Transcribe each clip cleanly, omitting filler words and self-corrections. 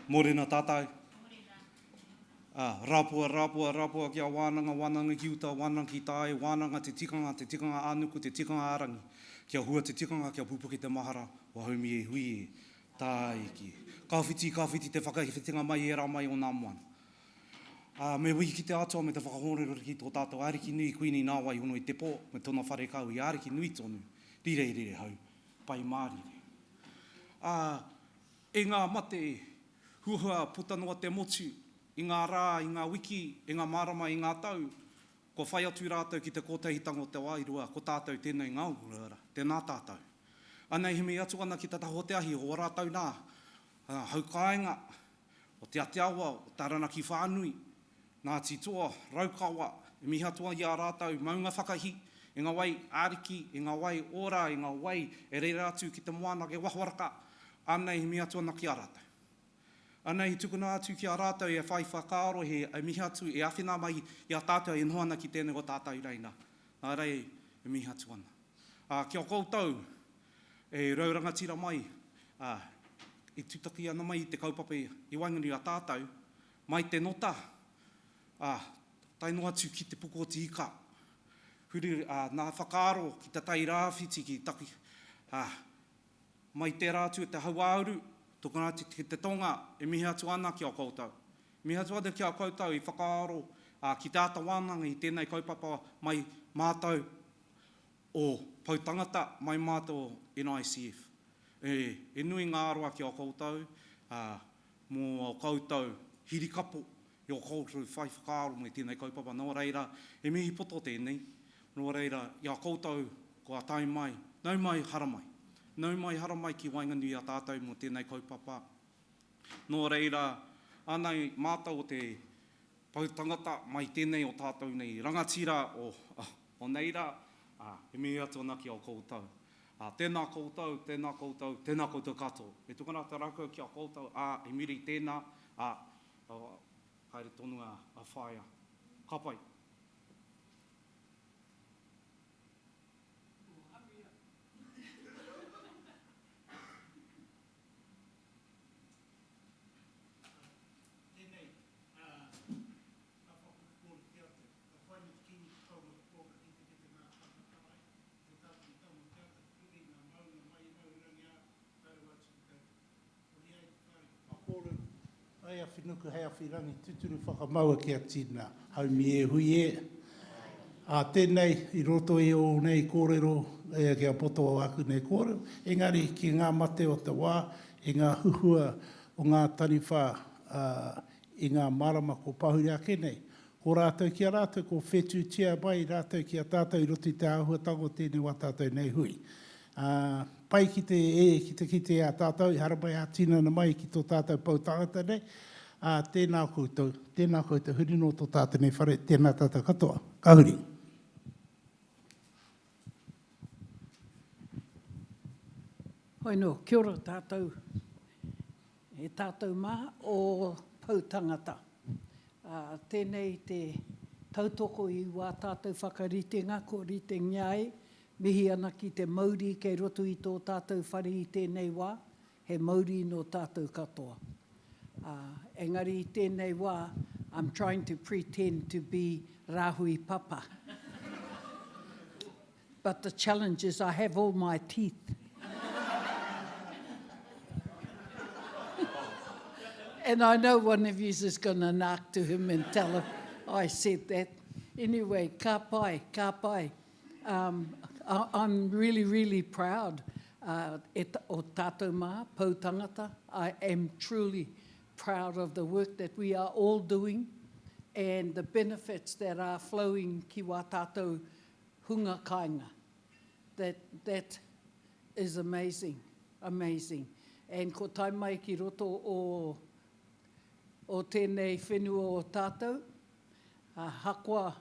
Morena tātai. Rapua kia wānanga ki uta, wānanga ki tāe, wānanga te tikanga ānuku, te tikanga ārangi. Kia hua te tikanga, kia pupuke te mahara, wahaumi e hui e, tāiki. Kāwhiti te whakawhitinga mai e rā mai o nā moana. Me wiki ki te atua me te whakahōrero ki tō tātou ariki nui kuini nā wai hono i te pō, me tōna whare kau i ariki nui tonu, rire hau, pai mārire. E ngā mate, huhua putanua te motu, i ngā rā, i ngā wiki, i ngā marama, i ngā tau, ko whai atu rātou ki te kōtahitanga o te wairua, ko tātou tēnei ngā urara, tēnā tātou. Anei he me atu ana ki te taho te ahi, o rātou nā, hau kāinga, o te ateawa, o taranaki whānui, Ngāti toa, raukawa, e miha toa i a rātou, maunga whakahi, e ngā wai āriki, e ngā wai ora, e ngā wai e reira atu ki te moana ke wahawaraka, anei he miha toa na ki a rātou. Anei tukuna atu ki a rātou e whai whakaaro he e miha atu e awhina mai i a tātou e nohana ki tēnei o tātou reina. Nā rei e miha atu ana. Kia koutou, e raurangatira mai, e tutaki ana mai te kaupapa i wangani a tātou, mai te nota, taino atu ki te puko o te ika. Huri, nā whakaaro ki te tai rāwhiti ki taki. Mai te rātu e te hauāuru, tokana ki te tonga, e mihi atu ana ki a koutou. Mihi atu ana ki a koutou i whakaaro ki te ata wānanga i tēnei kaupapa mai mātou o Pou Tangata mai mātou NICF. E nui ngā aroa ki a koutou, mō koutou hirikapo, i o koutou whai whakaaro mai tēnei kaupapa. Nō reira, e mihi poto tēnei. Nō reira, i a koutou, ko a tai mai, nau mai haramai. Nau mai haramai ki wainganui a tātou mo tēnei kaupapa. Nō reira, anei mātou o te Pou Tangata mai tēnei o tātou nei rangatira o neira, e mihi atu ana ki a koutou. Tēnā koutou katoa. E tukana te rākau ki a koutou, e miri tēnā, haere tonu a whaia. Ka pai. Ai a whinuku hei a whirangi tuturu whakamaua ki a tīna haumi e hui e. Tēnei i roto e o nei kōrero e ki a poto o aku nei kōrero. Engari ki ngā mate o te wā, i ngā huhua o ngā taniwha i ngā marama ko pahuri ake nei. Ko rātou ki a rātou ko whetu tia mai rātou ki a tātou i roto i te āhuatango tēnei wā tātou nei hui. Pai ki te kite a tātou, i haramai a tīna na mai ki tō tātou Pou Tangata nei, tēnā koutou, huri no tō tātou nei whare, tēnā tātou katoa. Ka huri. Hoi no, kia ora tātou. E tātou mā o Pou Tangata. Tēnei te tautoko i wā tātou whakaritenga, ko ritengiai, mihi ana ki te mauri kei roto i tō tātou whare i tēnei wā, he mauri no tātou katoa. Engari i tēnei wā, I'm trying to pretend to be rāhui papa. But the challenge is I have all my teeth. And I know one of you is going to knock to him and tell him I said that. Anyway, ka pai. I'm really, really proud o tātou mā, Pou Tangata. I am truly proud of the work that we are all doing and the benefits that are flowing ki wā tātou hunga kāinga. That is amazing. And ko tai mai ki roto o tēnei whenua o tātou, Hakua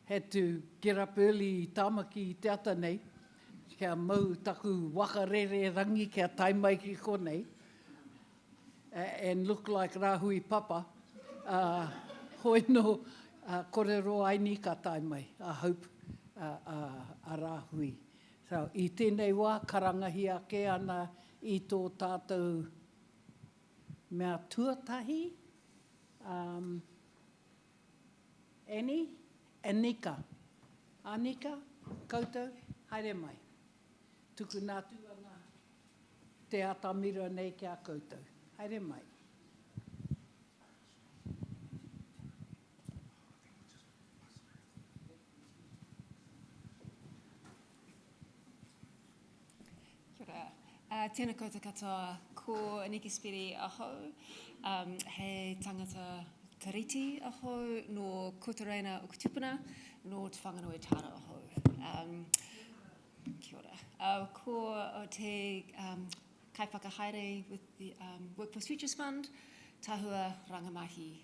had to get up early i tāmaki i te ata nei, kia mau taku wakarere rangi kia taimai ki konei, and look like rāhui papa. Hoi no, korero aini ka taimai, I hope a rāhui. So, i tēnei wā, karangahi ake ana i tō tātou mea tuatahi, Annie, and Nika. Anika, koutou, haere mai. Tuku nā tuana te atamira nei ki a koutou. Haere mai. Kia ora. Tēnā koutou katoa, ko Aniki Spiri ahau, he tangata kariti ahau, no Kotoreina Ukutupuna, no Te Whanganui Tāra ahau. Kia ora. Ko o te kai whakahaere with the Workforce Futures Fund, tahua rangamahi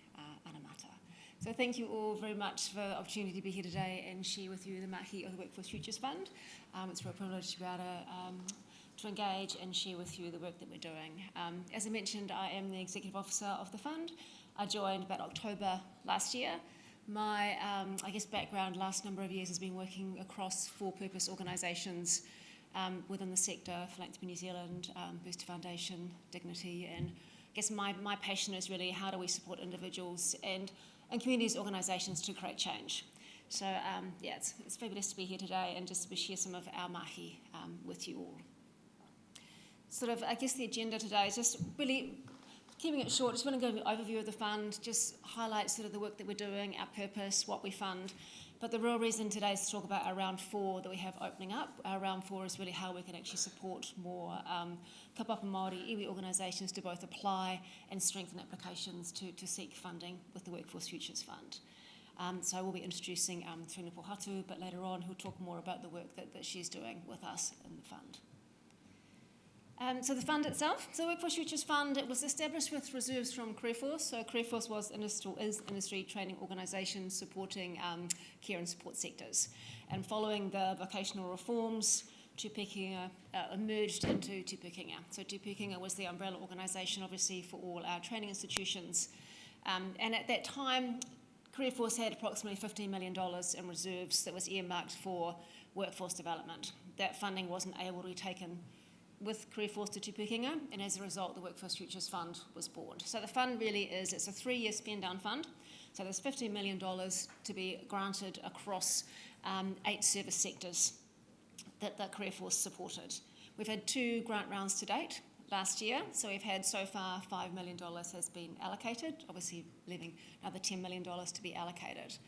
anamata. So thank you all very much for the opportunity to be here today and share with you the mahi of the Workforce Futures Fund. It's a real privilege to be able to engage and share with you the work that we're doing. As I mentioned, I am the Executive Officer of the Fund. I joined about October last year. My, background last number of years has been working across for-purpose organisations within the sector, Philanthropy New Zealand, Booster Foundation, Dignity, and I guess my passion is really how do we support individuals and communities, organisations to create change. So it's fabulous to be here today and just to share some of our mahi with you all. The agenda today is just really keeping it short. Just want to give an overview of the fund, just highlight the work that we're doing, our purpose, what we fund. But the real reason today is to talk about our round 4 that we have opening up. Our round 4 is really how we can actually support more kapapa Māori iwi organisations to both apply and strengthen applications to seek funding with the Workforce Futures Fund. So we'll be introducing Trina Pohatu, but later on he'll talk more about the work that she's doing with us in the fund. So the fund itself, the Workforce Futures Fund, it was established with reserves from Careerforce. So Careerforce is industry training organisation supporting care and support sectors. And following the vocational reforms, Tupukinga emerged into Tupukinga. So Tupukinga was the umbrella organisation, obviously, for all our training institutions. And at that time, Careerforce had approximately $15 million in reserves that was earmarked for workforce development. That funding wasn't able to be taken with Careerforce to Tupukinga, and as a result, the Workforce Futures Fund was born. So the fund really it's a 3-year spend-down fund. So there's $15 million to be granted across 8 service sectors that Careerforce supported. We've had 2 grant rounds to date last year, so we've had so far $5 million has been allocated, obviously leaving another $10 million to be allocated.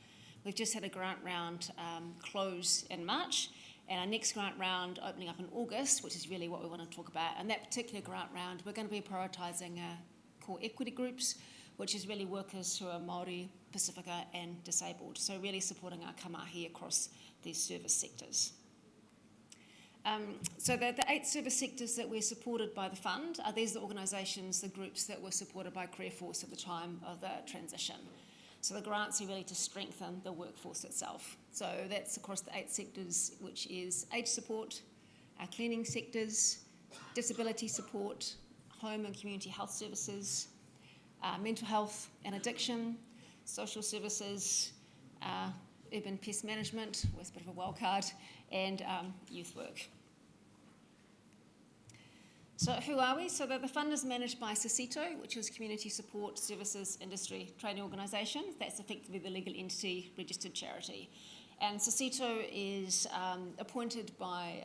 We've just had a grant round close in March, and our next grant round opening up in August, which is really what we want to talk about. And that particular grant round, we're going to be prioritising core equity groups, which is really workers who are Māori, Pacifica and disabled. So really supporting our kamahi across these service sectors. So the 8 service sectors that we're supported by the fund are these organisations, the groups that were supported by Careerforce at the time of the transition. So the grants are really to strengthen the workforce itself. So that's across the 8 sectors, which is aged support, our cleaning sectors, disability support, home and community health services, mental health and addiction, social services, urban pest management, with a bit of a wild card, and youth work. So who are we? So the fund is managed by CICITO, which is Community Support Services Industry Training Organisation. That's effectively the legal entity registered charity. And CICITO is appointed by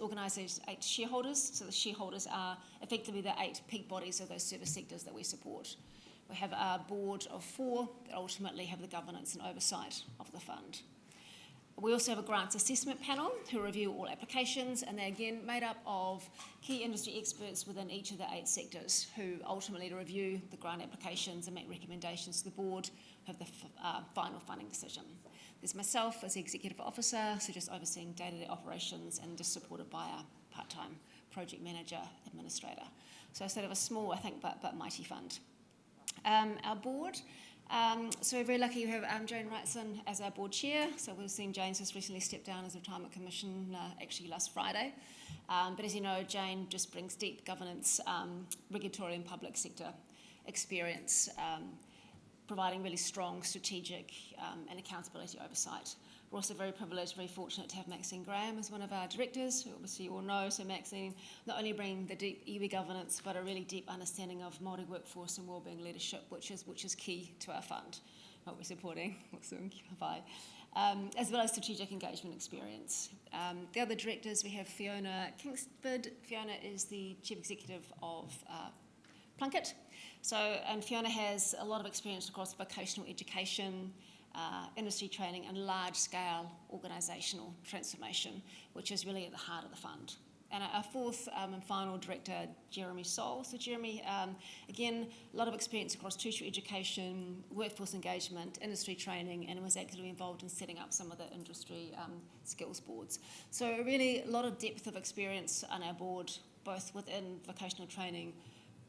organisations, 8 shareholders. So the shareholders are effectively the 8 peak bodies of those service sectors that we support. We have a board of 4 that ultimately have the governance and oversight of the fund. We also have a grants assessment panel who review all applications, and they're again made up of key industry experts within each of the 8 sectors who ultimately review the grant applications and make recommendations to the board who have the final funding decision. There's myself as the Executive Officer, so just overseeing day-to-day operations and just supported by our part-time project manager administrator. So sort of a small, I think, but mighty fund. Our board. So we're very lucky to have Jane Wrightson as our board chair. So we've seen Jane's just recently stepped down as a retirement commissioner, actually last Friday. But as you know, Jane just brings deep governance, regulatory and public sector experience, providing really strong strategic and accountability oversight We're also very privileged, very fortunate to have Maxine Graham as one of our directors, who obviously you all know. So Maxine not only brings the deep iwi governance, but a really deep understanding of Māori workforce and wellbeing leadership, which is key to our fund, what we're supporting, as well as strategic engagement experience. The other directors, we have Fiona Kingsford. Fiona is the Chief Executive of Plunket. And Fiona has a lot of experience across vocational education, industry training and large-scale organisational transformation, which is really at the heart of the fund. And our fourth and final director, Jeremy Soul. So Jeremy, again, a lot of experience across tertiary education, workforce engagement, industry training, and was actively involved in setting up some of the industry skills boards. So really a lot of depth of experience on our board, both within vocational training,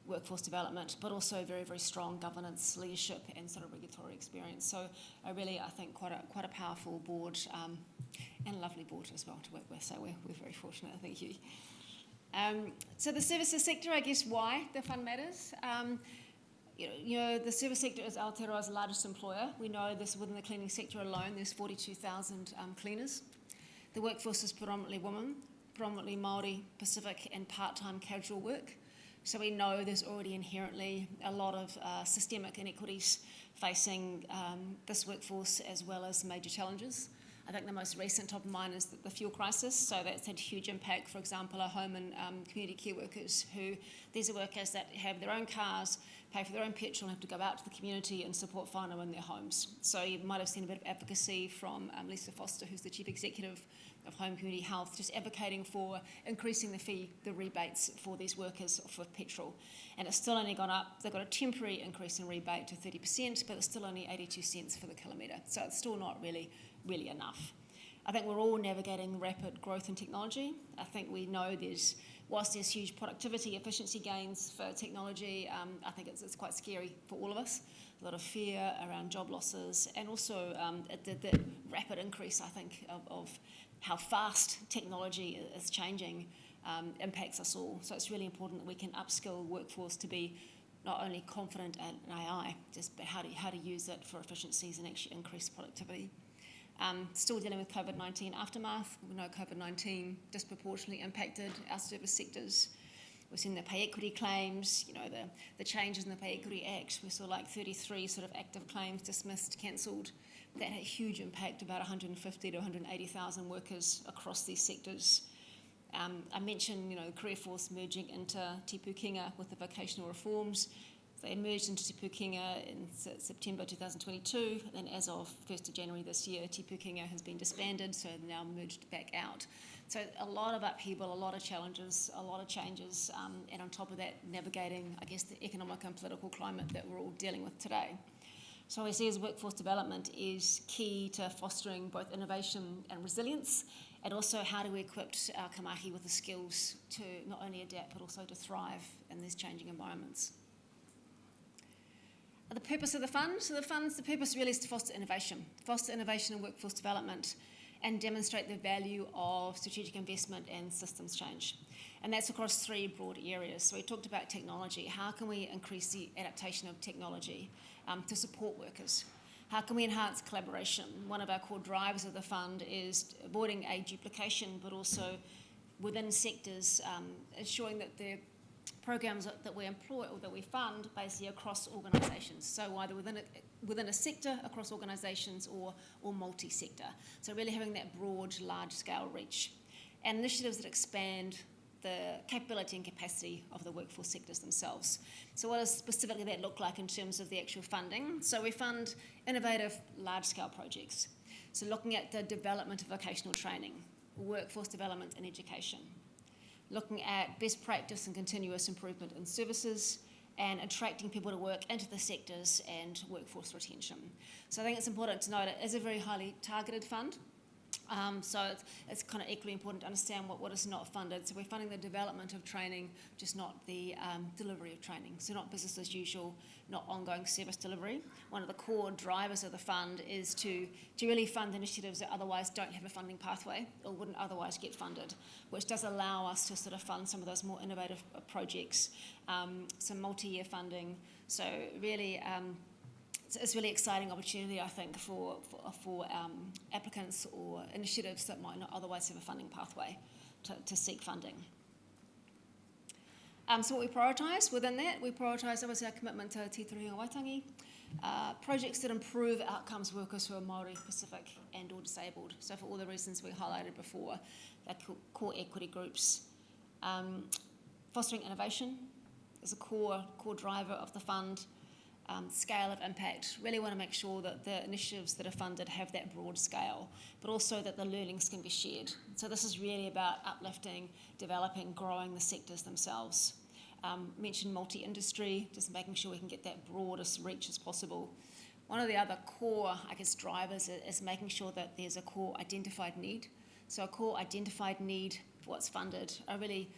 workforce development, but also very, very strong governance, leadership, and sort of regulatory experience. So I think quite a powerful board, and a lovely board as well to work with. So we're very fortunate. Thank you. So the services sector, I guess, why the fund matters. The service sector is Aotearoa's largest employer. We know this within the cleaning sector alone. There's 42,000 cleaners. The workforce is predominantly women, predominantly Māori, Pacific, and part-time casual work. So we know there's already inherently a lot of systemic inequities facing this workforce, as well as major challenges. I think the most recent top of mind is the fuel crisis. So that's had huge impact. For example, our home and community care workers, these are workers that have their own cars, pay for their own petrol, and have to go out to the community and support whānau in their homes. So you might have seen a bit of advocacy from Lisa Foster, who's the Chief Executive of Home Community Health, just advocating for increasing the rebates for these workers for petrol. And it's still only gone up. They've got a temporary increase in rebate to 30%, but it's still only 82 cents for the kilometre. So it's still not really enough. I think we're all navigating rapid growth in technology. I think we know whilst there's huge productivity, efficiency gains for technology, I think it's quite scary for all of us. A lot of fear around job losses, and also the rapid increase, I think, of how fast technology is changing impacts us all. So it's really important that we can upskill workforce to be not only confident in AI, but how to use it for efficiencies and actually increase productivity. Still dealing with COVID-19 aftermath. We know COVID-19 disproportionately impacted our service sectors. We've seen the pay equity claims, the changes in the Pay Equity Act. We saw 33 sort of active claims dismissed, cancelled. That had a huge impact, about 150 to 180,000 workers across these sectors. I mentioned, the career force merging into Te Pukenga with the vocational reforms. They merged into Te Pukenga in September 2022, and as of 1st of January this year, Te Pukenga has been disbanded, so now merged back out. So a lot of upheaval, a lot of challenges, a lot of changes, and on top of that, navigating, I guess, the economic and political climate that we're all dealing with today. So we see as workforce development is key to fostering both innovation and resilience, and also how do we equip our kamahi with the skills to not only adapt, but also to thrive in these changing environments. The purpose of the fund. So the purpose really is to foster innovation in workforce development, and demonstrate the value of strategic investment and systems change. And that's across three broad areas. So we talked about technology. How can we increase the adaptation of technology to support workers? How can we enhance collaboration? One of our core drivers of the fund is avoiding a duplication, but also within sectors, ensuring that the programs that we employ or that we fund basically across organisations. So either within a sector, across organisations, or multi-sector. So really having that broad, large-scale reach. And initiatives that expand the capability and capacity of the workforce sectors themselves. So what does specifically that look like in terms of the actual funding? So we fund innovative, large-scale projects. So looking at the development of vocational training, workforce development and education. Looking at best practice and continuous improvement in services, and attracting people to work into the sectors and workforce retention. So I think it's important to note it is a very highly targeted fund. So it's kind of equally important to understand what is not funded. So we're funding the development of training, just not the delivery of training. So not business as usual, not ongoing service delivery. One of the core drivers of the fund is to really fund initiatives that otherwise don't have a funding pathway or wouldn't otherwise get funded, which does allow us to sort of fund some of those more innovative projects, some multi-year funding. So really it's a really exciting opportunity, I think, for applicants or initiatives that might not otherwise have a funding pathway to seek funding. So what we prioritise within that, we prioritise obviously our commitment to Te Tūruhinga Waitangi, projects that improve outcomes for workers who are Māori, Pacific and or disabled. So for all the reasons we highlighted before, they're core equity groups. Fostering innovation is a core driver of the fund. Scale of impact, really want to make sure that the initiatives that are funded have that broad scale, but also that the learnings can be shared. So this is really about uplifting, developing, growing the sectors themselves. Mentioned multi-industry, just making sure we can get that broadest reach as possible. One of the other core, I guess, drivers is making sure that there's a core identified need. So a core identified need for what's funded, a really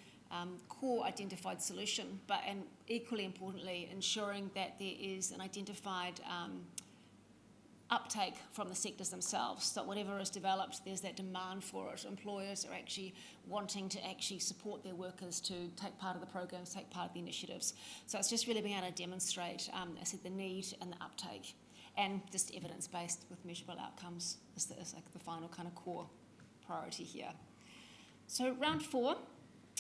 core identified solution, and equally importantly, ensuring that there is an identified uptake from the sectors themselves, so that whatever is developed, there's that demand for it. Employers are actually wanting to actually support their workers to take part of the programs, take part of the initiatives. So it's just really being able to demonstrate, I said, the need and the uptake, and just evidence-based with measurable outcomes is like the final kind of core priority here. So round 4,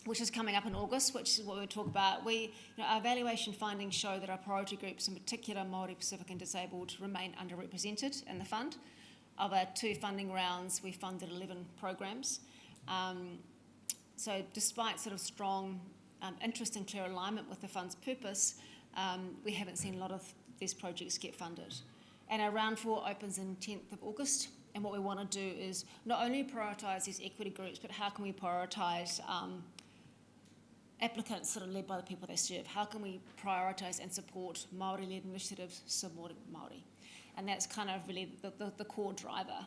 which is coming up in August, which is what we'll talk about. Our evaluation findings show that our priority groups, in particular Māori, Pacific and disabled, remain underrepresented in the fund. Of our 2 funding rounds, we funded 11 programs. So despite sort of strong interest and clear alignment with the fund's purpose, we haven't seen a lot of these projects get funded. And our round 4 opens on 10th of August. And what we want to do is not only prioritise these equity groups, but how can we prioritise applicants sort of led by the people they serve? How can we prioritise and support Māori-led initiatives supporting Māori? And that's kind of really the core driver.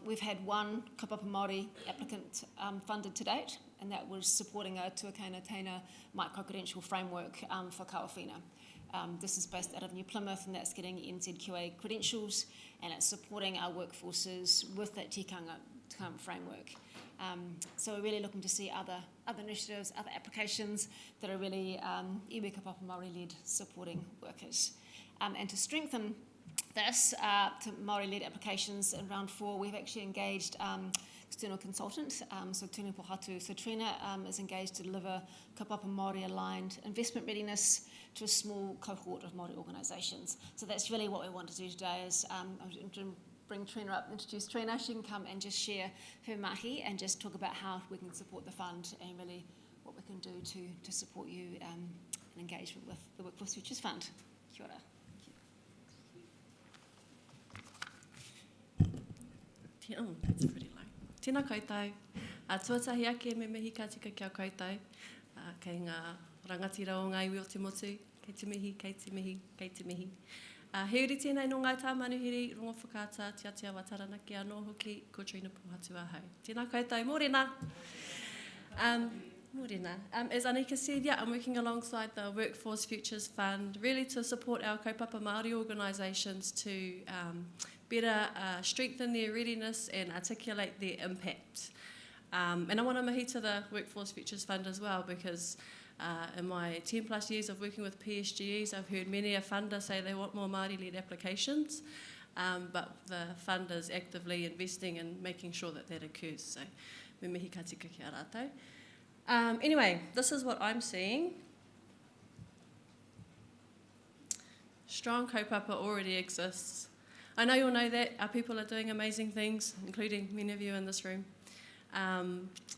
We've had one kaupapa Māori applicant funded to date, and that was supporting a tuakana Tēnā micro-credential framework for Kawawhina. This is based out of New Plymouth, and that's getting NZQA credentials, and it's supporting our workforces with that tikanga framework. So we're really looking to see other initiatives, other applications that are really iwi kaupapa Māori-led supporting workers. And to strengthen this, to Māori-led applications in round 4, we've actually engaged external consultant, so Tūne Pohatu. So Trina is engaged to deliver kaupapa Māori-aligned investment readiness to a small cohort of Māori organisations. So that's really what we want to do today is bring Trina up, introduce Trina. She can come and just share her mahi and just talk about how we can support the fund and really what we can do to support you in engagement with the Workforce Futures Fund. Kia ora. Oh, that's pretty low. Tēnā koutou. Tuatahi ake me mihi ka tika kia koutou. Kei ngā rangatira o ngā iwi o te motu. Kei te mihi, kei te mihi, kei te mihi. He uri tēnei no ngai tā manuhiri, rongo whakata, tiatia wataranaki anō hoki, ko Trina Pohatu ahau. Tēnā koutou, mōrena. Mōrena. As Anika said, I'm working alongside the Workforce Futures Fund, really to support our kaupapa Māori organisations to better strengthen their readiness and articulate their impact. And I want to mahi to the Workforce Futures Fund as well, because in my 10 plus years of working with PSGEs, I've heard many a funder say they want more Māori-led applications, but the fund is actively investing in making sure that that occurs. So, me mihi ka tika ki a rātou. Anyway, this is what I'm seeing. Strong kaupapa already exists. I know you'll know that. Our people are doing amazing things, including many of you in this room.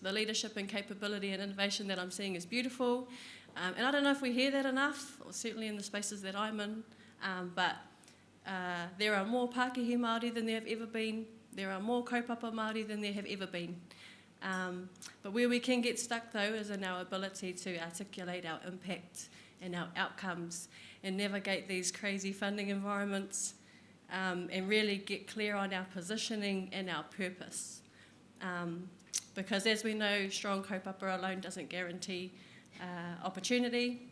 The leadership and capability and innovation that I'm seeing is beautiful. And I don't know if we hear that enough, or certainly in the spaces that I'm in, but there are more Pākehī Māori than there have ever been. There are more kaupapa Māori than there have ever been. But where we can get stuck, though, is in our ability to articulate our impact and our outcomes and navigate these crazy funding environments and really get clear on our positioning and our purpose. Because as we know, strong kaupapa alone doesn't guarantee opportunity.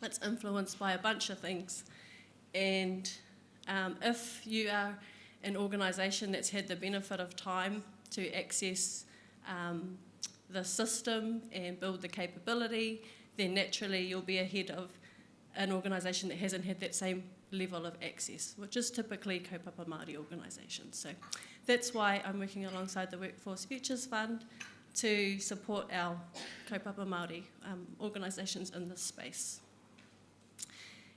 It's influenced by a bunch of things. And if you are an organisation that's had the benefit of time to access the system and build the capability, then naturally you'll be ahead of an organisation that hasn't had that same level of access, which is typically kaupapa Māori organisations. So that's why I'm working alongside the Workforce Futures Fund to support our kaupapa Māori organisations in this space.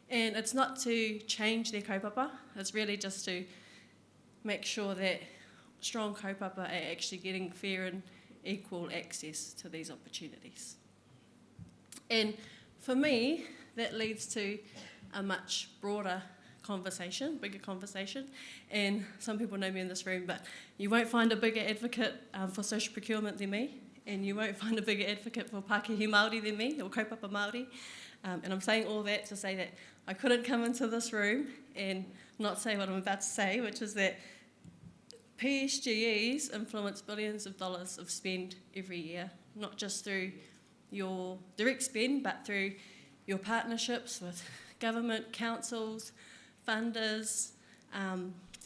And it's not to change their kaupapa, it's really just to make sure that strong kaupapa are actually getting fair and equal access to these opportunities. And for me, that leads to a much broader conversation, bigger conversation. And some people know me in this room, but you won't find a bigger advocate for social procurement than me, and you won't find a bigger advocate for Pākehī Māori than me, or kaupapa Māori. And I'm saying all that to say that I couldn't come into this room and not say what I'm about to say, which is that PSGEs influence billions of dollars of spend every year, not just through your direct spend, but through your partnerships with government, councils, funders.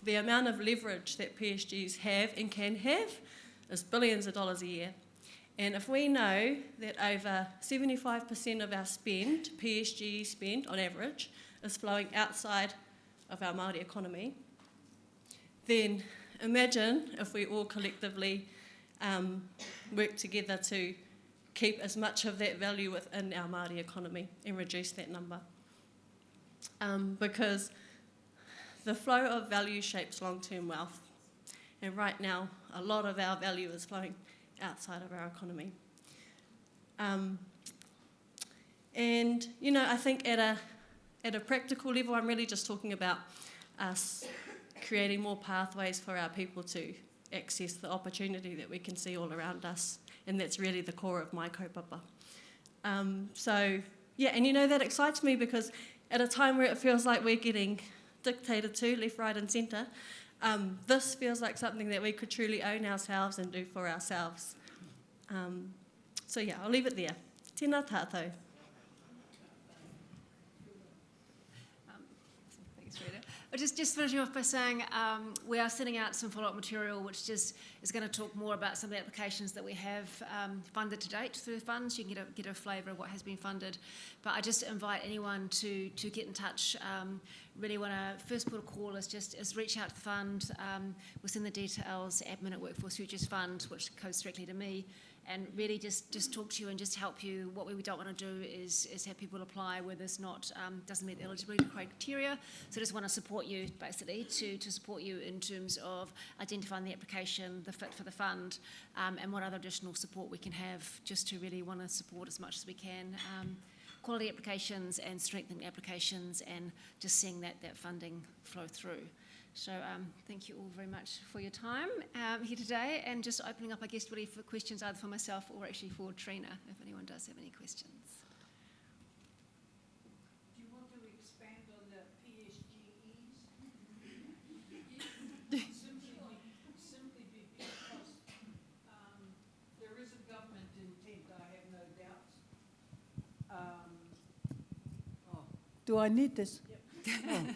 The amount of leverage that PSGs have and can have is billions of dollars a year. And if we know that over 75% of our spend, PSG spend on average, is flowing outside of our Māori economy, then imagine if we all collectively work together to keep as much of that value within our Māori economy and reduce that number. Because the flow of value shapes long-term wealth. And right now, a lot of our value is flowing outside of our economy. And, you know, I think at a practical level, I'm really just talking about us creating more pathways for our people to access the opportunity that we can see all around us. And that's really the core of my kaupapa. So, yeah, and you know, that excites me because at a time where it feels like we're getting dictated to left, right and centre, this feels like something that we could truly own ourselves and do for ourselves. So yeah, I'll leave it there. Tēnā tātou. Thanks, Rita. Just finishing off by saying we are sending out some follow-up material which just is going to talk more about some of the applications that we have funded to date through the funds. You can get a flavour of what has been funded. But I just invite anyone to get in touch. Really want to, first port of call is reach out to the fund. We'll send the details, admin at Workforce Futures Fund, which goes directly to me. And really just talk to you and just help you. What we don't want to do is have people apply where there's not, doesn't meet the eligibility criteria. So just want to support you, basically, to support you in terms of identifying the application, the fit for the fund, and what other additional support we can have just to really want to support as much as we can. Quality applications and strengthening applications and just seeing that funding flow through. So thank you all very much for your time here today, and just opening up, I guess, really for questions either for myself or actually for Trina, if anyone does have any questions. Do you want to expand on the PSGEs? simply because there is a government intent, I have no doubts. Do I need this? Yep.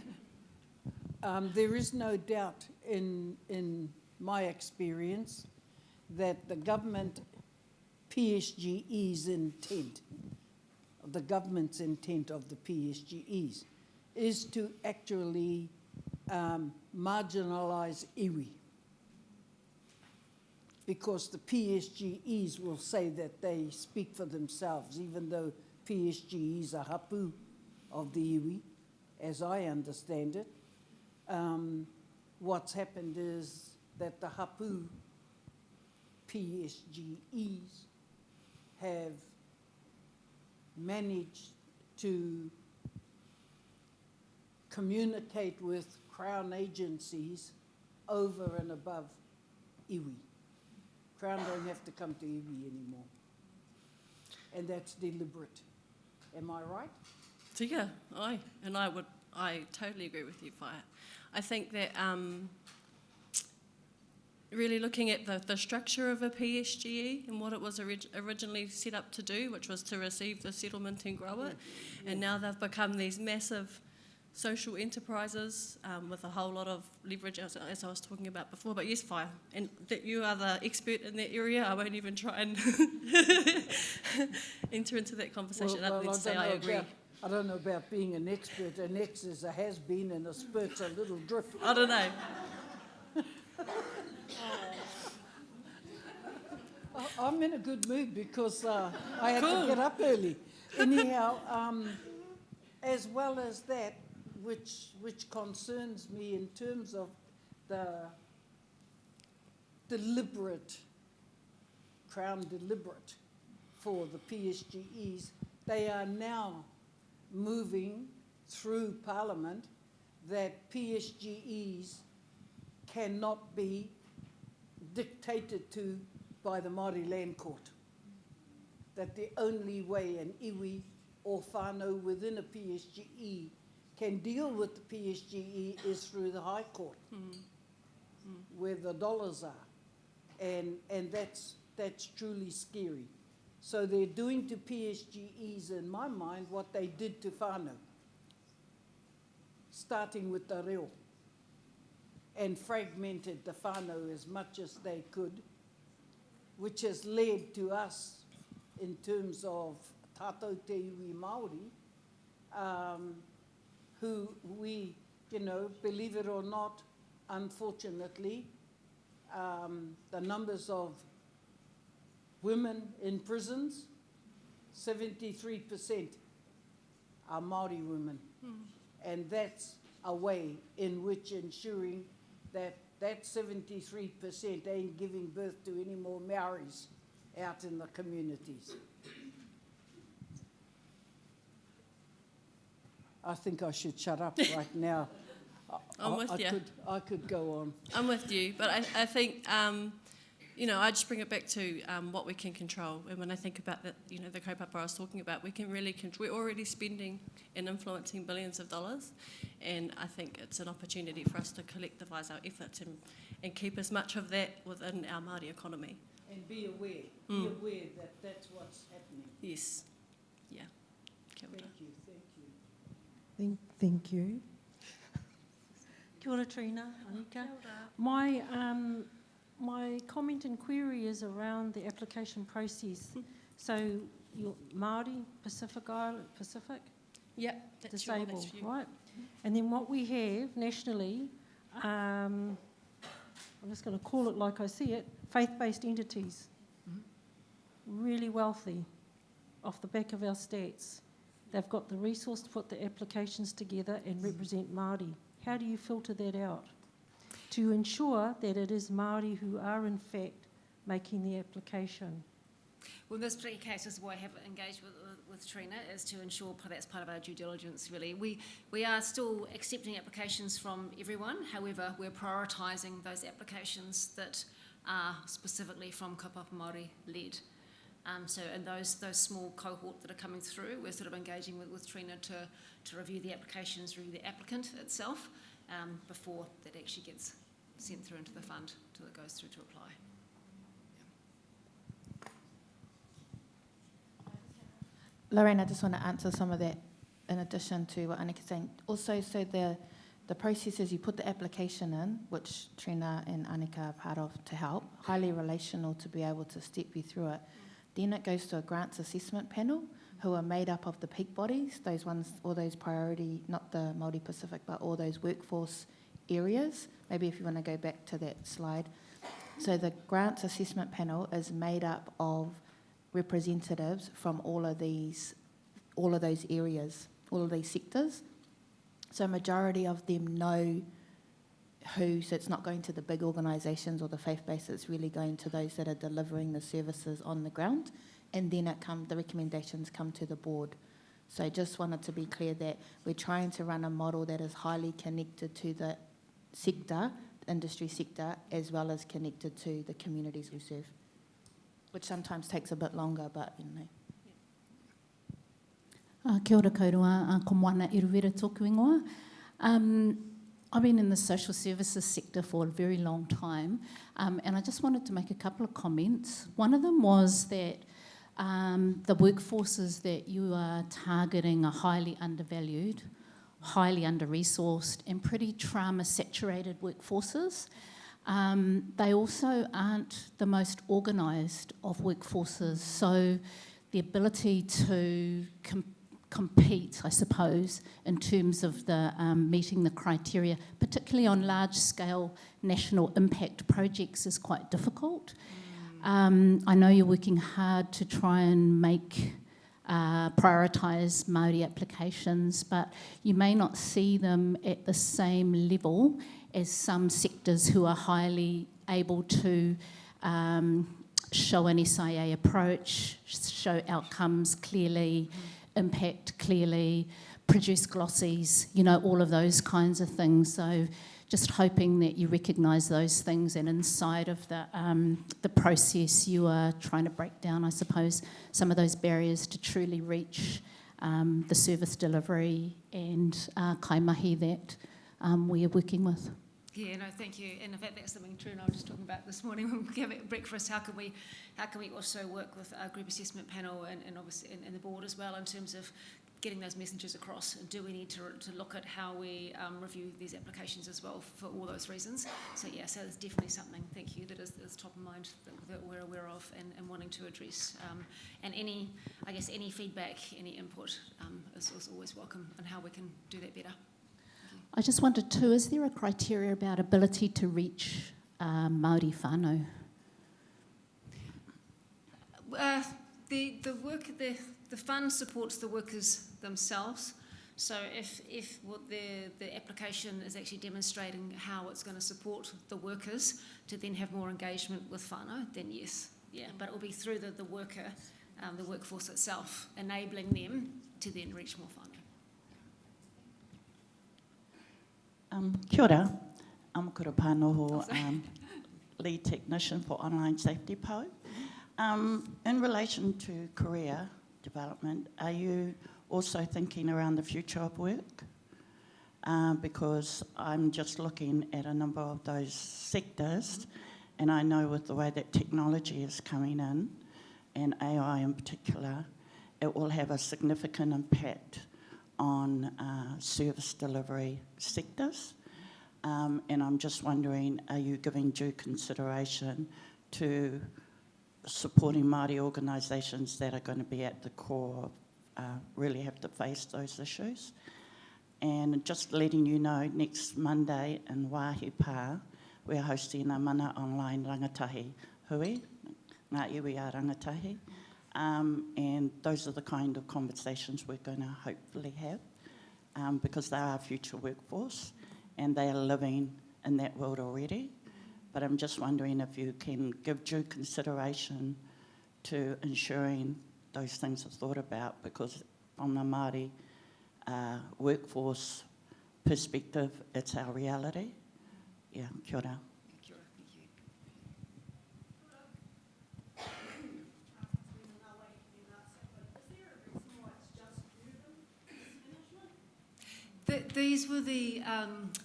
Oh. There is no doubt in my experience that the government PSGE's intent, the government's intent of the PSGEs, is to actually marginalise iwi. Because the PSGEs will say that they speak for themselves, even though PSGEs are hapu of the iwi, as I understand it. What's happened is that the hapu PSGEs have managed to communicate with Crown agencies over and above iwi. Crown don't have to come to iwi anymore. And that's deliberate. Am I right? So yeah, I totally agree with you, Whaia. I think that really looking at the structure of a PSGE and what it was originally set up to do, which was to receive the settlement and grow it, and now they've become these massive social enterprises with a whole lot of leverage, as I was talking about before. But yes, Whaia, and that you are the expert in that area, I won't even try and enter into that conversation other than to say I agree. I don't know about being an expert. An ex is a has-been and a spurt's a little drip. I don't know. I'm in a good mood because I had Cool. to get up early. Anyhow, as well as that, which concerns me in terms of the Crown deliberate for the PSGEs, they are now moving through Parliament that PSGEs cannot be dictated to by the Māori Land Court. That the only way an iwi or whānau within a PSGE can deal with the PSGE is through the High Court, where the dollars are. And that's truly scary. So they're doing to PSGEs, in my mind, what they did to whānau, starting with the reo, and fragmented the whānau as much as they could, which has led to us, in terms of tātou te iwi Māori, who we, believe it or not, unfortunately, the numbers of women in prisons, 73% are Māori women. And that's a way in which ensuring that 73% ain't giving birth to any more Maoris out in the communities. I think I should shut up right now. I'm with you. I could go on. I'm with you, but I think, I just bring it back to what we can control. And when I think about the kaupapa I was talking about, we can really control. We're already spending and influencing billions of dollars, and I think it's an opportunity for us to collectivise our efforts and keep as much of that within our Māori economy. And be aware. Be aware that that's what's happening. Yes. Yeah. Kia ora. Thank you. Thank you. Kia ora, Trina, Anika. My comment and query is around the application process. So, you're Māori, Pacific, Yeah, that's disabled, right? And then what we have nationally, I'm just going to call it like I see it, faith-based entities, really wealthy, off the back of our stats. They've got the resource to put the applications together and represent Māori. How do you filter that out to ensure that it is Māori who are in fact making the application? Well, in this particular case, this is why I have engaged with Trina, is to ensure that's part of our due diligence, really. We are still accepting applications from everyone. However, we're prioritising those applications that are specifically from kaupapa Māori led. So in those small cohort that are coming through, we're sort of engaging with Trina to review the applications, review the applicant itself, before that actually gets sent through into the fund till it goes through to apply. Lorraine, I just want to answer some of that in addition to what Annika's saying. Also, so the process is you put the application in, which Trina and Annika are part of to help, highly relational to be able to step you through it. Then it goes to a grants assessment panel who are made up of the peak bodies, those ones, all those priority, not the Māori Pacific, but all those workforce areas. Maybe if you want to go back to that slide. So the grants assessment panel is made up of representatives from all of those areas, all of these sectors. So a majority of them know who, so it's not going to the big organisations or the faith-based, it's really going to those that are delivering the services on the ground, and then the recommendations come to the board. So I just wanted to be clear that we're trying to run a model that is highly connected to the sector, industry sector, as well as connected to the communities we serve, which sometimes takes a bit longer, but Kia ora kouroa, ko moana Iruwera tōku ingoa. I've been in the social services sector for a very long time, and I just wanted to make a couple of comments. One of them was that the workforces that you are targeting are highly undervalued, highly under-resourced, and pretty trauma-saturated workforces. They also aren't the most organised of workforces, so the ability to compete, I suppose, in terms of the meeting the criteria, particularly on large-scale national impact projects, is quite difficult. I know you're working hard to try and prioritise Māori applications, but you may not see them at the same level as some sectors who are highly able to show an SIA approach, show outcomes clearly, impact clearly, produce glossies, all of those kinds of things. So just hoping that you recognise those things, and inside of the process you are trying to break down, I suppose, some of those barriers to truly reach the service delivery and kaimahi that we are working with. Yeah, no, thank you. And in fact, that's something True and I were just talking about this morning when we had breakfast. How can we also work with our group assessment panel and obviously and the board as well in terms of getting those messages across? And do we need to look at how we review these applications as well for all those reasons? So yeah, so there's definitely something, thank you, that is top of mind that we're aware of and wanting to address. And any feedback, any input is always welcome on how we can do that better. I just wondered too, is there a criteria about ability to reach Māori whānau? The fund supports the workers themselves. So if what the application is actually demonstrating how it's going to support the workers to then have more engagement with whānau, then yes, yeah. But it will be through the worker, the workforce itself, enabling them to then reach more whānau. Kia ora, I'm Kura Pānoho, lead technician for online safety Pou. In relation to career development, are you also thinking around the future of work? Because I'm just looking at a number of those sectors, and I know with the way that technology is coming in, and AI in particular, it will have a significant impact on service delivery sectors. And I'm just wondering, are you giving due consideration to supporting Māori organisations that are going to be at the core of really have to face those issues? And just letting you know, next Monday in Wāhi Pā, we're hosting a mana online rangatahi hui, ngā iwi a rangatahi. And those are the kind of conversations we're going to hopefully have, because they are our future workforce and they are living in that world already. But I'm just wondering if you can give due consideration to ensuring those things are thought about, because from the Māori workforce perspective, it's our reality. Yeah, kia ora. These were the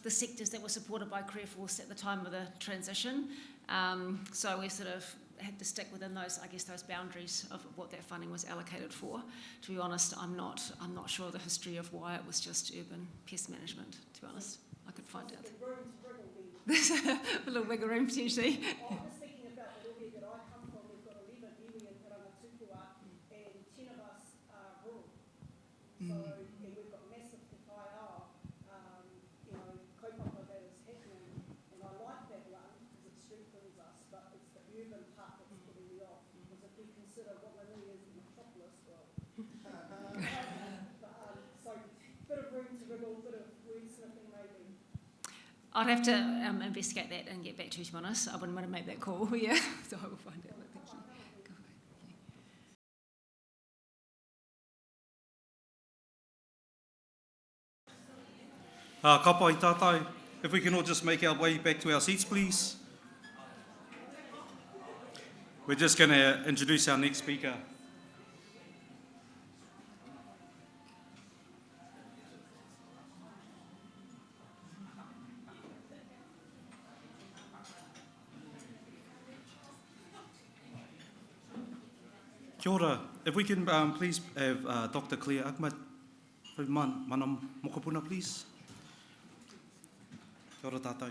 sectors that were supported by Career Force at the time of the transition. So we sort of had to stick within those boundaries of what that funding was allocated for. To be honest, I'm not sure of the history of why it was just urban pest management. To be honest, I could find out. There's a little wiggle room potentially. I was thinking about the area that I come from. We've got 11 iwi in Rangatupua, and 10 of us are rural. So we've got massive te whaiao, kaupapa that is happening, and I like that one because it strengthens us, but it's the urban part that's putting me off, because if we consider what Wanganui is in the metropolis, well, so bit of room to wriggle, bit of wordsmithing maybe. I'd have to investigate that and get back to you, to be honest. I wouldn't want to make that call, yeah. So I will find out. Thank you. Ka pai tātai. If we can all just make our way back to our seats, please. We're just going to introduce our next speaker. Kia ora. If we can please have Dr. Claire Ahmed, mana mokopuna, please. Kia ora tātou.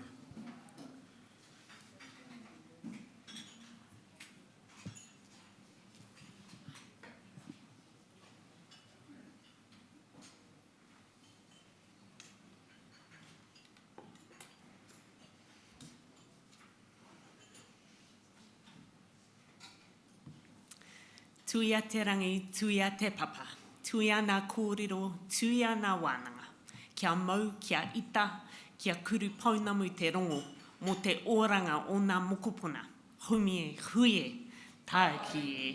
Tuia te rangi, tuia te papa, tuia nā kōrero, tuia nā wānanga. Kia mau, kia ita, kia kuru paunamu te rongo, mō te oranga o nā mokopuna. Humie, huie, tāu ki e.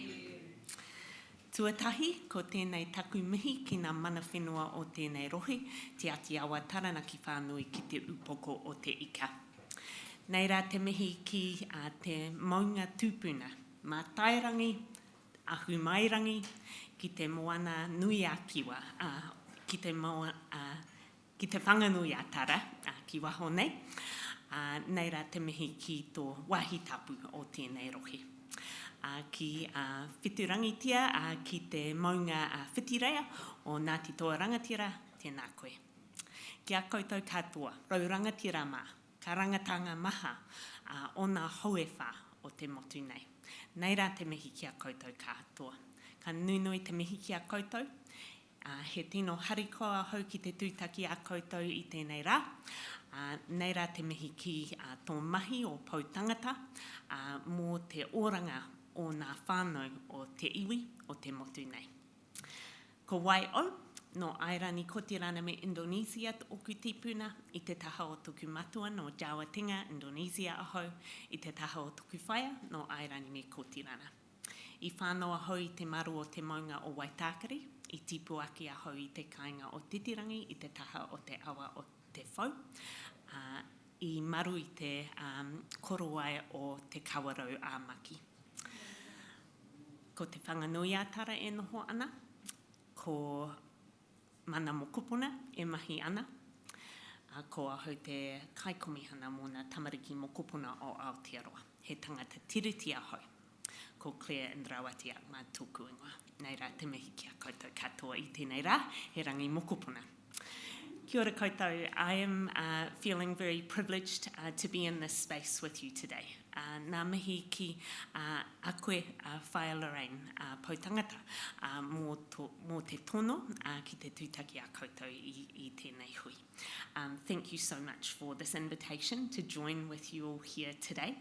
Tuatahi, ko tēnei taku mihi ki ngā mana whenua o tēnei rohe, te ati awa taranaki whānui ki te upoko o te ika. Nei rā te mihi ki te maunga tūpuna, mā tairangi, ahu mairangi, ki te moana nui a kiwa, ki te whanganui a tara, ki waho nei, nei rā te mihi ki tō wahi tapu o tēnei rohe. Ki whiturangitia, ki te maunga whitireia o Ngāti Toa Rangatira, tēnā koe. Kia koutou katoa, rau rangatira mā, ka rangatanga maha o ngā hauewha o te motu nei. Nei rā te mihi kia koutou katoa. Ka nunui te mihi kia koutou. He tino harikoa hau ki te tūtaki a koutou I tēnei rā. Nei rā te mihi ki tō mahi o Pou Tangata mō te oranga o ngā whānau o te iwi o te motu nei. Ko wai au, no Airani Kotirana me Indonesia oku tipuna I te taha o tuku matua no Jawa Tinga, Indonesia ahau, I te taha o tuku whaia no Airani me Kotirana. I whānau ahau I te maru o te maunga o Waitakere, I tipu aki ahau I te kāinga o Titirangi, I te taha o te awa o te whau, I maru I te korowai o te kawarau āmaki. Ko te whanganui ātara e noho ana, ko mana mokopuna e mahi ana, ko ahau te kaikomihana mō ngā tamariki mokopuna o Aotearoa. He tangata tiriti ahau, ko Claire and Rawati ak mā tōku ingoa. Nei rā te mihi kia koutou katoa I tēnei rā, he rangi mokopuna. Kia ora koutou, I am feeling very privileged to be in this space with you today. Nā mihi ki a koe whaia Lorraine Pou Tangata mō te tono ki te tūtaki a koutou I tēnei hui. Thank you so much for this invitation to join with you all here today.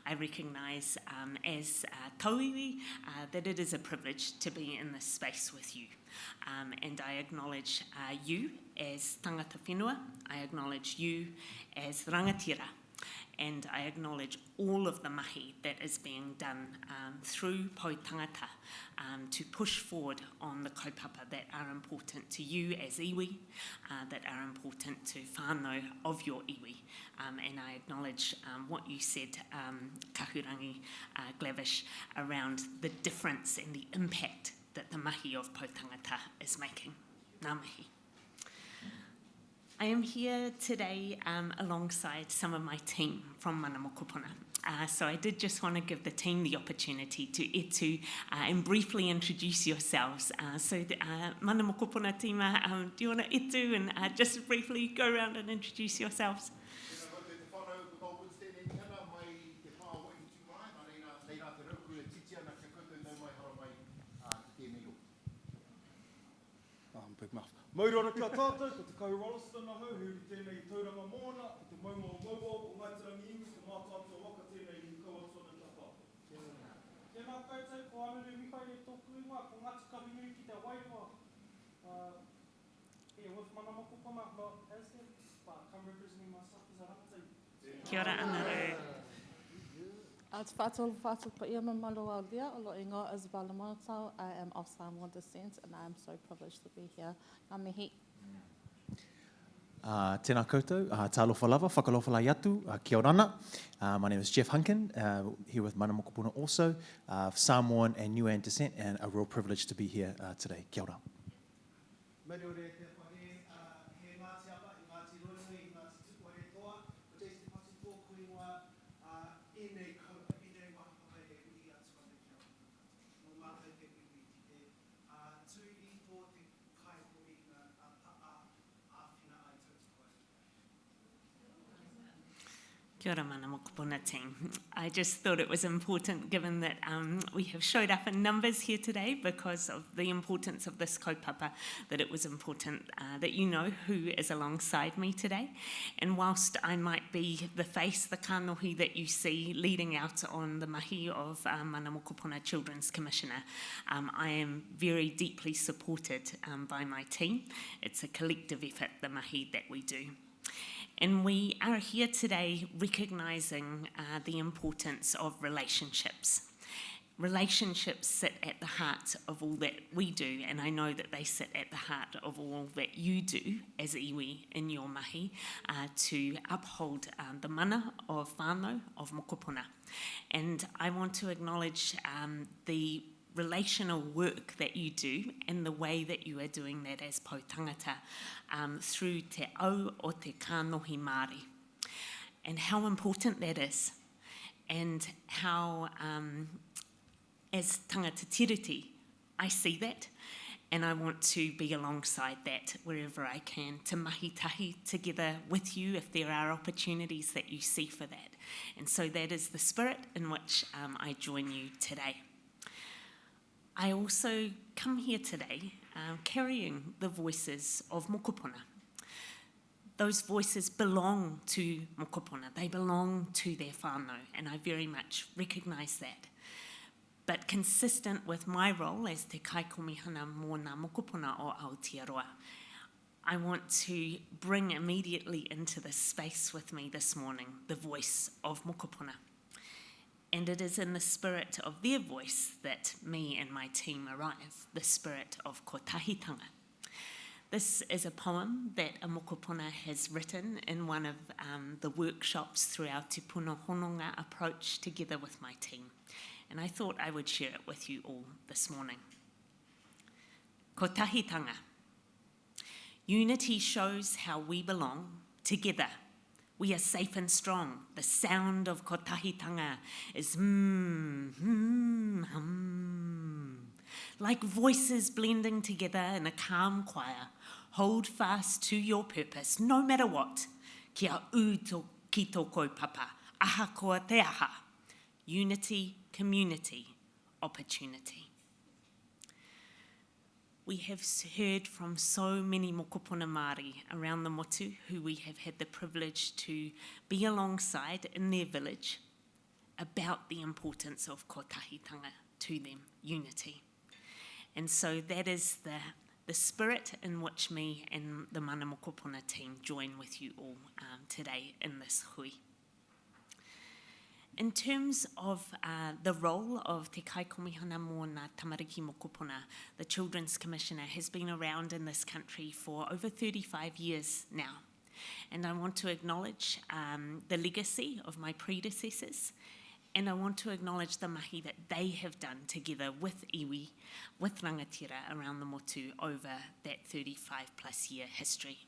I recognise as tauiwi that it is a privilege to be in this space with you. And I acknowledge you as tangata whenua, I acknowledge you as rangatira, and I acknowledge all of the mahi that is being done through Pou Tangata to push forward on the kaupapa that are important to you as iwi, that are important to whānau of your iwi. And I acknowledge what you said, Kahurangi Glavish, around the difference and the impact that the mahi of Pou Tangata is making. Ngā mihi. I am here today alongside some of my team from Mana Mokopuna. So I did just want to give the team the opportunity to etu and briefly introduce yourselves. Mana Mokopuna team, do you want to etu and just briefly go around and introduce yourselves? Maurora kia tātou, ko te Kau Rolleston ahau, huri tēnei tauranga mōna, ko te maunga o maua, o Ngaitirangi Iwi, ko mātātua waka tēnei I kauatona kia tātou. Tēnā koutou, ko Anuru Mikai e tōku ingoa, ko Ngāti Kahungui ki te wairoa. Here with Mana Mokopuna, not as there, but come representing myself as a rangatau. Kia ora Anuru. It's Fatul Pa Iama Malualia, Olo Ingo as Valamonatau. I am of Samoan descent and I am so privileged to be here. Ngā mihi. Tēnā koutou, tā lofa lava, whakalofa lai atu, kia orana. My name is Jeff Hunkin, here with Mana Mokopuna also, Samoan and Niuean descent, and a real privilege to be here today. Kia ora. Kia ora mana mokopuna team. I just thought it was important, given that we have showed up in numbers here today because of the importance of this kaupapa, that it was important that you know who is alongside me today. And whilst I might be the face, the kanohi that you see leading out on the mahi of Mana Mokopuna Children's Commissioner, I am very deeply supported by my team. It's a collective effort, the mahi that we do. And we are here today recognising the importance of relationships. Relationships sit at the heart of all that we do, and I know that they sit at the heart of all that you do as iwi in your mahi to uphold the mana of whānau, of mokopuna. And I want to acknowledge the relational work that you do and the way that you are doing that as Pou Tangata through te au o te kānohi Māori, and how important that is, and how as tangata tiriti I see that, and I want to be alongside that wherever I can to mahi tahi together with you if there are opportunities that you see for that. And so that is the spirit in which I join you today. I also come here today carrying the voices of mokopuna. Those voices belong to mokopuna, they belong to their whānau, and I very much recognise that. But consistent with my role as te kaikomihana mō ngā mokopuna o Aotearoa, I want to bring immediately into this space with me this morning the voice of mokopuna. And it is in the spirit of their voice that me and my team arrive, the spirit of kotahitanga. This is a poem that a mokopuna has written in one of the workshops through our Te Puna Hononga approach together with my team. And I thought I would share it with you all this morning. Kotahitanga. Unity shows how we belong together. We are safe and strong. The sound of kotahitanga is like voices blending together in a calm choir. Hold fast to your purpose, no matter what. Kia uto ki tō kaupapa, aha koa te aha. Unity, community, opportunity. We have heard from so many mokopuna Māori around the motu who we have had the privilege to be alongside in their village about the importance of kotahitanga to them, unity. And so that is the spirit in which me and the Mana Mokopuna team join with you all today in this hui. In terms of the role of Te Kaikomihana mō ngā Tamariki Mokopuna, the Children's Commissioner has been around in this country for over 35 years now. And I want to acknowledge the legacy of my predecessors, and I want to acknowledge the mahi that they have done together with iwi, with rangatira around the motu over that 35 plus year history.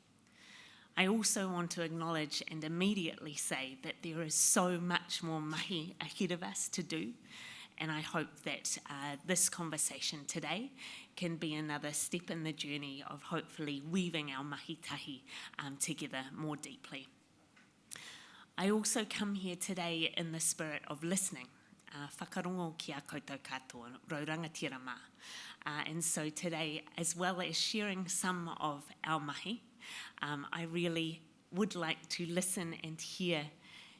I also want to acknowledge and immediately say that there is so much more mahi ahead of us to do, and I hope that this conversation today can be another step in the journey of hopefully weaving our mahi tahi together more deeply. I also come here today in the spirit of listening. Whakarongo ki a koutou katoa, raurangatira mā. And so today, as well as sharing some of our mahi, I really would like to listen and hear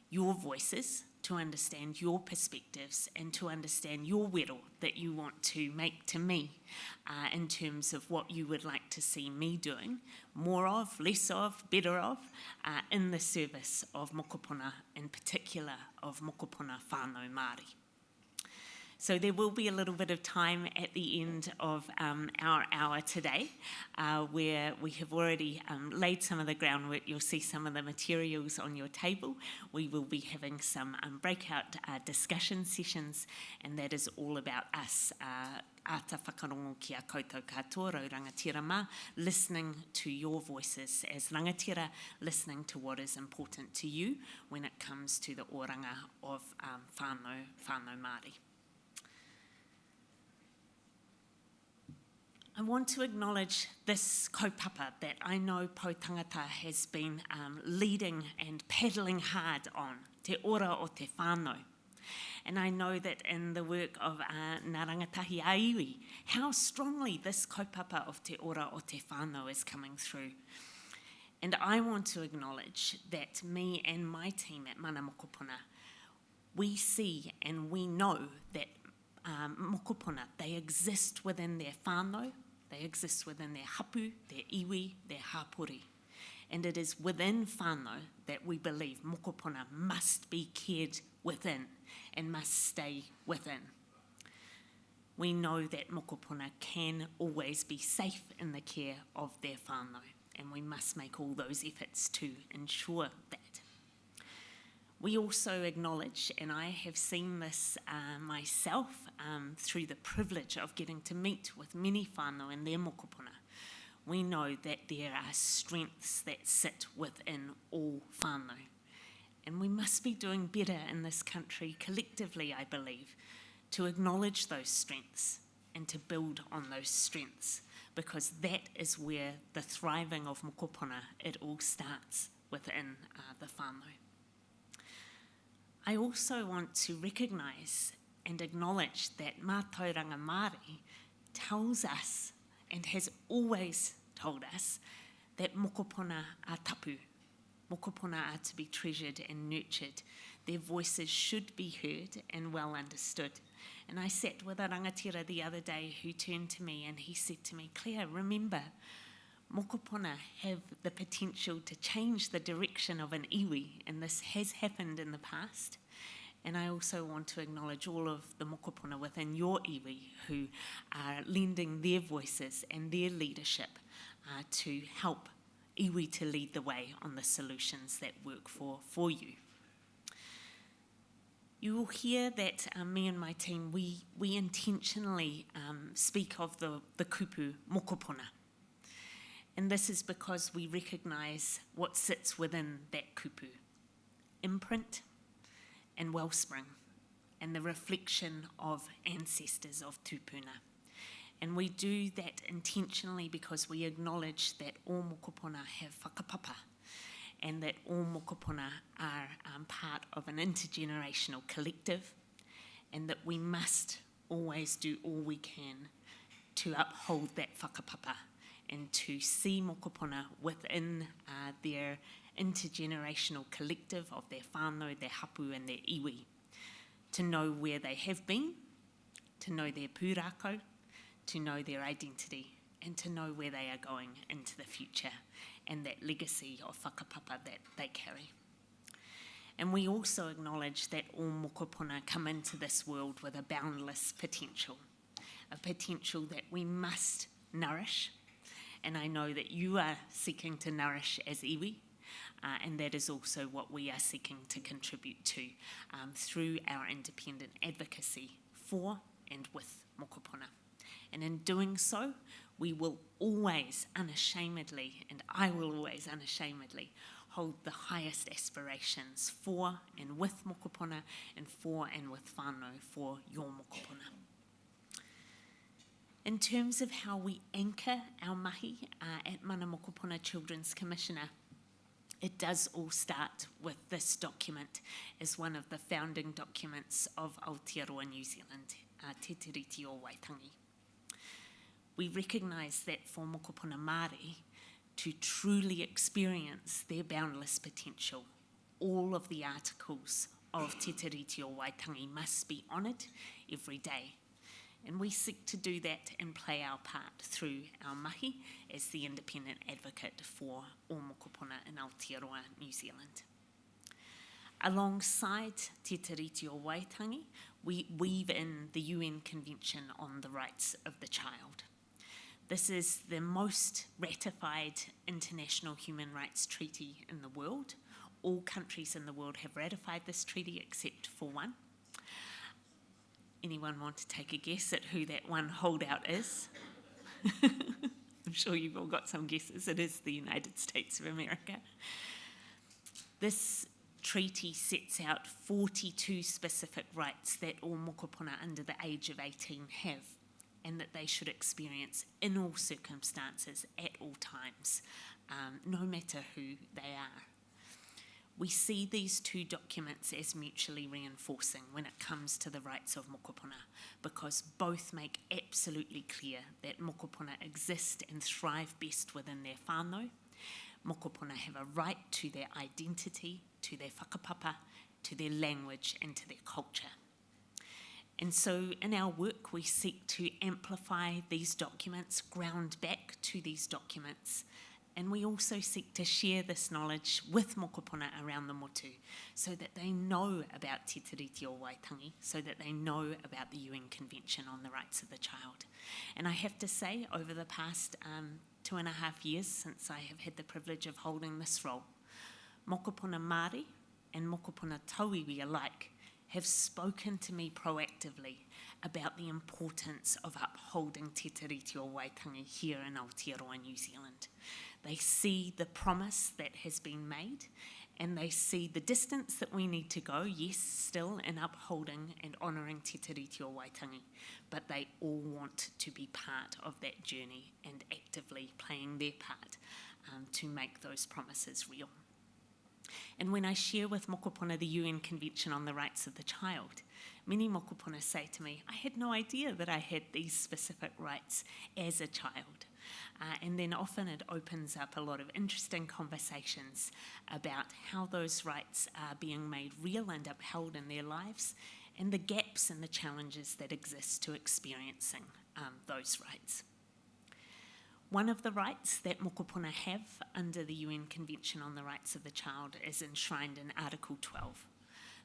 your voices, to understand your perspectives and to understand your wero that you want to make to me in terms of what you would like to see me doing, more of, less of, better of, in the service of mokopuna, in particular of mokopuna whānau Māori. So there will be a little bit of time at the end of our hour today where we have already laid some of the groundwork. You'll see some of the materials on your table. We will be having some breakout discussion sessions, and that is all about us. Ata whakarongo ki a koutou katoa, rau rangatira mā, listening to your voices as rangatira, listening to what is important to you when it comes to the oranga of whānau Māori. I want to acknowledge this kaupapa that I know Pou Tangata has been leading and paddling hard on, te ora o te whānau. And I know that in the work of Ngā Rangatahi a iwi, how strongly this kaupapa of te ora o te whānau is coming through. And I want to acknowledge that me and my team at Mana Mokopuna, we see and we know that mokopuna, they exist within their whānau, they exist within their hapu, their iwi, their hapori. And it is within whānau that we believe mokopuna must be cared within and must stay within. We know that mokopuna can always be safe in the care of their whānau, and we must make all those efforts to ensure that. We also acknowledge, and I have seen this myself through the privilege of getting to meet with many whānau and their mokopuna, we know that there are strengths that sit within all whānau. And we must be doing better in this country collectively, I believe, to acknowledge those strengths and to build on those strengths, because that is where the thriving of mokopuna, it all starts within the whānau. I also want to recognise and acknowledge that Mātauranga Māori tells us and has always told us that mokopuna are tapu. Mokopuna are to be treasured and nurtured. Their voices should be heard and well understood. And I sat with a rangatira the other day who turned to me and he said to me, Claire, remember, mokopuna have the potential to change the direction of an iwi, and this has happened in the past. And I also want to acknowledge all of the mokopuna within your iwi who are lending their voices and their leadership to help iwi to lead the way on the solutions that work for you. You will hear that me and my team, we intentionally speak of the kupu mokopuna. And this is because we recognise what sits within that kupu. Imprint and wellspring, and the reflection of ancestors of tupuna. And we do that intentionally because we acknowledge that all mokopuna have whakapapa, and that all mokopuna are part of an intergenerational collective, and that we must always do all we can to uphold that whakapapa and to see mokopuna within their intergenerational collective of their whānau, their hapu and their iwi, to know where they have been, to know their pūrākau, to know their identity, and to know where they are going into the future and that legacy of whakapapa that they carry. And we also acknowledge that all mokopuna come into this world with a boundless potential, a potential that we must nourish. And I know that you are seeking to nourish as iwi, and that is also what we are seeking to contribute to through our independent advocacy for and with mokopuna. And in doing so, we will always unashamedly, and I will always unashamedly, hold the highest aspirations for and with mokopuna and for and with whānau for your mokopuna. In terms of how we anchor our mahi at Mana Mokopuna Children's Commissioner, it does all start with this document as one of the founding documents of Aotearoa New Zealand, Te Tiriti o Waitangi. We recognise that for mokopuna Māori to truly experience their boundless potential, all of the articles of Te Tiriti o Waitangi must be honoured every day. And we seek to do that and play our part through our mahi as the independent advocate for all mokopuna in Aotearoa, New Zealand. Alongside Te Tiriti o Waitangi, we weave in the UN Convention on the Rights of the Child. This is the most ratified international human rights treaty in the world. All countries in the world have ratified this treaty except for one. Anyone want to take a guess at who that one holdout is? I'm sure you've all got some guesses. It is the United States of America. This treaty sets out 42 specific rights that all mokopuna under the age of 18 have. and that they should experience in all circumstances, at all times, no matter who they are. We see these two documents as mutually reinforcing when it comes to the rights of mokopuna, because both make absolutely clear that mokopuna exist and thrive best within their whānau. Mokopuna have a right to their identity, to their whakapapa, to their language and to their culture. And so in our work we seek to amplify these documents, ground back to these documents, and we also seek to share this knowledge with mokopuna around the motu so that they know about Te Tiriti o Waitangi, so that they know about the UN Convention on the Rights of the Child. And I have to say, over the past 2.5 years since I have had the privilege of holding this role, mokopuna Māori and mokopuna tauiwi alike have spoken to me proactively about the importance of upholding Te Tiriti o Waitangi here in Aotearoa, New Zealand. They see the promise that has been made, and they see the distance that we need to go, yes, still in upholding and honouring Te Tiriti o Waitangi, but they all want to be part of that journey and actively playing their part to make those promises real. And when I share with mokopuna the UN Convention on the Rights of the Child, many mokopuna say to me, I had no idea that I had these specific rights as a child. And then often it opens up a lot of interesting conversations about how those rights are being made real and upheld in their lives, and the gaps and the challenges that exist to experiencing those rights. One of the rights that mokopuna have under the UN Convention on the Rights of the Child is enshrined in Article 12,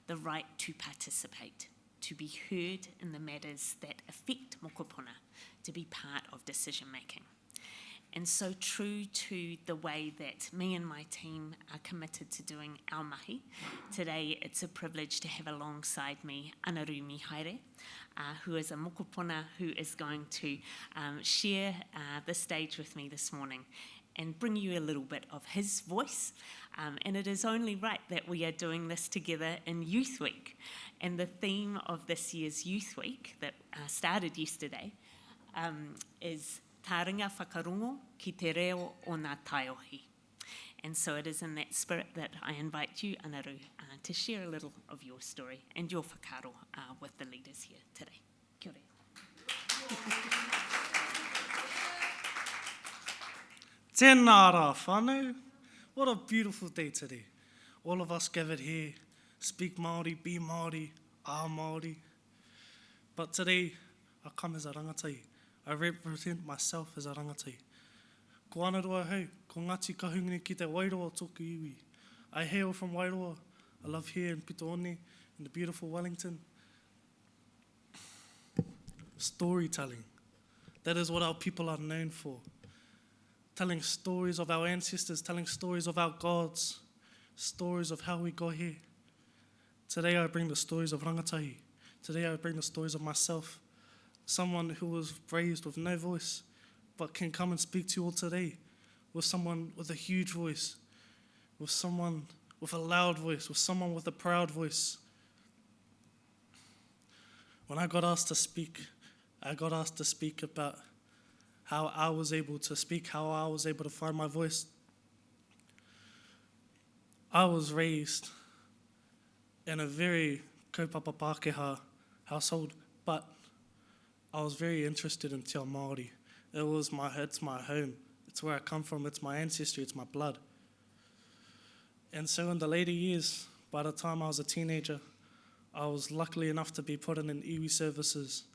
the right to participate, to be heard in the matters that affect mokopuna, to be part of decision making. And so true to the way that me and my team are committed to doing our mahi, today it's a privilege to have alongside me Anaru Mihaere, who is a mokopuna who is going to share the stage with me this morning and bring you a little bit of his voice. And it is only right that we are doing this together in Youth Week. And the theme of this year's Youth Week that started yesterday is Tā ringa whakarungo ki te reo o ngā taiohi. And so it is in that spirit that I invite you, Anaru, to share a little of your story and your whakaro with the leaders here today. Kia ora. Tēnā rā whānau. What a beautiful day today. All of us gathered here, speak Māori, be Māori, are Māori. But today, I come as a rangatai. I represent myself as a rangatai. Ko anaroa hau, ko Ngāti Kahunguni ki te Wairoa tōku iwi. I hail from Wairoa. I love here in Pitoone, in the beautiful Wellington. Storytelling. That is what our people are known for. Telling stories of our ancestors, telling stories of our gods, stories of how we got here. Today I bring the stories of rangatahi. Today I bring the stories of myself, someone who was raised with no voice, but can come and speak to you all today, with someone with a huge voice, with someone with a loud voice, with someone with a proud voice. When I got asked to speak about how I was able to speak, how I was able to find my voice. I was raised in a very kaupapa Pākehā household, but I was very interested in Te Ao Māori. It's my home. It's where I come from. It's my ancestry. It's my blood. And so in the later years, by the time I was a teenager, I was lucky enough to be put in iwi services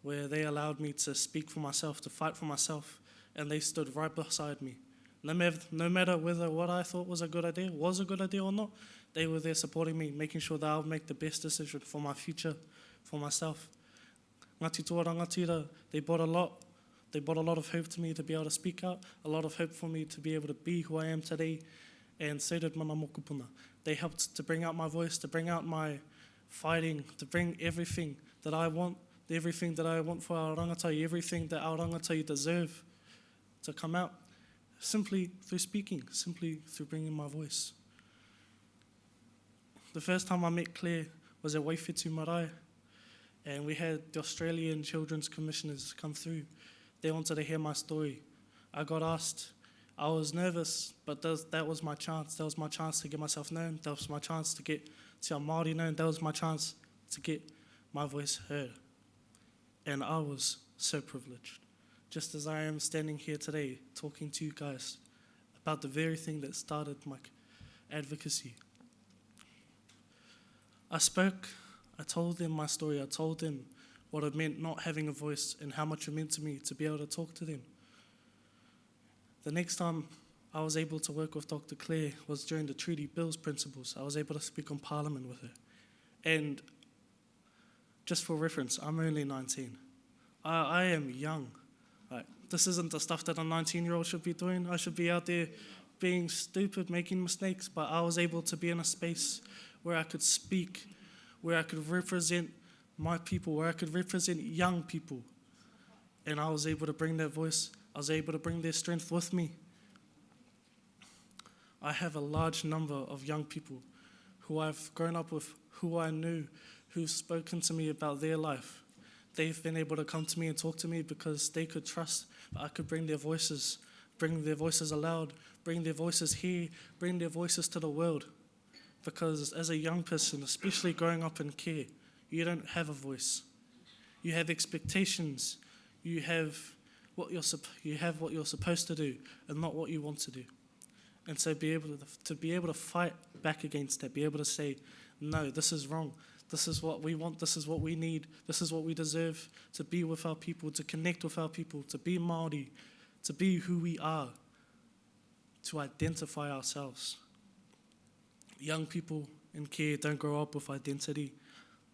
where they allowed me to speak for myself, to fight for myself, and they stood right beside me. No matter whether what I thought was a good idea or not, they were there supporting me, making sure that I would make the best decision for my future, for myself. Ngāti Toa Rangatira, they brought a lot of hope to me to be able to speak out, a lot of hope for me to be able to be who I am today, and so did mana mokopuna. They helped to bring out my voice, to bring out my fighting, to bring everything that I want for our rangatai, everything that our rangatai deserve to come out, simply through speaking, simply through bringing my voice. The first time I met Claire was at Waiwhetu Marae, And we had the Australian Children's Commissioners come through. They wanted to hear my story. I got asked. I was nervous, but that was my chance. That was my chance to get myself known. That was my chance to get Te Māori known. That was my chance to get my voice heard. And I was so privileged, just as I am standing here today talking to you guys about the very thing that started my advocacy. I spoke, I told them my story, I told them what it meant not having a voice and how much it meant to me to be able to talk to them. The next time I was able to work with Dr. Claire was during the Treaty Bills Principles. I was able to speak on Parliament with her. And just for reference, I'm only 19. I am young. This isn't the stuff that a 19-year-old should be doing. I should be out there being stupid, making mistakes, but I was able to be in a space where I could speak, where I could represent my people, where I could represent young people. And I was able to bring their voice. I was able to bring their strength with me. I have a large number of young people who I've grown up with, who I knew, who've spoken to me about their life. They've been able to come to me and talk to me because they could trust that I could bring their voices aloud, bring their voices here, bring their voices to the world. Because as a young person, especially growing up in care, you don't have a voice. You have expectations. You have what you're supposed to do and not what you want to do. And so be able to fight back against that, be able to say, no, this is wrong. This is what we want, this is what we need, this is what we deserve, to be with our people, to connect with our people, to be Māori, to be who we are, to identify ourselves. Young people in care don't grow up with identity.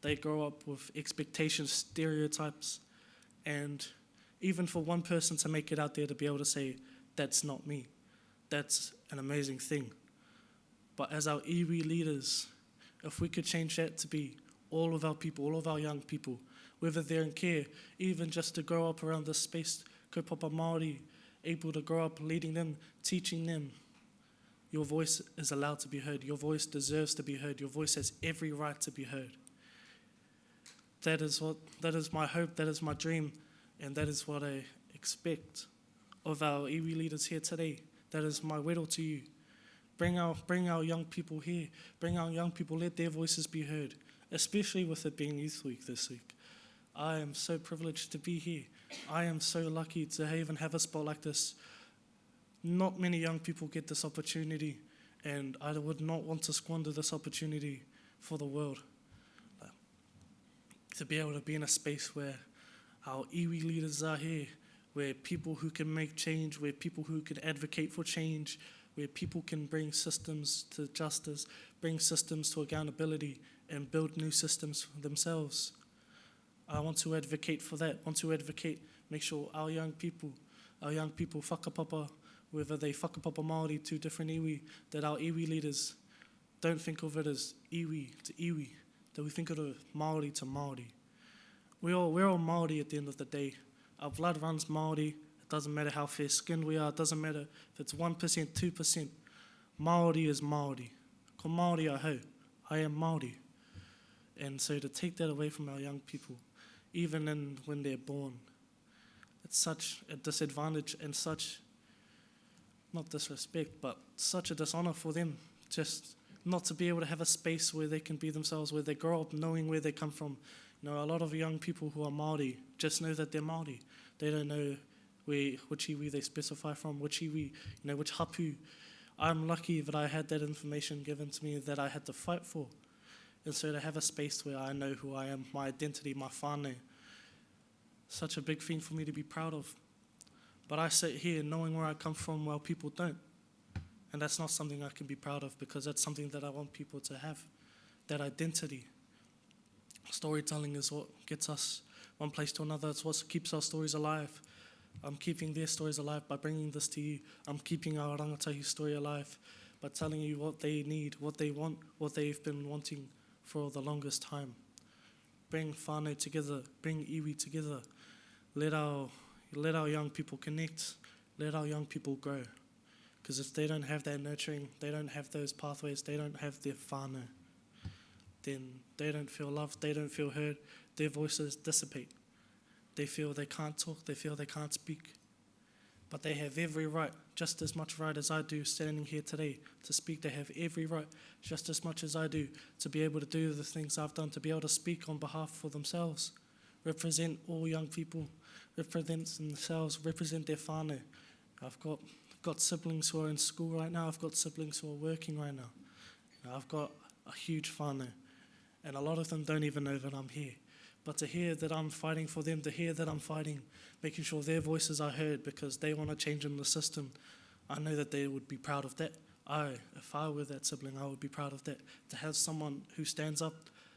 They grow up with expectations, stereotypes, and even for one person to make it out there to be able to say, that's not me, that's an amazing thing. But as our iwi leaders, if we could change that to be all of our people, all of our young people, whether they're in care, even just to grow up around this space, kaupapa Māori, able to grow up leading them, teaching them, your voice is allowed to be heard. Your voice deserves to be heard. Your voice has every right to be heard. That is my hope, that is my dream, and that is what I expect of our iwi leaders here today. That is my widow to you. Bring our young people here. Bring our young people, let their voices be heard, especially with it being Youth Week this week. I am so privileged to be here. I am so lucky to even have a spot like this. Not many young people get this opportunity, and I would not want to squander this opportunity for the world. To be able to be in a space where our iwi leaders are here, where people who can make change, where people who can advocate for change, where people can bring systems to justice, bring systems to accountability, and build new systems for themselves. I want to advocate for that. I want to advocate, make sure our young people whakapapa, whether they whakapapa Māori to different iwi, that our iwi leaders don't think of it as iwi to iwi, that we think of it Māori to Māori. We're all Māori at the end of the day. Our blood runs Māori. It doesn't matter how fair-skinned we are. It doesn't matter if it's 1%, 2%. Māori is Māori. Ko Māori ahau. I am Māori. And so to take that away from our young people, even when they're born, it's such a disadvantage and such, not disrespect, but such a dishonour for them, just not to be able to have a space where they can be themselves, where they grow up knowing where they come from. You know, a lot of young people who are Māori just know that they're Māori. They don't know which iwi they specify from, which iwi, which hapu. I'm lucky that I had that information given to me that I had to fight for. And so to have a space where I know who I am, my identity, my whānau, such a big thing for me to be proud of. But I sit here knowing where I come from while people don't. And that's not something I can be proud of, because that's something that I want people to have, that identity. Storytelling is what gets us one place to another. It's what keeps our stories alive. I'm keeping their stories alive by bringing this to you. I'm keeping our rangatahi story alive by telling you what they need, what they want, what they've been wanting for the longest time. Bring whānau together, bring iwi together. Let our young people connect. Let our young people grow. Because if they don't have that nurturing, they don't have those pathways, they don't have their whānau, then they don't feel loved, they don't feel heard, their voices dissipate. They feel they can't talk, they feel they can't speak. But they have every right, just as much right as I do standing here today to speak. They have every right, just as much as I do, to be able to do the things I've done, to be able to speak on behalf for themselves, represent all young people, represent themselves, represent their whānau. I've got siblings who are in school right now, I've got siblings who are working right now. I've got a huge whānau, and a lot of them don't even know that I'm here. But to hear that I'm fighting for them, to hear that I'm fighting, making sure their voices are heard because they want to change in the system, I know that they would be proud of that. If I were that sibling, I would be proud of that. To have someone who stands up,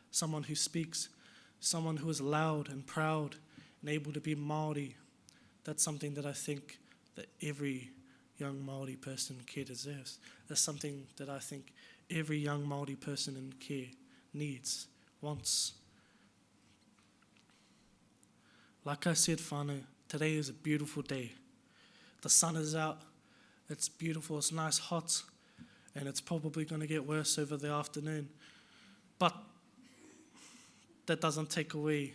someone who speaks, someone who is loud and proud and able to be Māori, that's something that I think that every young Māori person in care deserves. That's something that I think every young Māori person in care needs, wants. Like I said, whānau, today is a beautiful day. The sun is out, it's beautiful, it's nice hot, and it's probably going to get worse over the afternoon. But that doesn't take away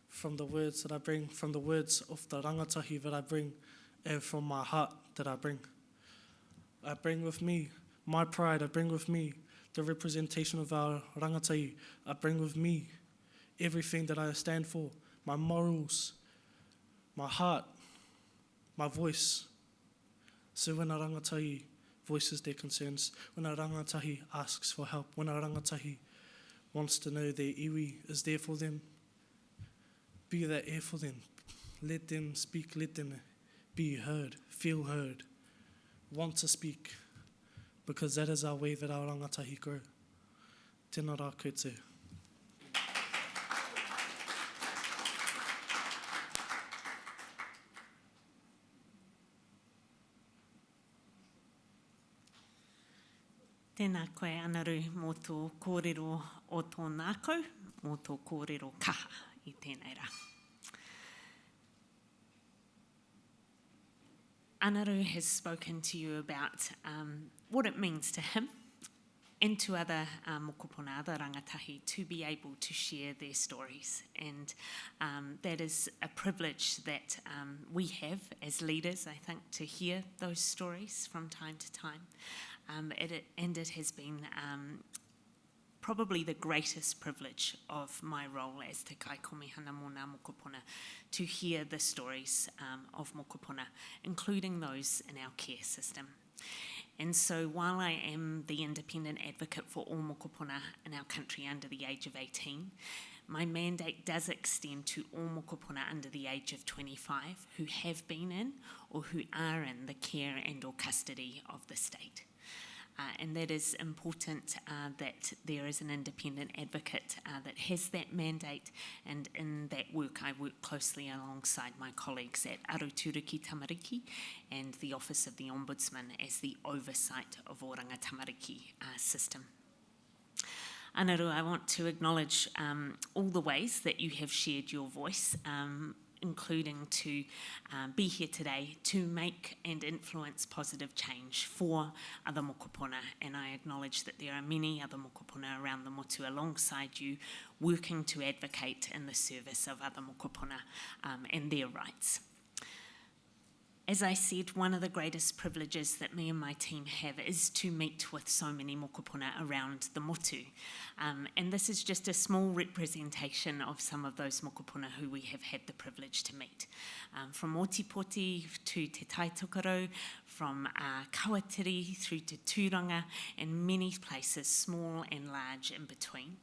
from the words that I bring, from the words of the rangatahi that I bring, and from my heart that I bring. I bring with me my pride, I bring with me the representation of our rangatahi, I bring with me everything that I stand for, my morals, my heart, my voice. So when a rangatahi voices their concerns, when a rangatahi asks for help, when a rangatahi wants to know their iwi is there for them, be that air for them. Let them speak, let them be heard, feel heard, want to speak, because that is our way that our rangatahi grow. Tēnā rā koutou. Tēnā koe anaru mō tō kōrero o tō nākau, mō tō kōrero kaha I tēnei rā. Anaru has spoken to you about what it means to him and to other mokopuna, other rangatahi, to be able to share their stories. And that is a privilege that we have as leaders, I think, to hear those stories from time to time. And it has been probably the greatest privilege of my role as Te Kaikomihana mō ngā mokopuna, to hear the stories of mokopuna, including those in our care system. And so while I am the independent advocate for all mokopuna in our country under the age of 18, my mandate does extend to all mokopuna under the age of 25 who have been in or who are in the care and or custody of the state. And that is important that there is an independent advocate that has that mandate, and in that work I work closely alongside my colleagues at Aruturu ki Tamariki and the Office of the Ombudsman as the oversight of Oranga Tamariki system. Anaru, I want to acknowledge all the ways that you have shared your voice, including to be here today to make and influence positive change for other mokopuna. And I acknowledge that there are many other mokopuna around the motu alongside you working to advocate in the service of other mokopuna and their rights. As I said, one of the greatest privileges that me and my team have is to meet with so many mokopuna around the motu. And this is just a small representation of some of those mokopuna who we have had the privilege to meet. From Otipoti to Te Taitokoro, from Kawatiri through to Tūranga, and many places, small and large in between.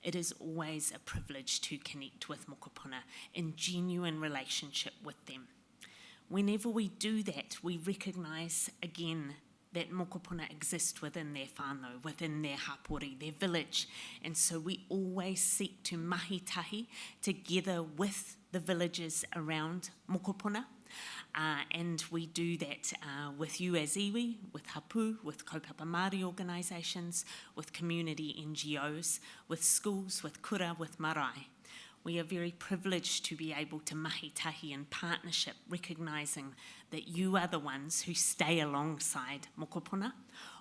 It is always a privilege to connect with mokopuna in genuine relationship with them. Whenever we do that, we recognise again that mokopuna exist within their whānau, within their hapori, their village. And so we always seek to mahi tahi together with the villages around mokopuna. And we do that with you as iwi, with hapu, with kaupapa Māori organisations, with community NGOs, with schools, with kura, with marae. We are very privileged to be able to mahi tahi in partnership, recognising that you are the ones who stay alongside mokopuna.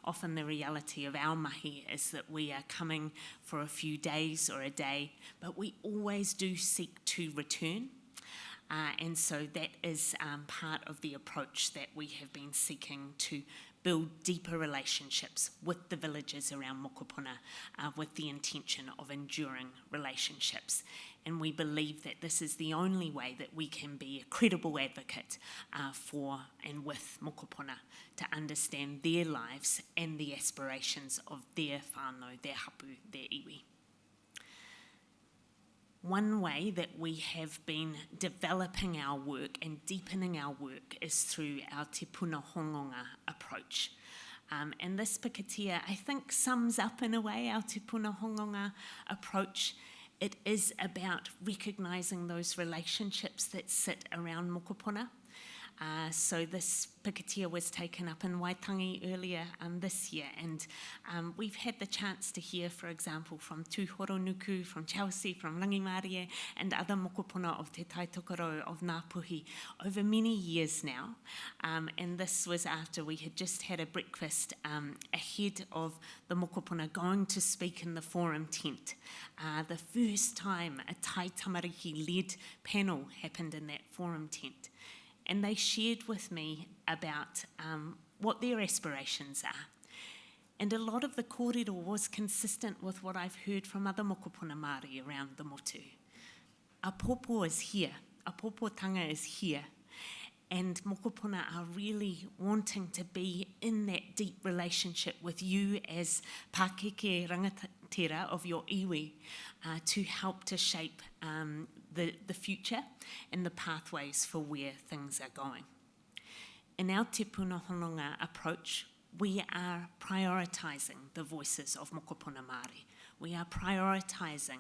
Often the reality of our mahi is that we are coming for a few days or a day, but we always do seek to return. And so that is part of the approach that we have been seeking to build deeper relationships with the villages around mokopuna with the intention of enduring relationships. And we believe that this is the only way that we can be a credible advocate for and with mokopuna to understand their lives and the aspirations of their whānau, their hapu, their iwi. One way that we have been developing our work and deepening our work is through our te puna hongonga approach. And this pikatia, I think, sums up in a way our te puna hongonga approach. It is about recognising those relationships that sit around mokopuna. So this pikatia was taken up in Waitangi earlier this year, and we've had the chance to hear, for example, from Tūhoronuku, from Chelsea, from Rangimarie, and other mokopuna of Te Taitokoro of Ngāpuhi over many years now. And this was after we had just had a breakfast ahead of the mokopuna going to speak in the forum tent. The first time a Tai Tamariki-led panel happened in that forum tent. And they shared with me about what their aspirations are. And a lot of the kōrero was consistent with what I've heard from other mokopuna Māori around the motu. A pōpō is here, a pōpōtanga is here, and mokopuna are really wanting to be in that deep relationship with you as Pākeke rangatira of your iwi to help to shape the future and the pathways for where things are going. In our te puna hononga approach, we are prioritising the voices of mokopuna Māori. We are prioritising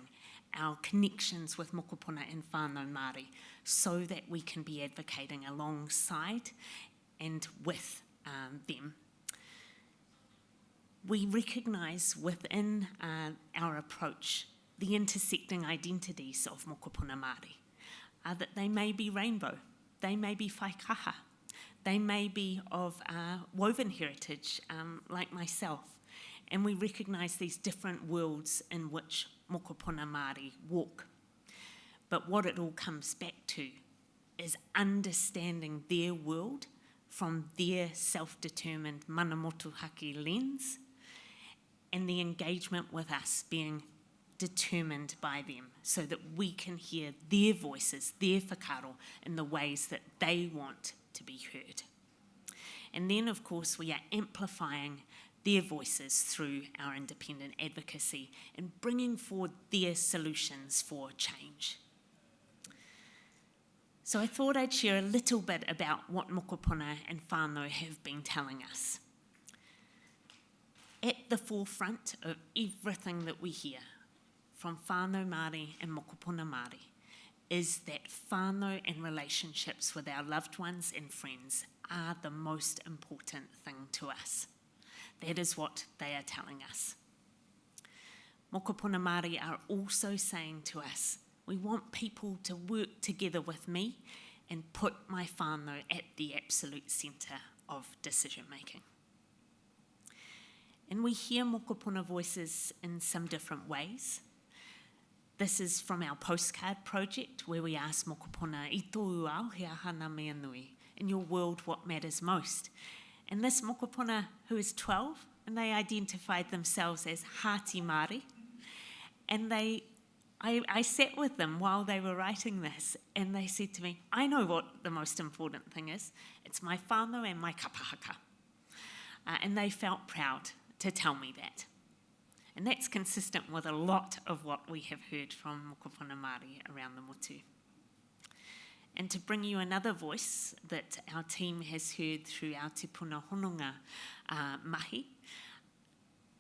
our connections with mokopuna and whānau Māori so that we can be advocating alongside and with them. We recognise within our approach the intersecting identities of mokopuna Māori, that they may be rainbow, they may be whaikaha, they may be of woven heritage like myself, and we recognise these different worlds in which mokopuna Māori walk. But what it all comes back to is understanding their world from their self-determined mana motuhake lens, and the engagement with us being determined by them so that we can hear their voices, their whakaro, in the ways that they want to be heard. And then, of course, we are amplifying their voices through our independent advocacy and bringing forward their solutions for change. So I thought I'd share a little bit about what mokopuna and whānau have been telling us. At the forefront of everything that we hear from whānau Māori and mokopuna Māori is that whānau and relationships with our loved ones and friends are the most important thing to us. That is what they are telling us. Mokopuna Māori are also saying to us, we want people to work together with me and put my whānau at the absolute centre of decision making. And we hear mokopuna voices in some different ways. This is from our postcard project where we ask mokopuna, I tōu ao he ahana mea nui, in your world what matters most. And this mokopuna who is 12, and they identified themselves as Hāti Māori, and I sat with them while they were writing this, and they said to me, I know what the most important thing is. It's my whānau and my kapahaka. And they felt proud to tell me that. And that's consistent with a lot of what we have heard from mokopuna Māori around the motu. And to bring you another voice that our team has heard through our te puna hononga mahi,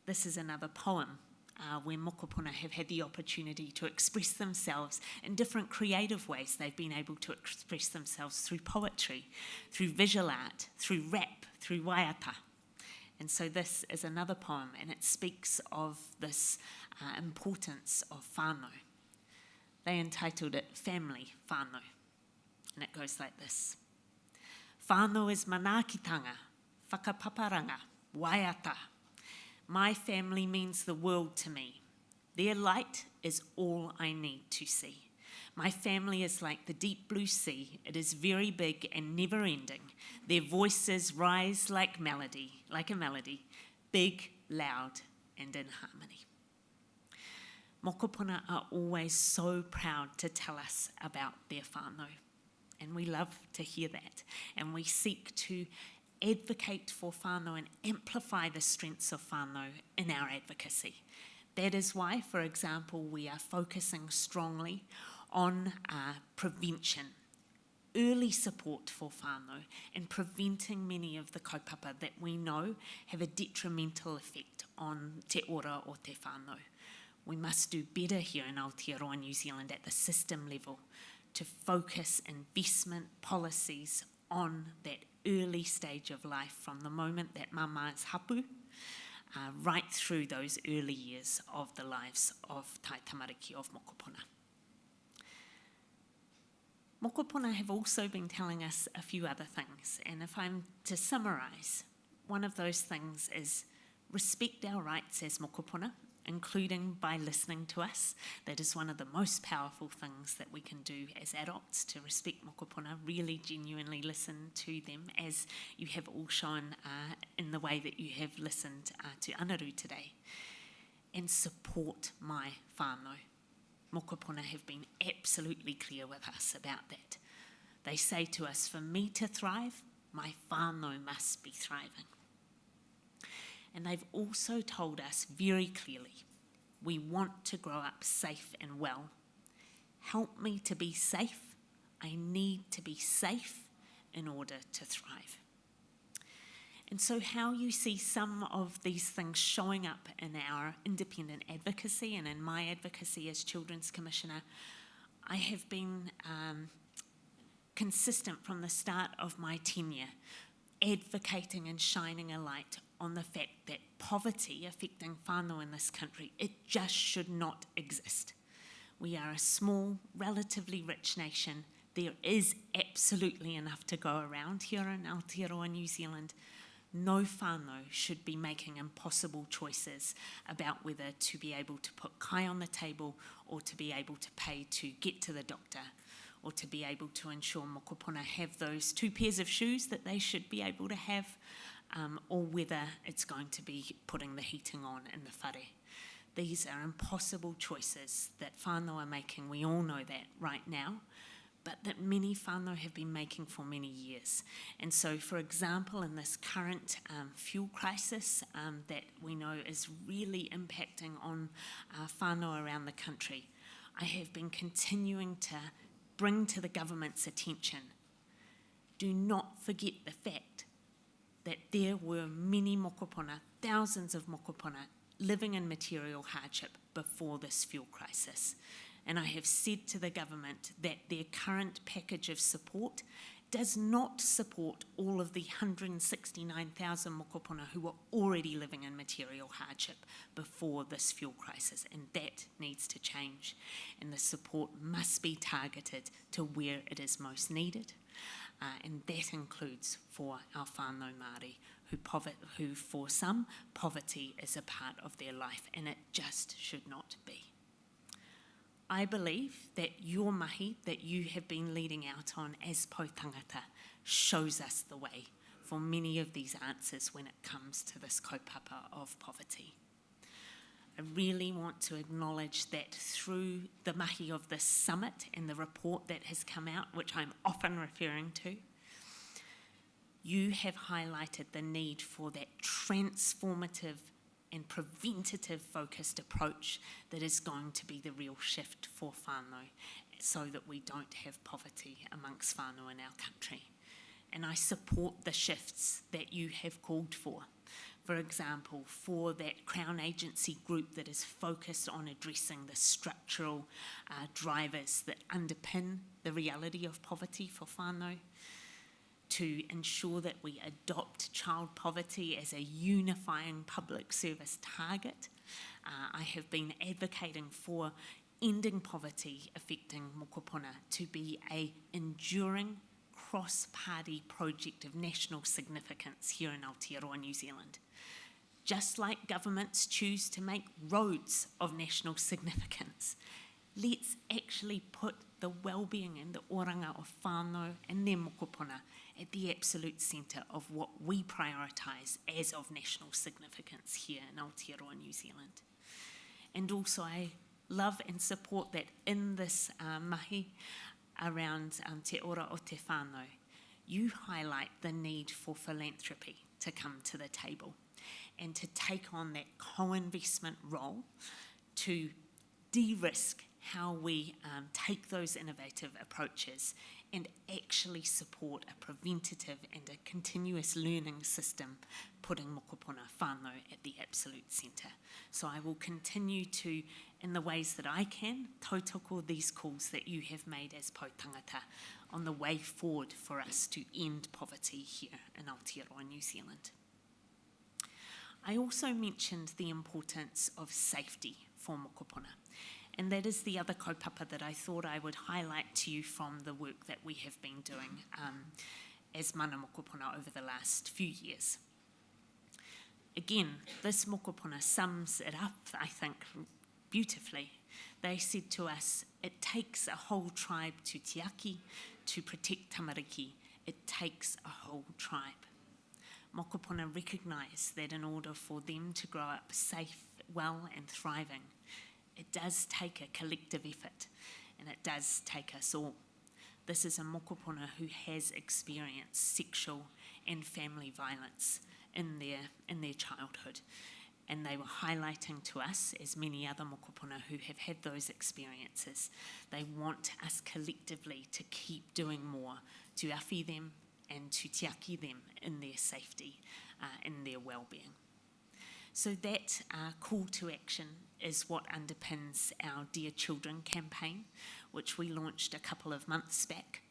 this is another poem where mokopuna have had the opportunity to express themselves in different creative ways. They've been able to express themselves through poetry, through visual art, through rap, through waiata. And so this is another poem, and it speaks of this importance of whānau. They entitled it Family Whānau. And it goes like this. Whānau is manaakitanga, whakapaparanga, waiata. My family means the world to me. Their light is all I need to see. My family is like the deep blue sea. It is very big and never ending. Their voices rise like a melody, big, loud, and in harmony. Mokopuna are always so proud to tell us about their whānau, and we love to hear that. And we seek to advocate for whānau and amplify the strengths of whānau in our advocacy. That is why, for example, we are focusing strongly on prevention, early support for whānau, and preventing many of the kaupapa that we know have a detrimental effect on te ora o te whānau. We must do better here in Aotearoa, New Zealand, at the system level to focus investment policies on that early stage of life from the moment that mama is hapu, right through those early years of the lives of tai tamariki of Mokopuna. Mokopuna have also been telling us a few other things, and if I'm to summarise, one of those things is respect our rights as Mokopuna, including by listening to us. That is one of the most powerful things that we can do as adults, to respect Mokopuna, really genuinely listen to them, as you have all shown in the way that you have listened to Anaru today, and support my whānau. Mokopuna have been absolutely clear with us about that. They say to us, for me to thrive, my whānau must be thriving. And they've also told us very clearly, we want to grow up safe and well. Help me to be safe. I need to be safe in order to thrive. And so how you see some of these things showing up in our independent advocacy and in my advocacy as Children's Commissioner, I have been consistent from the start of my tenure, advocating and shining a light on the fact that poverty affecting whānau in this country, it just should not exist. We are a small, relatively rich nation. There is absolutely enough to go around here in Aotearoa, New Zealand. No whānau should be making impossible choices about whether to be able to put kai on the table or to be able to pay to get to the doctor, or to be able to ensure mokopuna have those 2 pairs of shoes that they should be able to have, or whether it's going to be putting the heating on in the whare. These are impossible choices that whānau are making. We all know that right now, but that many whānau have been making for many years. And so, for example, in this current fuel crisis that we know is really impacting on whānau around the country, I have been continuing to bring to the government's attention, do not forget the fact that there were many mokopuna, thousands of mokopuna, living in material hardship before this fuel crisis. And I have said to the government that their current package of support does not support all of the 169,000 mokopuna who were already living in material hardship before this fuel crisis, and that needs to change. And the support must be targeted to where it is most needed, and that includes for our whānau Māori, who for some, poverty is a part of their life, and it just should not be. I believe that your mahi that you have been leading out on as Pou Tangata shows us the way for many of these answers when it comes to this kaupapa of poverty. I really want to acknowledge that through the mahi of this summit and the report that has come out, which I'm often referring to, you have highlighted the need for that transformative and preventative focused approach that is going to be the real shift for whānau, so that we don't have poverty amongst whānau in our country. And I support the shifts that you have called for. For example, for that Crown Agency group that is focused on addressing the structural drivers that underpin the reality of poverty for whānau, to ensure that we adopt child poverty as a unifying public service target. I have been advocating for ending poverty affecting mokopuna to be an enduring cross-party project of national significance here in Aotearoa, New Zealand. Just like governments choose to make roads of national significance, let's actually put the well-being and the oranga of whānau and their mokopuna at the absolute centre of what we prioritise as of national significance here in Aotearoa, New Zealand. And also I love and support that in this mahi around Te Ora o Te Whānau, you highlight the need for philanthropy to come to the table and to take on that co-investment role to de-risk how we take those innovative approaches and actually support a preventative and a continuous learning system, putting mokopuna whānau at the absolute centre. So I will continue to, in the ways that I can, tautoko these calls that you have made as Pou Tangata on the way forward for us to end poverty here in Aotearoa, New Zealand. I also mentioned the importance of safety for mokopuna. And that is the other kaupapa that I thought I would highlight to you from the work that we have been doing as mana mokopuna over the last few years. Again, this mokopuna sums it up, I think, beautifully. They said to us, it takes a whole tribe to tiaki to protect tamariki. It takes a whole tribe. Mokopuna recognise that in order for them to grow up safe, well and thriving, it does take a collective effort, and it does take us all. This is a mokopuna who has experienced sexual and family violence in their childhood. And they were highlighting to us, as many other mokopuna who have had those experiences, they want us collectively to keep doing more to awhi them and to tiaki them in their safety, in their well-being. So that call to action is what underpins our Dear Children campaign, which we launched a couple of months back.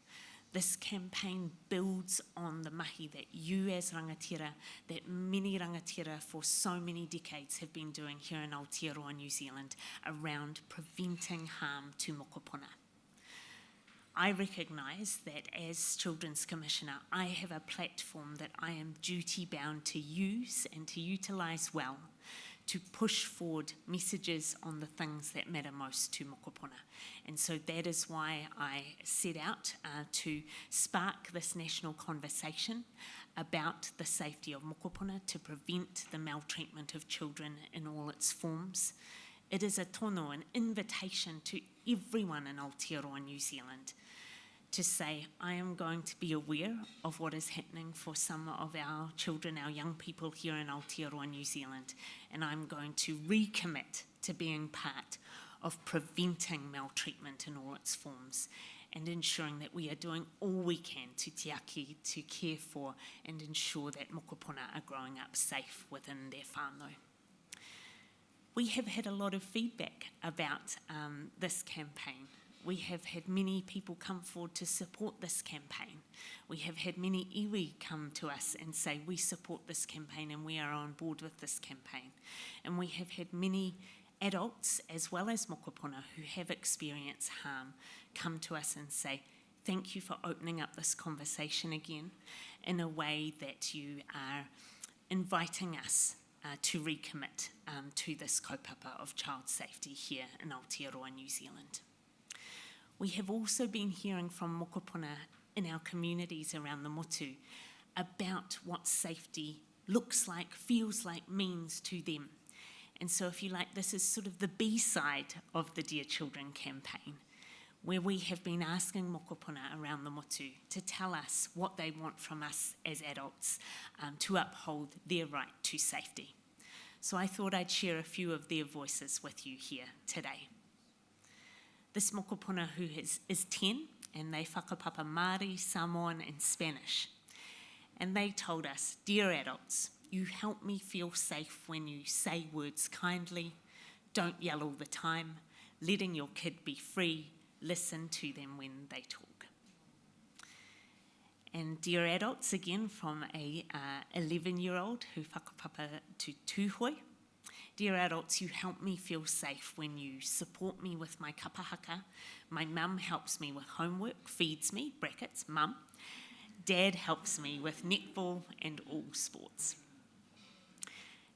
This campaign builds on the mahi that you as rangatira, that many rangatira for so many decades have been doing here in Aotearoa, New Zealand, around preventing harm to mokopuna. I recognise that as Children's Commissioner, I have a platform that I am duty-bound to use and to utilise well to push forward messages on the things that matter most to mokopuna. And so that is why I set out to spark this national conversation about the safety of mokopuna to prevent the maltreatment of children in all its forms. It is a tono, an invitation to everyone in Aotearoa, New Zealand, to say, I am going to be aware of what is happening for some of our children, our young people here in Aotearoa, New Zealand, and I'm going to recommit to being part of preventing maltreatment in all its forms and ensuring that we are doing all we can to tiaki, to care for and ensure that mokopuna are growing up safe within their whānau. We have had a lot of feedback about this campaign. We have had many people come forward to support this campaign. We have had many iwi come to us and say, we support this campaign and we are on board with this campaign. And we have had many adults as well as mokopuna who have experienced harm come to us and say, thank you for opening up this conversation again in a way that you are inviting us to recommit to this kaupapa of child safety here in Aotearoa, New Zealand. We have also been hearing from mokopuna in our communities around the motu about what safety looks like, feels like, means to them. And so if you like, this is sort of the B-side of the Dear Children campaign, where we have been asking mokopuna around the motu to tell us what they want from us as adults to uphold their right to safety. So I thought I'd share a few of their voices with you here today. This mokopuna who is 10, and they whakapapa Māori, Samoan and Spanish. And they told us, dear adults, you help me feel safe when you say words kindly, don't yell all the time, letting your kid be free, listen to them when they talk. And dear adults, again from a 11-year-old who whakapapa to Tūhoi, Dear adults, you help me feel safe when you support me with my kapahaka. My mum helps me with homework, feeds me, brackets, mum. Dad helps me with netball and all sports.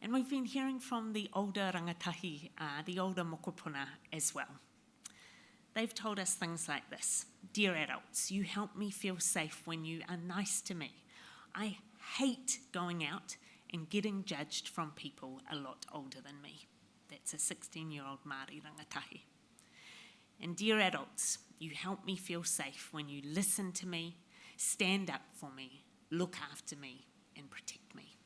And we've been hearing from the older rangatahi, the older mokopuna as well. They've told us things like this. Dear adults, you help me feel safe when you are nice to me. I hate going out and getting judged from people a lot older than me. That's a 16-year-old Māori rangatahi. And dear adults, you help me feel safe when you listen to me, stand up for me, look after me, and protect me.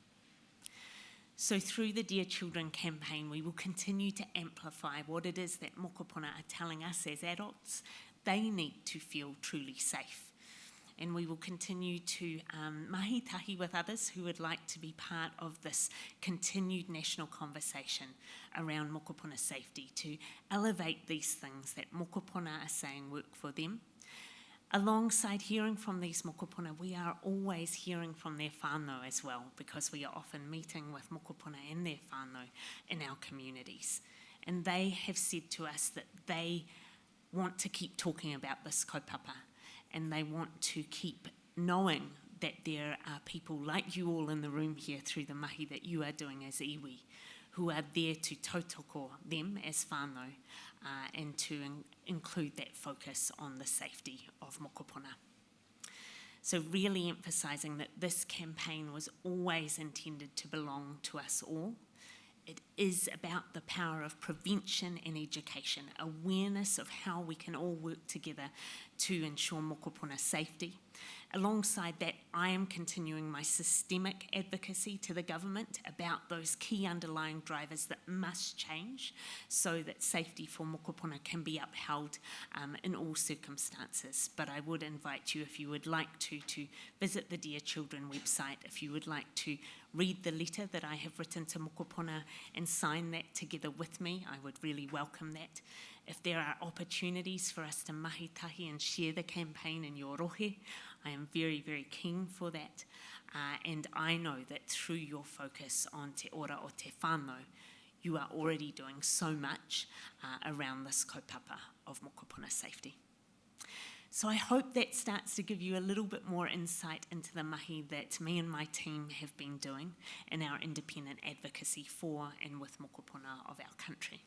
So through the Dear Children campaign, we will continue to amplify what it is that mokopuna are telling us as adults they need to feel truly safe. And we will continue to mahi tahi with others who would like to be part of this continued national conversation around mokopuna safety, to elevate these things that mokopuna are saying work for them. Alongside hearing from these mokopuna, we are always hearing from their whānau as well, because we are often meeting with mokopuna and their whānau in our communities. And they have said to us that they want to keep talking about this kaupapa, and they want to keep knowing that there are people like you all in the room here through the mahi that you are doing as iwi, who are there to tautoko them as whānau, and to include that focus on the safety of mokopuna. So really emphasising that this campaign was always intended to belong to us all. It is about the power of prevention and education, awareness of how we can all work together to ensure mokopuna safety. Alongside that, I am continuing my systemic advocacy to the government about those key underlying drivers that must change so that safety for mokopuna can be upheld in all circumstances. But I would invite you, if you would like to visit the Dear Children website, if you would like to read the letter that I have written to mokopuna and sign that together with me, I would really welcome that. If there are opportunities for us to mahi tahi and share the campaign in your rohe, I am very, very keen for that. And I know that through your focus on te ora o te whānau, you are already doing so much around this kaupapa of mokopuna safety. So I hope that starts to give you a little bit more insight into the mahi that me and my team have been doing in our independent advocacy for and with mokopuna of our country.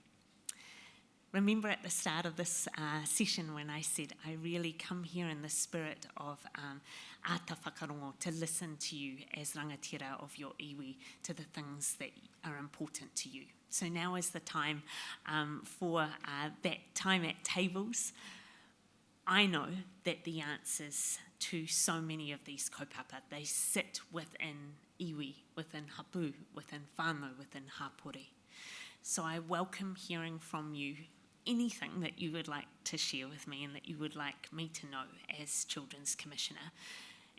Remember at the start of this session when I said I really come here in the spirit of ata whakarongo, to listen to you as rangatira of your iwi, to the things that are important to you. So now is the time for that time at tables. I know that the answers to so many of these kaupapa, they sit within iwi, within hapu, within whānau, within hapori. So I welcome hearing from you anything that you would like to share with me and that you would like me to know as Children's Commissioner.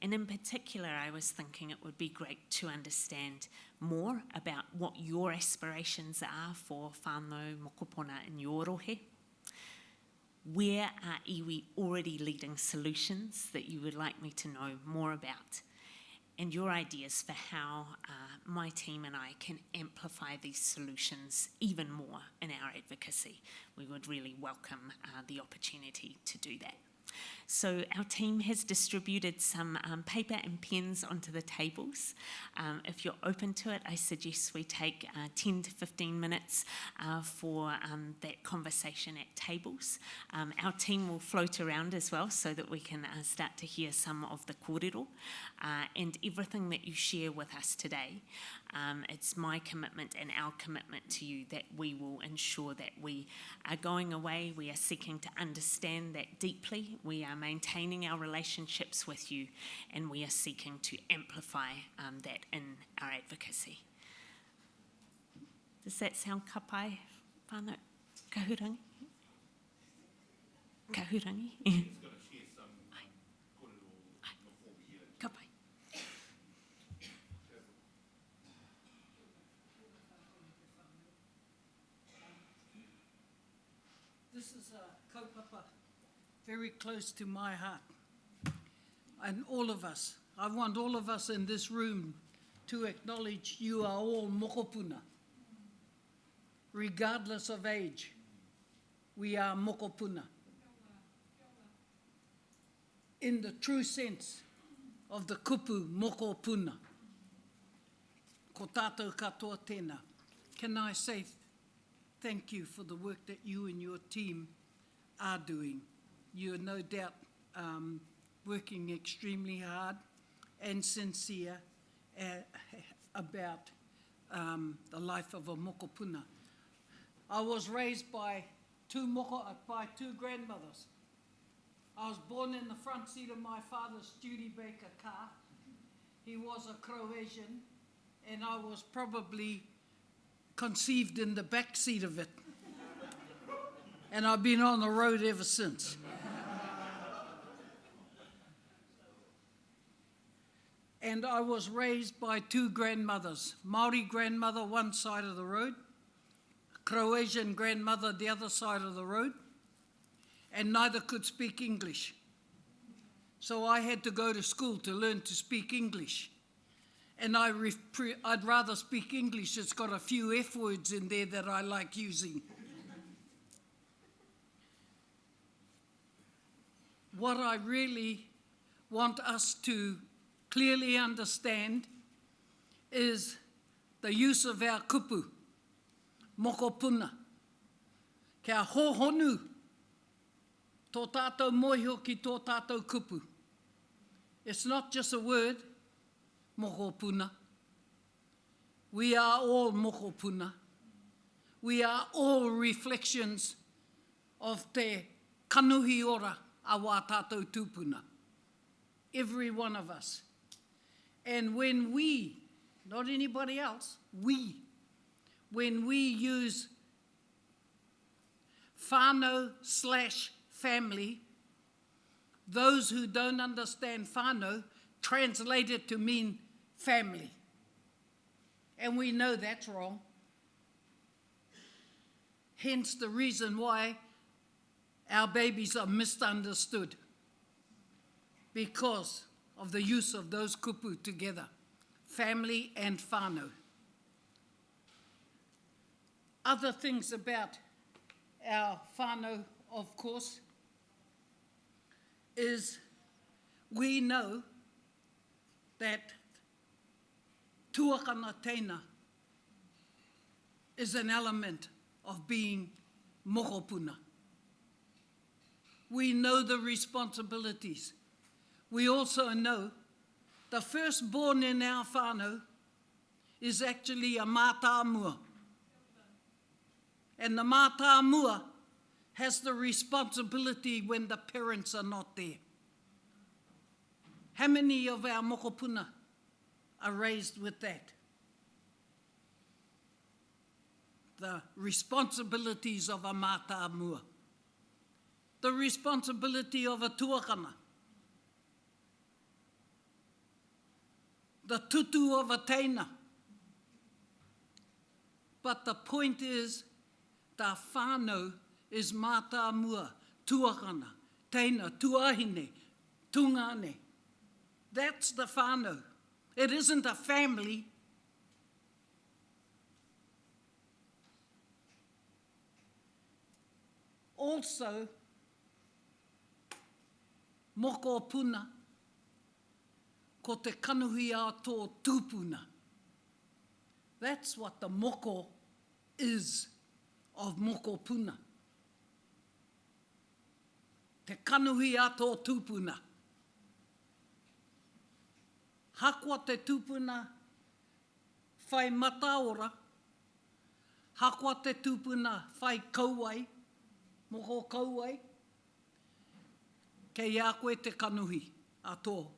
And in particular, I was thinking it would be great to understand more about what your aspirations are for whānau mokopuna in your rohe. Where are iwi already leading solutions that you would like me to know more about? And your ideas for how my team and I can amplify these solutions even more in our advocacy. We would really welcome the opportunity to do that. So our team has distributed some paper and pens onto the tables. If you're open to it, I suggest we take 10 to 15 minutes for that conversation at tables. Our team will float around as well so that we can start to hear some of the kōrero. And everything that you share with us today, it's my commitment and our commitment to you that we will ensure that we are going away, we are seeking to understand that deeply, we are maintaining our relationships with you, and we are seeking to amplify that in our advocacy. Does that sound kapai, whānau? Kahurangi? Kahurangi? Kapai. This is a kaupapa very close to my heart. And all of us, I want all of us in this room to acknowledge you are all mokopuna. regardless of age. We are mokopuna. In the true sense of the kupu mokopuna. Ko tātou katoa tēnā. Can I say thank you for the work that you and your team are doing? You're no doubt working extremely hard and sincere about the life of a mokopuna. I was raised by two grandmothers. I was born in the front seat of my father's Studebaker car. He was a Croatian, and I was probably conceived in the back seat of it. And I've been on the road ever since. And I was raised by two grandmothers, Māori grandmother one side of the road, Croatian grandmother the other side of the road, and neither could speak English. So I had to go to school to learn to speak English. And I'd rather speak English. It's got a few F words in there that I like using. What I really want us to clearly understand is the use of our kupu, mokopuna. Kia hohonu tō tātou moiho ki tō tātou kupu. It's not just a word, mokopuna. We are all mokopuna. We are all reflections of te kanuhi ora a wā tātou tūpuna. Every one of us. And when we, not anybody else, when we use whānau/family, those who don't understand whānau translate it to mean family. And we know that's wrong. Hence the reason why our babies are misunderstood. Because of the use of those kupu together, family and whānau. Other things about our whānau, of course, is we know that tuakana teina is an element of being mokopuna. We know the responsibilities. We also know the firstborn in our whānau is actually a mātāmua. And the mātāmua has the responsibility when the parents are not there. How many of our mokopuna are raised with that? The responsibilities of a mātāmua. The responsibility of a tuakana. The tutu of a teina. But the point is, the whānau is mātāmua, tuakana, teina, tuahine, tungane. That's the whānau. It isn't a family. Also, moko puna, ko te kanuhi a tō tūpuna. That's what the moko is of moko puna. Te kanuhi a tō tūpuna. Hakua te tūpuna whai mataora, hakua te tūpuna whai kauai, moko kauai, kei a koe te kanuhi a tō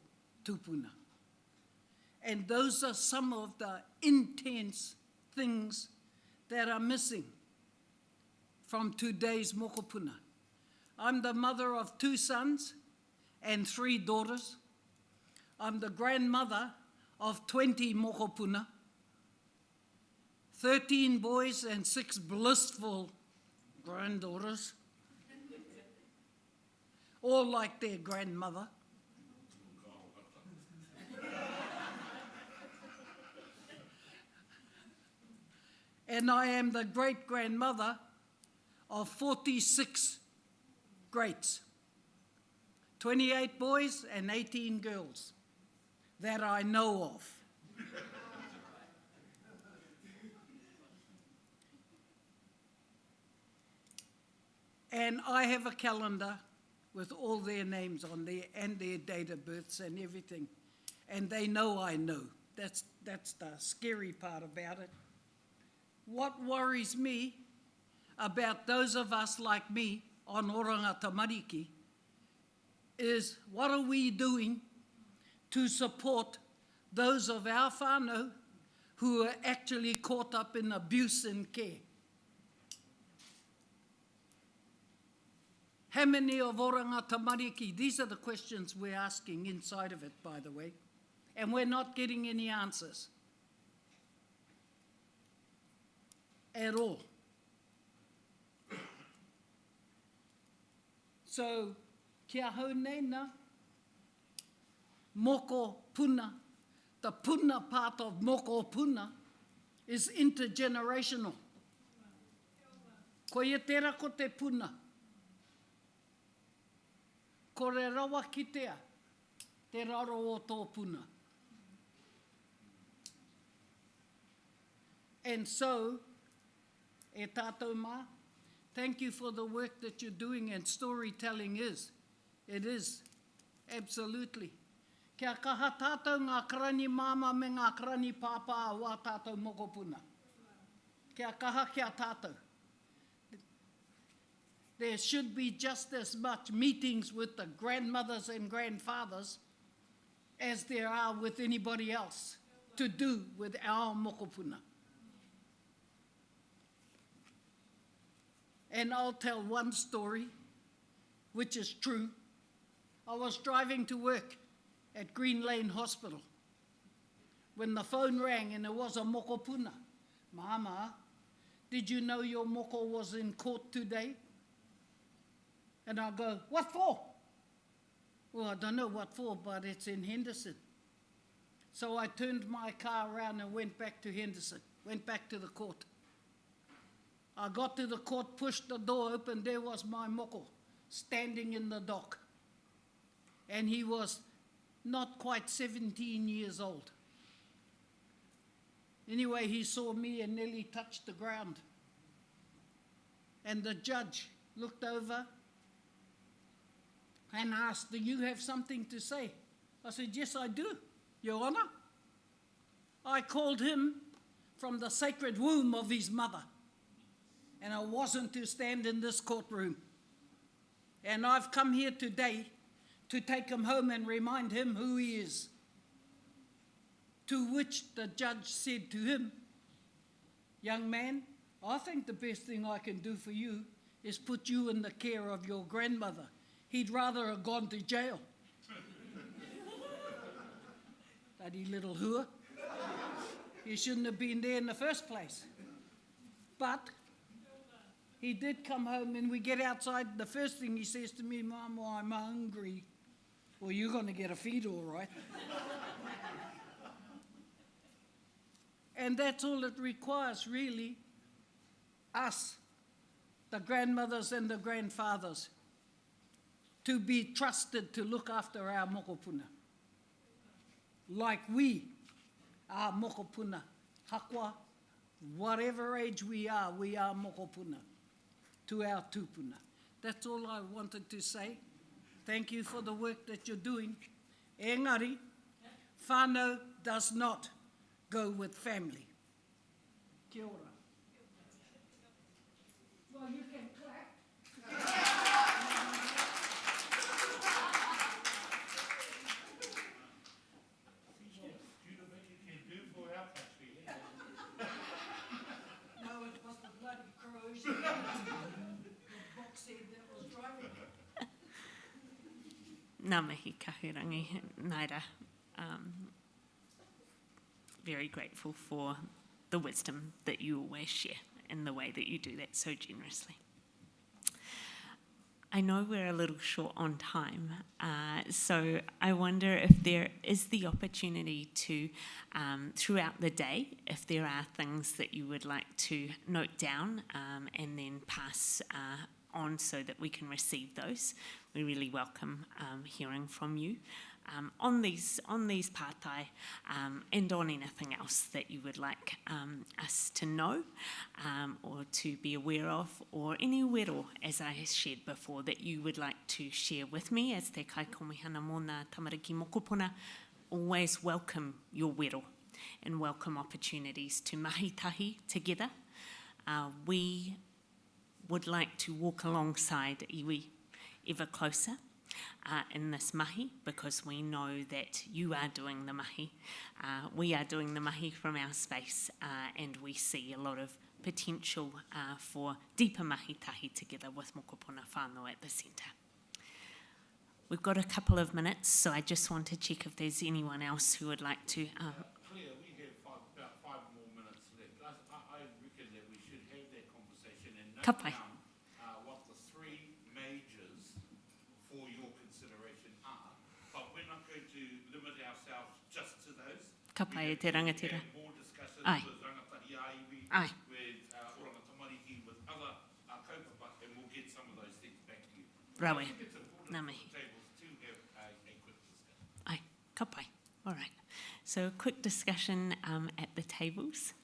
tūpuna. And those are some of the intense things that are missing from today's mokopuna. I'm the mother of 2 sons and 3 daughters. I'm the grandmother of 20 mokopuna, 13 boys and 6 blissful granddaughters, all like their grandmother. and I am the great-grandmother of 46 greats, 28 boys and 18 girls that I know of. And I have a calendar with all their names on there and their date of births and everything. And they know I know. That's the scary part about it. What worries me about those of us like me on Oranga Tamariki is what are we doing to support those of our whānau who are actually caught up in abuse and care. How many of Oranga Tamariki? These are the questions we're asking inside of it, by the way, and we're not getting any answers at all. So, kia hau nei na, moko puna, the puna part of moko puna is intergenerational. Ko ia tera ko te puna. Ko re rawa kitea, te raro o tō puna. And so, e tātou mā, thank you for the work that you're doing, and storytelling is. It is, absolutely. Kia kaha tātou ngā karani māma me ngā karani pāpā wā tātou mokopuna. Kia kaha kia tātou. There should be just as much meetings with the grandmothers and grandfathers as there are with anybody else to do with our mokopuna. And I'll tell one story, which is true. I was driving to work at Green Lane Hospital when the phone rang and it was a mokopuna. Mama, did you know your moko was in court today? And I go, what for? Well, I don't know what for, but it's in Henderson. So I turned my car around and went back to Henderson, went back to the court. I got to the court, pushed the door open, there was my moko standing in the dock. And he was not quite 17 years old. Anyway, he saw me and nearly touched the ground. And the judge looked over and asked, do you have something to say? I said, yes, I do, Your Honour. I called him from the sacred womb of his mother, and I wasn't to stand in this courtroom. And I've come here today to take him home and remind him who he is. To which the judge said to him, young man, I think the best thing I can do for you is put you in the care of your grandmother. He'd rather have gone to jail. Bloody little hua. He shouldn't have been there in the first place. But he did come home, and we get outside. The first thing he says to me, Mama, I'm hungry. Well, you're going to get a feed, all right. And that's all it requires, really. Us, the grandmothers and the grandfathers, to be trusted to look after our mokopuna. Like we are mokopuna. Hakwa, whatever age we are mokopuna to our tupuna. That's all I wanted to say. Thank you for the work that you're doing. Engari, whānau does not go with family. Kia ora. Well, you can clap. No, it was the bloody crows. The box head that was driving it. Nā mihi kahurangi, Naira. Very grateful for the wisdom that you always share and the way that you do that so generously. I know we're a little short on time, so I wonder if there is the opportunity to, throughout the day, if there are things that you would like to note down and then pass on so that we can receive those. We really welcome hearing from you on these pātai and on anything else that you would like us to know or to be aware of, or any wero, as I shared before, that you would like to share with me as te kaikomihana mō ngā tamariki mokopuna. Always welcome your wero and welcome opportunities to mahi-tahi together. We would like to walk alongside iwi ever closer in this mahi, because we know that you are doing the mahi. We are doing the mahi from our space, and we see a lot of potential for deeper mahi-tahi together with Mokopuna whānau at the centre. We've got a couple of minutes, so I just want to check if there's anyone else who would like to... Claire, we have about 5 more minutes left. I reckon that we should have that conversation and note Kapai. down what the 3 majors for your consideration are. But we're not going to limit ourselves just to those. Ka pai e te rangatira. More discussions Ai. with rangatahi aiwi, Ai. with oranga tamariki, with other kaupapa, and we'll get some of those things back to you. Rawe. I think it's important Nā for mihi. the tables to have a quick discussion. Ai, ka pai. All right. So a quick discussion at the tables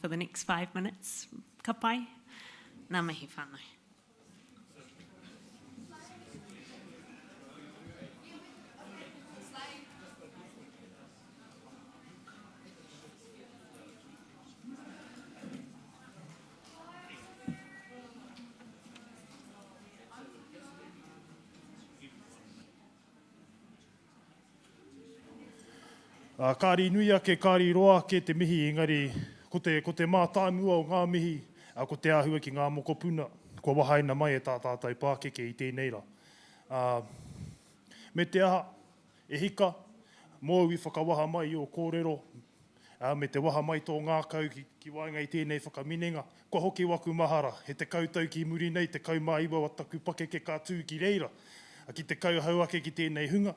for the next 5 minutes. Ka pai. Nā mihi whānau. Kāri nui ake, kāri roa ke te mihi, engari ko te mātāmua o ngā mihi, ko te āhua ki ngā mokopuna, ko wahaina mai e tā tātou Pākeke i tēnei rā. Me te aha, e hika, mōwi whakawaha mai i o kōrero, me te waha mai tō ngā kau ki wainga i tēnei whakaminenga. Ko hoki waku mahara, he te kautau ki muri nei, te kaumā iwa wataku Pakeke kā tū ki reira, ki te kau hau ake ki tēnei hunga.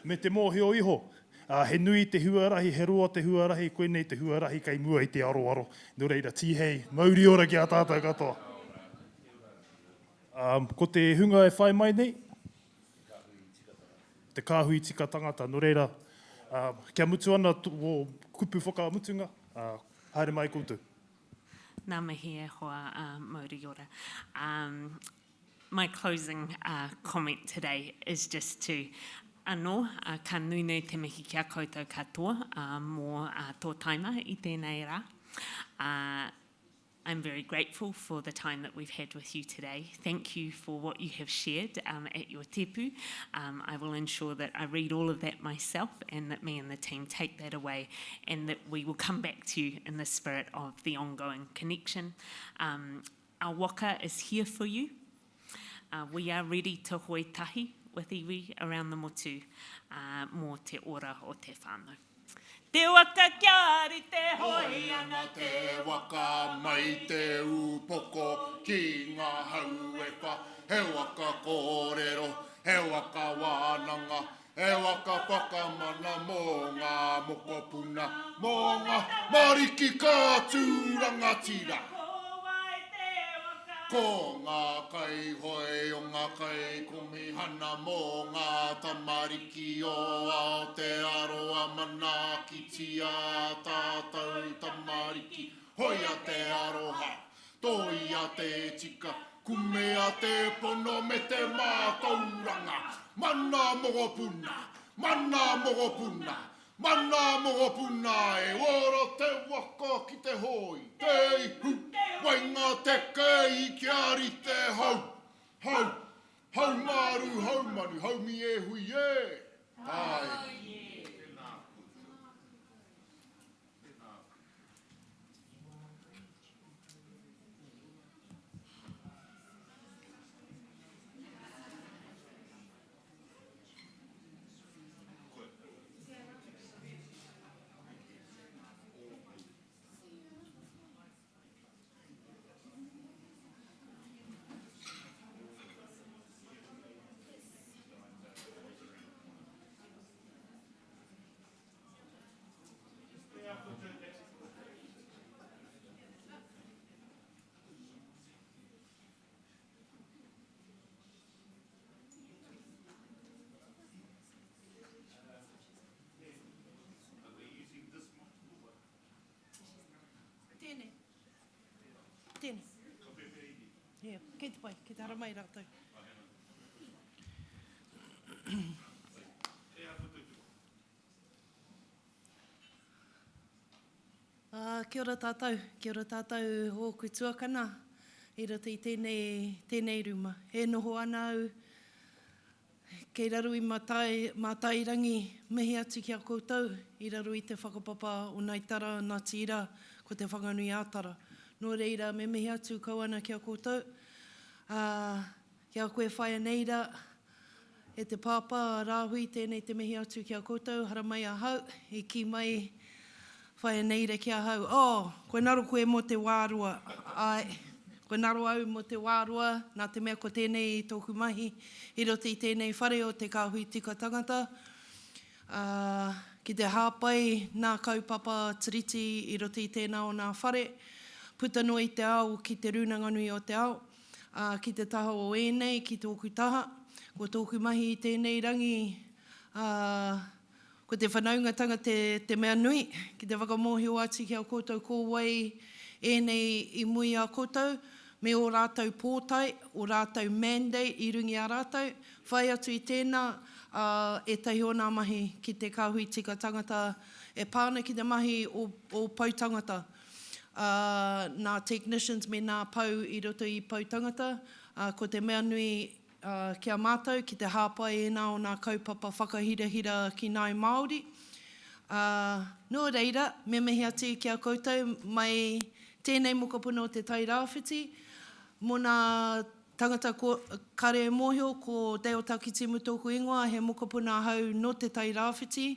Me te mōhio iho, he nui te huarahi, he roa te huarahi, koenei te huarahi kei mua i te aroaro. Nō reira, tihei, mauri ora ki a tātou katoa. Ko te hunga e whai mai nei, te kāhui tika tangata, nō reira, kia mutu ana o kupu whakamutunga, haere mai koutou. Nā mihi e hoa mauri ora. My closing comment today is just to anō, ka nui nei te mihi kia koutou katoa mō tō taima i tēnei rā. I'm very grateful for the time that we've had with you today. Thank you for what you have shared at your tepu. I will ensure that I read all of that myself and that me and the team take that away, and that we will come back to you in the spirit of the ongoing connection. Our waka is here for you. We are ready to hoi tahi with iwi around the motu mō te ora o te whānau. Te waka kia ri te hoi ana Te waka mai te upoko ki ngā hauepa, he waka kōrero, he waka wānanga, he waka whakamana mō ngā mokopuna, mō ngā mariki kātūranga tira. Ko ngā kai hoi o ngā kai komihana mō ngā tamariki o Aotearoa mana ki tia tātou tamariki. Hoi a te aroha, toi a te tika, kume a te pono me te mātauranga. Mana mokopuna, mana mokopuna, mana mokopuna e ora te waka ki te hoi. Te ihu, wainga te kei kia ri te hau. Hau, hau maru, hau manu, hau mi e hui e. Ai. tēnei. Yeah, kei te pai, kei te hara mai rātou. Kia ora tātou o koe tuakana, i rata i tēnei ruma. He noho ana au, kei raru i mātairangi mihi atu ki a koutou, i raru i te whakapapa o nei tara nā tira, ko te whanganui ātara. Nō reira, me mihi atu kauana ki a koutou, ki a koe whaia neira, e te pāpā rāhui tēnei te mihi atu ki a koutou, hara mai a hau, i ki mai whaia neira ki a hau. Koe naro koe mo te wārua. Ai, koe naro au mo te wārua, nā te mea ko tēnei tōku mahi, i roti i tēnei whare o te kāhui tika tangata. Ki te hāpai nā kaupapa tiriti i roti i tēnā o nā whare, puta no i te ao ki te runanganui o te ao, ki te taha o ēnei, ki tōku taha, ko tōku mahi i tēnei rangi, ko te whanaungatanga te mea nui, ki te whakamohio ati ki a koutou kōwai ēnei i mui a koutou, me o rātou pōtai, o rātou mandate i rungi a rātou, whai atu i tēnā, e tahi o nā mahi ki te kāhui tika tangata, e pāna ki te mahi o Pou Tangata. Nā technicians me nā pau i roto i Pou Tangata, ko te mea nui kia mātou, ki te hāpai e nā o nā kaupapa whakahirahira ki nai Māori. Nō reira, me mihi atu ki a koutou, mai tēnei mokapuna o te tai rāwhiti, mō nā tangata kare mōhio ko Deo Takitimu tōku ingoa, he mokapuna hau no te tai rāwhiti,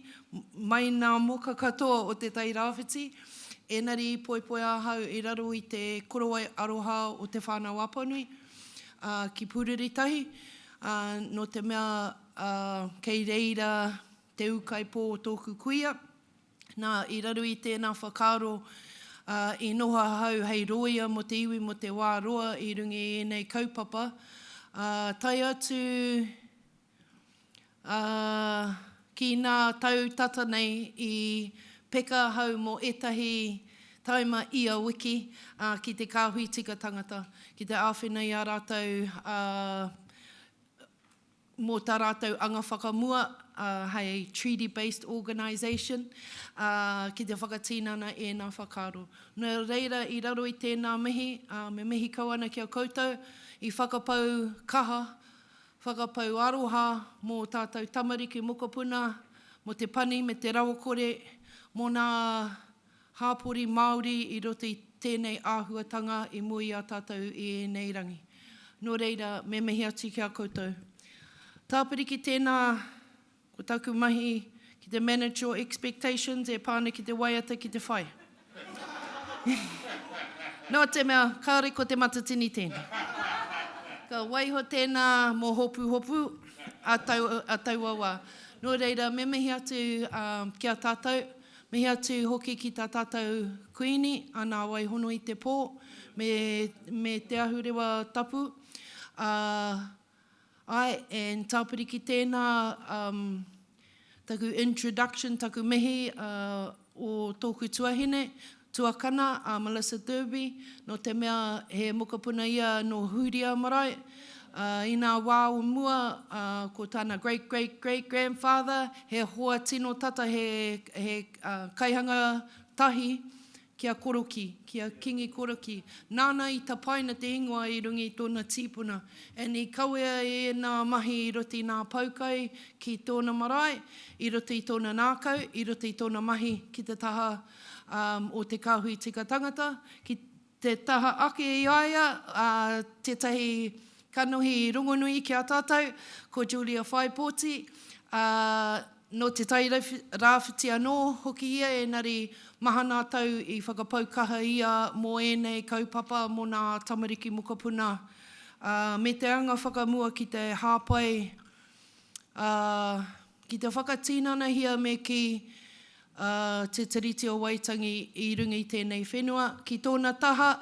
mai nā moka katoa o te tai rāwhiti, enari poipoi a hau i raro i te korowai aroha o te whānau apanui, ki Pureritahi, no te mea kei reira te ukai pō o tōku kuia. Nā, i raru i tēnā whakaro i noha hau hei roia mo te iwi mo te wā roa i rungi e nei kaupapa. Tai atu ki nā tau tata nei i peka hau mo etahi taima ia wiki ki te kāhui tika tangata, ki te āwhenei a rātou mō tā rātou anga whakamua, hei treaty-based organisation, ki te whakatīnana e nā whakaro. Nō reira, i raro i tēnā mihi, me mihi kauana ki a koutou, i whakapau kaha, whakapau aroha, mō tātou tamariki mokopuna, mō te pani me te rawakore, mō nā hāpori Māori i roto i tēnei āhuatanga i mui a tātou i nei rangi. Nō reira, me mihi atu ki a koutou. Tāpiri ki tēnā, ko taku mahi, ki te manage your expectations, e pāna ki te waiata ki te whai. Nō te mea, kāre ko te matatini tēnei. Ka waiho tēnā mō hopu, a taua wā. Nō reira, me mihi atu ki a tātou, mihi atu hoki ki tā tātou kuini, ana wai hono i te pō, me te ahurewa tapu. And tāpiri ki tēnā, taku introduction, taku mihi o tōku tuahine, tuakana, Melissa Derby, no te mea he mokapuna ia no Huria marae, i nā wā o mua, ko tāna great-great-great-grandfather, he hoa tino tata, he kaihanga tahi, kia koroki, kia kingi koroki. Nāna i tapaina te ingoa i rungi i tōna tīpuna. And i kawea e nā mahi i roti nā paukai ki tōna marae, i roti i tōna nākau, i roti i tōna mahi ki te taha o te kāhui tika tangata, ki te taha ake i aia, tētahi kanohi i rongonui ki a tātou, ko Julia Whaipoti, no te tai rāwhiti anō hoki ia, nari mahana tau i whakapaukaha ia mō ēnei kaupapa mō nā tamariki mokapuna. Me te anga whakamua ki te hāpai, ki te whakatīnana hia me ki te tiriti o Waitangi i rungi tēnei whenua. Ki tōna taha,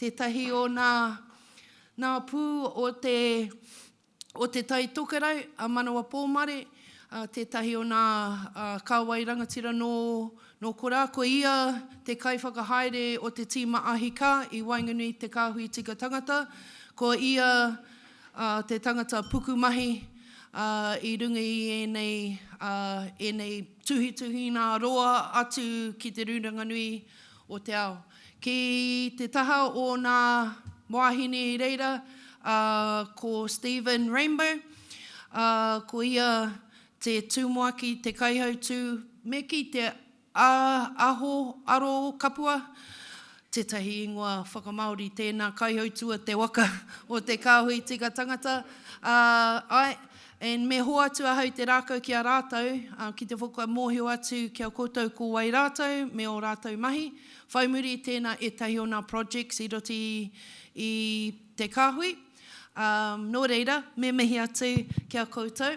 tētahi o nā pū o te tai tokerau, a Manawa Pōmare, tētahi o nā kāwai rangatira no Nō korā, ko ia te kaiwhakahaere o te tīma ahika I Wainganui te kāhui tika tangata. Ko ia te tangata pukumahi I runga I enei tuhituhina roa atu ki te Rūranganui o te ao. Ki te taha o ngā wāhine reira, ko Stephen Rainbow, ko ia te tūmoaki, te kaihautu, me ki te aho aro kapua, tētahi ingoa whakamaori tēnā kaihautua te waka o te kāhui tika tangata. And me hoa atu ahau te rākau ki a rātou, ki te whaka mōhio atu ki a koutou ko wai rātou, me o rātou mahi. Whaimuri tēnā e tahi o nā projects I roti I te kāhui. Nō reira, me mihi atu ki a koutou.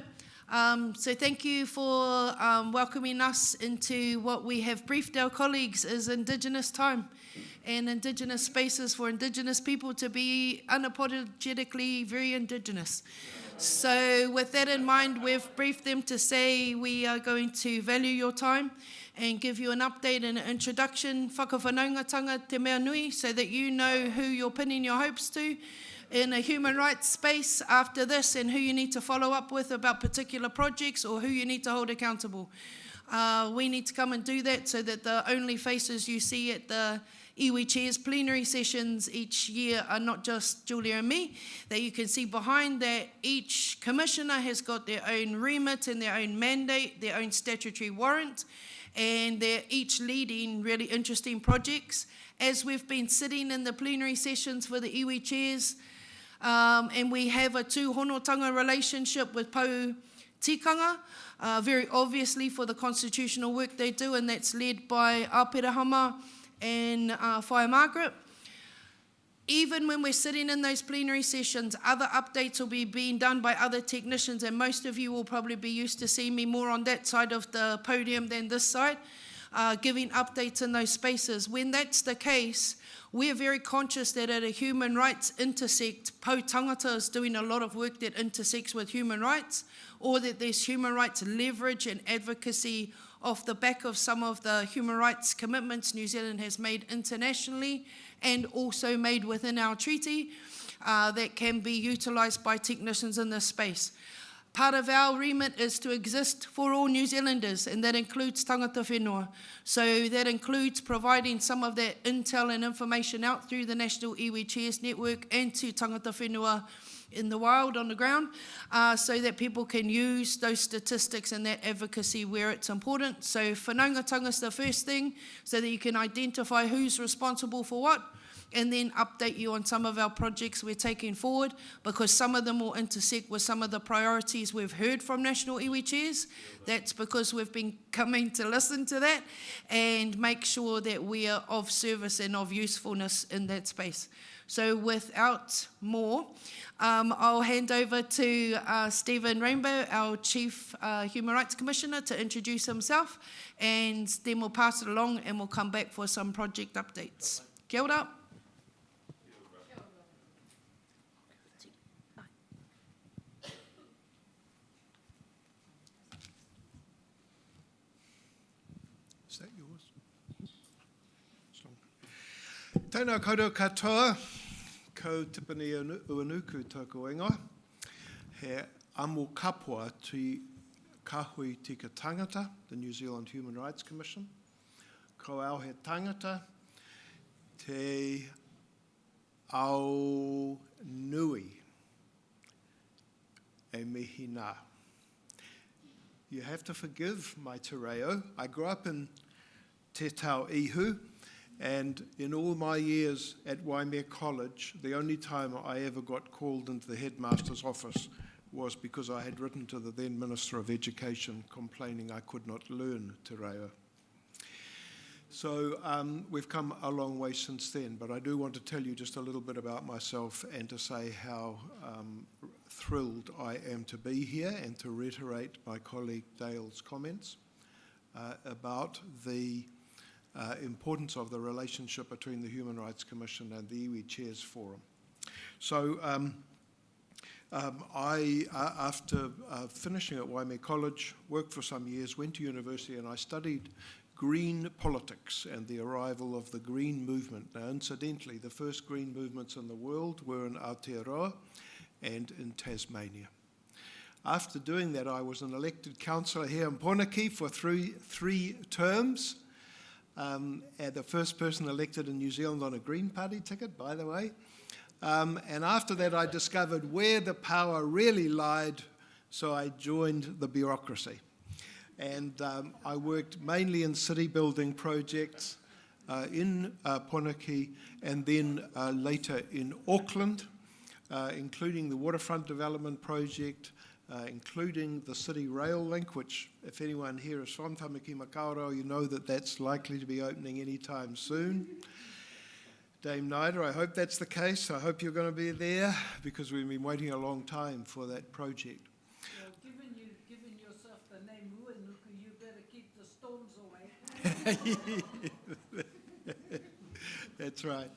So thank you for welcoming us into what we have briefed our colleagues as Indigenous time and Indigenous spaces for Indigenous people to be unapologetically very Indigenous. So with that in mind, we've briefed them to say we are going to value your time and give you an update and an introduction, whakawhanaungatanga te mea nui, so that you know who you're pinning your hopes to in a human rights space after this and who you need to follow up with about particular projects or who you need to hold accountable. We need to come and do that so that the only faces you see at the iwi chairs plenary sessions each year are not just Julia and me, that you can see behind that each commissioner has got their own remit and their own mandate, their own statutory warrant, and they're each leading really interesting projects. As we've been sitting in the plenary sessions for the iwi chairs, and we have a tūhonotanga relationship with Pou Tikanga, very obviously for the constitutional work they do, and that's led by Aperahama and Whaia Margaret. Even when we're sitting in those plenary sessions, other updates will be being done by other technicians, and most of you will probably be used to seeing me more on that side of the podium than this side, giving updates in those spaces. When that's the case, we're very conscious that at a human rights intersect, Pou Tangata is doing a lot of work that intersects with human rights, or that there's human rights leverage and advocacy off the back of some of the human rights commitments New Zealand has made internationally and also made within our treaty that can be utilised by technicians in this space. Part of our remit is to exist for all New Zealanders, and that includes tangata whenua. So that includes providing some of that intel and information out through the National Iwi Chairs Network and to tangata whenua in the wild, on the ground, so that people can use those statistics and that advocacy where it's important. So whanaungatanga is the first thing, so that you can identify who's responsible for what, and then update you on some of our projects we're taking forward, because some of them will intersect with some of the priorities we've heard from National Iwi Chairs. That's because we've been coming to listen to that and make sure that we are of service and of usefulness in that space. So without more, I'll hand over to Stephen Rainbow, our Chief Human Rights Commissioner, to introduce himself, and then we'll pass it along and we'll come back for some project updates. Kia ora. Is that yours? Tēnā koutou katoa, ko tipani uanuku tōku ingoa. He amo kapua te kāhui tika tangata, the New Zealand Human Rights Commission. Ko au he tangata, te au nui e mihi nā. You have to forgive my te reo. I grew up in Te Tau Ihu, and in all my years at Waimea College, the only time I ever got called into the headmaster's office was because I had written to the then Minister of Education complaining I could not learn te reo. So we've come a long way since then, but I do want to tell you just a little bit about myself and to say how thrilled I am to be here and to reiterate my colleague Dale's comments about the importance of the relationship between the Human Rights Commission and the Iwi Chairs Forum. So I, after finishing at Waimea College, worked for some years, went to university, and I studied green politics and the arrival of the green movement. Now, incidentally, the first green movements in the world were in Aotearoa and in Tasmania. After doing that, I was an elected councillor here in Ponaki for three terms. And the first person elected in New Zealand on a Green Party ticket, by the way. And after that, I discovered where the power really lied, so I joined the bureaucracy. And I worked mainly in city building projects in Ponaki and then later in Auckland, including the waterfront development project, including the city rail link, which if anyone here is from Tamaki Makaurau, you know that that's likely to be opening anytime soon. Dame Nida, I hope that's the case. I hope you're going to be there because we've been waiting a long time for that project. Well, given yourself the name Uenuku, you better keep the storms away. That's right.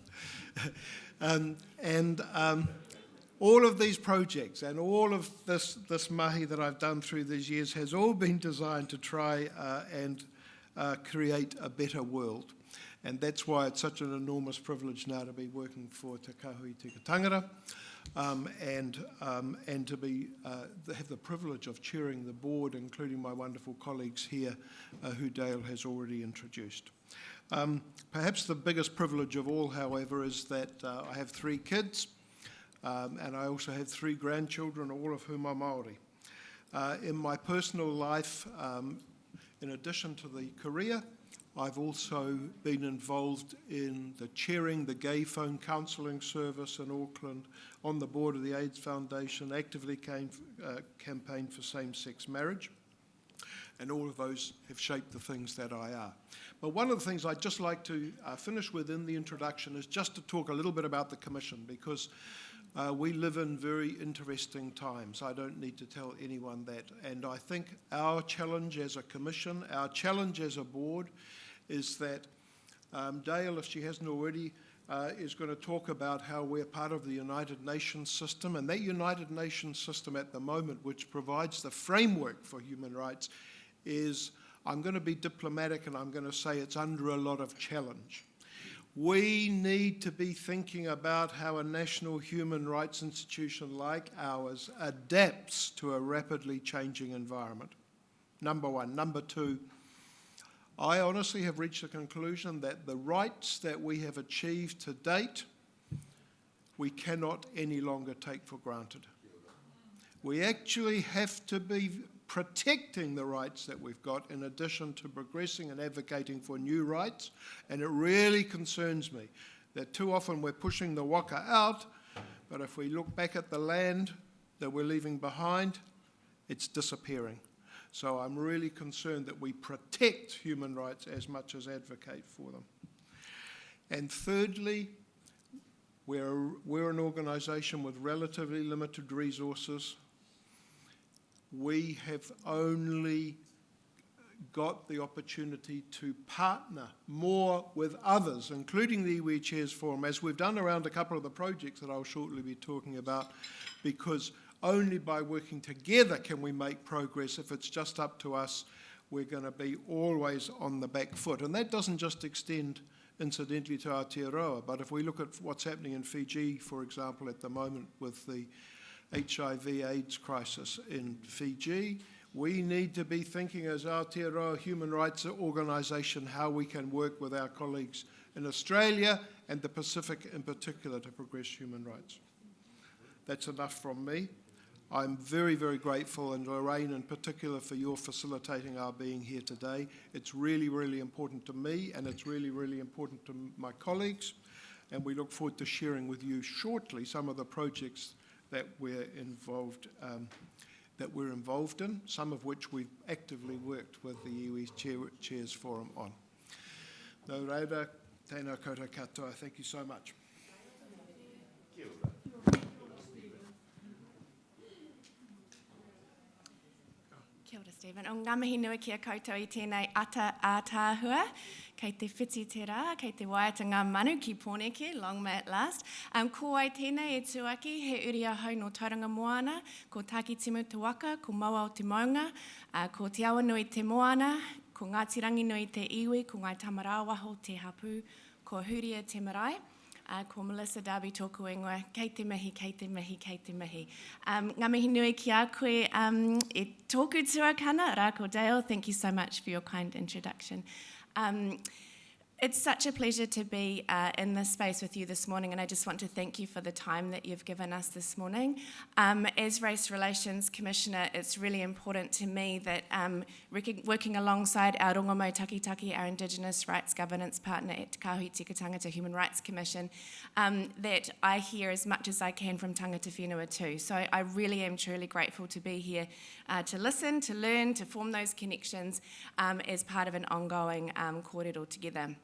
All of these projects and all of this mahi that I've done through these years has all been designed to try and create a better world. And that's why it's such an enormous privilege now to be working for Te Kahui Tika Tangata and to have the privilege of chairing the board, including my wonderful colleagues here who Dale has already introduced. Perhaps the biggest privilege of all, however, is that I have 3 kids. And I also have 3 grandchildren, all of whom are Māori. In my personal life, in addition to the career, I've also been involved in chairing the Gay Phone Counselling Service in Auckland, on the board of the AIDS Foundation, actively campaigned for same-sex marriage. And all of those have shaped the things that I are. But one of the things I'd just like to finish with in the introduction is just to talk a little bit about the Commission, because we live in very interesting times. I don't need to tell anyone that. And I think our challenge as a Commission, our challenge as a board, is that Dale, if she hasn't already, is going to talk about how we're part of the United Nations system. And that United Nations system at the moment, which provides the framework for human rights, is, I'm going to be diplomatic and I'm going to say it's under a lot of challenge. We need to be thinking about how a national human rights institution like ours adapts to a rapidly changing environment. Number one. Number two, I honestly have reached the conclusion that the rights that we have achieved to date, we cannot any longer take for granted. We actually have to be protecting the rights that we've got in addition to progressing and advocating for new rights. And it really concerns me that too often we're pushing the waka out, but if we look back at the land that we're leaving behind, it's disappearing. So I'm really concerned that we protect human rights as much as advocate for them. And thirdly, we're an organisation with relatively limited resources. We have only got the opportunity to partner more with others, including the Iwi Chairs Forum, as we've done around a couple of the projects that I'll shortly be talking about, because only by working together can we make progress. If it's just up to us, we're going to be always on the back foot. And that doesn't just extend, incidentally, to Aotearoa, but if we look at what's happening in Fiji, for example, at the moment with the HIV/AIDS crisis in Fiji, we need to be thinking as Aotearoa Human Rights Organisation how we can work with our colleagues in Australia and the Pacific in particular to progress human rights. That's enough from me. I'm very, very grateful, and Lorraine in particular, for your facilitating our being here today. It's really, really important to me, and it's really, really important to my colleagues, and we look forward to sharing with you shortly some of the projects that we're involved in, some of which we've actively worked with the Iwi Chairs Forum on. Nō reira, tēnā koutou katoa. Thank you so much. Kia ora, Stephen. O ngā mihi nui kia koutou I tēnei ātāhua, kei te whiti te rā, kei te waiatanga manu ki Pōneke, long may it last. Ko ai tēnei e tuaki, he uri ahau no tauranga moana, ko Taki Timu te waka, ko Maua o te maunga, ko te awa nui te moana, ko Ngāti Ranginui te iwi, ko Ngai Tamarāwaho te hapu, ko Huria te marae, ko Melissa Darby tōku ingoa, kei te mihi, kei te mihi, kei te mihi. Ngā mihi nui ki a koe e tōku tuakana, rā ko Dale, thank you so much for your kind introduction. It's such a pleasure to be in this space with you this morning, and I just want to thank you for the time that you've given us this morning. As Race Relations Commissioner, it's really important to me that working alongside our Rongomo Takitaki, our Indigenous Rights Governance Partner at Te Kāhui Tika Tangata Human Rights Commission, that I hear as much as I can from tangata whenua too. So I really am truly grateful to be here to listen, to learn, to form those connections as part of an ongoing kōrero together.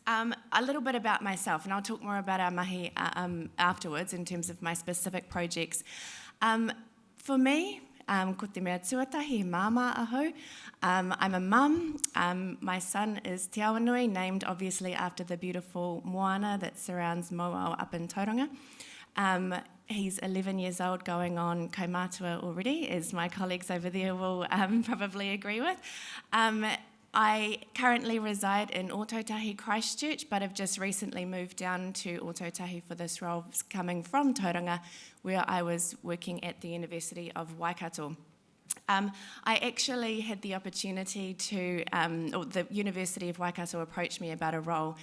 A little bit about myself, and I'll talk more about our mahi afterwards in terms of my specific projects. For me, ko te mea tuatahi, māma aho. I'm a mum. My son is Te Awanui, named obviously after the beautiful moana that surrounds Moao up in Tauranga. He's 11 years old, going on kaumātua already, as my colleagues over there will probably agree with. I currently reside in Ōtautahi, Christchurch, but have just recently moved down to Ōtautahi for this role, coming from Tauranga, where I was working at the University of Waikato. I actually had the opportunity to, or the University of Waikato approached me about a role,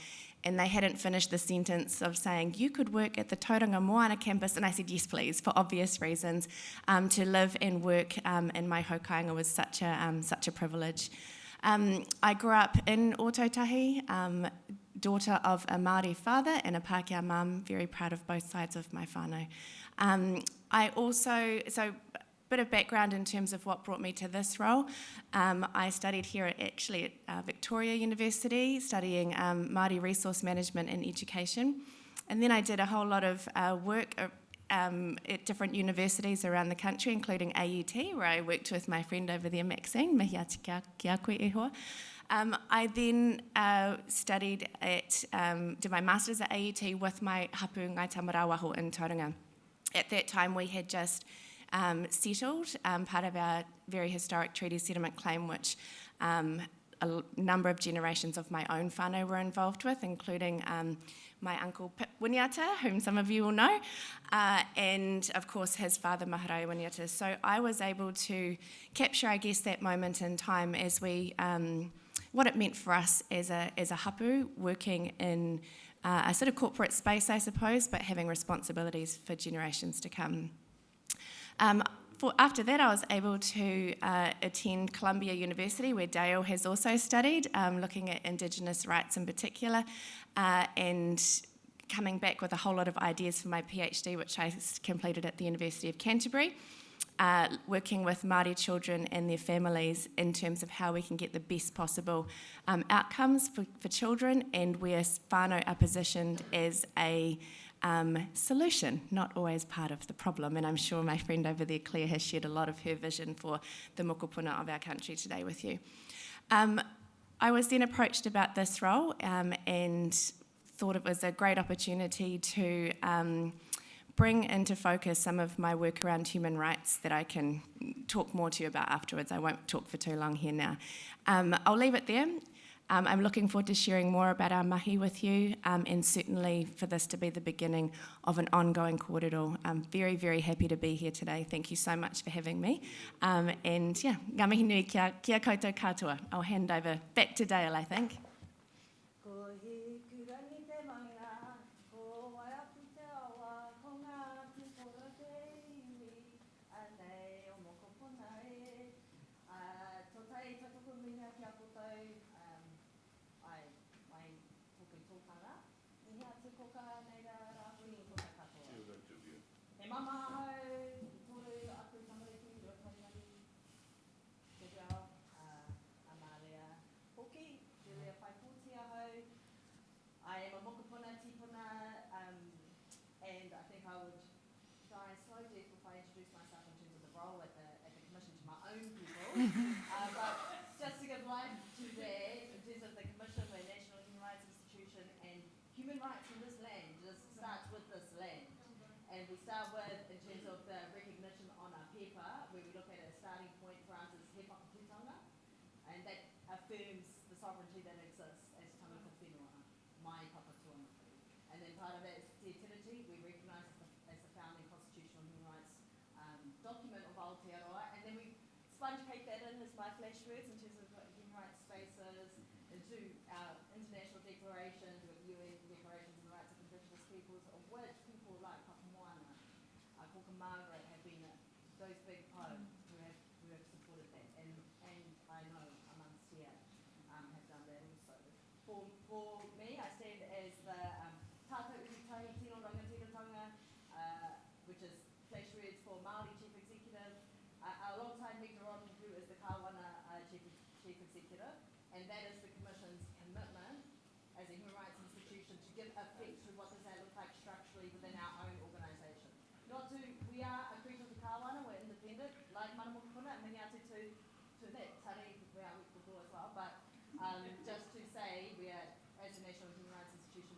and they hadn't finished the sentence of saying, you could work at the Tauranga Moana campus, and I said, yes, please, for obvious reasons. To live and work in my hokainga was such a privilege. I grew up in Ōtautahi, daughter of a Māori father and a Pākehā mum, very proud of both sides of my whānau. I also, so a bit of background in terms of what brought me to this role. I studied here at Victoria University, studying Māori resource management and education. And then I did a whole lot of work at different universities around the country, including AUT, where I worked with my friend over there, Maxine, mihi ati kia koe e hoa. I then studied did my master's at AUT with my hapu Ngai Tamarāwaho in Tauranga. At that time, we had just settled part of our very historic treaty settlement claim, which a number of generations of my own whānau were involved with, including my uncle Pip Winiata, whom some of you will know, and of course his father Maharai Winiata. So I was able to capture, I guess, that moment in time as we, what it meant for us as a hapu, working in a sort of corporate space, I suppose, but having responsibilities for generations to come. After that, I was able to attend Columbia University, where Dale has also studied, looking at Indigenous rights in particular, and coming back with a whole lot of ideas for my PhD, which I completed at the University of Canterbury, working with Māori children and their families in terms of how we can get the best possible outcomes for children, and where whānau are positioned as a solution, not always part of the problem. And I'm sure my friend over there, Claire, has shared a lot of her vision for the mokopuna of our country today with you. I was then approached about this role and thought it was a great opportunity to bring into focus some of my work around human rights that I can talk more to you about afterwards. I won't talk for too long here now. I'll leave it there. I'm looking forward to sharing more about our mahi with you, and certainly for this to be the beginning of an ongoing kōrero. I'm very, very happy to be here today. Thank you so much for having me. And yeah, ngā mihi nui kia koutou katoa. I'll hand over back to Dale, I think. I am a mokopuna tipuna, and I think I would die slow death if I introduce myself in terms of the role at the Commission to my own people. But just to give life to that, in terms of the Commission, we're a national human rights institution, and human rights in this land just starts with this land. And we start with, in terms of the recognition on our paper, where we look at a starting point for us is he whakatūtanga, and that affirms the sovereignty that exists as tangata whenua, mai papa tuanatu. And then part of that is te tiriti, we recognise as the founding constitutional human rights document of Aotearoa, and then we sponge cake that in as my flash words in terms of human rights spaces, into our international declarations, with UN declarations on the rights of Indigenous peoples, of which people like Papa Moana, Koka Margaret have been those big poems who have supported that, and I know amongst here have done that also. For me, I stand as the Tātou Uritahi Tino Rangatiratanga, which is flash words for Māori Chief Executive, alongside Hector Ron, who is the Kawana Chief Executive, and that is the Commission's commitment as a human rights institution to give effect to what does that look like structurally within our own organisation. We are a creature of the Kawana, we're independent, like Manamokapuna, and many atu to that, tari, we are before as well, but just to say we are, as a national human rights institution,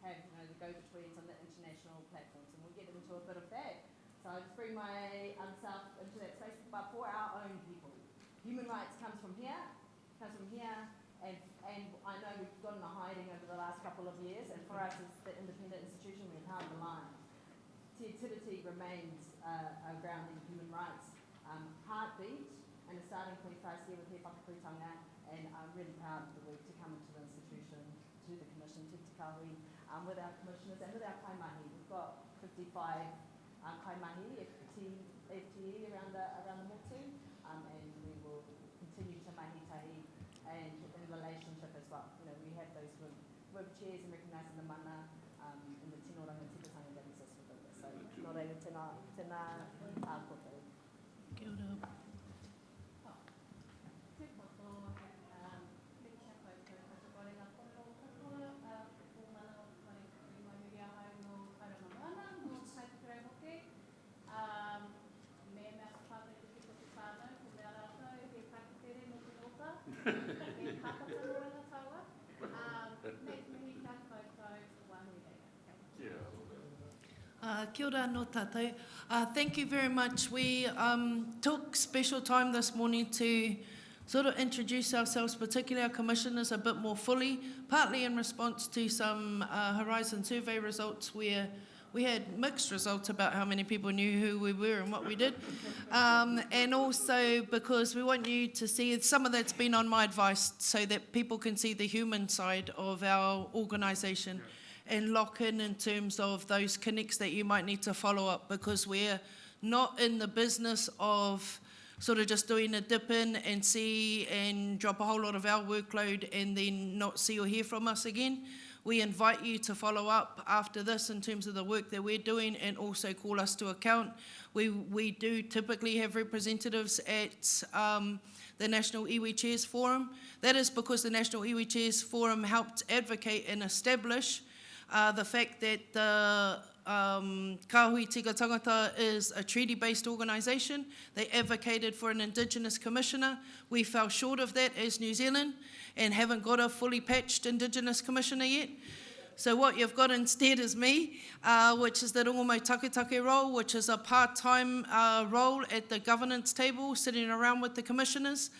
have the go-betweens on the international platforms, and we'll get into a bit of that. So I just bring my self into that space, but for our own people. Human rights comes from here, and I know we've gotten a hiding over the last couple of years, and for us as the independent institution, we've held the line. Te tiriti remains a grounding human rights heartbeat and a starting point for us here with He Whakaputanga, and I'm really proud of the work to come into the institution, to the Commission, to Te Kahui, with our commissioners and with our kaimahi. We've got 55 kaimahi, FTE around the motu, and we will continue to mahi-tahi and in relationship as well. We have those web chairs and recognising the mana in the tino rangatiratanga that exists within this. So, nō reira tēnā koutou. Kia ora. Kia ora no tātou. Thank you very much. We took special time this morning to sort of introduce ourselves, particularly our commissioners, a bit more fully, partly in response to some Horizon survey results where we had mixed results about how many people knew who we were and what we did. And also because we want you to see, some of that's been on my advice, so that people can see the human side of our organisation and lock in terms of those connects that you might need to follow up, because we're not in the business of sort of just doing a dip in and see and drop a whole lot of our workload and then not see or hear from us again. We invite you to follow up after this in terms of the work that we're doing, and also call us to account. We do typically have representatives at the National Iwi Chairs Forum. That is because the National Iwi Chairs Forum helped advocate and establish the fact that the Kāhui Tika Tangata is a treaty-based organisation. They advocated for an Indigenous Commissioner. We fell short of that as New Zealand and haven't got a fully patched Indigenous Commissioner yet. So what you've got instead is me, which is the Rongomo Taketake role, which is a part-time role at the governance table, sitting around with the commissioners.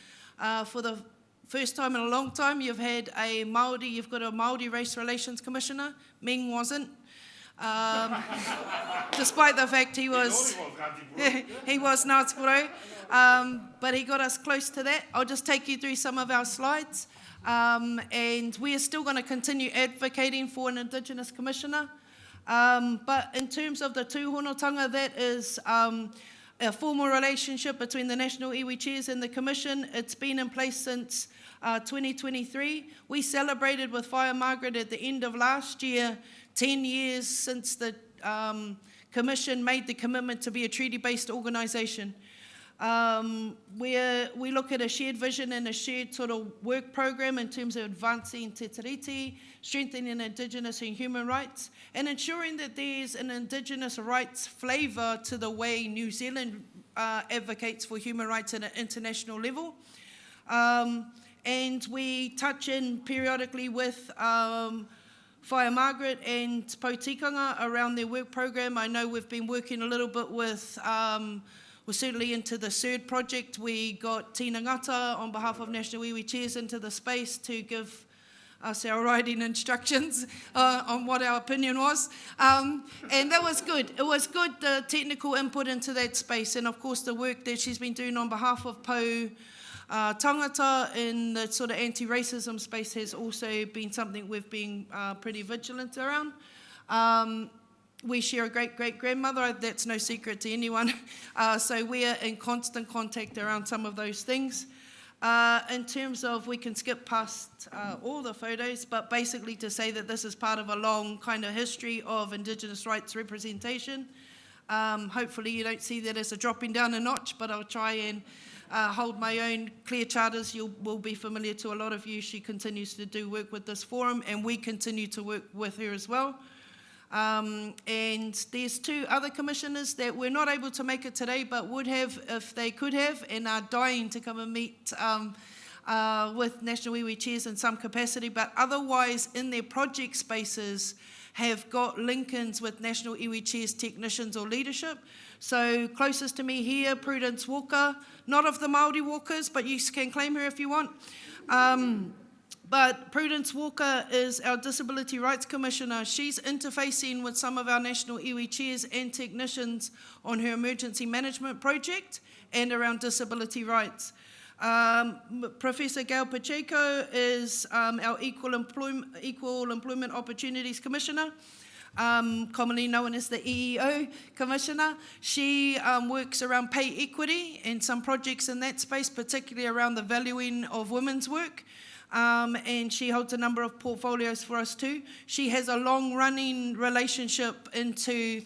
For the first time in a long time, you've got a Māori Race Relations Commissioner. Ming wasn't. Despite the fact he was Ngāti Porou, but he got us close to that. I'll just take you through some of our slides. And we are still going to continue advocating for an Indigenous Commissioner. But in terms of the tūhonotanga, that is a formal relationship between the National Iwi Chairs and the Commission. It's been in place since 2023. We celebrated with Whaia Margaret at the end of last year 10 years since the Commission made the commitment to be a treaty-based organisation. We look at a shared vision and a shared sort of work program in terms of advancing te tiriti, strengthening Indigenous and human rights, and ensuring that there's an Indigenous rights flavour to the way New Zealand advocates for human rights at an international level. And we touch in periodically with Whaia Margaret and Pou Tikanga around their work program. I know we've been working a little bit with we're certainly into the third project. We got Tina Ngata on behalf of National Iwi Chairs into the space to give us our writing instructions on what our opinion was. And that was good. It was good, the technical input into that space. And of course, the work that she's been doing on behalf of Pou Tangata in the sort of anti-racism space has also been something we've been pretty vigilant around. We share a great-great-grandmother, that's no secret to anyone. So we're in constant contact around some of those things. In terms of, we can skip past all the photos, but basically to say that this is part of a long kind of history of Indigenous rights representation. Hopefully you don't see that as a dropping down a notch, but I'll try and hold my own. Claire Charters, will be familiar to a lot of you. She continues to do work with this forum, and we continue to work with her as well. And there's two other commissioners that were not able to make it today, but would have if they could have, and are dying to come and meet with National Iwi Chairs in some capacity, but otherwise in their project spaces have got link-ins with National Iwi Chairs technicians or leadership. So closest to me here, Prudence Walker, not of the Māori Walkers, but you can claim her if you want. But Prudence Walker is our Disability Rights Commissioner. She's interfacing with some of our National Iwi Chairs and technicians on her emergency management project and around disability rights. Professor Gail Pacheco is our Equal Employment Opportunities Commissioner, commonly known as the EEO Commissioner. She works around pay equity and some projects in that space, particularly around the valuing of women's work. And she holds a number of portfolios for us too. She has a long-running relationship into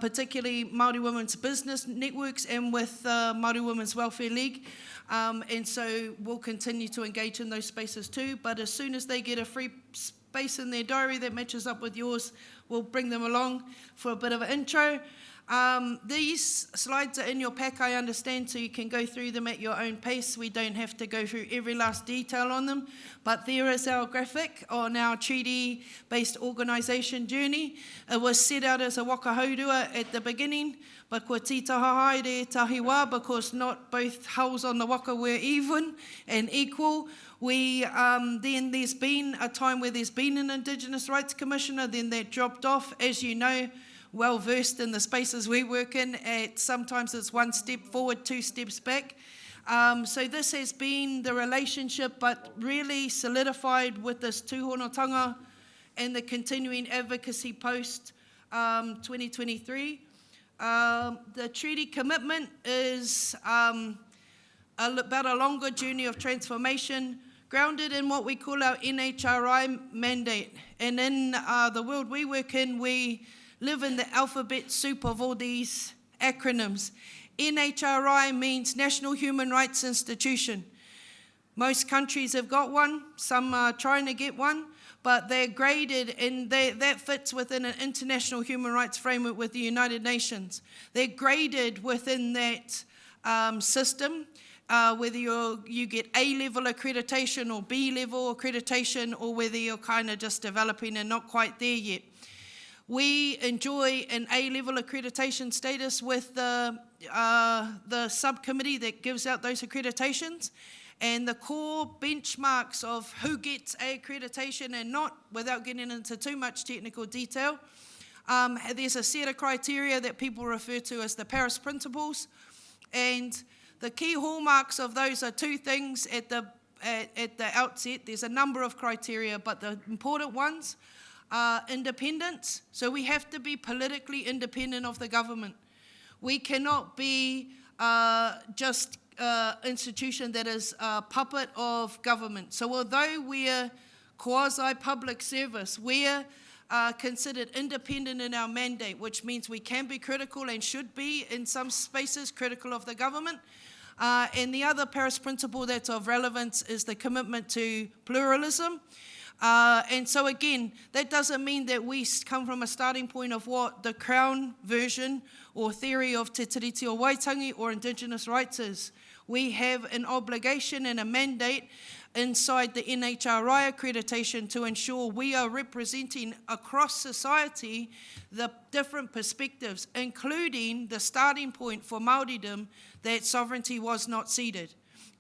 particularly Māori women's business networks and with Māori Women's Welfare League. And so we'll continue to engage in those spaces too. But as soon as they get a free space in their diary that matches up with yours, we'll bring them along for a bit of an intro. These slides are in your pack, I understand, so you can go through them at your own pace. We don't have to go through every last detail on them, but there is our graphic on our treaty-based organisation journey. It was set out as a waka haurua at the beginning, but kua titaha haere tahiwa, because not both hulls on the waka were even and equal. Then there's been a time where there's been an Indigenous Rights Commissioner, then that dropped off, as you know, well versed in the spaces we work in. Sometimes it's one step forward, two steps back. So this has been the relationship, but really solidified with this tūhonotanga and the continuing advocacy post 2023. The treaty commitment is about a longer journey of transformation, grounded in what we call our NHRI mandate. And in the world we work in, we live in the alphabet soup of all these acronyms. NHRI means National Human Rights Institution. Most countries have got one, some are trying to get one, but they're graded and that fits within an international human rights framework with the United Nations. They're graded within that system, whether you get A-level accreditation or B-level accreditation, or whether you're kind of just developing and not quite there yet. We enjoy an A-level accreditation status with the subcommittee that gives out those accreditations, and the core benchmarks of who gets A accreditation and not, without getting into too much technical detail. There's a set of criteria that people refer to as the Paris Principles, and the key hallmarks of those are two things at the outset. There's a number of criteria, but the important ones: independence. So we have to be politically independent of the government. We cannot be just an institution that is a puppet of government. So although we're quasi-public service, we're considered independent in our mandate, which means we can be critical and should be, in some spaces, critical of the government. And the other Paris principle that's of relevance is the commitment to pluralism. And so again, that doesn't mean that we come from a starting point of what the Crown version or theory of Te Tiriti o Waitangi or Indigenous rights is. We have an obligation and a mandate inside the NHRI accreditation to ensure we are representing across society the different perspectives, including the starting point for Māoridom that sovereignty was not ceded.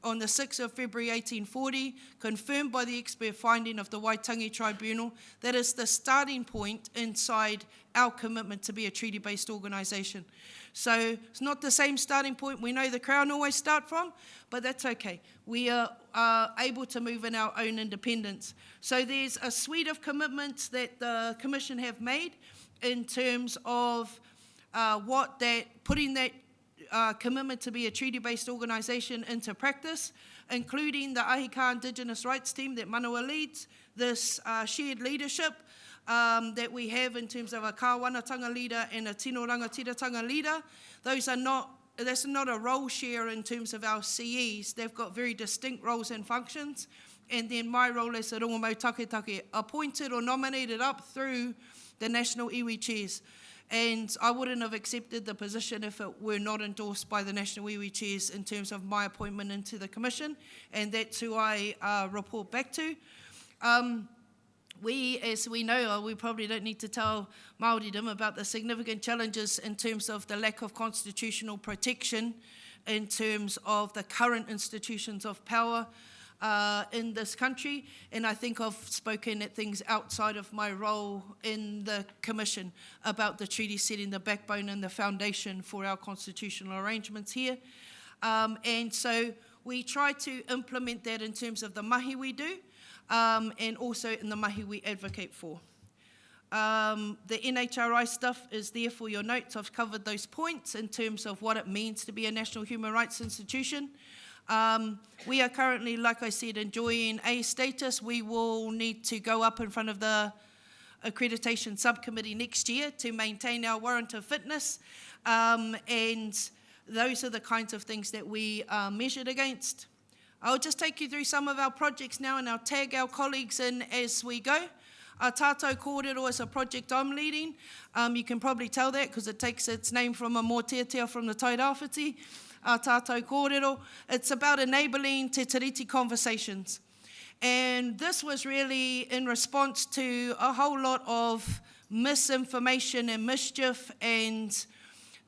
On the 6th of February 1840, confirmed by the expert finding of the Waitangi Tribunal, that is the starting point inside our commitment to be a treaty-based organisation. So it's not the same starting point we know the Crown always start from, but that's okay. We are able to move in our own independence. So there's a suite of commitments that the Commission have made in terms of putting that commitment to be a treaty-based organisation into practice, including the Ahika Indigenous Rights Team that Manawa leads, this shared leadership that we have in terms of a Kāwanatanga leader and a Tino Rangatiratanga leader. That's not a role share in terms of our CEs. They've got very distinct roles and functions. And then my role as a Rongomo Taketake, appointed or nominated up through the national iwi chairs. And I wouldn't have accepted the position if it were not endorsed by the national iwi chairs in terms of my appointment into the Commission, and that's who I report back to. As we know, we probably don't need to tell Māoridom about the significant challenges in terms of the lack of constitutional protection in terms of the current institutions of power in this country, and I think I've spoken at things outside of my role in the Commission about the treaty setting the backbone and the foundation for our constitutional arrangements here. And so we try to implement that in terms of the mahi we do, and also in the mahi we advocate for. The NHRI stuff is there for your notes. I've covered those points in terms of what it means to be a national human rights institution. We are currently, like I said, enjoying A status. We will need to go up in front of the accreditation subcommittee next year to maintain our warrant of fitness. And those are the kinds of things that we are measured against. I'll just take you through some of our projects now, and I'll tag our colleagues in as we go. Our Tātou Kōrero is a project I'm leading. You can probably tell that because it takes its name from a mōteatea from the Tairāwhiti. Our Tātou Kōrero. It's about enabling te tiriti conversations. And this was really in response to a whole lot of misinformation and mischief and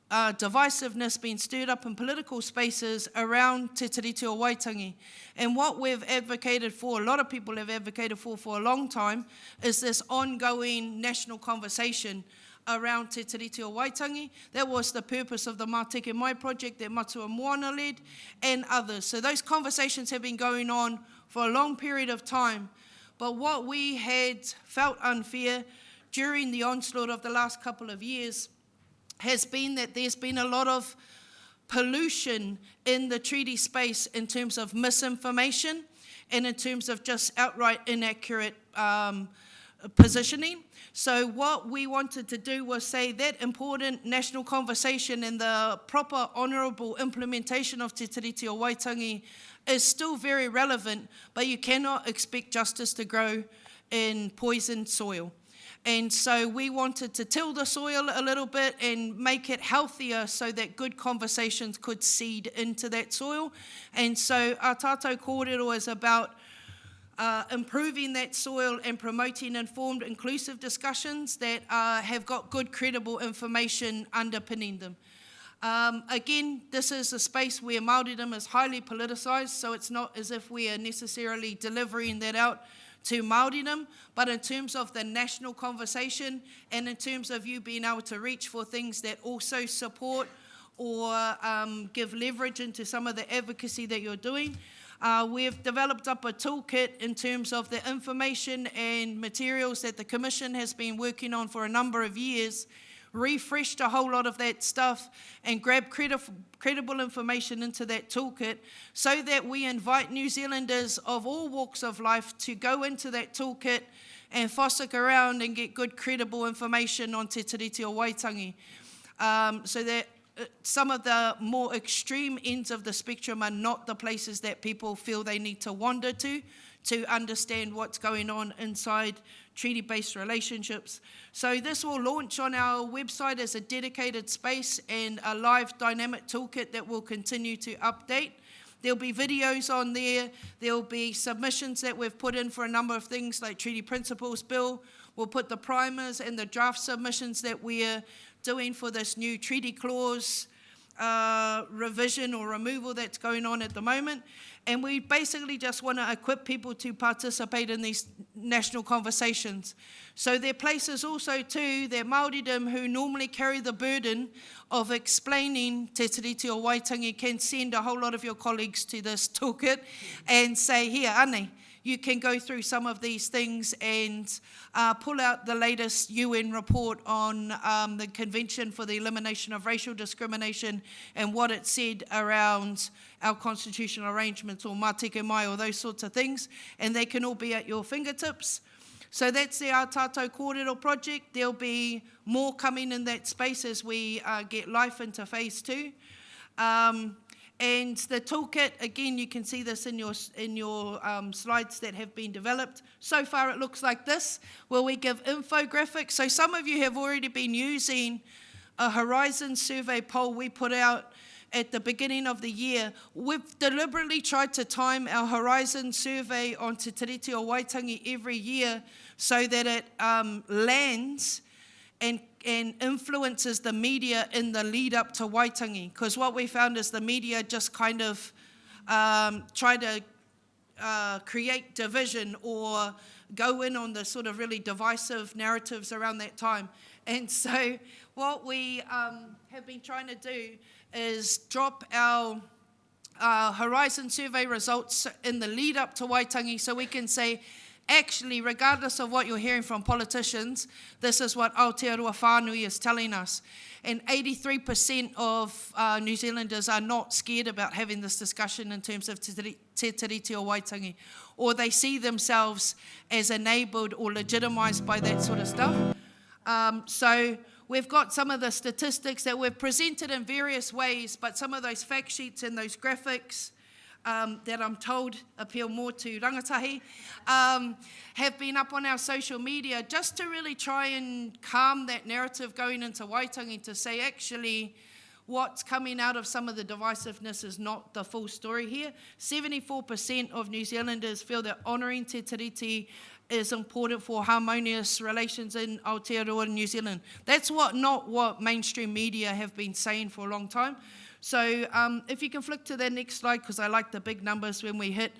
divisiveness being stirred up in political spaces around te tiriti o Waitangi. And what we've advocated for, a lot of people have advocated for a long time, is this ongoing national conversation around te tiriti o Waitangi. That was the purpose of the Māteke Mai project that Matua Moana led, and others. So those conversations have been going on for a long period of time. But what we had felt unfair during the onslaught of the last couple of years has been that there's been a lot of pollution in the treaty space in terms of misinformation and in terms of just outright inaccurate positioning. So what we wanted to do was say that important national conversation and the proper honourable implementation of te tiriti o Waitangi is still very relevant, but you cannot expect justice to grow in poisoned soil. And so we wanted to till the soil a little bit and make it healthier so that good conversations could seed into that soil. And so our Tātou Kōrero is about improving that soil and promoting informed, inclusive discussions that have got good, credible information underpinning them. Again, this is a space where Māoridom is highly politicised, so it's not as if we are necessarily delivering that out to Māoridom, but in terms of the national conversation and in terms of you being able to reach for things that also support or give leverage into some of the advocacy that you're doing. We've developed up a toolkit in terms of the information and materials that the Commission has been working on for a number of years, refreshed a whole lot of that stuff and grabbed credible information into that toolkit so that we invite New Zealanders of all walks of life to go into that toolkit and fossick around and get good credible information on te tiriti o Waitangi. So that some of the more extreme ends of the spectrum are not the places that people feel they need to wander to understand what's going on inside treaty-based relationships. So this will launch on our website as a dedicated space and a live dynamic toolkit that will continue to update. There'll be videos on there. There'll be submissions that we've put in for a number of things like Treaty Principles Bill. We'll put the primers and the draft submissions that we're doing for this new treaty clause revision or removal that's going on at the moment. And we basically just want to equip people to participate in these national conversations. So there are places also too, that Māoridom who normally carry the burden of explaining Te Tiriti o Waitangi can send a whole lot of your colleagues to this toolkit and say, here, ane, you can go through some of these things and pull out the latest UN report on the Convention for the Elimination of Racial Discrimination and what it said around our constitutional arrangements or Māteke Mai or those sorts of things, and they can all be at your fingertips. So that's the Our Tātou Kōrero project. There'll be more coming in that space as we get life into phase 2. And the toolkit, again, you can see this in your slides that have been developed. So far it looks like this, where we give infographics. So some of you have already been using a Horizon survey poll we put out at the beginning of the year. We've deliberately tried to time our Horizon survey on Te Tiriti o Waitangi every year so that it lands and influences the media in the lead up to Waitangi. Because what we found is the media just kind of try to create division or go in on the sort of really divisive narratives around that time. And so what we have been trying to do is drop our Horizon survey results in the lead up to Waitangi so we can say, actually, regardless of what you're hearing from politicians, this is what Aotearoa Whānui is telling us. And 83% of New Zealanders are not scared about having this discussion in terms of Te Tiriti o Waitangi, or they see themselves as enabled or legitimised by that sort of stuff. So we've got some of the statistics that we've presented in various ways, but some of those fact sheets and those graphics that I'm told appeal more to rangatahi, have been up on our social media just to really try and calm that narrative going into Waitangi to say, actually, what's coming out of some of the divisiveness is not the full story here. 74% of New Zealanders feel that honouring Te Tiriti is important for harmonious relations in Aotearoa and New Zealand. That's not what mainstream media have been saying for a long time. So if you can flick to the next slide, because I like the big numbers when we hit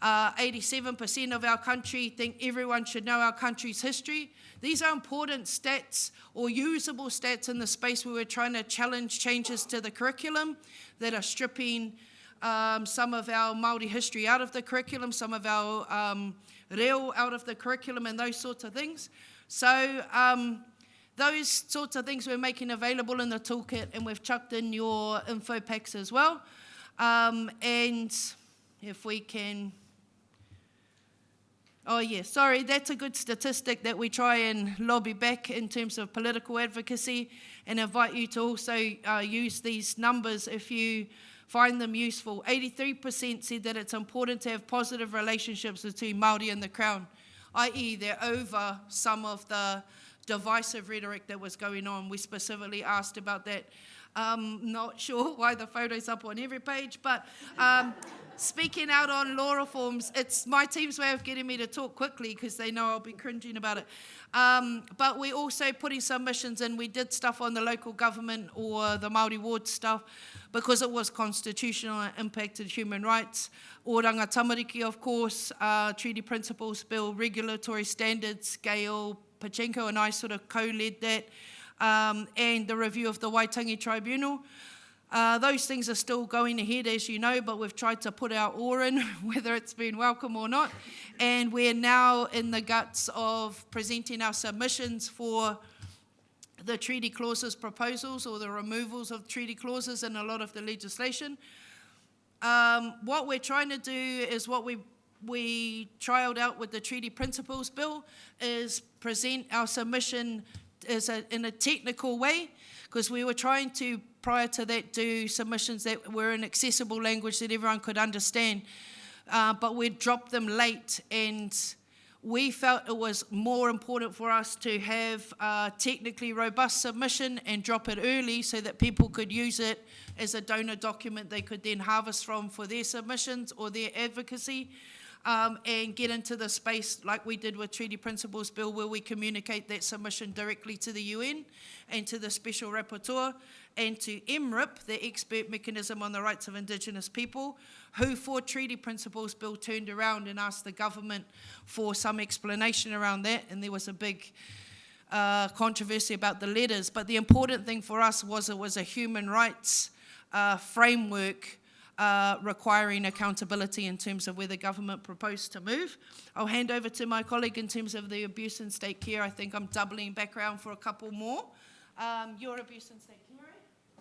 87% of our country think everyone should know our country's history. These are important stats or usable stats in the space where we're trying to challenge changes to the curriculum that are stripping some of our Māori history out of the curriculum, some of our reo out of the curriculum and those sorts of things. So those sorts of things we're making available in the toolkit, and we've chucked in your info packs as well. And if we can... Oh yeah, sorry, that's a good statistic that we try and lobby back in terms of political advocacy, and invite you to also use these numbers if you find them useful. 83% said that it's important to have positive relationships between Māori and the Crown, i.e. they're over some of the divisive rhetoric that was going on. We specifically asked about that. Not sure why the photo's up on every page, but speaking out on law reforms, it's my team's way of getting me to talk quickly because they know I'll be cringing about it. But we also putting submissions in. We did stuff on the local government or the Māori ward stuff because it was constitutional and impacted human rights. Oranga Tamariki, of course, Treaty Principles Bill, Regulatory Standards, Scale, Pachenko and I sort of co-led that, and the review of the Waitangi Tribunal. Those things are still going ahead, as you know, but we've tried to put our oar in, whether it's been welcome or not. And we're now in the guts of presenting our submissions for the treaty clauses proposals or the removals of treaty clauses in a lot of the legislation. What we're trying to do is what we trialled out with the Treaty Principles Bill is present our submission in a technical way, because we were trying to, prior to that, do submissions that were in accessible language that everyone could understand, but we'd dropped them late, and we felt it was more important for us to have a technically robust submission and drop it early so that people could use it as a donor document they could then harvest from for their submissions or their advocacy, and get into the space like we did with Treaty Principles Bill, where we communicate that submission directly to the UN and to the Special Rapporteur and to MRIP, the Expert Mechanism on the Rights of Indigenous People, who for Treaty Principles Bill turned around and asked the government for some explanation around that, and there was a big controversy about the letters. But the important thing for us was it was a human rights framework requiring accountability in terms of where the government proposed to move. I'll hand over to my colleague in terms of the abuse and state care. I think I'm doubling background for a couple more. Your abuse and state care.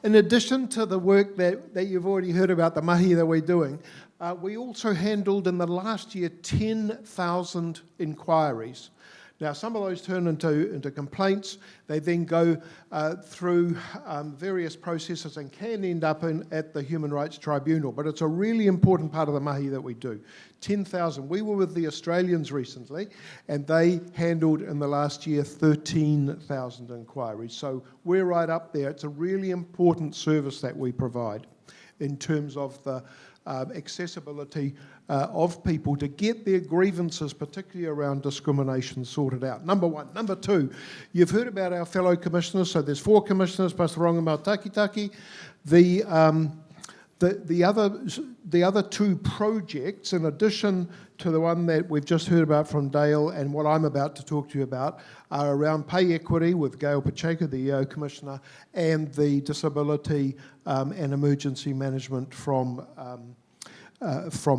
In addition to the work that you've already heard about, the mahi that we're doing, we also handled in the last year 10,000 inquiries. Now, some of those turn into complaints. They then go through various processes and can end up at the Human Rights Tribunal. But it's a really important part of the mahi that we do. 10,000. We were with the Australians recently, and they handled in the last year 13,000 inquiries. So we're right up there. It's a really important service that we provide in terms of the accessibility of people to get their grievances, particularly around discrimination, sorted out. Number one. Number two, you've heard about our fellow commissioners. So there's 4 commissioners plus the Rongamau Takitaki. The other 2 projects, in addition to the one that we've just heard about from Dale and what I'm about to talk to you about, are around pay equity with Gail Pacheco, the EO Commissioner, and the disability and emergency management from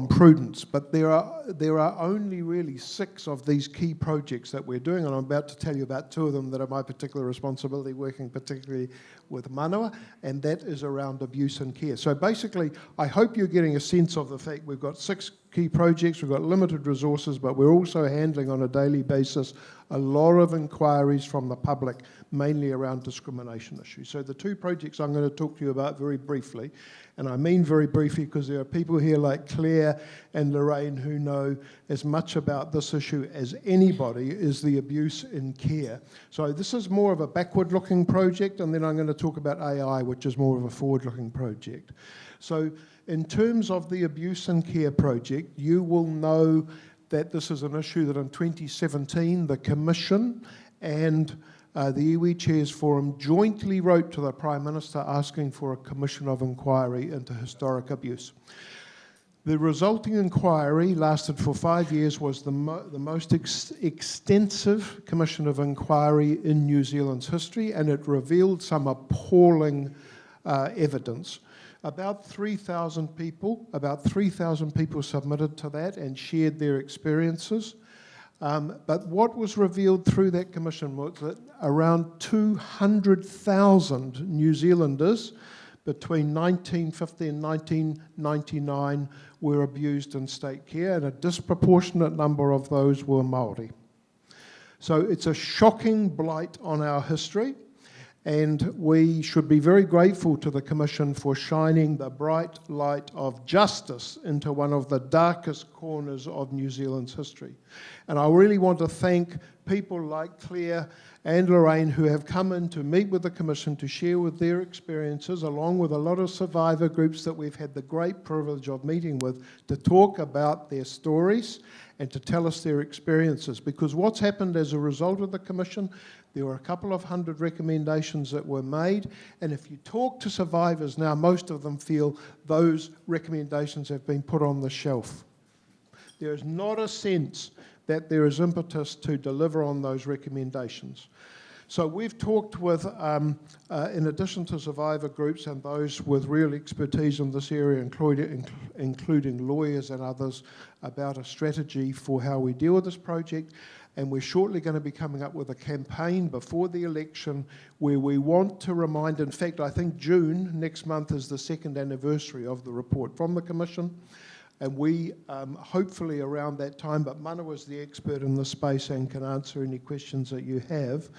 Prudence. But there are only really 6 of these key projects that we're doing, and I'm about to tell you about 2 of them that are my particular responsibility, working particularly with Manawa, and that is around abuse and care. So basically, I hope you're getting a sense of the fact we've got 6 key projects, we've got limited resources, but we're also handling on a daily basis a lot of inquiries from the public, mainly around discrimination issues. So the 2 projects I'm going to talk to you about very briefly, and I mean very briefly because there are people here like Claire and Lorraine who know as much about this issue as anybody, is the abuse in care. So this is more of a backward-looking project, and then I'm going to talk about AI, which is more of a forward-looking project. So in terms of the abuse and care project, you will know that this is an issue that in 2017 the Commission and the Iwi Chairs Forum jointly wrote to the Prime Minister asking for a commission of inquiry into historic abuse. The resulting inquiry lasted for 5 years, was the most extensive commission of inquiry in New Zealand's history, and it revealed some appalling evidence. About 3,000 people submitted to that and shared their experiences. But what was revealed through that commission was that around 200,000 New Zealanders between 1950 and 1999 were abused in state care, and a disproportionate number of those were Māori. So it's a shocking blight on our history, and we should be very grateful to the Commission for shining the bright light of justice into one of the darkest corners of New Zealand's history. And I really want to thank people like Claire and Lorraine who have come in to meet with the Commission to share with their experiences, along with a lot of survivor groups that we've had the great privilege of meeting with, to talk about their stories and to tell us their experiences. Because what's happened as a result of the Commission, there were a couple of 100 recommendations that were made, and if you talk to survivors now, most of them feel those recommendations have been put on the shelf. There is not a sense that there is impetus to deliver on those recommendations. So we've talked with, in addition to survivor groups and those with real expertise in this area, including lawyers and others, about a strategy for how we deal with this project. And we're shortly going to be coming up with a campaign before the election where we want to remind, in fact, I think June next month is the 2nd anniversary of the report from the Commission. And we, hopefully around that time, but Manawa is the expert in this space and can answer any questions that you have,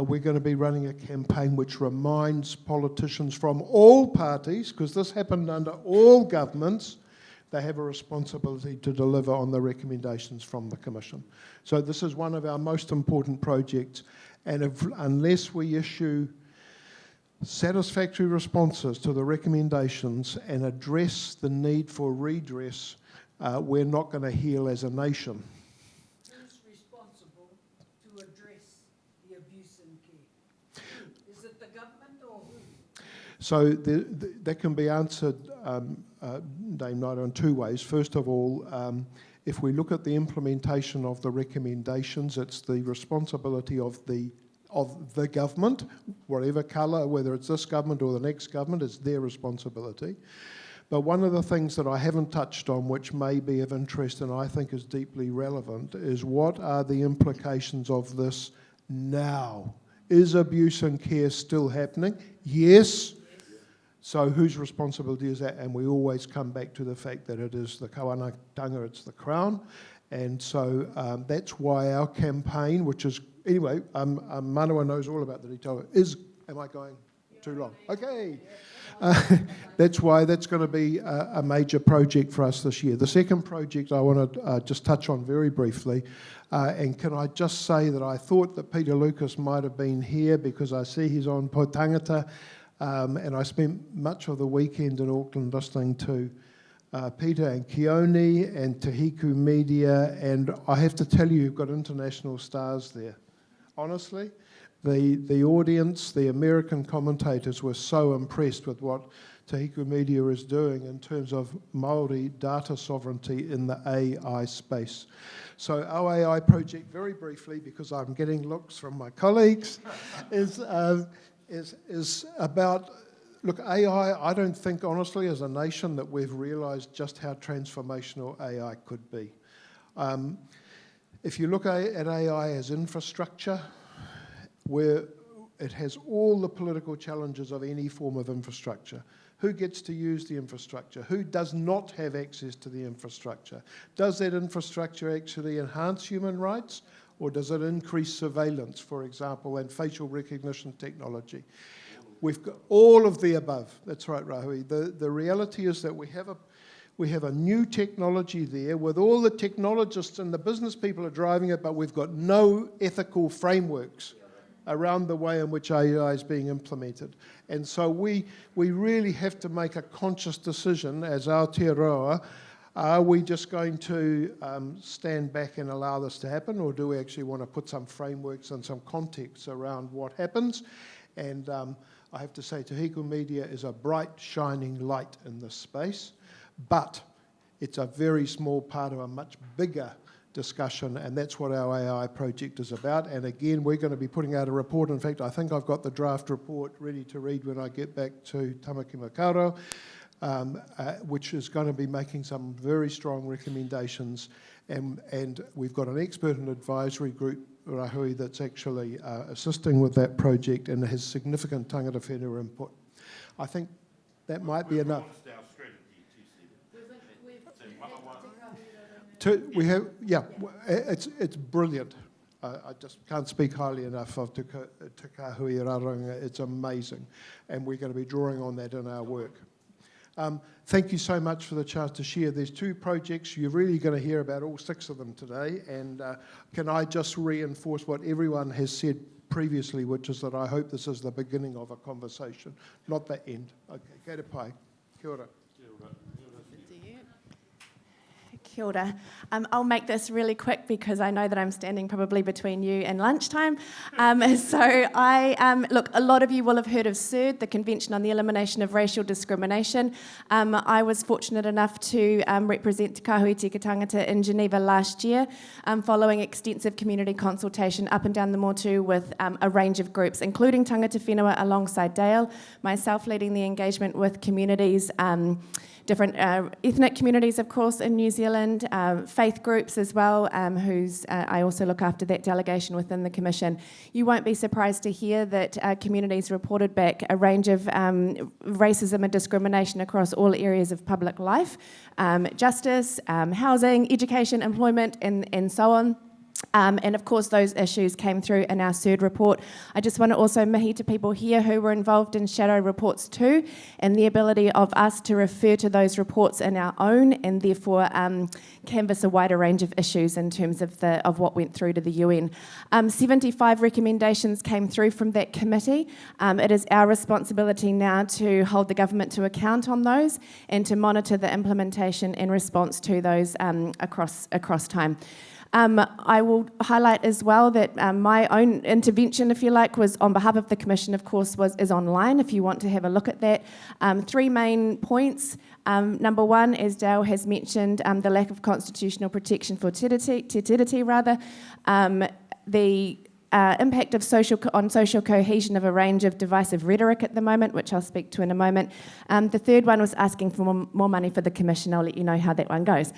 we're going to be running a campaign which reminds politicians from all parties, because this happened under all governments, they have a responsibility to deliver on the recommendations from the Commission. So this is one of our most important projects, and unless we issue satisfactory responses to the recommendations and address the need for redress, we're not going to heal as a nation. Who's responsible to address the abuse in care? Is it the government or who? So that can be answered, Dame Knight, in two ways. First of all, if we look at the implementation of the recommendations, it's the responsibility of the government, whatever colour, whether it's this government or the next government, it's their responsibility. But one of the things that I haven't touched on, which may be of interest and I think is deeply relevant, is what are the implications of this now? Is abuse in care still happening? Yes. So whose responsibility is that? And we always come back to the fact that it is the kawanatanga, it's the Crown. And so that's why our campaign, which is, anyway, Manawa knows all about the detail, am I going too long? Okay. That's why that's going to be a major project for us this year. The second project I want to just touch on very briefly, and can I just say that I thought that Peter Lucas might have been here because I see he's on Pou Tangata, and I spent much of the weekend in Auckland listening to Peter and Keone and Tahiku Media, and I have to tell you, you've got international stars there. Honestly, the audience, the American commentators were so impressed with what Tahiku Media is doing in terms of Māori data sovereignty in the AI space. So our AI project, very briefly, because I'm getting looks from my colleagues, is about, look, AI, I don't think, honestly, as a nation, that we've realised just how transformational AI could be. If you look at AI as infrastructure, where it has all the political challenges of any form of infrastructure. Who gets to use the infrastructure? Who does not have access to the infrastructure? Does that infrastructure actually enhance human rights, or does it increase surveillance, for example, and facial recognition technology? We've got all of the above. That's right, Rahui. The reality is that we have a new technology there with all the technologists and the business people are driving it, but we've got no ethical frameworks around the way in which AI is being implemented. And so we really have to make a conscious decision as Aotearoa. Are we just going to stand back and allow this to happen, or do we actually want to put some frameworks and some context around what happens? And I have to say Tahiku Media is a bright, shining light in this space, but it's a very small part of a much bigger discussion, and that's what our AI project is about. And again, we're going to be putting out a report. In fact, I think I've got the draft report ready to read when I get back to Tamaki Makaurau, which is going to be making some very strong recommendations. And we've got an expert and advisory group, Rahui, that's actually assisting with that project and has significant tangata whenua input. I think that might be enough. We have, yeah, it's brilliant. I just can't speak highly enough of Te Kahui Raranga. It's amazing, and we're going to be drawing on that in our work. Thank you so much for the chance to share. There's two projects. You're really going to hear about all 6 of them today, and can I just reinforce what everyone has said previously, which is that I hope this is the beginning of a conversation, not the end. Okay, kei te pai. Kia ora. Kia ora. I'll make this really quick because I know that I'm standing probably between you and lunchtime. Look, a lot of you will have heard of CERD, the Convention on the Elimination of Racial Discrimination. I was fortunate enough to represent Te Kahui Tika Tangata in Geneva last year, following extensive community consultation up and down the Motu with a range of groups, including tangata whenua alongside Dale, myself leading the engagement with communities, different ethnic communities, of course, in New Zealand, faith groups as well, I also look after that delegation within the Commission. You won't be surprised to hear that communities reported back a range of racism and discrimination across all areas of public life, justice, housing, education, employment, and so on. And of course, those issues came through in our third report. I just want to also mihi to people here who were involved in shadow reports too, and the ability of us to refer to those reports in our own, and therefore canvass a wider range of issues in terms of what went through to the UN. 75 recommendations came through from that committee. It is our responsibility now to hold the government to account on those and to monitor the implementation in response to those across time. I will highlight as well that my own intervention, if you like, was on behalf of the Commission, of course, is online if you want to have a look at that. 3 main points. Number one, as Dale has mentioned, the lack of constitutional protection for te tiriti, the impact of on social cohesion of a range of divisive rhetoric at the moment, which I'll speak to in a moment. The third one was asking for more money for the Commission. I'll let you know how that one goes.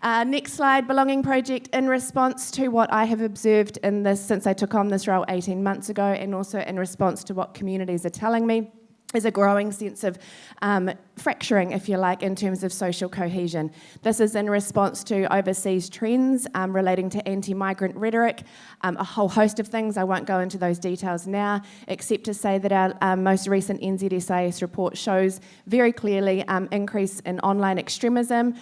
Next slide, Belonging Project. In response to what I have observed in this since I took on this role 18 months ago, and also in response to what communities are telling me, is a growing sense of fracturing, if you like, in terms of social cohesion. This is in response to overseas trends relating to anti-migrant rhetoric, a whole host of things. I won't go into those details now, except to say that our most recent NZSIS report shows very clearly increase in online extremism,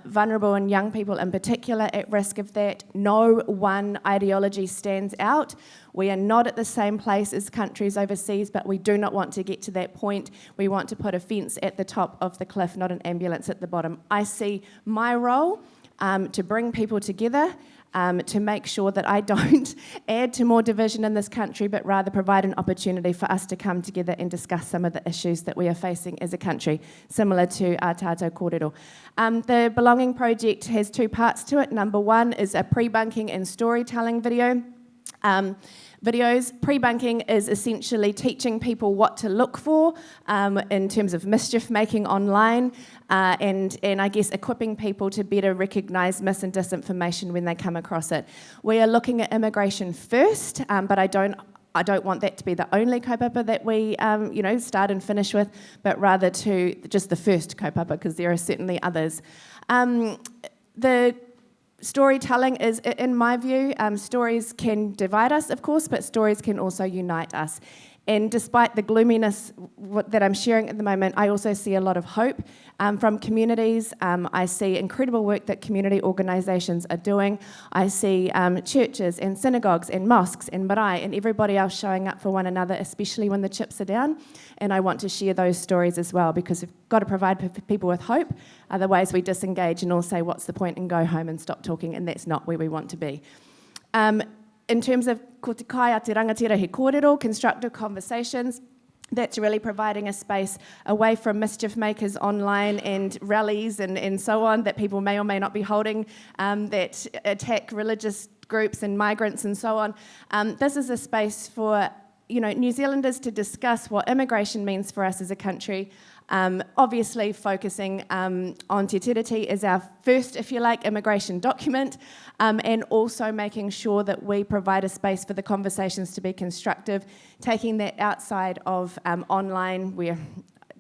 vulnerable and young people in particular at risk of that. No one ideology stands out. We are not at the same place as countries overseas, but we do not want to get to that point. We want to put a fence at the top of the cliff, not an ambulance at the bottom. I see my role to bring people together, to make sure that I don't add to more division in this country, but rather provide an opportunity for us to come together and discuss some of the issues that we are facing as a country, similar to our tātou kōrero. The Belonging Project has 2 parts to it. Number one is a pre-bunking and storytelling video. Pre-bunking is essentially teaching people what to look for in terms of mischief making online, and I guess equipping people to better recognise mis and disinformation when they come across it. We are looking at immigration first, but I don't want that to be the only kaupapa that we start and finish with, but rather to just the first kaupapa, because there are certainly others. The storytelling is, in my view, stories can divide us, of course, but stories can also unite us. And despite the gloominess that I'm sharing at the moment, I also see a lot of hope from communities. I see incredible work that community organisations are doing. I see churches and synagogues and mosques and marae and everybody else showing up for one another, especially when the chips are down. And I want to share those stories as well, because we've got to provide people with hope. Otherwise we disengage and all say, what's the point, and go home and stop talking, and that's not where we want to be. In terms of ko te kai a te rangatira he kōrero, constructive conversations, that's really providing a space away from mischief makers online and rallies and so on that people may or may not be holding, that attack religious groups and migrants and so on. This is a space for New Zealanders to discuss what immigration means for us as a country. Obviously focusing on te tiriti as our first, if you like, immigration document, and also making sure that we provide a space for the conversations to be constructive, taking that outside of online, where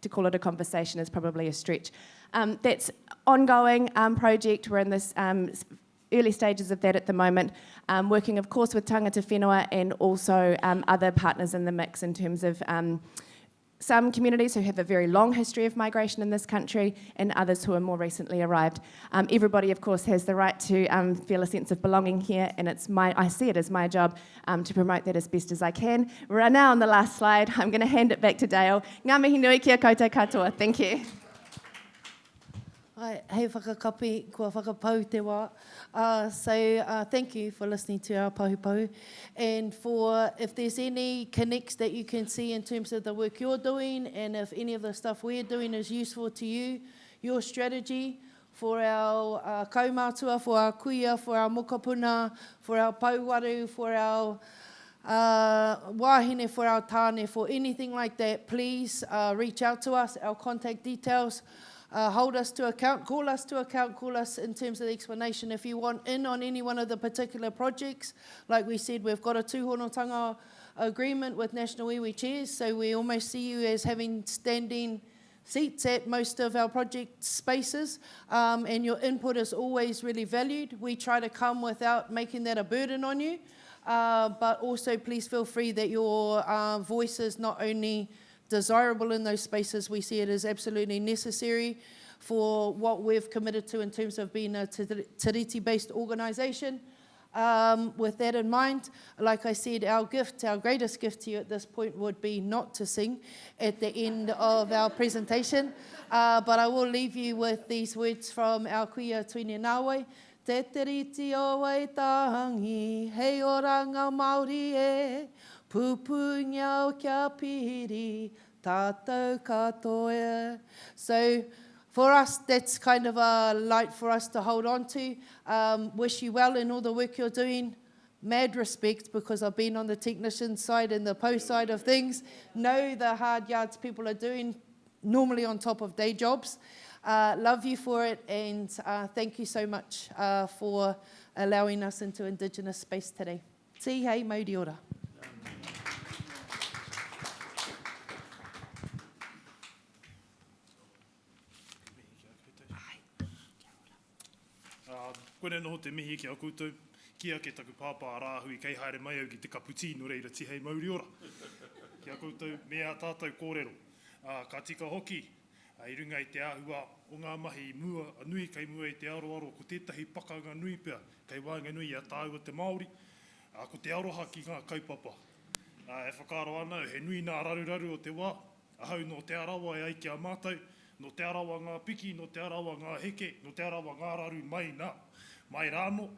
to call it a conversation is probably a stretch. That's ongoing project. We're in this early stages of that at the moment, working of course with tangata whenua and also other partners in the mix in terms of some communities who have a very long history of migration in this country and others who are more recently arrived. Everybody, of course, has the right to feel a sense of belonging here, and I see it as my job to promote that as best as I can. We're now on the last slide. I'm going to hand it back to Dale. Ngā mihi nui kia koutou katoa. Thank you. Hei whakakapi, kua whakapau te wā. Thank you for listening to our pauhupau. And if there's any connects that you can see in terms of the work you're doing, and if any of the stuff we're doing is useful to you, your strategy for our kaumātua, for our kuia, for our mokopuna, for our pauwaru, for our wāhine, for our tāne, for anything like that, please reach out to us. Our contact details. Hold us to account, call us in terms of the explanation. If you want in on any one of the particular projects, like we said, we've got a tūhonotanga agreement with National Iwi Chairs, so we almost see you as having standing seats at most of our project spaces, and your input is always really valued. We try to come without making that a burden on you, but also please feel free that your voice is not only desirable in those spaces, we see it as absolutely necessary for what we've committed to in terms of being a tiriti-based organisation. With that in mind, like I said, our greatest gift to you at this point would be not to sing at the end of our presentation, but I will leave you with these words from our kuia tuine Nāwai. Te tiriti o Waitangi, hei oranga Māori e, pupu ngiau kia piri, tātou katoa. So, for us, that's kind of a light for us to hold on to. Wish you well in all the work you're doing. Mad respect, because I've been on the technician side and the post side of things. Know the hard yards people are doing, normally on top of day jobs. Love you for it, and thank you so much for allowing us into Indigenous space today. Ti hei, mauri ora. Koe noho te mihi ki a koutou, kia ke taku pāpā rāhui kei haere mai au ki te cappuccino reira tihei mauri ora. Ki a koutou, mea tātou kōrero. Ka tika hoki, i runga i te āhua o ngā mahi mua nui, kei mua i te aroaro, ko tētahi pakanga nui pia, kei wānga nui a tāua te Māori, ko te aroha ki ngā kaupapa. E whakaro ana, he nui nā raruraru o te wā, ahau no te arawa e ai ki a mātou, no te arawa ngā piki, no te arawa ngā heke, no te arawa ngā raru mai nā. Mai rāno,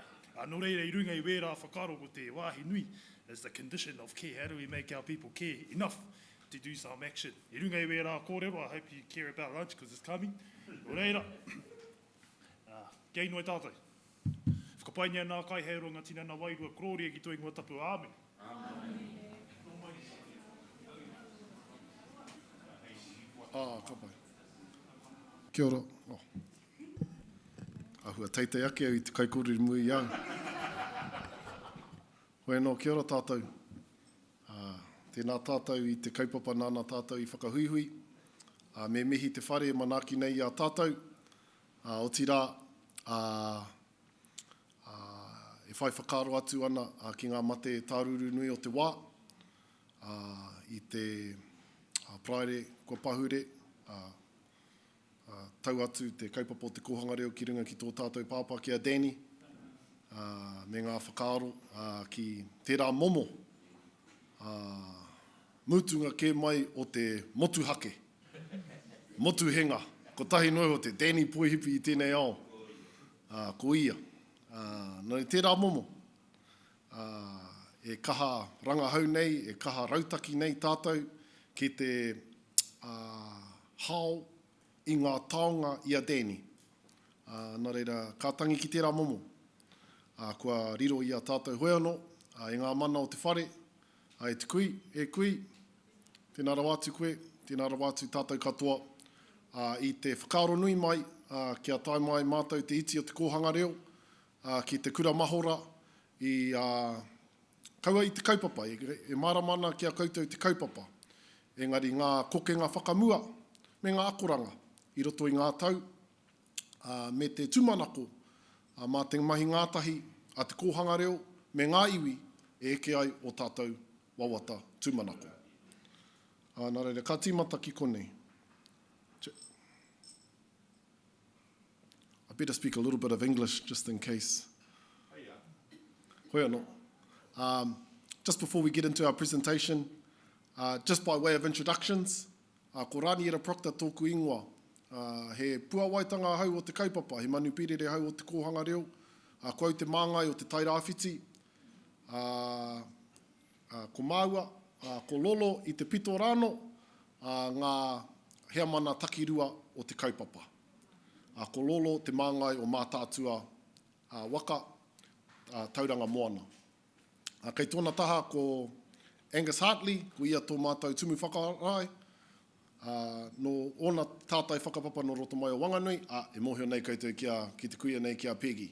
no reira I runga I wērā whakaro ko te wāhi nui, is the condition of care. How do we make our people care enough to do some action? I runga I wērā kōrero, I hope you care about lunch because it's coming. No reira, kei noi tātou. Whakapainia nā kai hei ronga tinana wairua, krōria ki toi ngua tapu, āmen. Ka pai. Kia ora. Ahua teitei ake au I te kaikōriri mui iau. Hoi anō, kia ora tātou. Tēnā tātou I te kaupapa nāna tātou I whakahuihui. Me mihi te whare manaki nei a tātou. O tira, e whai whakaro atu ana ki ngā mate tāruru nui o te wā. I te praere kua pahure. Tau atu te kaupapa o te kohanga reo ki runga ki tō tātou pāpā ki a Danny, me ngā whakaaro ki tērā momo. Mutunga ke mai o te motuhake, motuhenga. Ko tahi noi o te Danny Poihipi I tēnei ao, ko ia. Nō tērā momo, e kaha rangahau nei, e kaha rautaki nei tātou ki te hao I ngā taonga I a Danny. Nā reira, ka tangi ki tērā momo. Kua riro I a tātou hoi anō, e ngā mana o te whare, e te kui, tēnā rawatu koe, tēnā rawatu tātou katoa. I te whakaaro nui mai, kia tai mai mātou te iti o te kōhanga reo, ki te kura mahora, kaua I te kaupapa, e maramana kia koutou te kaupapa. Engari ngā kokenga whakamua, me ngā akoranga. I roto I ngā tau, me te tūmanako, mā te mahi ngātahi, a te kōhanga reo, me ngā iwi, e eke ai o tātou wawata tūmanako. Nā reira, ka tīmata ki konei. I better speak a little bit of English, just in case. Hoi anō. Just before we get into our presentation, just by way of introductions, ko Rani Era Proctor tōku ingoa. He puawaitanga hau o te kaupapa, he manu pirere hau o te kōhanga reo, ko au te māngai o te tairāwhiti, ko māua, ko lolo I te pito rāno, ngā hea mana takirua o te kaupapa. Ko lolo te māngai o mātātua waka, tauranga moana. Kei tōna taha ko Angus Hartley, ko ia tō mātou tumu whakarai, no ona tātai whakapapa no roto mai o Wanganui, e mohio nei koutou ki te kuia nei ki a Pegi.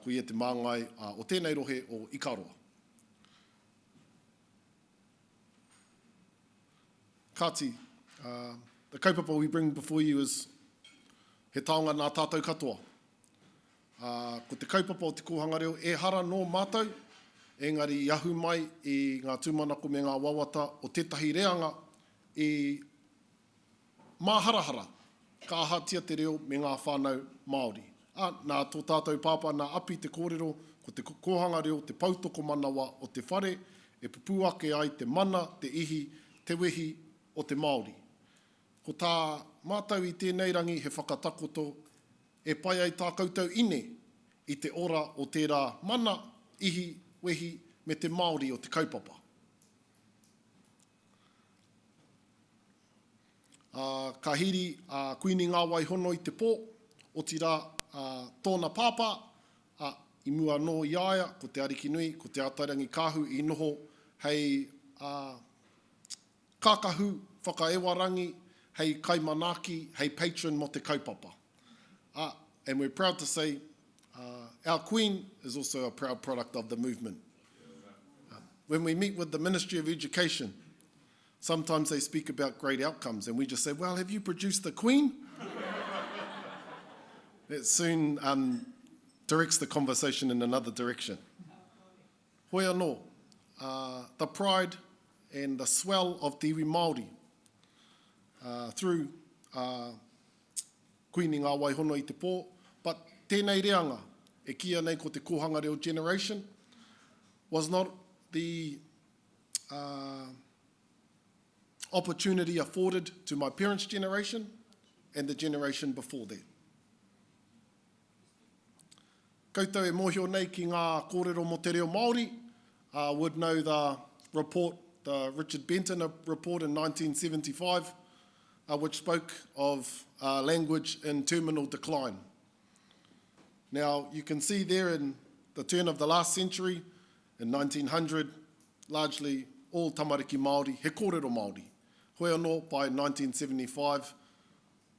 Ko ia te māngai o tēnei rohe o Ikaroa. Kāti, the kaupapa we bring before you is he taonga nā tātou katoa. Ko te kaupapa o te kohanga reo e hara no mātou, engari i ahu mai i ngā tūmanako me ngā wawata o tētahi reanga i māharahara ka ahatia te reo me ngā whānau Māori. Nā tō tātou pāpā nā api te kōrero ko te kohanga reo te pautoko manawa o te whare e pupu ake ai te mana, te ihi, te wehi o te Māori. Ko tā mātou i tēnei rangi he whakatakoto e pai ai tā koutou ine i te ora o tērā mana, ihi, wehi me te Māori o te kaupapa. Ka hiri kuini ngā waihono i te pō, o tira tōna pāpā, i mua no i aia, ko te ariki nui, ko te atairangi kāhu, i noho hei kākahu, whakaewarangi, hei kaimanaki, hei patron mo te kaupapa. And we're proud to say our Queen is also a proud product of the movement. When we meet with the Ministry of Education, sometimes they speak about great outcomes, and we just say, well, have you produced the Queen? It soon directs the conversation in another direction. Hoi anō, the pride and the swell of te iwi Māori through kuini ngā waihono i te pō, but tēnei reanga e kia nei ko te kohanga reo generation was not the opportunity afforded to my parents' generation and the generation before that. Koutou e mōhio nei ki ngā kōrero mo te reo Māori, would know the report, the Richard Benton report in 1975, which spoke of language in terminal decline. Now, you can see there in the turn of the last century, in 1900, largely all tamariki Māori, he kōrero Māori. Hoi anō, by 1975,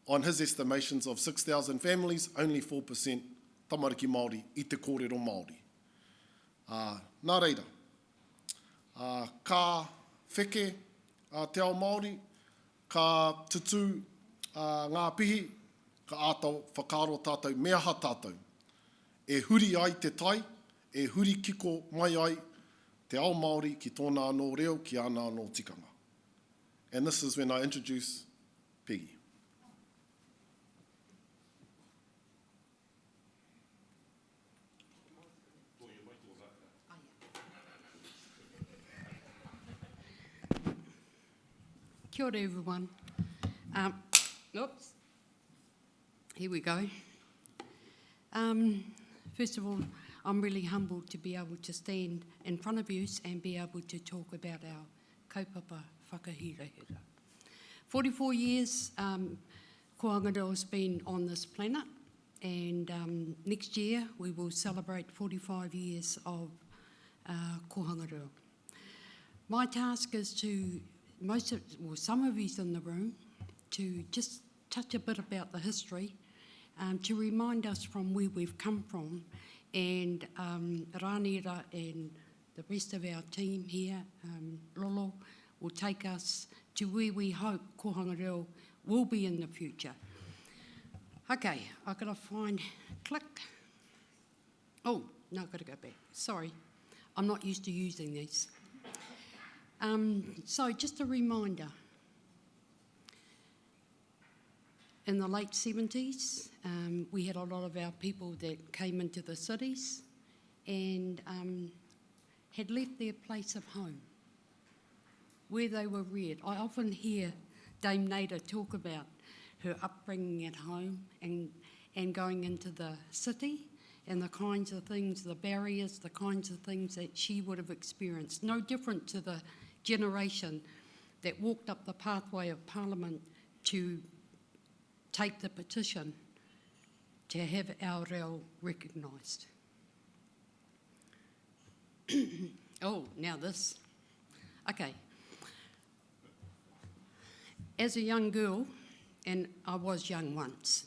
on his estimations of 6,000 families, only 4% tamariki Māori i te kōrero Māori. Nā reira, ka wheke te ao Māori, ka tutu ngā pihi, ka ātau whakaaro tātou, mea ha tātou. E huri ai te tai, e huri kiko mai ai te ao Māori ki tōna anō reo, ki ana anō tikanga. And this is when I introduce Peggy. Kia ora, everyone. Oops. Here we go. First of all, I'm really humbled to be able to stand in front of you and be able to talk about our kaupapa whakahirahira. 44 years Kohanga has been on this planet, and next year we will celebrate 45 years of Kohanga. My task is to, some of you in the room, to just touch a bit about the history, to remind us from where we've come from, and Rānira and the rest of our team here, Lolo, will take us to where we hope Kohanga Reo will be in the future. Okay, I've got to find, click. Oh, no, I've got to go back. Sorry, I'm not used to using these. So just a reminder, in the late 70s, we had a lot of our people that came into the cities and had left their place of home, where they were reared. I often hear Dame Nader talk about her upbringing at home and going into the city and the kinds of things, the barriers, the kinds of things that she would have experienced. No different to the generation that walked up the pathway of Parliament to take the petition to have our reo recognised. Oh, now this. Okay. As a young girl, and I was young once,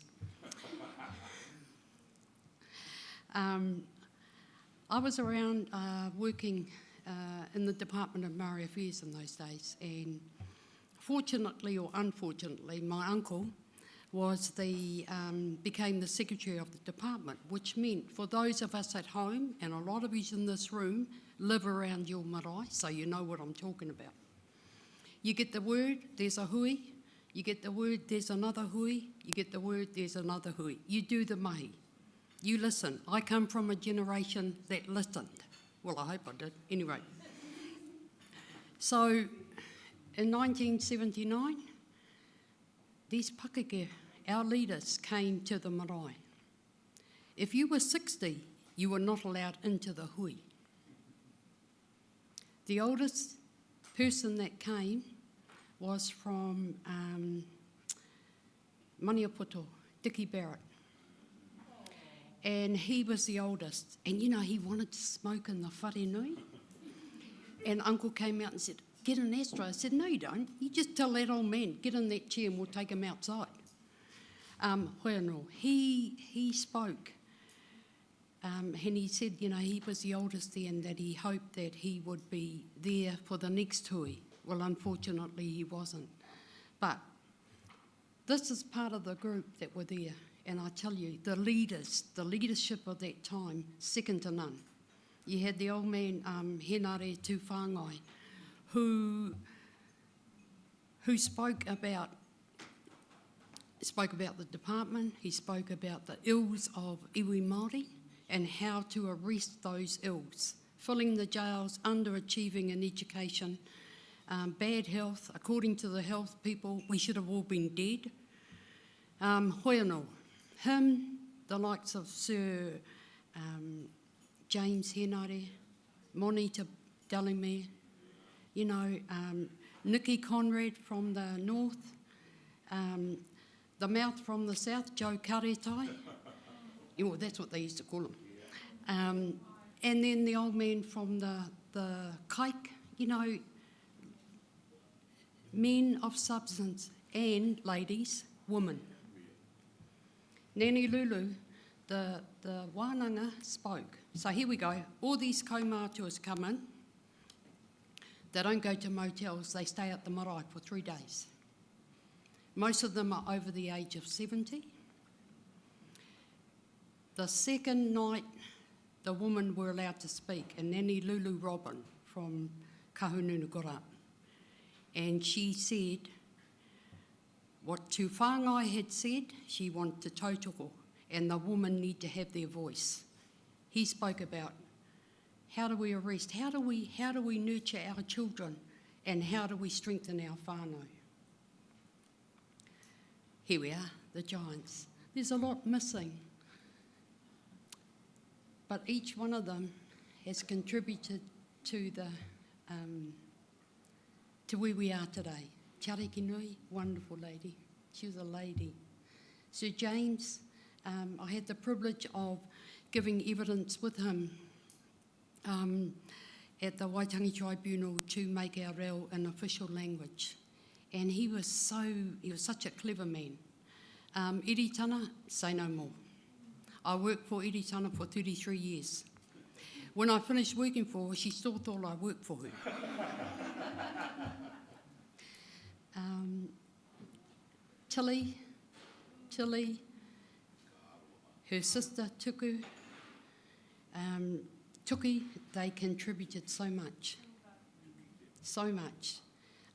I was around working in the Department of Maori Affairs in those days, and fortunately or unfortunately, my uncle became the secretary of the department, which meant for those of us at home, and a lot of you in this room live around your marae, so you know what I'm talking about. You get the word, there's a hui. You get the word, there's another hui. You get the word, there's another hui. You do the mahi. You listen. I come from a generation that listened. Well, I hope I did. Anyway. So, in 1979, these pakeke, our leaders, came to the marae. If you were 60, you were not allowed into the hui. The oldest person that came was from Maniapoto, Dickie Barrett. And he was the oldest. And you know, he wanted to smoke in the wharenui. And Uncle came out and said, get an Astra. I said, no, you don't. You just tell that old man, get in that chair and we'll take him outside. He spoke. And he said, you know, he was the oldest there and that he hoped that he would be there for the next hui. Well, unfortunately, he wasn't. But this is part of the group that were there. And I tell you, the leadership of that time, second to none. You had the old man, Henare Tūwhāngai, who spoke about the department, he spoke about the ills of iwi Māori and how to arrest those ills, filling the jails, underachieving in education, bad health. According to the health people, we should have all been dead. Hoiano, him, the likes of Sir James Henare, Monita Dallimere, you know, Nikki Conrad from the north, the mouth from the south, Joe Karetai. Well, that's what they used to call him. And then the old man from the Kaik, you know, men of substance and ladies, women. Nene Lulu, the wānanga spoke. So here we go. All these kaumātuas come in. They don't go to motels. They stay at the marae for 3 days. Most of them are over the age of 70. The second night, the women were allowed to speak, and Nene Lulu Robin from Kahununu got up. And she said what Tūwhāngai had said, she wanted tautoko, and the women need to have their voice. He spoke about how do we arrest, how do we nurture our children, and how do we strengthen our whānau. Here we are, the giants. There's a lot missing. But each one of them has contributed to where we are today. Chariki Nui, wonderful lady. She was a lady. Sir James, I had the privilege of giving evidence with him at the Waitangi Tribunal to make our reo an official language. And he was such a clever man. Iritana, say no more. I worked for Iritana for 33 years. When I finished working for her, she still thought I worked for her. Tilly, her sister Tuku, Tuki, they contributed so much.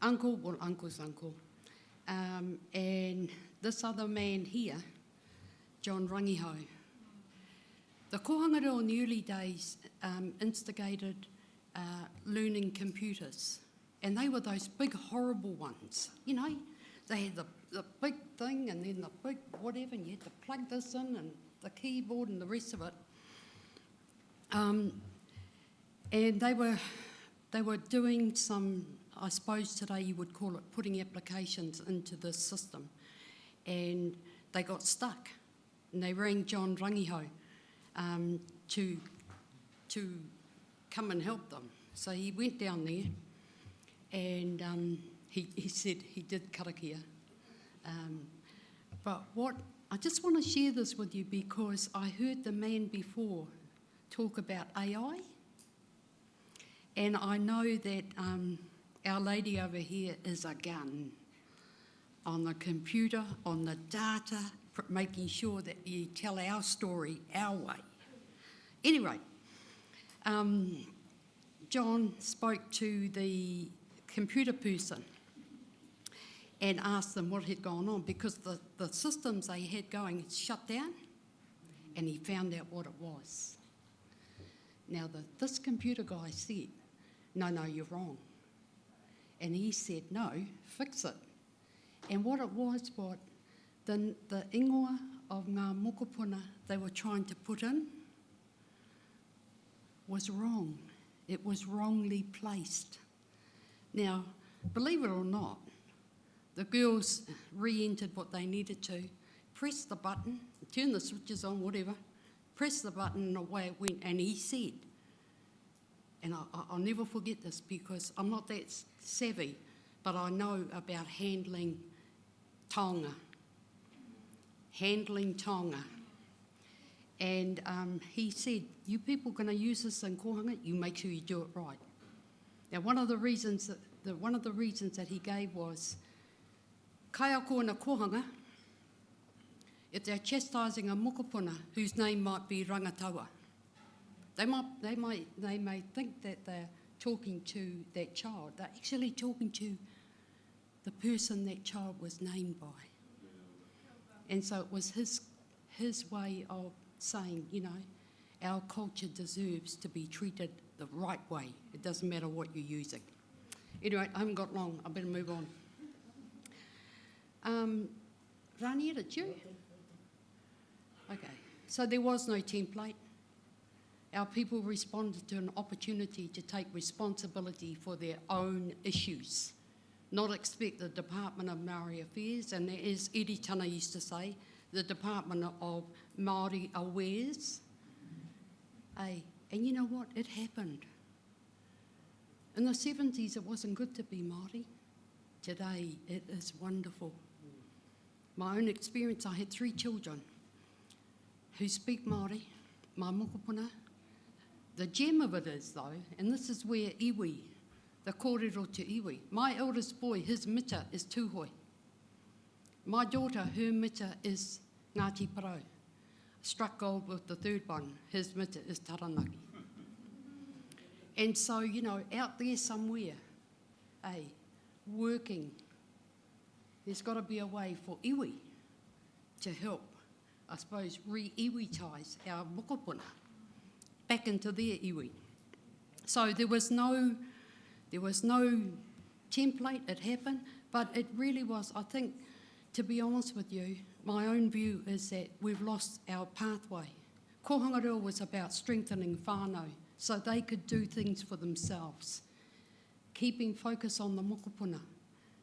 Uncle, well, uncle's uncle. And this other man here, John Rangiho. The kohanga in the early days instigated learning computers. And they were those big, horrible ones. You know, they had the big thing and then the big whatever, and you had to plug this in and the keyboard and the rest of it. And they were doing some, I suppose today you would call it putting applications into this system. And they got stuck. And they rang John Rangiho to come and help them. So he went down there and he said he did karakia. But I just want to share this with you because I heard the man before talk about AI. And I know that Our Lady over here is a gun. on the computer, on the data, making sure that you tell our story our way. Anyway, John spoke to the computer person and asked them what had gone on because the systems they had going had shut down, and he found out what it was. Now, this computer guy said, no, you're wrong. And he said, no, fix it. And what it was, the ingoa of ngā mokopuna they were trying to put in was wrong. It was wrongly placed. Now, believe it or not, the girls re-entered what they needed to, pressed the button, turn the switches on, whatever, pressed the button and away it went. And he said, and I'll never forget this because I'm not that savvy, but I know about handling taonga. And he said, you people are going to use this in kohanga, you make sure you do it right. Now, one of the reasons that he gave was, kai ako na kohanga, if they're chastising a mokopuna whose name might be Rangataua, they may think that they're talking to that child. They're actually talking to the person that child was named by. And so it was his way of saying, our culture deserves to be treated the right way. It doesn't matter what you're using. Anyway, I haven't got long. I better move on. Rania, did you? Okay. So there was no template. Our people responded to an opportunity to take responsibility for their own issues, not expect the Department of Māori Affairs, and as Eri Tana used to say, the Department of Māori Awares. And you know what? It happened. In the 70s, it wasn't good to be Māori. Today, it is wonderful. My own experience, I had 3 children who speak Māori, my mokopuna. The gem of it is, though, and this is where iwi, the kōrero to iwi. My eldest boy, his mita is tūhoi. My daughter, her mita is Ngāti Parau. Struck gold with the 3rd one, his mita is Taranaki. And so, out there somewhere, working, there's got to be a way for iwi to help, I suppose, re-iwitise our mokopuna back into their iwi. So there was no template, it happened, but it really was, I think, to be honest with you, my own view is that we've lost our pathway. Kohangarua was about strengthening whānau so they could do things for themselves, keeping focus on the mokopuna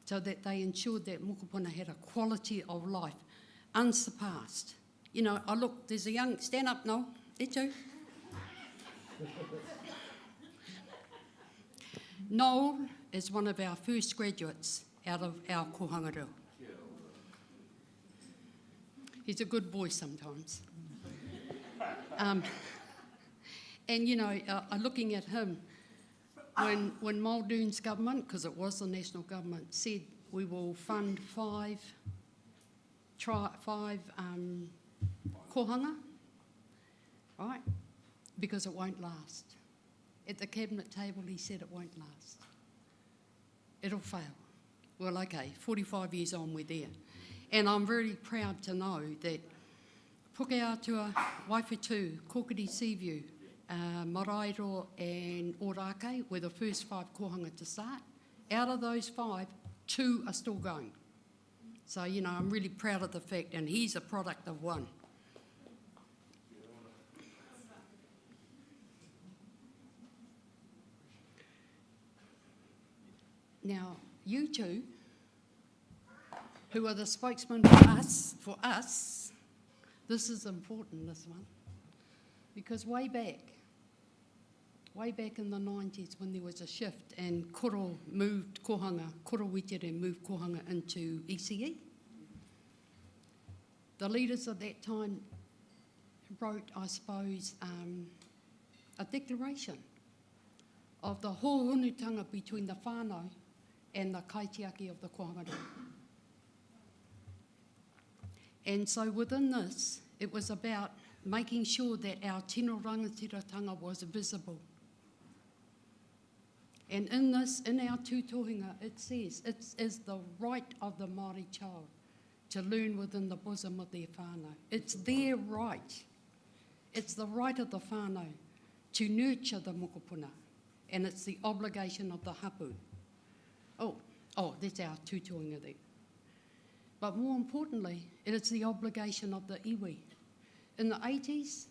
so that they ensured that mokopuna had a quality of life unsurpassed. Look, there's a young, stand up, Noel, there too. Noel is one of our first graduates out of our kohangarua. He's a good boy sometimes. Looking at him, when Muldoon's government, because it was the national government, said we will fund 5 kohanga, right? Because it won't last. At the cabinet table, he said it won't last. It'll fail. Well, okay, 45 years on, we're there. And I'm very proud to know that Pukeatua, Waifetu, Kokiri Seaview, Marairo and Orake were the first 5 kohanga to start. Out of those 5, 2 are still going. So, I'm really proud of the fact, and he's a product of 1. Now, you two, who are the spokesman for us, this is important, this one, because way back in the 90s when there was a shift and koro moved kohanga, koro witere moved kohanga into ECE, the leaders of that time wrote, I suppose, a declaration of the hōhunutanga between the whānau and the kaitiaki of the kohangarua. And so within this, it was about making sure that our tino rangatiratanga was visible. And in this, in our tūtohinga, it says it is the right of the Māori child to learn within the bosom of their whānau. It's their right. It's the right of the whānau to nurture the mokopuna, and it's the obligation of the hapu. Oh, that's our tūtohinga there. But more importantly, it is the obligation of the iwi. In the 80s,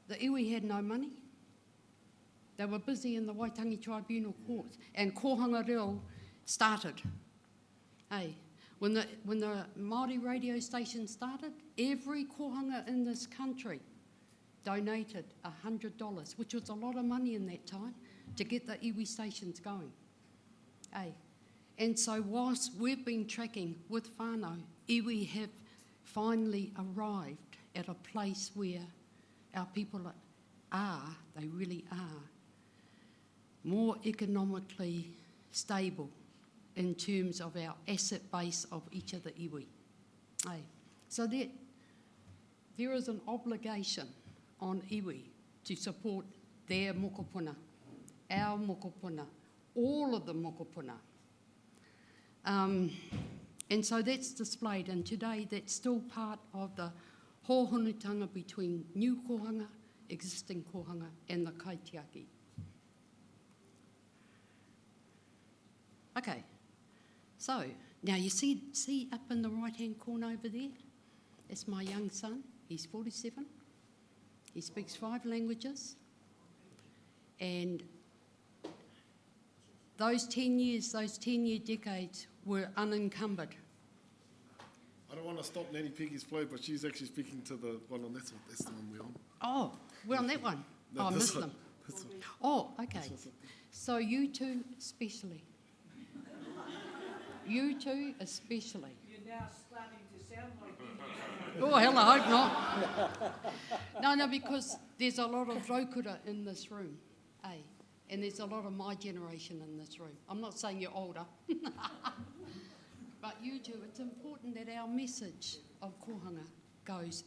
the iwi had no money. They were busy in the Waitangi Tribunal Court, and kohanga reo started. Hey, when the Māori radio station started, every kohanga in this country donated $100, which was a lot of money in that time, to get the iwi stations going. Hey. And so whilst we've been tracking with whānau, iwi have finally arrived at a place where our people are, they really are, more economically stable in terms of our asset base of each of the iwi. Hey. So there is an obligation on iwi to support their mokopuna, our mokopuna, all of the mokopuna. And so that's displayed, and today that's still part of the hōhonutanga between new kohanga, existing kohanga, and the kaitiaki. Okay, so now you see up in the right-hand corner over there, that's my young son. He's 47. He speaks 5 languages, and those 10-year decades were unencumbered. I don't want to stop Nanny Peggy's flow, but she's actually speaking to the one on this one. That's the one we're on. Oh, we're on that one. No, I missed one. them. This one. Oh, okay. So you two especially. You two especially. You're now starting to sound like Oh, hell, I hope not. No, because there's a lot of raukura in this room, eh? And there's a lot of my generation in this room. I'm not saying you're older. But you two, it's important that our message of kohanga goes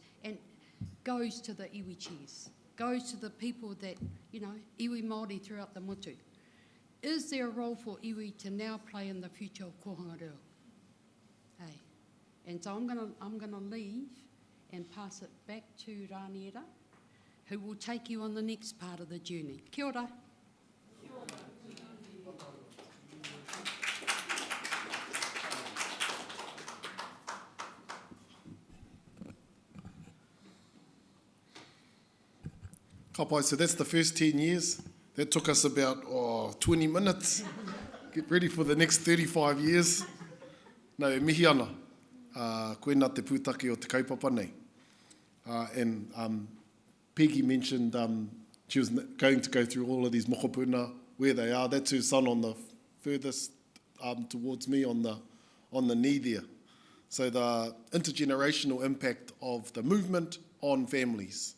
to the iwi chiefs, goes to the people that, iwi Māori throughout the motu. Is there a role for iwi to now play in the future of kohanga reo? Hey. And so I'm gonna leave and pass it back to Rāniera, who will take you on the next part of the journey. Kia ora. Kapai, so that's the first 10 years. That took us about 20 minutes. Get ready for the next 35 years. No, e mihi ana. Koena te pūtake o te kaupapa nei. And Peggy mentioned she was going to go through all of these mokopuna, where they are. That's her son on the furthest towards me on the knee there. So the intergenerational impact of the movement on families.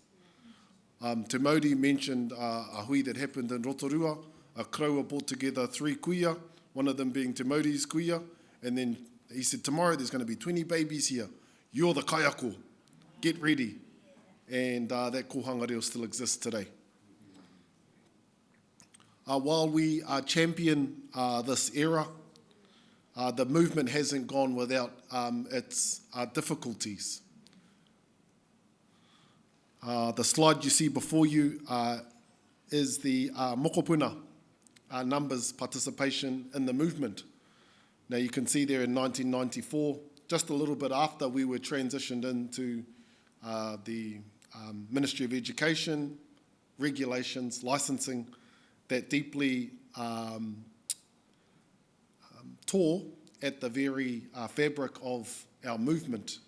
Te Māori mentioned a hui that happened in Rotorua. A kraua brought together 3 kuia, one of them being Te Māori's kuia, and then he said, tomorrow there's going to be 20 babies here. You're the kaiako. Get ready. And that kohanga reo still exists today. While we champion this era, the movement hasn't gone without its difficulties. The slide you see before you is the mokopuna numbers participation in the movement. Now you can see there in 1994, just a little bit after we were transitioned into the Ministry of Education, regulations, licensing, that deeply tore at the very fabric of our movement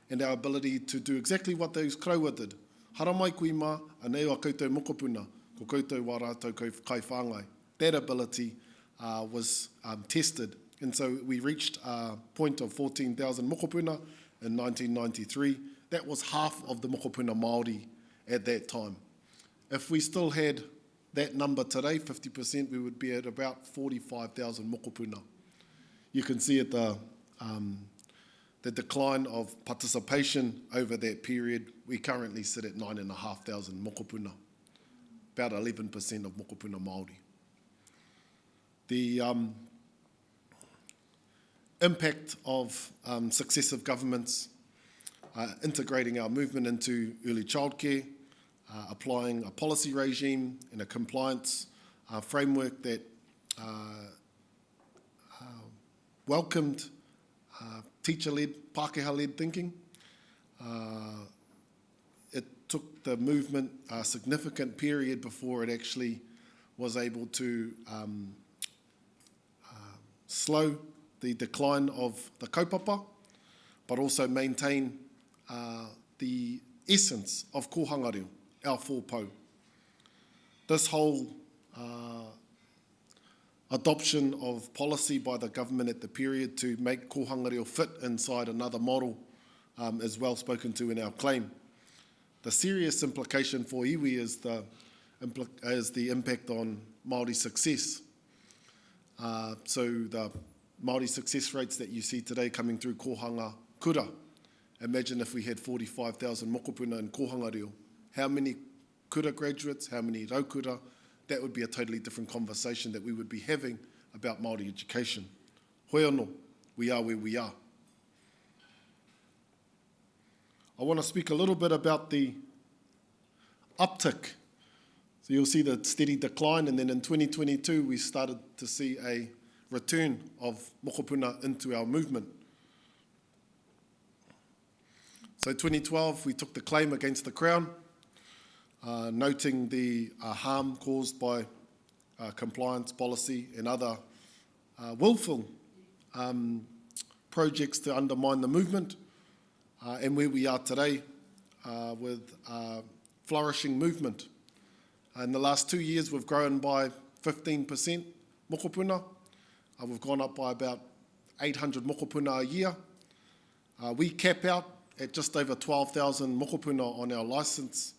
and our ability to do exactly what those kraua did. Hara mai kui mā, anei o koutou mokopuna, ko koutou wā rātou kai whāngai. That ability was tested. And so we reached a point of 14,000 mokopuna in 1993. That was half of the mokopuna Māori at that time. If we still had that number today, 50%, we would be at about 45,000 mokopuna. You can see at the the decline of participation over that period, we currently sit at 9,500 mokopuna, about 11% of mokopuna Māori. The impact of successive governments integrating our movement into early childcare, applying a policy regime and a compliance framework that welcomed teacher-led, Pākehā-led thinking. It took the movement a significant period before it actually was able to slow the decline of the kaupapa, but also maintain the essence of kohanga reo, our four pou. This whole adoption of policy by the government at the period to make kohanga reo fit inside another model is well spoken to in our claim. The serious implication for iwi is the impact on Māori success. So the Māori success rates that you see today coming through kohanga kura. Imagine if we had 45,000 mokopuna in kohanga reo. How many kura graduates, how many raukura? That would be a totally different conversation that we would be having about Māori education. Hoi anō, we are where we are. I want to speak a little bit about the uptick. So you'll see the steady decline, and then in 2022 we started to see a return of mokopuna into our movement. So 2012 we took the claim against the Crown, noting the harm caused by compliance policy and other willful projects to undermine the movement, and where we are today with flourishing movement. In the last 2 years we've grown by 15% mokopuna. We've gone up by about 800 mokopuna a year. We cap out at just over 12,000 mokopuna on our licence.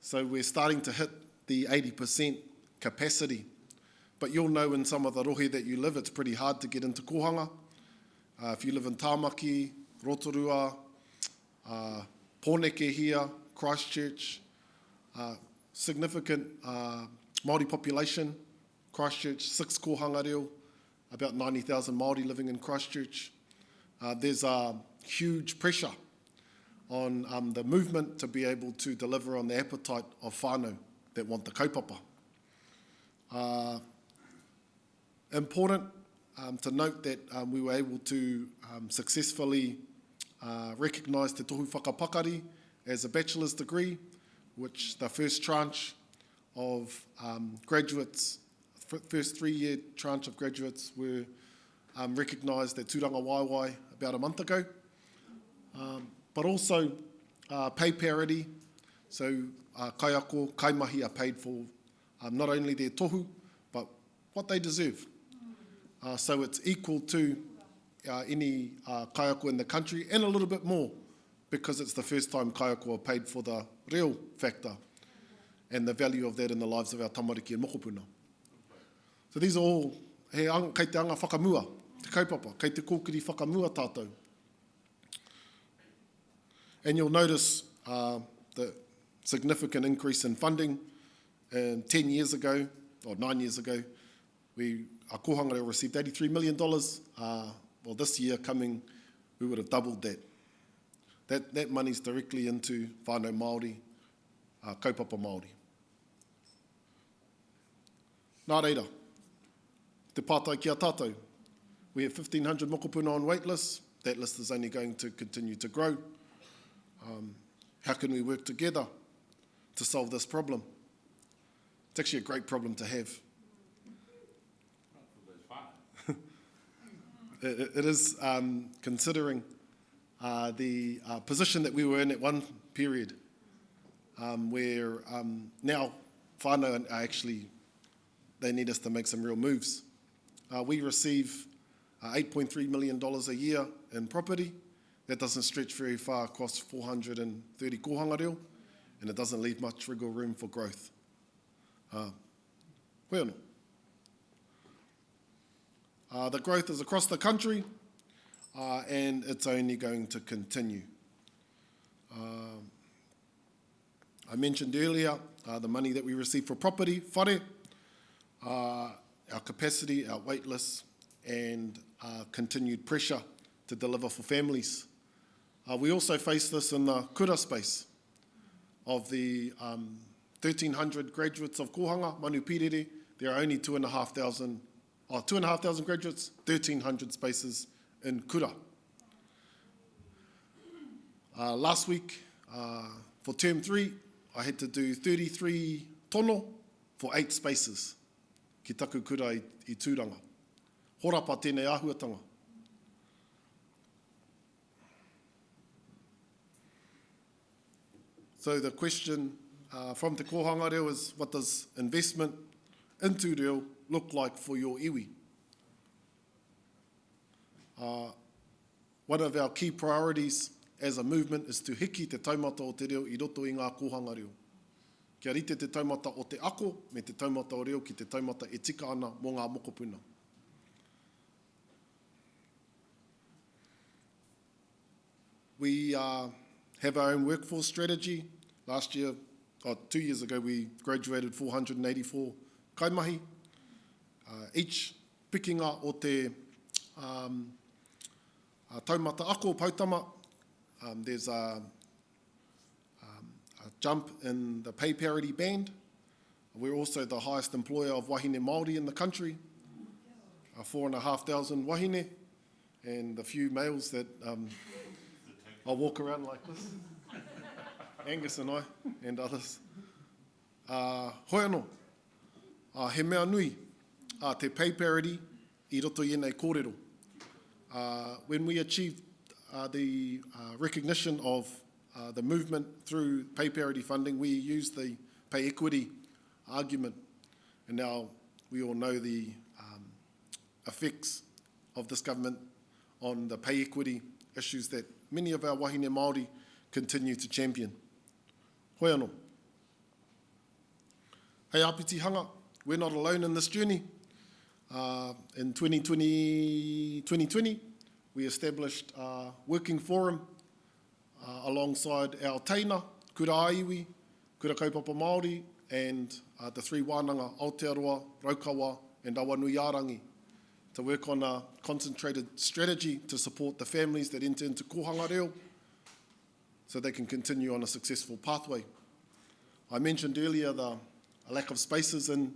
So we're starting to hit the 80% capacity. But you'll know in some of the rohe that you live, it's pretty hard to get into kohanga. If you live in Tāmaki, Rotorua, Pōneke here, Christchurch, significant Māori population. Christchurch, 6 kohanga reo, about 90,000 Māori living in Christchurch. There's a huge pressure on the movement to be able to deliver on the appetite of whānau that want the kaupapa. Important to note that we were able to successfully recognise Te Tohu Whakapakari as a bachelor's degree, which the first tranche of graduates, first 3-year tranche of graduates were recognised at Tūranga Waiwai about a month ago. But also pay parity, so kaiako, kaimahi are paid for not only their tohu, but what they deserve. So it's equal to any kaiako in the country, and a little bit more, because it's the first time kaiako are paid for the real factor and the value of that in the lives of our tamariki and mokopuna. So these are all, kei te anga whakamua, te kaupapa, kei te kōkiri whakamua tātou. And you'll notice the significant increase in funding. And 10 years ago, or 9 years ago, our kohanga reo received $83 million. Well, this year coming, we would have doubled that. That money's directly into whānau Māori, kaupapa Māori. Nā reira, te pātai ki a tātou. We have 1,500 mokopuna on wait list. That list is only going to continue to grow. How can we work together to solve this problem? It's actually a great problem to have. It is, considering the position that we were in at one period, where now whānau are actually, they need us to make some real moves. We receive $8.3 million a year in property. That doesn't stretch very far across 430 kohanga reo, and it doesn't leave much wriggle room for growth. Hoi anō. The growth is across the country. and it's only going to continue. I mentioned earlier the money that we receive for property, whare, our capacity, our wait lists, and continued pressure to deliver for families. We also face this in the kura space. Of the 1,300 graduates of kohanga, manu pirere, there are only 2,500 graduates, 1,300 spaces in kura. Last week, for term 3, I had to do 33 tono for 8 spaces ki taku kura i tūranga. Horapa tēnei āhuatanga. So the question from te kohanga reo is, what does investment into reo look like for your iwi? One of our key priorities as a movement is to hiki te taumata o te reo I roto I ngā kohanga reo. Kia rite te taumata o te ako me te taumata o reo ki te taumata e tika ana mō ngā mokopuna. We have our own workforce strategy. Last year, 2 years ago, we graduated 484 kaimahi, each pikinga o te taumata ako pautama. There's a jump in the pay parity band. We're also the highest employer of wahine Māori in the country, 4,500 wahine, and the few males that I'll walk around like this. Angus and I, and others. Hoi anō, he mea nui, te pay parity I roto I nei kōrero. When we achieved the recognition of the movement through pay parity funding, we used the pay equity argument. And now we all know the effects of this government on the pay equity issues that many of our wahine Māori continue to champion. Hoi anō. Hei Apiti Hanga, we're not alone in this journey. In 2020, we established a working forum alongside our teina, kura aiwi, kura kaupapa Māori, and the 3 wānanga, Aotearoa, Raukawa, and Awanuiarangi, to work on a concentrated strategy to support the families that enter into kohanga reo so they can continue on a successful pathway. I mentioned earlier the lack of spaces in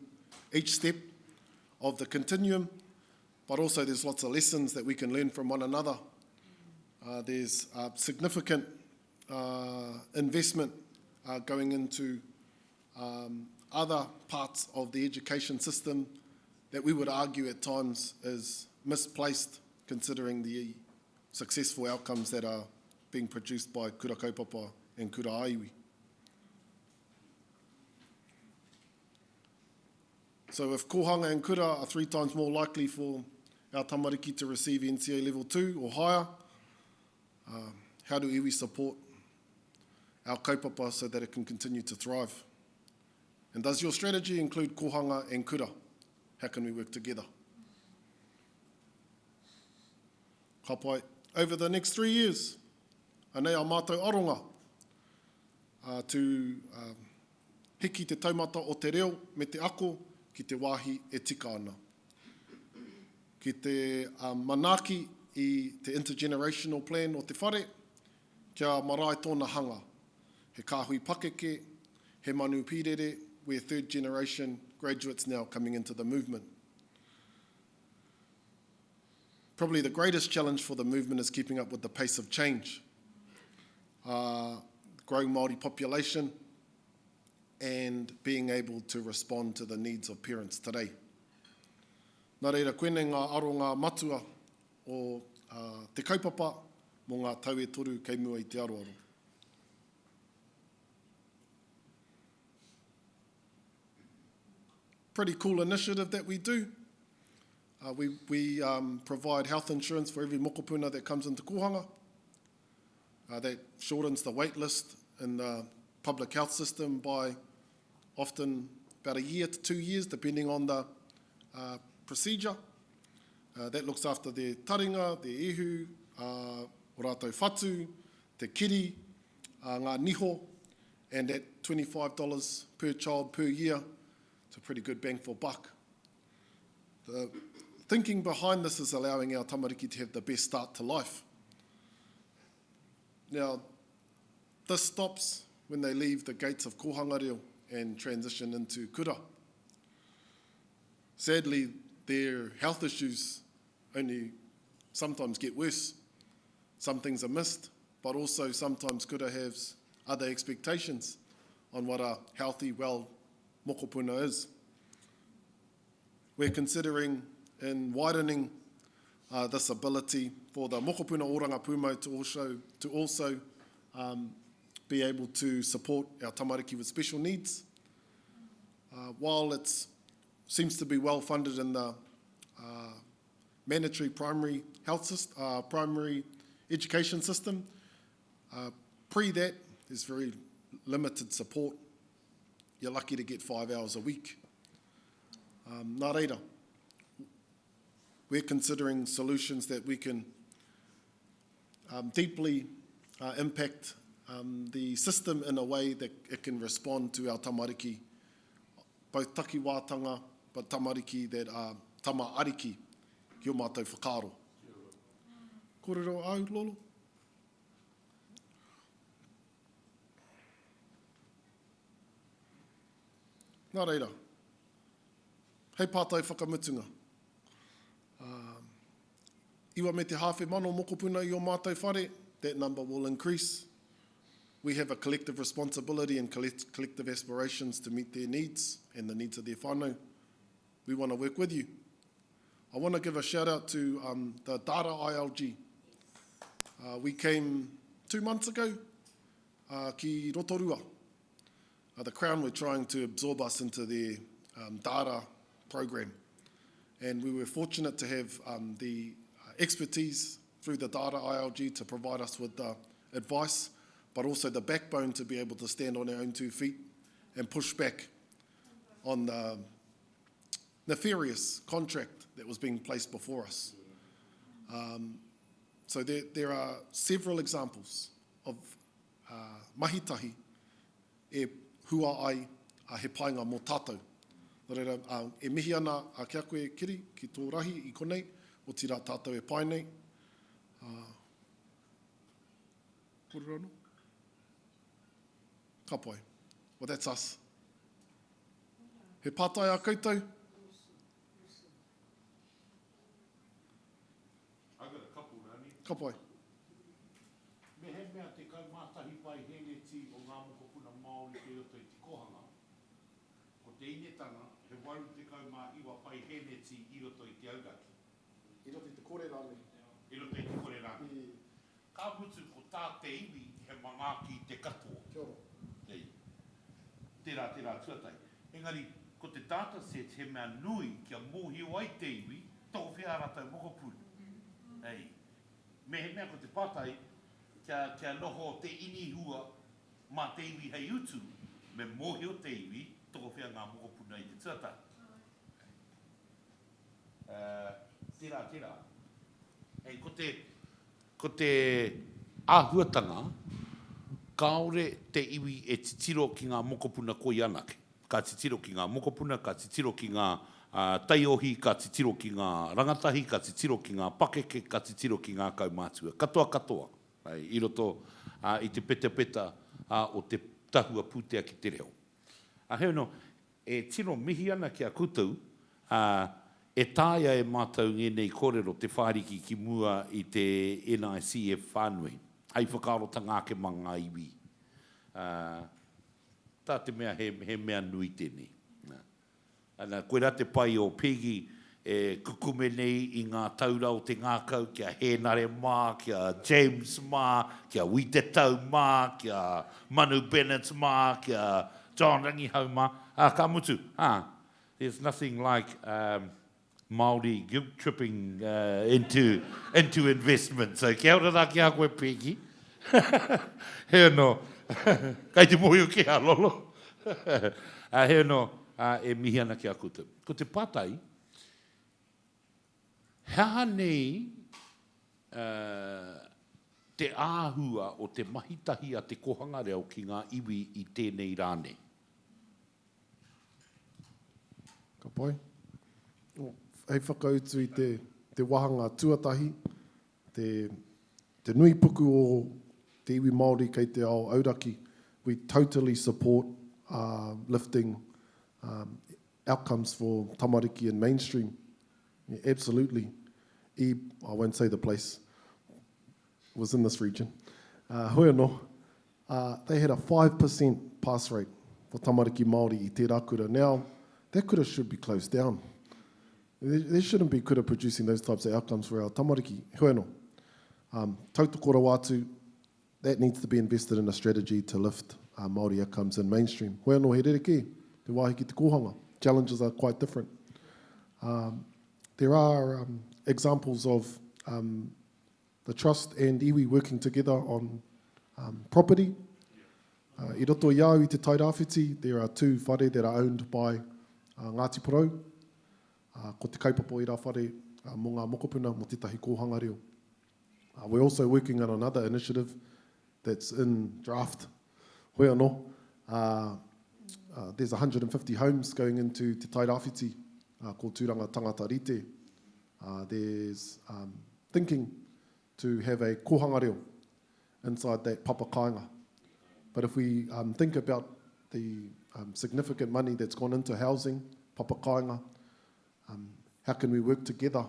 each step of the continuum, but also there's lots of lessons that we can learn from one another. There's significant investment going into other parts of the education system that we would argue at times is misplaced, considering the successful outcomes that are being produced by kura kaupapa and kura aiwi. So if kohanga and kura are 3 times more likely for our tamariki to receive NCA level 2 or higher, how do iwi support our kaupapa so that it can continue to thrive? And does your strategy include kohanga and kura? How can we work together? Ka pai, over the next 3 years, anei a mātou aronga to hiki te taumata o te reo me te ako ki te wāhi e tika ana. Ki te manaaki I te intergenerational plan o te whare, kia marae tōna hanga. He kāhui pakeke, he manu pirere, we're 3rd generation graduates now coming into the movement. Probably the greatest challenge for the movement is keeping up with the pace of change. Growing Māori population and being able to respond to the needs of parents today. Nā reira, koenei ngā aronga matua o te kaupapa mō ngā tau e toru kei mua I te aroaro. Pretty cool initiative that we do. We provide health insurance for every mokopuna that comes into kohanga. That shortens the wait list in the public health system by often about 1 year to 2 years, depending on the procedure. That looks after their taringa, their ihu, o rātou whatu, te kiri, ngā niho, and at $25 per child per year, it's a pretty good bang for buck. The thinking behind this is allowing our tamariki to have the best start to life. Now, this stops when they leave the gates of Kohangareo and transition into kura. Sadly, their health issues only sometimes get worse. Some things are missed, but also sometimes kura has other expectations on what a healthy, well mokopuna is. We're considering in widening this ability for the mokopuna oranga pūmau to also be able to support our tamariki with special needs. While it seems to be well funded in the mandatory primary primary education system, pre that there's very limited support. You're lucky to get 5 hours a week. Nā reira, we're considering solutions that we can deeply impact the system in a way that it can respond to our tamariki, both takiwātanga, but tamariki that are tama-ariki, ki o mātou whakaaro. Kōrero au, Lolo? Nā reira, hei pātai whakamutunga. Iwa me te hawhi mano mokopuna i o mātai whare, that number will increase. We have a collective responsibility and collective aspirations to meet their needs and the needs of their whānau. We want to work with you. I want to give a shout out to the Data ILG. We came 2 months ago ki Rotorua. The Crown were trying to absorb us into their data program. And we were fortunate to have the expertise through the Data ILG to provide us with the advice, but also the backbone to be able to stand on our own 2 feet and push back on the nefarious contract that was being placed before us. So there are several examples of mahitahi e hua ai a he painga mō tātou. Nō reira, e mihi ana a kia koe kiri ki tō rahi i konei, o tira tātou e pai nei. Kōrero anō? Ka pai. Well, that's us. He pātai a koutou. I got a couple, Rani. Ka pai. Me he mea te kaumātahi pai hene ti o ngā mokopuna Māori te roto i te kohanga. Ko te inetanga, he waru te kaumā iwa pai hene ti i roto i te auraki. I roto i te kore rāne. I roto i te kore rāne. Ka mutu ko tā te iwi he mangāki te katoa. Kia ora. Ei. Tērā tuatai. Engari, ko te data set he mea nui kia mōhio ai te iwi, toko whia rātou mokopuna. Ei. Me he mea ko te pātai, kia noho te inihua mā te iwi hei utu, me mōhio te iwi, toko whia ngā mokopuna i te tuatai. Tērā. Ei, ko te āhuatanga, kaore te iwi e titiro ki ngā mokopuna koi anake. Ka titiro ki ngā mokopuna, ka titiro ki ngā taiohi, ka titiro ki ngā rangatahi, ka titiro ki ngā pakeke, ka titiro ki ngā kaumātua. Katoa. I roto i te peta o te tahua pūtea ki te reo. Heo no, e tino mihi ana ki a koutou, e tāia e mātou ngenei kōrero te whāriki ki mua i te NIC e whānui. Hei whakaarotanga ke manga iwi. Tā te mea he mea nui tēnei. Ana, koe rā te pai o Pegi e kukume nei i ngā taurau te ngākau, kia Henare mā, kia James mā, kia Witetau mā, kia Manu Bennett mā, kia John Rangihau mā. Ka mutu, there's nothing like Māori guilt-tripping into investment. So kia ora rā ki a koe Pegi. Heo no, kai te mohi o ki a lolo. Heo no, e mihi ana ki a koutou. Ko te pātai, hea nei te āhua o te mahitahi a te kohanga reo ki ngā iwi I tēnei rāne. Ka pai. Hei whakautu I te wahanga tuatahi, te nui puku o te iwi Māori kei te ao auraki. We totally support lifting outcomes for tamariki and mainstream. Yeah, absolutely. I won't say the place. It was in this region. Hoi anō, they had a 5% pass rate for tamariki Māori I te rakura. Now, that kura should be closed down. There shouldn't be kura producing those types of outcomes for our tamariki. Hoi anō. Tautokora wātu, that needs to be invested in a strategy to lift Māori outcomes in mainstream. Hoi anō he rereke, te wāhi ki te kohanga. Challenges are quite different. There are examples of the Trust and iwi working together on property. I roto I au I te tairāwhiti, there are 2 whare that are owned by Ngāti Porou. Ko te kaupapa I rā whare mō ngā mokopuna mō tētahi kōhanga reo. We're also working on another initiative that's in draft. Hoi anō, there's 150 homes going into te tairāwhiti ko Tūranga Tangata Rite. There's thinking to have a kohanga reo inside that papakainga. But if we think about the significant money that's gone into housing, papakainga, how can we work together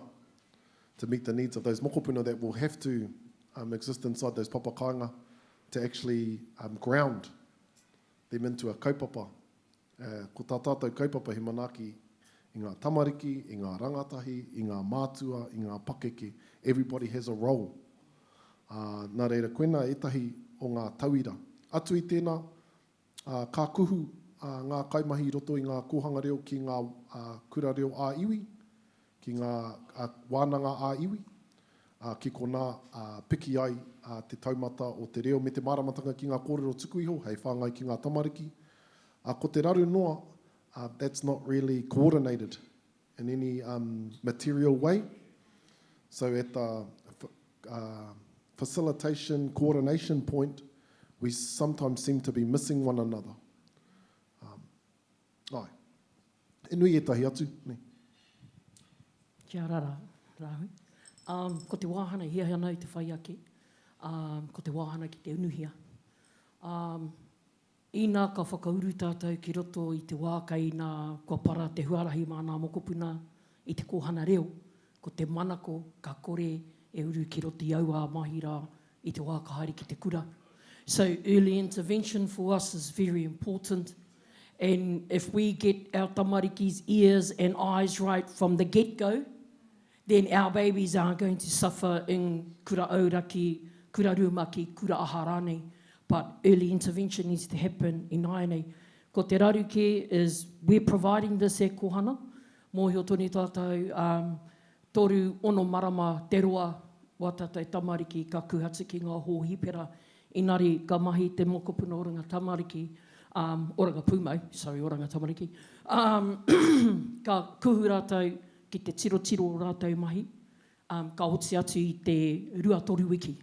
to meet the needs of those mokopuna that will have to exist inside those papakainga to actually ground them into a kaupapa. Ko tā tātou kaupapa he manaki I ngā tamariki, I ngā rangatahi, I ngā mātua, I ngā pakeke. Everybody has a role. Nā reira, koena etahi o ngā tauira. Atu I tēnā, ka kuhu ngā kaimahi roto I ngā kohanga reo ki ngā kura reo a iwi, ki ngā wānanga a iwi, ki kona piki ai te taumata o te reo me te māramatanga ki ngā kōrero tuku iho, hei whāngai ki ngā tamariki. Ko te raru noa, that's not really coordinated in any material way. So at the facilitation, coordination point, we sometimes seem to be missing one another. E nui etahi atu. Ne. Kia rara, Rahui. Ko te wāhana hia hia nei te whai ake. Ko te wāhana ki te unuhia. Ina ka whakauru tātou ki roto I te wākai nā kua para te huarahi mā nā mokopuna I te kohana reo. Ko te manako, ka kore, e uru ki roto I aua mahira I te wākahaere ki te kura. So early intervention for us is very important. And if we get our tamariki's ears and eyes right from the get-go, then our babies aren't going to suffer in kura auraki, kura rumaki, kura aharane. But early intervention needs to happen in Naenei. Ko te raruke is we're providing this e kohana. Mōhio toni tātou toru ono marama te roa wa tātou tamariki ka kuhatu ki ngā hōhipera. Inari ka mahi te mokopuna oranga tamariki, oranga pūmau, oranga tamariki. Ka kuhu rātou ki te tiro rātou mahi, ka hoti atu I te ruatoru wiki.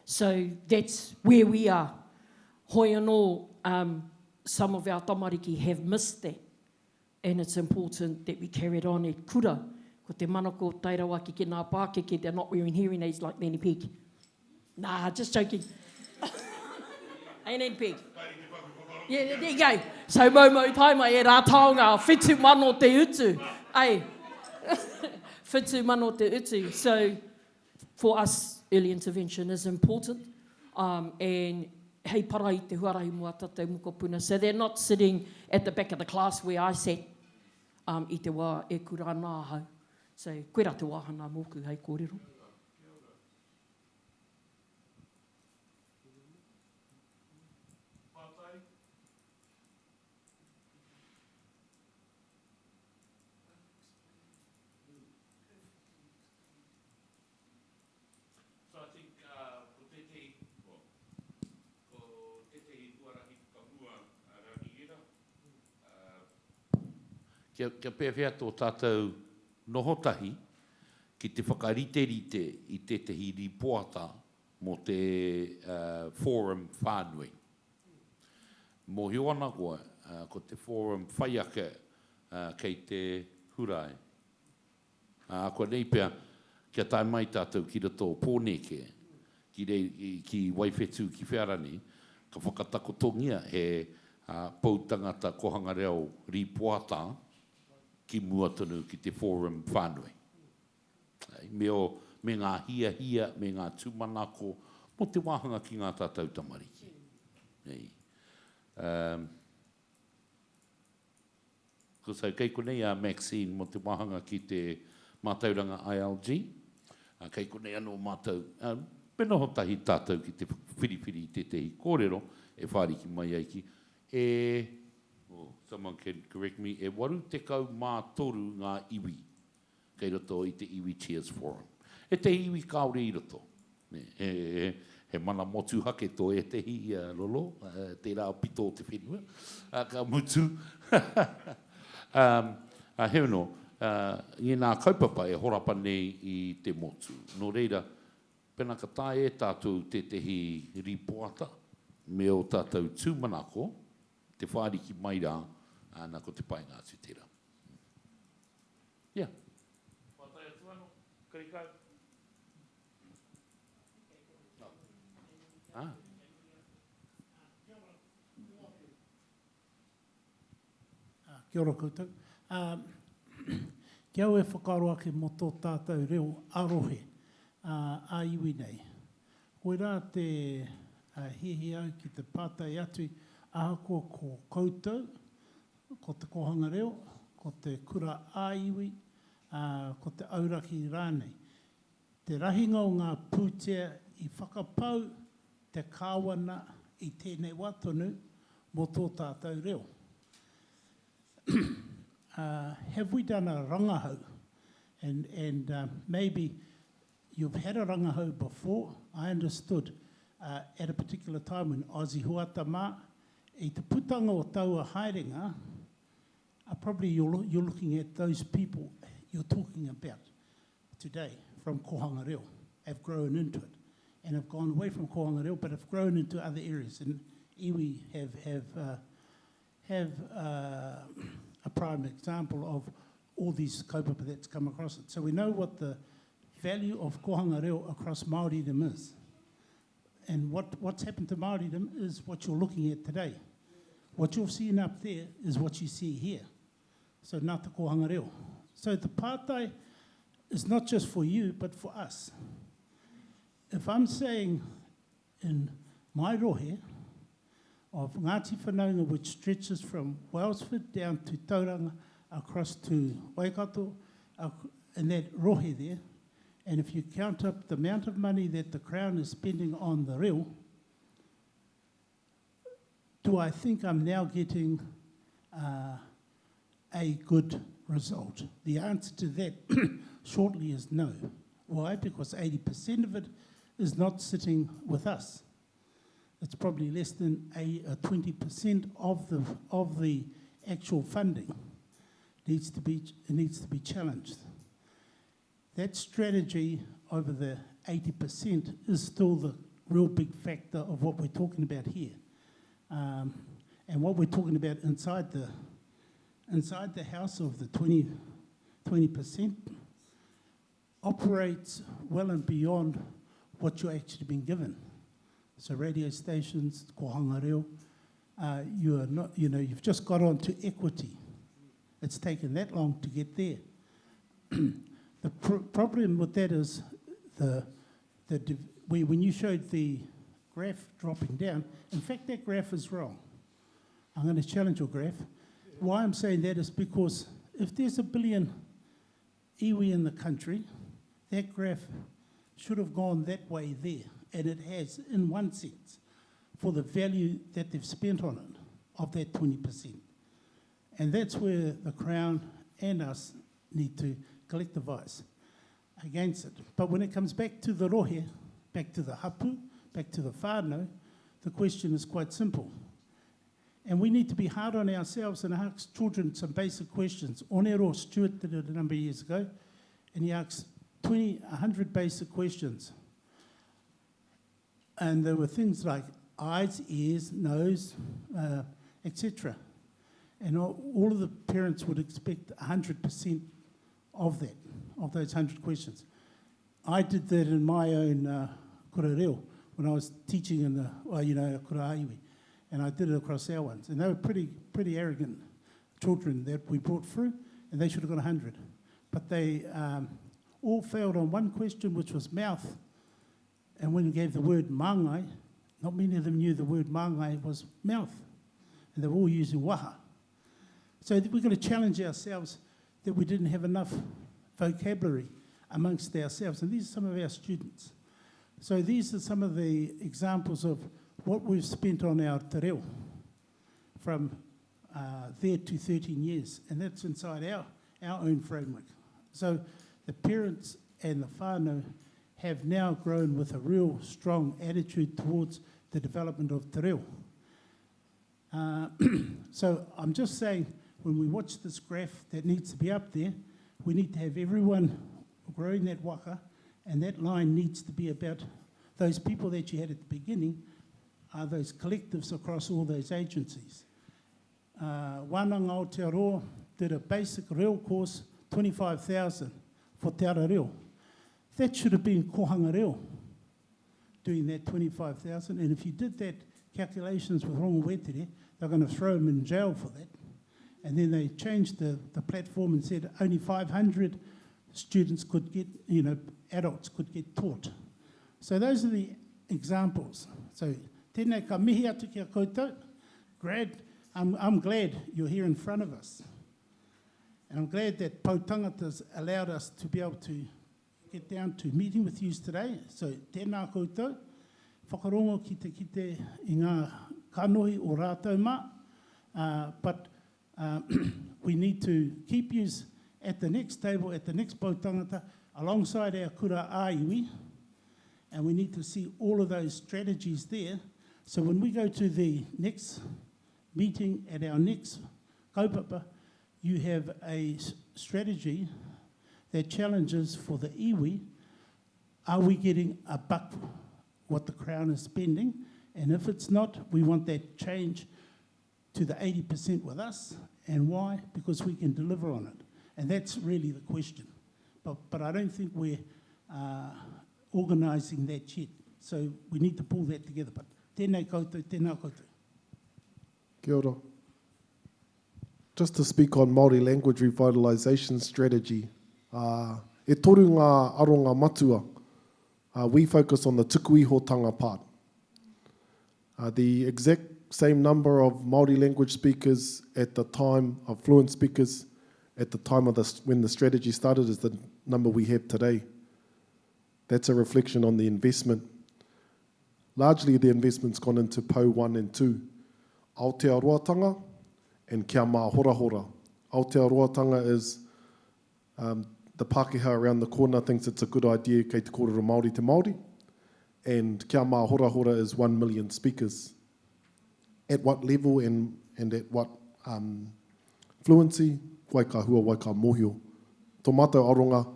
So that's where we are. Hoi anō, some of our tamariki have missed that. And it's important that we carry it on e kura. Ko te manako tairawaki ki ngā pākeke, they're not wearing hearing aids like Nanny Peg. Nah, just joking. Hey, Nanny Peg. Yeah, there you go. So Momo taima e rā taonga, whitu mano te utu. Hey, whitu mano te utu. So for us, early intervention is important. And hei para I te huarahi mua tātou mokopuna. So they're not sitting at the back of the class where I sat I te wā e kura nā hau. So koe rā te wāhana mōku hei kōrero. Kia pēwhia tō tātou nohotahi, ki te whakarite-rite i tehi ripoata mo te forum whānui. Mō hio ana koe, ko te forum whaiake kei te hurai. Ko nei pia, kia tai mai tātou ki rato pōneke, ki waiwhetu ki whiarani, ka whakatakotongia he Pou Tangata kohanga reo ripoata ki mua tonu ki te forum whānui. Me ngā hia, me ngā tūmanako, mo te wāhanga ki ngā tātou tamariki. Ko sau kei konei a Maxine mo te wāhanga ki te mātauranga ILG. Kei konei anō mātou. Penoho tahi tātou ki te whiriwhiri i te tehi kōrero, e whāriki mai aiki. Someone can correct me, e waru tekau mā toru ngā iwi. Kei roto i te Iwi Cheers Forum. E te iwi kaore i roto. He mana motu hake to e te hi lolo, te rā pito o te whenua. Ka mutu. He no, i ngā kaupapa e horapa nei i te motu. Nō reira, pena ka tae e tātou te tehi ripoata, me o tātou tūmanako, te whāriki mai rā, nā ko te pai ngā tūtera. Yeah. Kia ora koutou. Kia au e whakaro ake mo tō tātou reo arohe a iwi nei. Koe rā te hehe au ki te pātai atu ahakoa ko koutou, ko te kohanga reo, ko te kura a iwi, ko te auraki rānei. Te rahinga o ngā pūtea i whakapau te kāwana i tēnei watonu mo tō tātou reo. Have we done a rangahau? And maybe you've had a rangahau before. I understood at a particular time when Aussie Huata Mā, i te putanga o taua haerenga, probably you're looking at those people you're talking about today from Kohanga Reo, have grown into it and have gone away from Kohanga Reo but have grown into other areas. And iwi have a prime example of all these kaupapa that's come across it. So we know what the value of Kohanga Reo across Māoridom is. And what's happened to Māoridom is what you're looking at today. What you've seen up there is what you see here. So nā te kohanga reo. So the pātai is not just for you, but for us. If I'm saying in my rohe of Ngāti Whanaunga, which stretches from Wellsford down to Tauranga, across to Waikato, and that rohe there, and if you count up the amount of money that the Crown is spending on the reo, do I think I'm now getting a good result? The answer to that shortly is no. Why? Because 80% of it is not sitting with us. It's probably less than 20% of the actual funding needs to be challenged. That strategy over the 80% is still the real big factor of what we're talking about here. And what we're talking about inside the house of the 20% operates well and beyond what you're actually being given. So radio stations, kohanga reo, you are not, you've just got on to equity. It's taken that long to get there. The problem with that is when you showed the graph dropping down, in fact that graph is wrong. I'm going to challenge your graph. Why I'm saying that is because if there's 1 billion iwi in the country, that graph should have gone that way there, and it has in one sense for the value that they've spent on it of that 20%. And that's where the Crown and us need to collectivise against it. But when it comes back to the rohe, back to the hapu, back to the whānau, the question is quite simple. And we need to be hard on ourselves and ask children some basic questions. Onero Stewart did it a number of years ago, and he asked 100 basic questions. And there were things like eyes, ears, nose, etc. And all of the parents would expect 100% of that, of those 100 questions. I did that in my own kura reo when I was teaching in the, kura aiwi, and I did it across our ones. And they were pretty arrogant children that we brought through, and they should have got 100. But they all failed on one question, which was mouth. And when we gave the word māngai, not many of them knew the word māngai was mouth. And they were all using waha. So we're going to challenge ourselves that we didn't have enough vocabulary amongst ourselves. And these are some of our students. So these are some of the examples of what we've spent on our te reo from there to 13 years. And that's inside our own framework. So the parents and the whānau have now grown with a real strong attitude towards the development of te reo. So I'm just saying, when we watch this graph that needs to be up there, we need to have everyone growing that waka, and that line needs to be about those people that you had at the beginning, are those collectives across all those agencies. Wānanga Aotearoa did a basic reo course, 25,000 for Te Ara Reo. That should have been kohanga reo, doing that 25,000. And if you did that calculations with rongo wetere, they're going to throw them in jail for that. And then they changed the platform and said only 500 students could get, adults could get taught. So those are the examples. So tēnei ka mihi atu kia koutou. Grad, I'm glad you're here in front of us. And I'm glad that Pou Tangata's allowed us to be able to get down to meeting with you today. So tēnā koutou. Whakarongo ki te I ngā kanohi o rātou mā. But we need to keep you at the next table, at the next Pou Tangata, alongside our kura aiwi. And we need to see all of those strategies there. So when we go to the next meeting at our next kaupapa, you have a strategy that challenges for the iwi, are we getting a buck what the Crown is spending? And if it's not, we want that change to the 80% with us. And why? Because we can deliver on it. And that's really the question. But I don't think we're organising that yet. So we need to pull that together. But tēnei koutou, tēnā koutou. Kia ora. Just to speak on Māori language revitalisation strategy, e toru ngā aronga matua, we focus on the tukuihotanga part. The exact same number of Māori language speakers at the time, of fluent speakers, at the time of when the strategy started is the number we have today. That's a reflection on the investment. Largely the investment's gone into Pou 1 and 2. Aotearoatanga and kia mā hora hora. Aotearoatanga is the Pākehā around the corner thinks it's a good idea kei te kōrero Māori te Māori. And kia mā hora hora is 1 million speakers. At what level and at what fluency? Waikahua, Waikamohio. Tō mātou aronga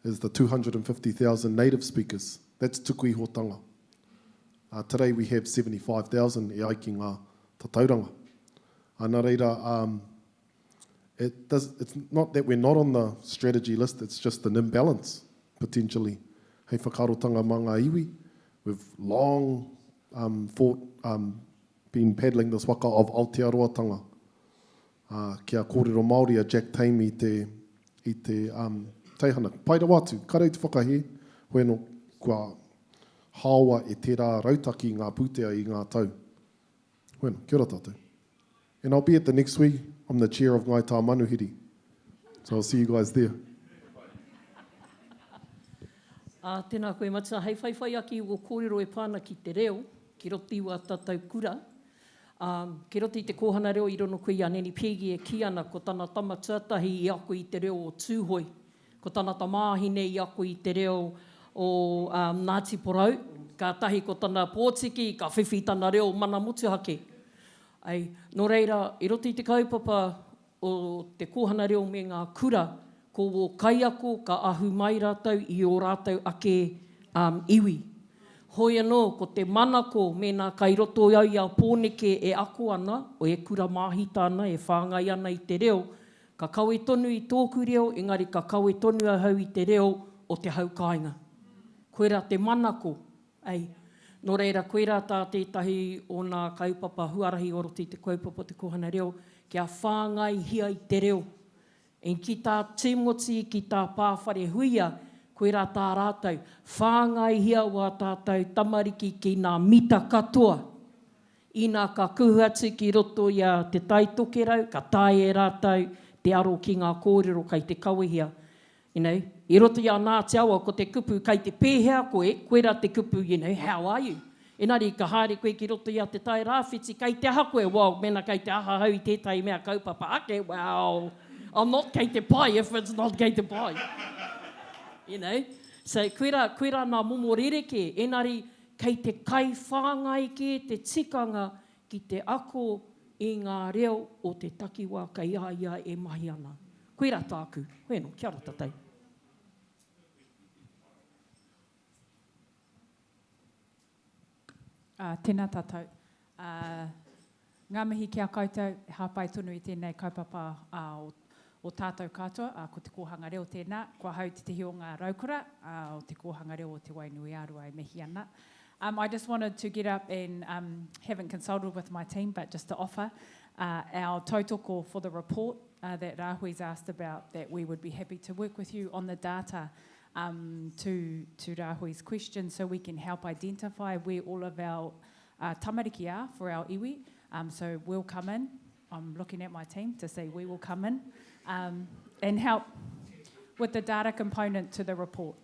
is the 250,000 native speakers. That's tukuihotanga. Today we have 75,000 e ai ki ngā tatauranga. Nā reira, it's not that we're not on the strategy list, it's just an imbalance, potentially. Hei whakarotanga mā ngā iwi, we've long been paddling this waka of Aotearoatanga. Kia kōrero Māori a Jack Tame i te teihana. Paira watu, karei te whakahe, hoeno kua hawa e tērā rautaki ngā pūtea i ngā tau. Hoeno, kia ora tātou. And I'll be at the next week. I'm the chair of Ngai Tā Manuhiri. So I'll see you guys there. Tēnā koe matua, hei whaiwhai aki o kōrero e pāna ki te reo, ki roti ua tātou kura. Ki roti te kōhana reo i rono koe a neni pēgi e ki ana ko tāna tama tuatahi i ako i te reo o Tūhoi. Ko tāna tamāhine i ako i te reo o Ngāti Porau. Ka tahi ko tāna pōtiki, ka whiwhi tāna reo mana motuhake. Ai, nō reira, i roti te kaupapa o te kōhana reo me ngā kura, ko o kai ako ka ahu mai rātou i o rātou ake iwi. Hoi anō, ko te mana ko me nā kai roto au i a pōneke e ako ana, o e kura māhita ana, e whāngai ana i te reo, ka kau e tonu i tōku reo, engari ka kau e tonu a hau i te reo o te haukainga. Koe rā te mana ko, ei. Nō reira, koe rā tā tētahi o nā kaupapa huarahi o roti te kaupapa te kohana reo, kia whāngai hia i te reo. En ki tā tīmoti, ki tā pāwhare huia, koe rā tā rātou, whāngai hia wā tātou tamariki ki nā mita katoa. Ina ka kuhuatu ki roto i a te taitokerau, ka tae e rātou, te aro ki ngā kōrero kai te kawehia. You know, i roto i a nā te awa, ko te kupu kai te pēhea koe, koe rā te kupu, you know, how are you? Engari, ka haere koe ki roto i a te tai rāwhiti, kai te aha koe, wow, mena kai te aha hau i tētai mea kaupapa ake, wow, I'm not kei te pai if it's not kei te pai. You know, so koe rā nā momo rereke, engari, kei te kai whāngai ke te tikanga ki te ako i ngā reo o te takiwā kai ia e mahi ana. Koe rā tāku. Hoi anō, kia ora tātou. Tēnā tātou. Ngā mihi kia koutou, hāpai tonu i tēnei kaupapa o tātou katoa, ko te kōhanga reo tēnā, kua hau te tehi o ngā raukura, o te kōhanga reo o te wainui arua e mihi ana. I just wanted to get up and haven't consulted with my team, but just to offer our tautoko for the report that Rahui's asked about, that we would be happy to work with you on the data to Rahui's question, so we can help identify where all of our tamariki are for our iwi. So we'll come in. I'm looking at my team to say we will come in and help with the data component to the report.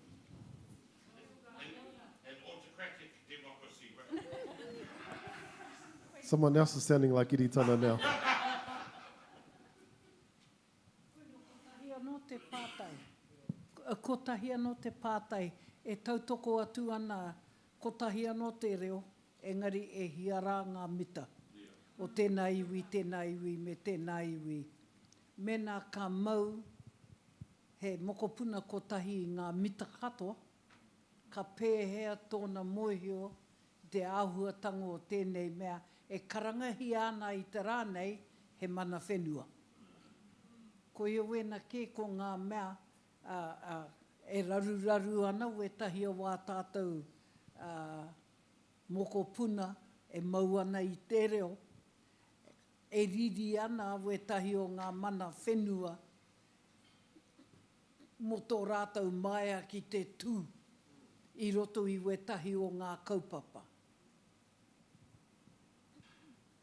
Someone else is sounding like Iritana now. Kotahi anō te pātai, e tautoko atu ana, kotahi anō te reo, engari e hiara ngā mita. O tēnā iwi, me tēnā iwi. Mena ka mau, he mokopuna kotahi i ngā mita katoa, ka pēhea tōna mohio, te āhuatango o tēnei mea, e karangahi ana i te rānei, he mana whenua. Ko ia wena ke ko ngā mea, e raru ana, we tahi o wā tātou moko puna, e mau ana i te reo, e riri ana, we tahi o ngā mana whenua, mo tō rātou maia ki te tū, i roto i we tahi o ngā kaupapa.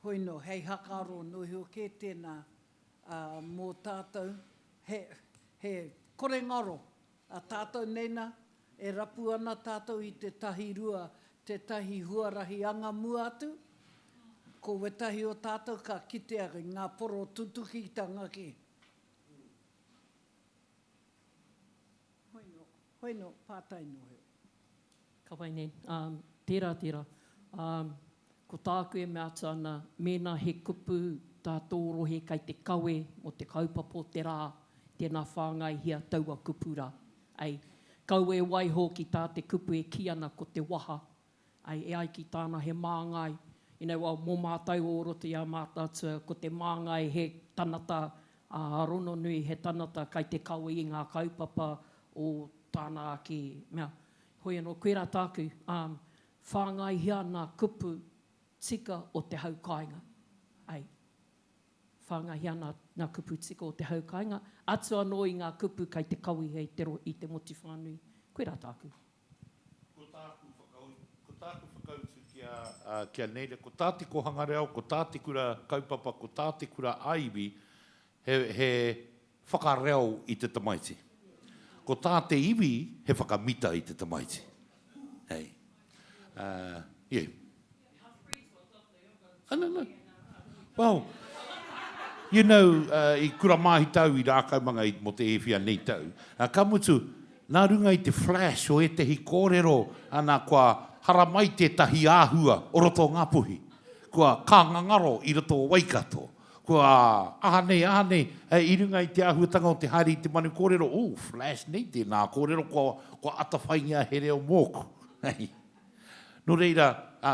Hoi no, hei hakaro, no heo ke tēnā mō tātou, he kore ngaro, a tātou neina, e rapu ana tātou i te tahi rua, te tahi huarahi anga mua atu, ko we tahi o tātou ka kitea ngā poro tutuki tanga ki. Hoi no, pātai no heo. Ka wai nei, tērā. Ko tāku e mea tāna, mēnā he kupu tā tōrohe kai te kawe o te kaupapa o te rā, tēnā whāngai hia taua kupura. Ai, kau e waiho ki tā te kupu e ki ana ko te waha. Ai, e ai ki tāna he māngai. You know, mō mātau o roto i a mātātua, ko te māngai he tanata, rono nui he tanata kai te kawe i ngā kaupapa o tāna ake mea. Hoi anō, koe rā tāku, whāngai hia nā kupu tika o te haukainga. Ai, whāngai hia nā kupu tika o te haukainga. Atu anō i ngā kupu kai te kawi hei i te moti whānui. Koe rā tāku. Ko tāku whakautu kia neire. Ko tāti ko hangareo, ko tāti kura kaupapa, ko tāti kura aiwi, he whakareo i te tamaiti. Ko tāte iwi, he whakamita i te tamaiti. Hei. Yeah. No. Well, you know, I kura mahi tau i rākaumanga i mo te ewhia nei tau. Ka mutu, nā runga i te flash o e te hi kōrero ana kua haramai te tahi āhua o roto ngā puhi. Kua kāngangaro i roto o Waikato. Kua ahane, i runga I te ahuatanga o te haere I te manu kōrero, flash nei tēnā kōrero, kua atawhaingia he reo mōku. No reira,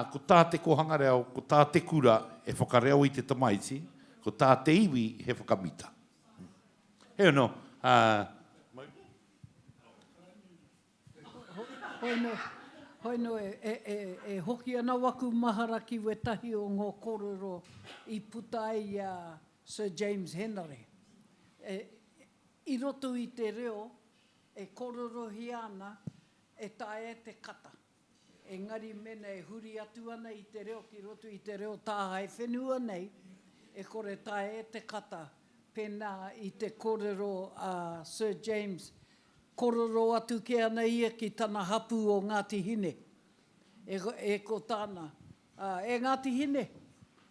ko tā te kohanga reo, ko tā te kura, e whakareo I te tamaiti, ko tā te iwi, he whakamita. Heo no, Hoino e hoki ana waku mahara ki wetahi o ngō kōrero I puta ai a Sir James Henry. I roto I te reo, e kōrero ana, e tae te kata. Engari mena e huri atu ana I te reo, ki roto I te reo tāhai whenua nei, e kore tae te kata. Pena I te kōrero a Sir James kororo atu ke ana ia ki tana hapu o Ngāti Hine. E ko tāna. E Ngāti Hine,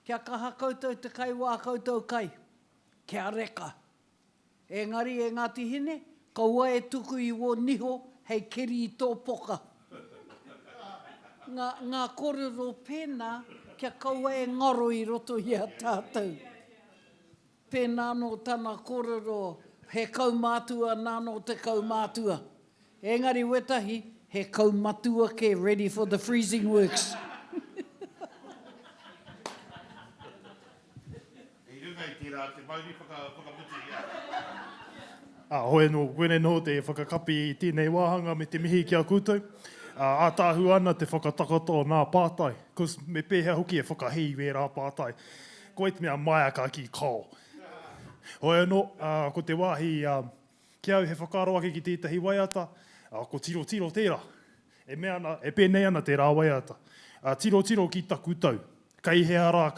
kia kaha koutou te kai wā koutou kai. Kia reka. Engari e Ngāti Hine, kaua e tuku I wō niho hei keri I tō poka. Ngā kororo pēnā, kia kaua e ngaro I roto I a tātou. Pēnā no tana kororo, he kaumātua nāno te kaumātua. Engari wetahi, he kaumatua ke ready for the freezing works. Hoi no, wene no te whakakapi I tēnei wāhanga me te mihi kia koutou. Ātāhu ana te whakatakato o nā pātai. Kus me pēhea hoki e whakahei we rā pātai. Ko eti mea mai ka ki kao. Hoi no, ko te wāhi ki au he whakaro ake ki tētahi waiata, ko tiro tērā. E pēnei ana te rā waiata. Tiro ki taku tau. Kai hea rā.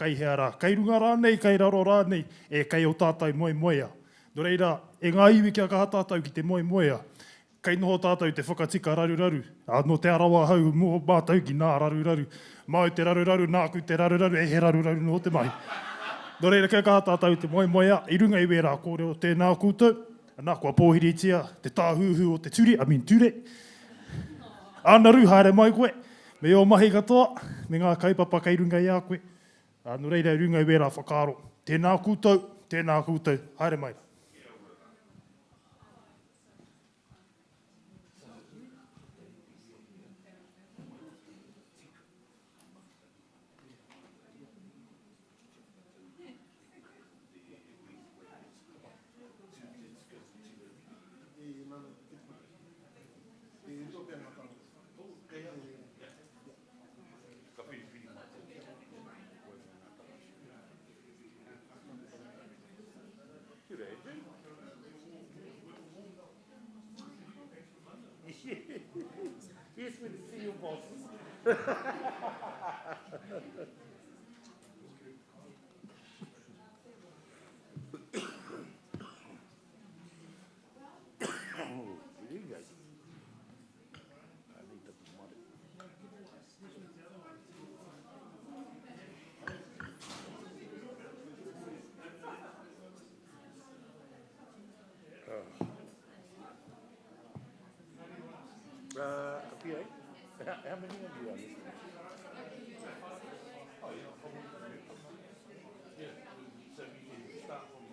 Kai runga rānei, kai raro rānei, e kai o tātou moemoea. No reira, e ngā iwi kia kaha tātou ki te moemoea. Kai noho tātou te whakatika raruraru. No te arawa hau mo mātou ki nā raruraru. Mau te raruraru, nāku te raruraru, e he raruraru no te mahi. No reira, kia kaha tātou te moemoea, I runga I wera kōrero tēnā koutou. Nā kua pōhiri tia, te tāhuhu o te ture, ture. Anaru, haere mai koe. Me o mahi katoa, me ngā kaupapa kai runga I a koe. No reira, I runga I wera whakaro. Tēnā koutou, haere mai. Yes, we see you, boss. How many of you are listening? Oh, you're not from yeah. So you can start from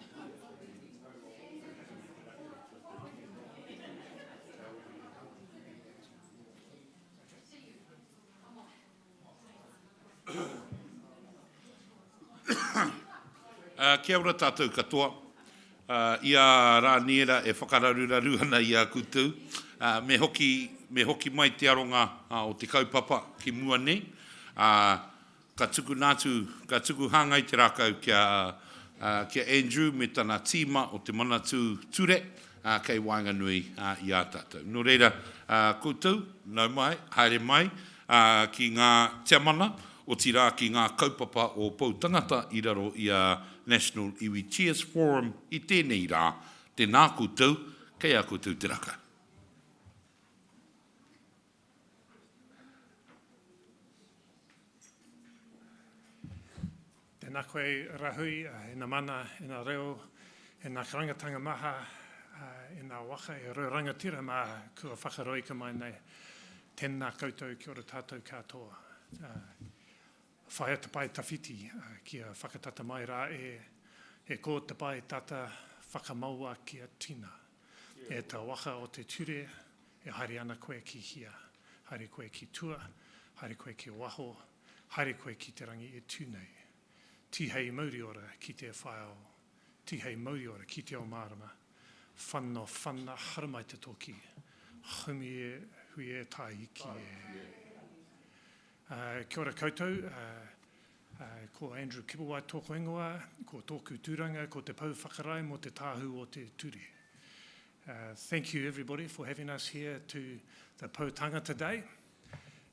Kia ora tātou katoa. Ia rā niera e whakararuraru ana I a koutou. Me hoki mai te aronga o te kaupapa ki mua nei. Ka tuku nātu, ka tuku hāngai te rākau kia Andrew me tana tīma o te manatū ture kei Wainganui I a tātou. No reira, koutou, nau mai, haere mai, ki ngā tiamana o tira ki ngā kaupapa o Pou Tangata I raro I a National Iwi Cheers Forum I tēnei rā, tēnā koutou, kei a koutou te raka. Tēnā koe rahui, e nā mana, e nā reo, e nā rangatanga maha, e nā waka, e reo rangatira maha, kua whakaroi ka mai nei, tēnā koutou ki ora tātou katoa. Whai ata pai tawhiti, kia whakatata mai rā e He ko te pai tata whakamaua ki a tina. E tā waka o te ture, e haere ana koe ki hia. Haere koe ki tua, haere koe ki waho, haere koe ki te rangi e tūnei. Tihei mauri ora ki te whaiao, tihei mauri ora ki te o marama. Whanno whanna haramai te toki, humi e hui e tai iki e. Kia ora koutou, ko Andrew Kibblewhite tōku ingoa, ko tōku tūranga, ko te pou whakarai mo te tāhu o te ture. Thank you everybody for having us here to the Pou Tangata Day.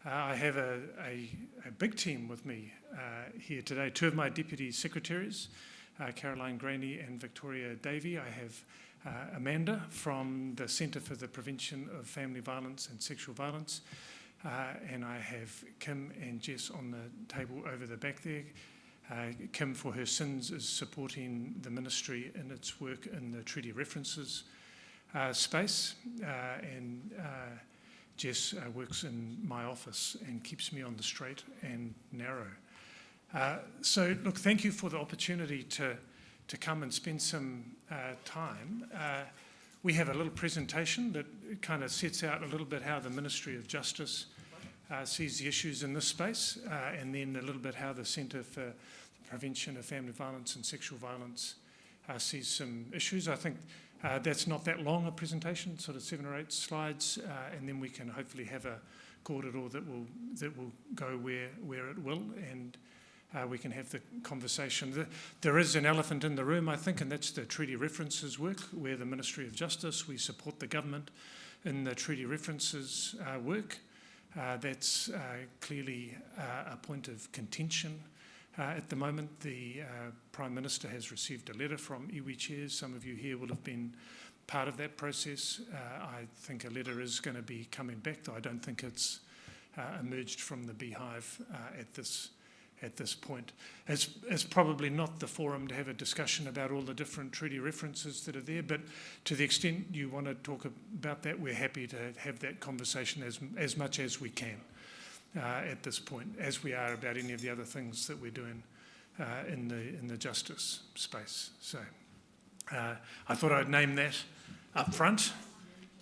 I have a big team with me here today. Two of my deputy secretaries, Caroline Graney and Victoria Davey. I have Amanda from the Centre for the Prevention of Family Violence and Sexual Violence. And I have Kim and Jess on the table over the back there. Kim, for her sins, is supporting the ministry in its work in the treaty references space. And Jess works in my office and keeps me on the straight and narrow. So, look, thank you for the opportunity to come and spend some time. We have a little presentation that kind of sets out a little bit how the Ministry of Justice sees the issues in this space, and then a little bit how the Centre for the Prevention of Family Violence and Sexual Violence sees some issues. I think that's not that long a presentation, sort of 7 or 8 slides, and then we can hopefully have a corridor that will go where it will, and we can have the conversation. There is an elephant in the room, I think, and that's the treaty references work, where the Ministry of Justice, we support the government in the treaty references work. That's clearly a point of contention. At the moment, the Prime Minister has received a letter from iwi chairs. Some of you here will have been part of that process. I think a letter is going to be coming back, though I don't think it's emerged from the beehive at this point. It's probably not the forum to have a discussion about all the different treaty references that are there, but to the extent you want to talk about that, we're happy to have that conversation as much as we can at this point, as we are about any of the other things that we're doing in the justice space. So I thought I'd name that up front.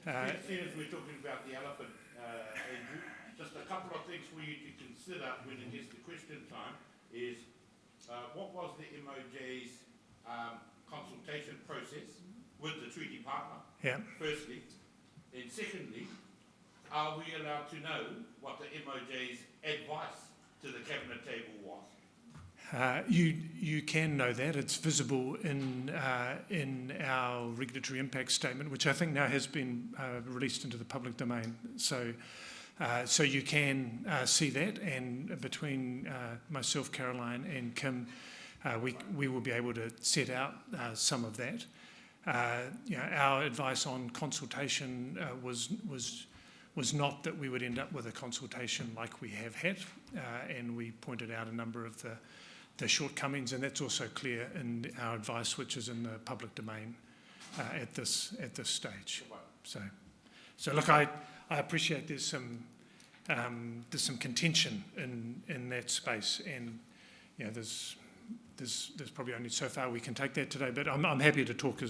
As we're talking about the elephant, Andrew, just a couple of things for you to consider when it gets to question time is what was the MOJ's consultation process with the treaty partner, firstly, and secondly, are we allowed to know what the MOJ's advice to the cabinet table was? You can know that. It's visible in our regulatory impact statement, which I think now has been released into the public domain. So you can see that, and between myself, Caroline, and Kim, we will be able to set out some of that. Our advice on consultation was not that we would end up with a consultation like we have had, and we pointed out a number of the shortcomings, and that's also clear in our advice, which is in the public domain at this stage. So look, I appreciate there's some contention in that space, and there's probably only so far we can take that today. But I'm happy to talk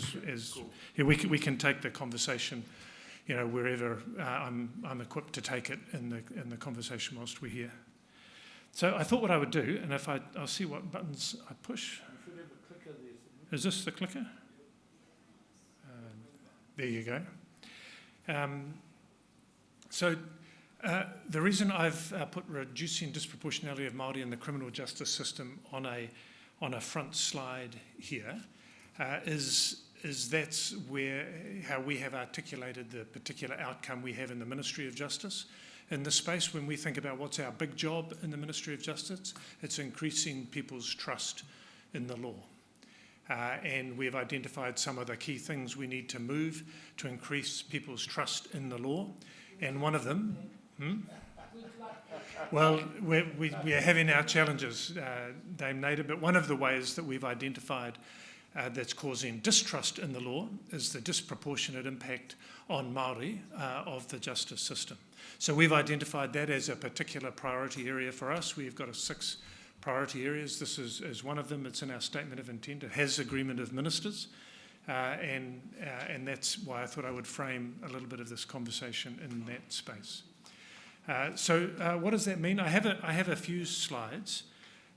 we can take the conversation, wherever I'm equipped to take it in the conversation whilst we're here. So I thought what I would do, and if I'll see what buttons I push. You should have a clicker there. Is this the clicker? There you go. So the reason I've put reducing disproportionality of Māori in the criminal justice system on a front slide here is that's how we have articulated the particular outcome we have in the Ministry of Justice. In this space, when we think about what's our big job in the Ministry of Justice, it's increasing people's trust in the law. And we've identified some of the key things we need to move to increase people's trust in the law. And one of them, well, we are having our challenges, Dame Nader, but one of the ways that we've identified that's causing distrust in the law is the disproportionate impact on Māori of the justice system. So we've identified that as a particular priority area for us. We've got a priority areas. This is one of them. It's in our statement of intent. It has agreement of ministers. And that's why I thought I would frame a little bit of this conversation in that space. So what does that mean? I have a few slides,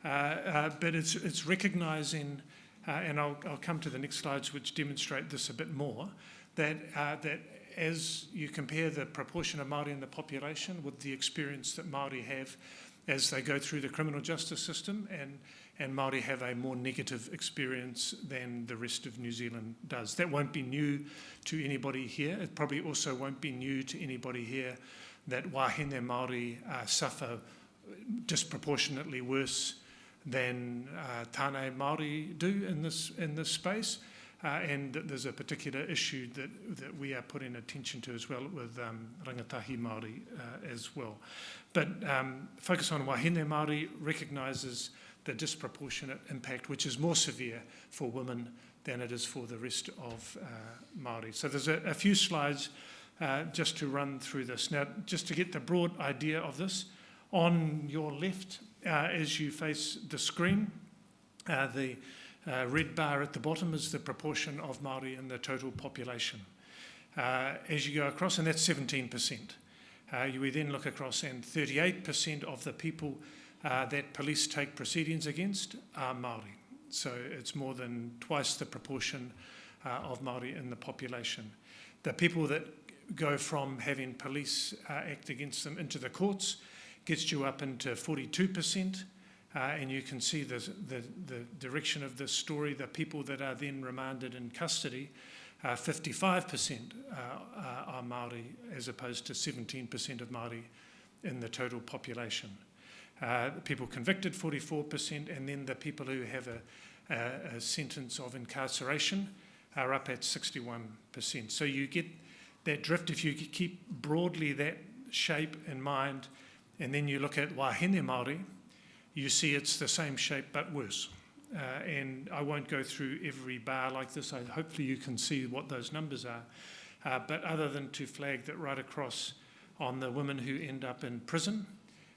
but it's recognising, and I'll come to the next slides which demonstrate this a bit more, that as you compare the proportion of Māori in the population with the experience that Māori have as they go through the criminal justice system, and Māori have a more negative experience than the rest of New Zealand does. That won't be new to anybody here. It probably also won't be new to anybody here that wahine Māori suffer disproportionately worse than tāne Māori do in this space, and that there's a particular issue that we are putting attention to as well with rangatahi Māori as well. But focus on wahine Māori recognises the disproportionate impact, which is more severe for women than it is for the rest of Māori. So there's a few slides just to run through this. Now, just to get the broad idea of this, on your left, as you face the screen, the red bar at the bottom is the proportion of Māori in the total population. As you go across, and that's 17%. We then look across, and 38% of the people that police take proceedings against are Māori. So it's more than twice the proportion of Māori in the population. The people that go from having police act against them into the courts gets you up into 42%, and you can see the direction of this story. The people that are then remanded in custody, 55% are Māori, as opposed to 17% of Māori in the total population. People convicted, 44%, and then the people who have a sentence of incarceration are up at 61%. So you get that drift if you keep broadly that shape in mind, and then you look at wahine Māori, you see it's the same shape but worse. And I won't go through every bar like this. Hopefully you can see what those numbers are. But other than to flag that right across on the women who end up in prison,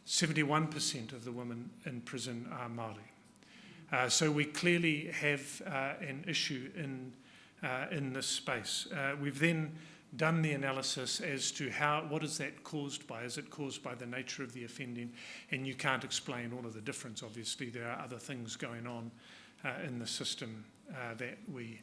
71% of the women in prison are Māori. So we clearly have an issue in this space. We've then done the analysis as to what is that caused by? Is it caused by the nature of the offending? And you can't explain all of the difference, obviously. There are other things going on in the system that we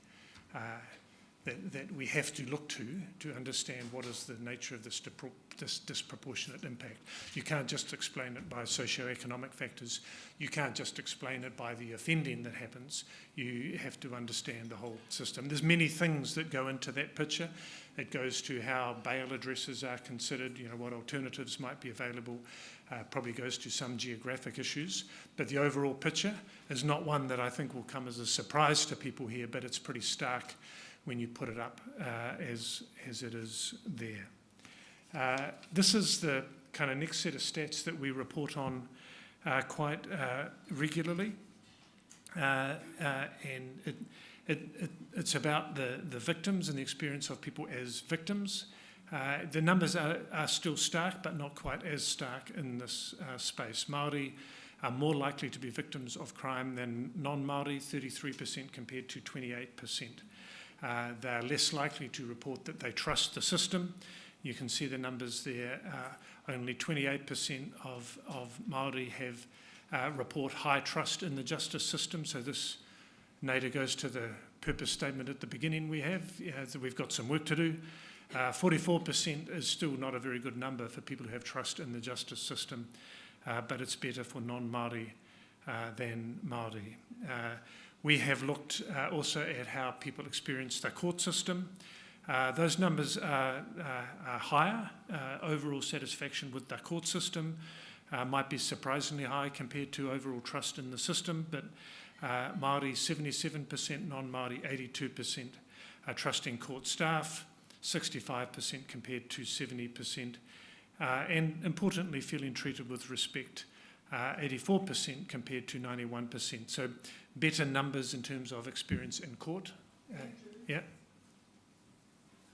have to look to understand what is the nature of this disproportionate impact. You can't just explain it by socioeconomic factors. You can't just explain it by the offending that happens. You have to understand the whole system. There's many things that go into that picture. It goes to how bail addresses are considered, what alternatives might be available, probably goes to some geographic issues. But the overall picture is not one that I think will come as a surprise to people here, but it's pretty stark when you put it up as it is there. This is the kind of next set of stats that we report on quite regularly. And it's about the victims and the experience of people as victims. The numbers are still stark, but not quite as stark in this space. Māori are more likely to be victims of crime than non-Māori, 33% compared to 28%. They're less likely to report that they trust the system. You can see the numbers there. Only 28% of Māori have report high trust in the justice system. So this, Nader, goes to the purpose statement at the beginning we have. So we've got some work to do. 44% is still not a very good number for people who have trust in the justice system, but it's better for non-Māori than Māori. We have looked also at how people experience the court system. Those numbers are higher. Overall satisfaction with the court system might be surprisingly high compared to overall trust in the system, but Māori 77%, non-Māori 82% are trusting court staff, 65% compared to 70%, and importantly feeling treated with respect, 84% compared to 91%. So better numbers in terms of experience in court. Yeah.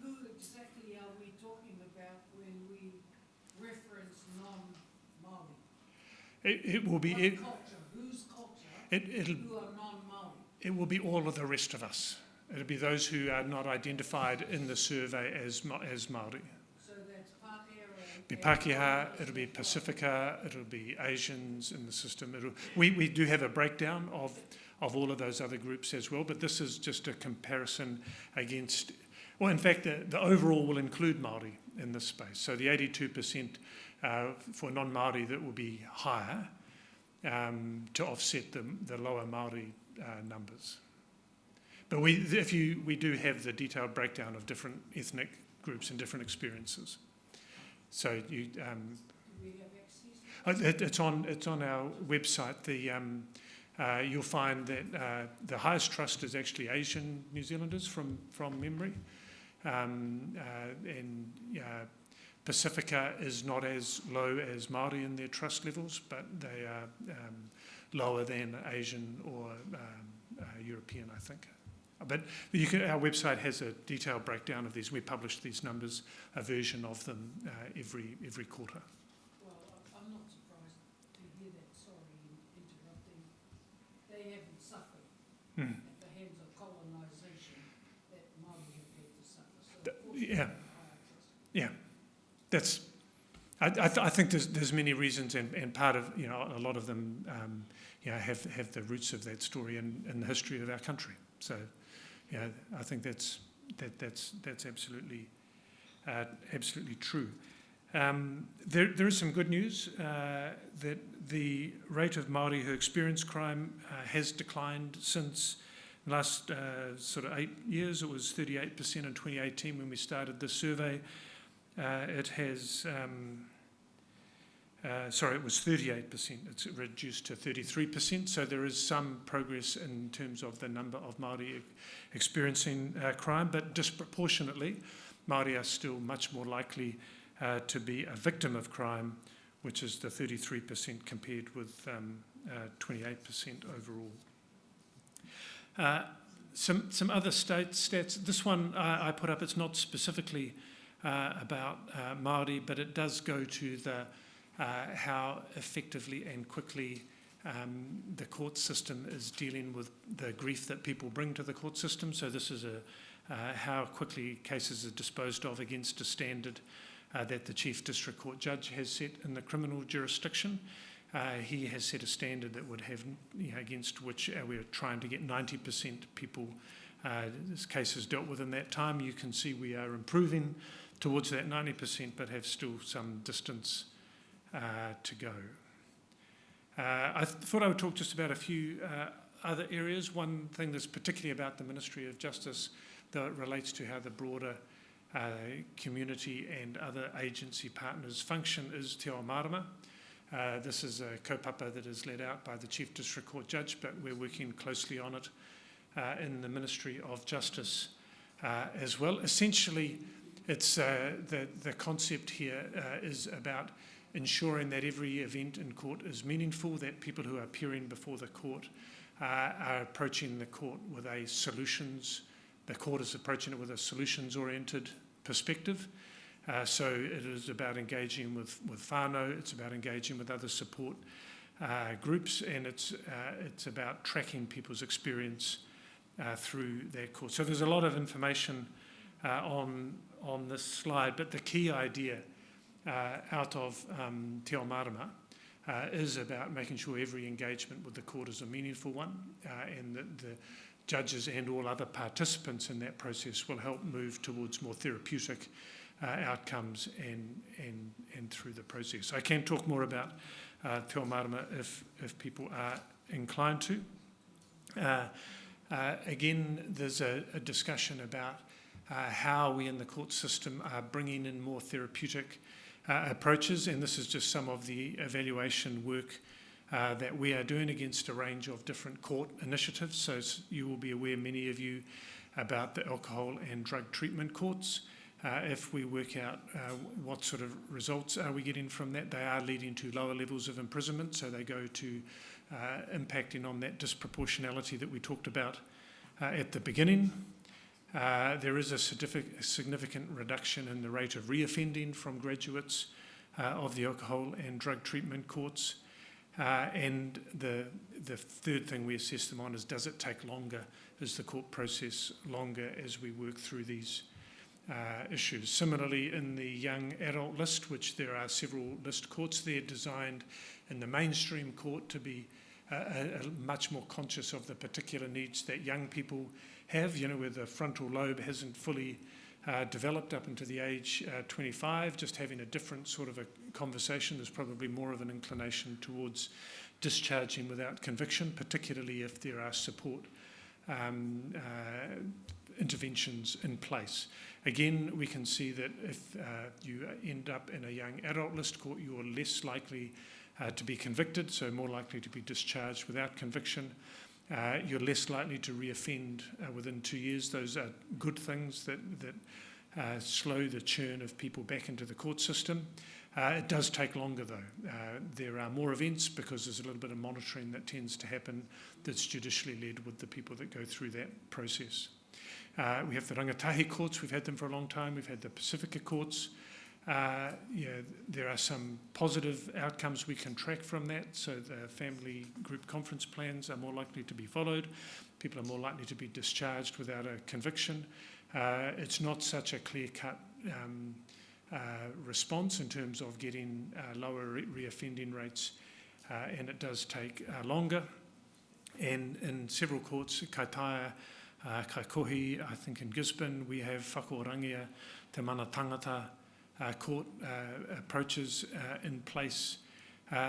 Who exactly are we talking about when we reference non-Māori? It will be... What culture? Whose It'll, who are non-Māori? it will be all of the rest of us. It'll be those who are not identified in the survey as Māori. So that's Pākehā Be Pākehā, it'll be Pacifica, it'll be Asians in the system. We do have a breakdown of all of those other groups as well, but this is just a comparison against, well, in fact, the overall will include Māori in this space. So the 82% for non-Māori, that will be higher to offset the lower Māori numbers. But we do have the detailed breakdown of different ethnic groups and different experiences. So you, Do we have access? it's on our website. You'll find that the highest trust is actually Asian New Zealanders from memory, and Pacifica is not as low as Māori in their trust levels, but they are lower than Asian or European, I think. But our website has a detailed breakdown of these. We publish these numbers, a version of them every quarter. Well, I'm not surprised to hear that. Sorry, interrupting. They haven't suffered at the hands of colonisation that Māori have had to suffer. So Yeah. That's. I think there's many reasons, and part of a lot of them have the roots of that story in the history of our country. So. I think that's absolutely true. There is some good news that the rate of Māori who experience crime has declined since the last sort of 8 years. It was 38% in 2018 when we started the survey. It has. It was 38%. It's reduced to 33%. So there is some progress in terms of the number of Māori experiencing crime, but disproportionately, Māori are still much more likely to be a victim of crime, which is the 33% compared with 28% overall. Some other stats. This one I put up. It's not specifically about Māori, but it does go to the how effectively and quickly the court system is dealing with the grief that people bring to the court system. So this is how quickly cases are disposed of against a standard that the Chief District Court Judge has set in the criminal jurisdiction. He has set a standard that would have, against which we're trying to get 90% people cases dealt with in that time. You can see we are improving towards that 90%, but have still some distance to go. I thought I would talk just about a few other areas. One thing that's particularly about the Ministry of Justice that relates to how the broader community and other agency partners function is Te Ao Marama. This is a kaupapa that is led out by the Chief District Court Judge, but we're working closely on it in the Ministry of Justice as well. Essentially, it's the concept here is about ensuring that every event in court is meaningful, that people who are appearing before the court are approaching the court with the court is approaching it with a solutions-oriented perspective. So it is about engaging with whānau, it's about engaging with other support groups, and it's about tracking people's experience through their court. So there's a lot of information on this slide, but the key idea out of Te Ao Marama is about making sure every engagement with the court is a meaningful one, and that the judges and all other participants in that process will help move towards more therapeutic outcomes and through the process. I can talk more about Te Ao Marama if people are inclined to. Again, there's a discussion about how we in the court system are bringing in more therapeutic approaches, and this is just some of the evaluation work that we are doing against a range of different court initiatives. So you will be aware, many of you, about the alcohol and drug treatment courts. If we work out what sort of results are we getting from that, they are leading to lower levels of imprisonment, so they go to impacting on that disproportionality that we talked about at the beginning. There is a significant reduction in the rate of reoffending from graduates of the alcohol and drug treatment courts, and the third thing we assess them on is, does it take longer? Is the court process longer as we work through these issues? Similarly, in the young adult list, which there are several list courts there designed in the mainstream court to be much more conscious of the particular needs that young people have, where the frontal lobe hasn't fully developed up into the age 25, just having a different sort of a conversation. There's probably more of an inclination towards discharging without conviction, particularly if there are support interventions in place. Again, we can see that if you end up in a young adult list court, you're less likely to be convicted, so more likely to be discharged without conviction. You're less likely to reoffend within 2 years. Those are good things that slow the churn of people back into the court system. It does take longer, though. There are more events because there's a little bit of monitoring that tends to happen that's judicially led with the people that go through that process. We have the rangatahi courts. We've had them for a long time. We've had the Pacifica courts. There are some positive outcomes we can track from that. So the family group conference plans are more likely to be followed. People are more likely to be discharged without a conviction. It's not such a clear-cut response in terms of getting lower reoffending rates, and it does take longer. And in several courts, Kaitaia, Kaikohi, I think in Gisborne, we have whakorangia te mana tangata court approaches in place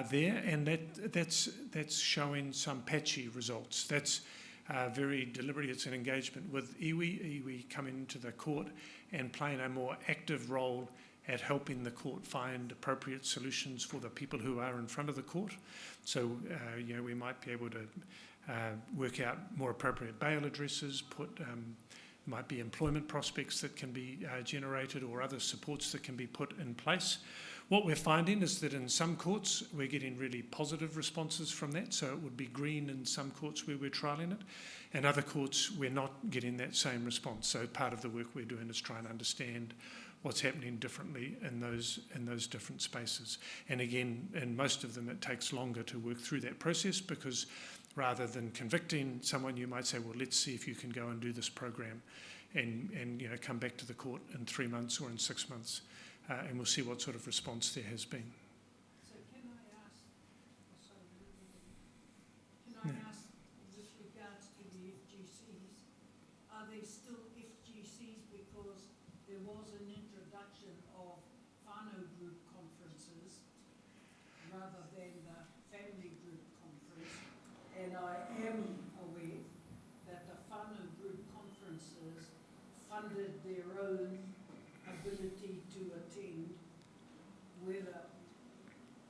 there, and that's showing some patchy results. That's very deliberate. It's an engagement with iwi. Iwi coming into the court and playing a more active role at helping the court find appropriate solutions for the people who are in front of the court. So, we might be able to work out more appropriate bail addresses, might be employment prospects that can be generated or other supports that can be put in place. What we're finding is that in some courts we're getting really positive responses from that, so it would be green in some courts where we're trialling it, and other courts we're not getting that same response. So part of the work we're doing is trying to understand what's happening differently in those different spaces. And again, in most of them it takes longer to work through that process, because rather than convicting someone, you might say, well, let's see if you can go and do this program and come back to the court in 3 months or in 6 months, and we'll see what sort of response there has been. So can I ask, with regards to the FGCs, are they still FGCs because there was an introduction of whānau group conferences rather than the family group conference? And I am aware that the whānau group conferences funded their own ability to attend,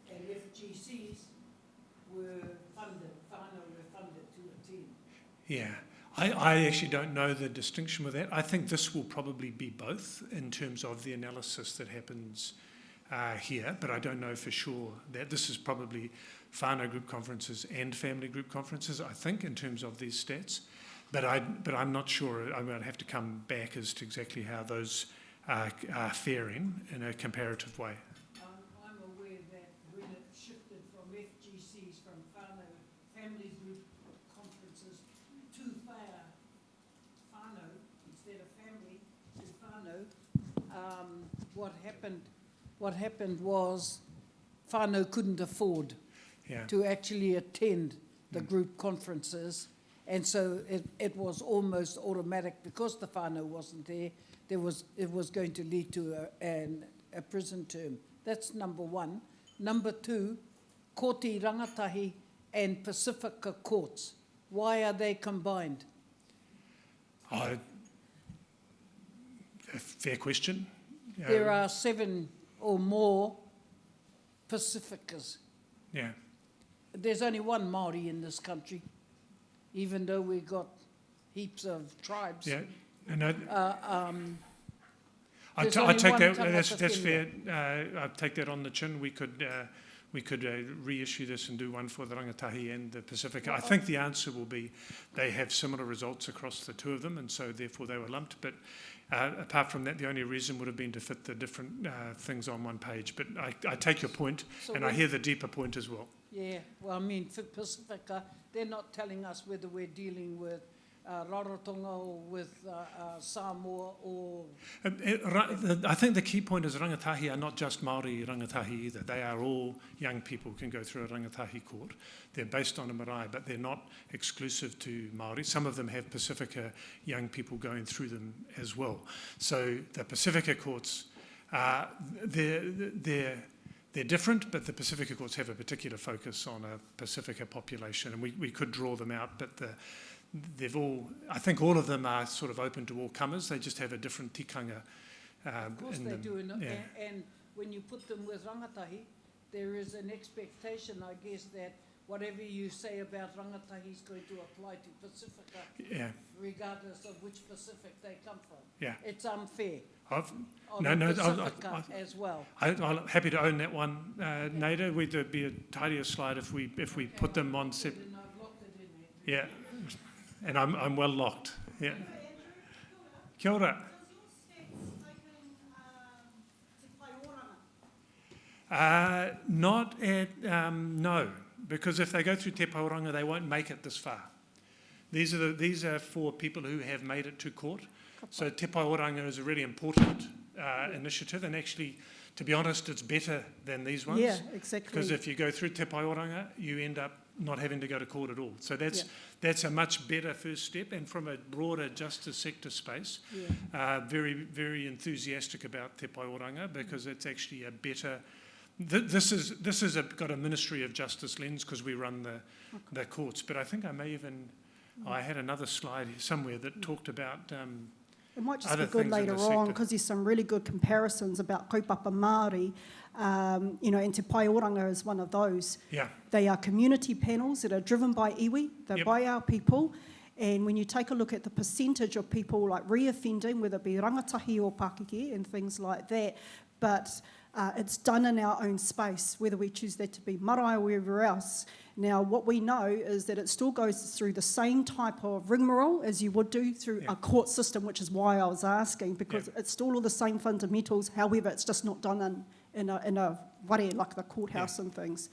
and FGCs were funded, whānau were funded to attend. Yeah, I actually don't know the distinction with that. I think this will probably be both in terms of the analysis that happens here, but I don't know for sure that this is probably whānau group conferences and family group conferences, I think, in terms of these stats. But I'm not sure. I would have to come back as to exactly how those are faring in a comparative way. I'm aware that when it shifted from FGCs, from whānau, family group conferences, to whānau, instead of family, to whānau, what happened was whānau couldn't afford to actually attend the group conferences, and so it was almost automatic, because the whānau wasn't there. It was going to lead to a prison term. That's number one. Number two, Koti Rangatahi and Pacifica courts. Why are they combined? A fair question. There are 7 or more Pacificas. Yeah. There's only one Māori in this country, even though we've got heaps of tribes. Yeah. And I there's take only one that. tangata That's fair. whenua. I take that on the chin. We could reissue this and do one for the rangatahi and the Pacifica. I think the answer will be they have similar results across the two of them, and so therefore they were lumped. But apart from that, the only reason would have been to fit the different things on one page. But I take your point, and I hear the deeper point as well. Yeah, well, I mean, for Pacifica, they're not telling us whether we're dealing with Rarotonga or with Samoa or... I think the key point is rangatahi are not just Māori rangatahi either. They are all young people can go through a rangatahi court. They're based on a marae, but they're not exclusive to Māori. Some of them have Pacifica young people going through them as well. So the Pacifica courts, they're different, but the Pacifica courts have a particular focus on a Pacifica population, and we could draw them out, but they've all, I think all of them are sort of open to all comers. They just have a different tikanga Of course in they them. do, Yeah. and when you put them with rangatahi, there is an expectation, I guess, that whatever you say about rangatahi is going to apply to Pacifica, Yeah. regardless of which Pacific they come from. Yeah. It's unfair. No, Pacifica as well. I'm happy to own that one, Nada. There'd be a tidier slide if we put them on. Yeah, and I'm well locked. Yeah. Kia ora. Not at no, because if they go through Te Pauranga, they won't make it this far. These are for people who have made it to court. So Te Pauranga is a really important initiative, and actually, to be honest, it's better than these ones. Yeah, exactly. Because if you go through Te Pauranga, you end up not having to go to court at all. So that's a much better first step, and from a broader justice sector space, very, very enthusiastic about Te Pauranga, because it's actually a better... This is got a Ministry of Justice lens, because we run the courts, but I think I may even... I had another slide somewhere that talked about it might just other be good things in the later on, sector. because there's some really good comparisons about kaupapa Māori, and Te Paeoranga is one of those. Yeah. They are community panels that are driven by iwi, they're by our people, and when you take a look at the percentage of people like reoffending, whether it be rangatahi or Pakeke and things like that, but it's done in our own space, whether we choose that to be marae or wherever else. Now, what we know is that it still goes through the same type of rigmarole as you would do through a court system, which is why I was asking, because it's still all the same fundamentals. However, it's just not done in a ware, like the courthouse and things.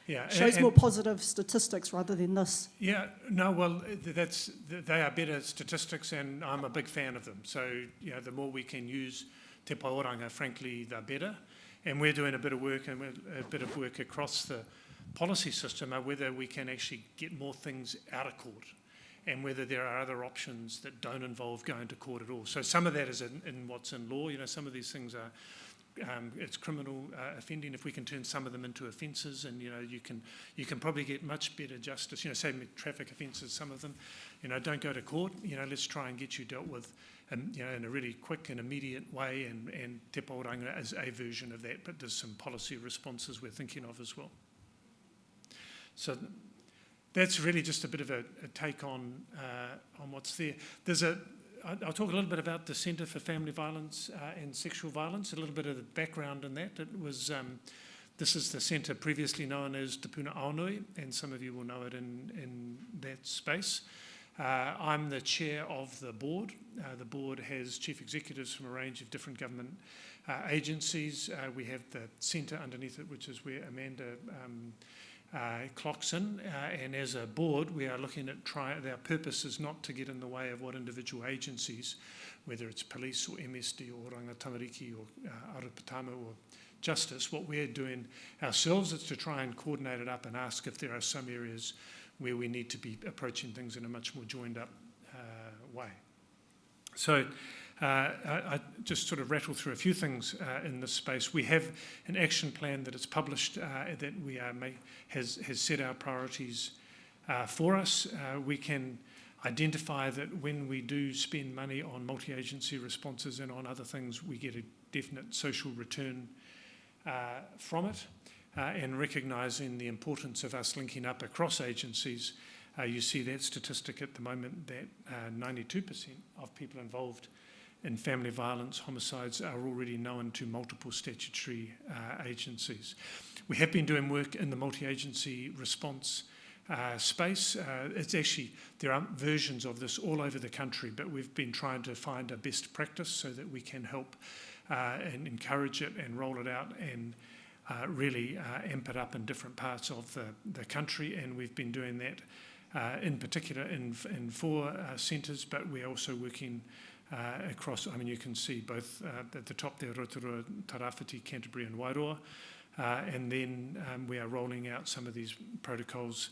Yeah, Shows more positive statistics rather than this. Yeah, no, well, they are better statistics, and I'm a big fan of them. So, the more we can use Te Paoranga, frankly, the better. And we're doing a bit of work across the policy system, whether we can actually get more things out of court, and whether there are other options that don't involve going to court at all. So some of that is in what's in law. Some of these things are it's criminal offending. If we can turn some of them into offences, and you can probably get much better justice. Say traffic offences, some of them, don't go to court. Let's try and get you dealt with, in a really quick and immediate way. And Te Paoranga is a version of that, but there's some policy responses we're thinking of as well. So that's really just a bit of a take on what's there. I'll talk a little bit about the Centre for Family Violence and Sexual Violence, a little bit of the background in that. It was, this is the centre previously known as Te Puna Aonui, and some of you will know it in that space. I'm the chair of the board. The board has chief executives from a range of different government agencies. We have the centre underneath it, which is where Amanda clocks in, and as a board we are looking at our purpose is not to get in the way of what individual agencies, whether it's police or MSD or Rangatamariki or Arupatama or Justice, what we're doing ourselves is to try and coordinate it up and ask if there are some areas where we need to be approaching things in a much more joined up way. So I just sort of rattle through a few things in this space. We have an action plan that is published that we has set our priorities for us. We can identify that when we do spend money on multi-agency responses and on other things, we get a definite social return from it. And recognising the importance of us linking up across agencies, you see that statistic at the moment that 92% of people involved in family violence, homicides are already known to multiple statutory agencies. We have been doing work in the multi-agency response space. It's actually, there are versions of this all over the country, but we've been trying to find a best practice so that we can help and encourage it and roll it out. And really amp it up in different parts of the country, and we've been doing that in particular in 4 centres, but we're also working across, I mean, you can see both at the top there, Rotorua, Tarawhiti, Canterbury and Wairoa, and then we are rolling out some of these protocols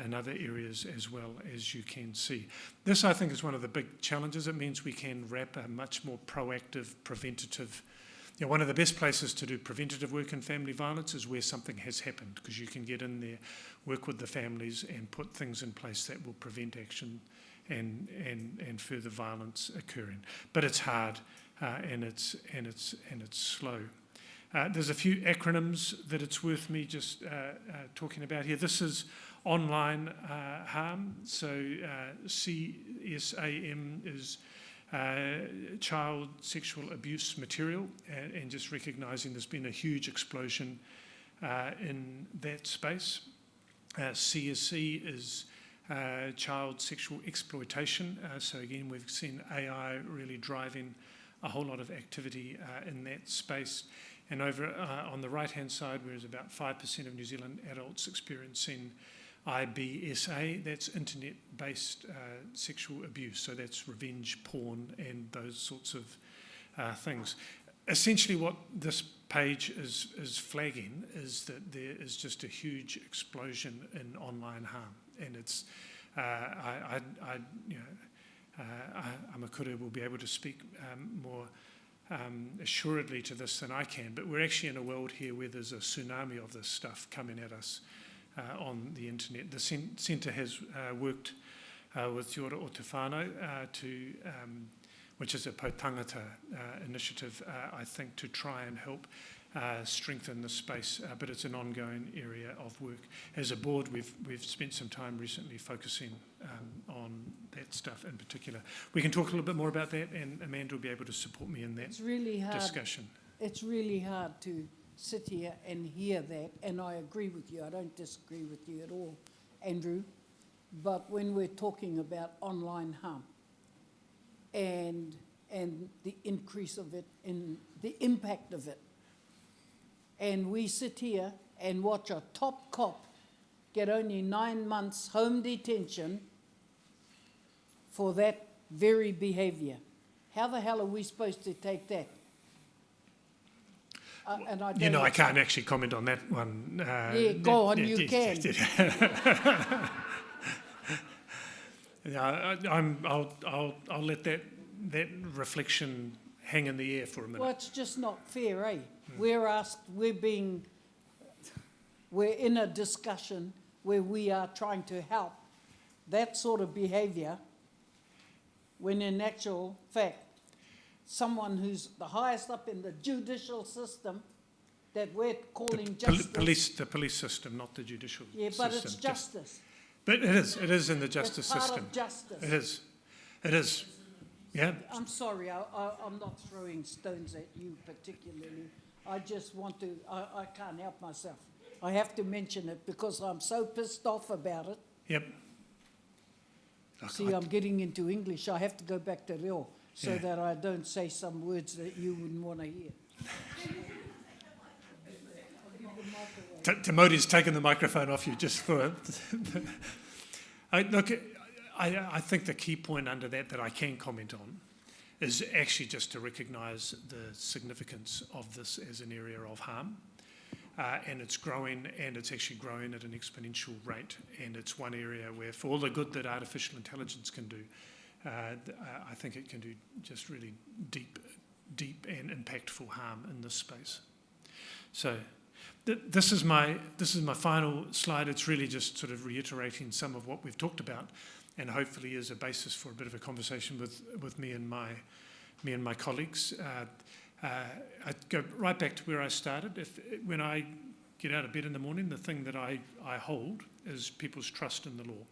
in other areas as well, as you can see. This, I think, is one of the big challenges. It means we can wrap a much more proactive, preventative. You know, one of the best places to do preventative work in family violence is where something has happened, because you can get in there, work with the families and put things in place that will prevent action and further violence occurring. But it's hard and it's slow. There's a few acronyms that it's worth me just talking about here. This is online harm. So CSAM is child sexual abuse material, and just recognising there's been a huge explosion in that space. CSE is child sexual exploitation. So again, we've seen AI really driving a whole lot of activity in that space. And over on the right-hand side, where there's about 5% of New Zealand adults experiencing IBSA, that's internet-based sexual abuse. So that's revenge porn and those sorts of things. Essentially what this page is flagging is that there is just a huge explosion in online harm. And it's, Amakuru will be able to speak more assuredly to this than I can, but we're actually in a world here where there's a tsunami of this stuff coming at us on the internet. The centre has worked with Te Ora o Te Whānau which is a Pou Tangata initiative, I think, to try and help strengthen the space, but it's an ongoing area of work. As a board, we've spent some time recently focusing on that stuff in particular. We can talk a little bit more about that, and Amanda will be able to support me in that discussion. It's really hard to sit here and hear that, and I agree with you. I don't disagree with you at all, Andrew. But when we're talking about online harm and the increase of it and the impact of it, and we sit here and watch a top cop get only 9 months home detention for that very behaviour. How the hell are we supposed to take that? And I I can't actually comment on that one. Yeah, go on, you can. Yeah, I'll let that reflection hang in the air for a minute. Well, it's just not fair, eh? We're asked, we're in a discussion where we are trying to help that sort of behaviour, when in actual fact, someone who's the highest up in the judicial system that we're calling justice. The police system, not the judicial system. Yeah, but it's justice. But it is in the justice it's part system. Of justice. It is. Yeah. I'm sorry, I'm not throwing stones at you particularly. I just want to, I can't help myself. I have to mention it because I'm so pissed off about it. Yep. See, I'm getting into English. I have to go back to reo so that I don't say some words that you wouldn't want to hear. Timothy's taken the microphone off you just for... I think the key point under that I can comment on is actually just to recognise the significance of this as an area of harm. And it's growing, and it's actually growing at an exponential rate. And it's one area where, for all the good that artificial intelligence can do, I think it can do just really deep and impactful harm in this space. So this is my final slide. It's really just sort of reiterating some of what we've talked about, and hopefully is a basis for a bit of a conversation with me and my colleagues. I go right back to where I started. When I get out of bed in the morning, the thing that I hold is people's trust in the law.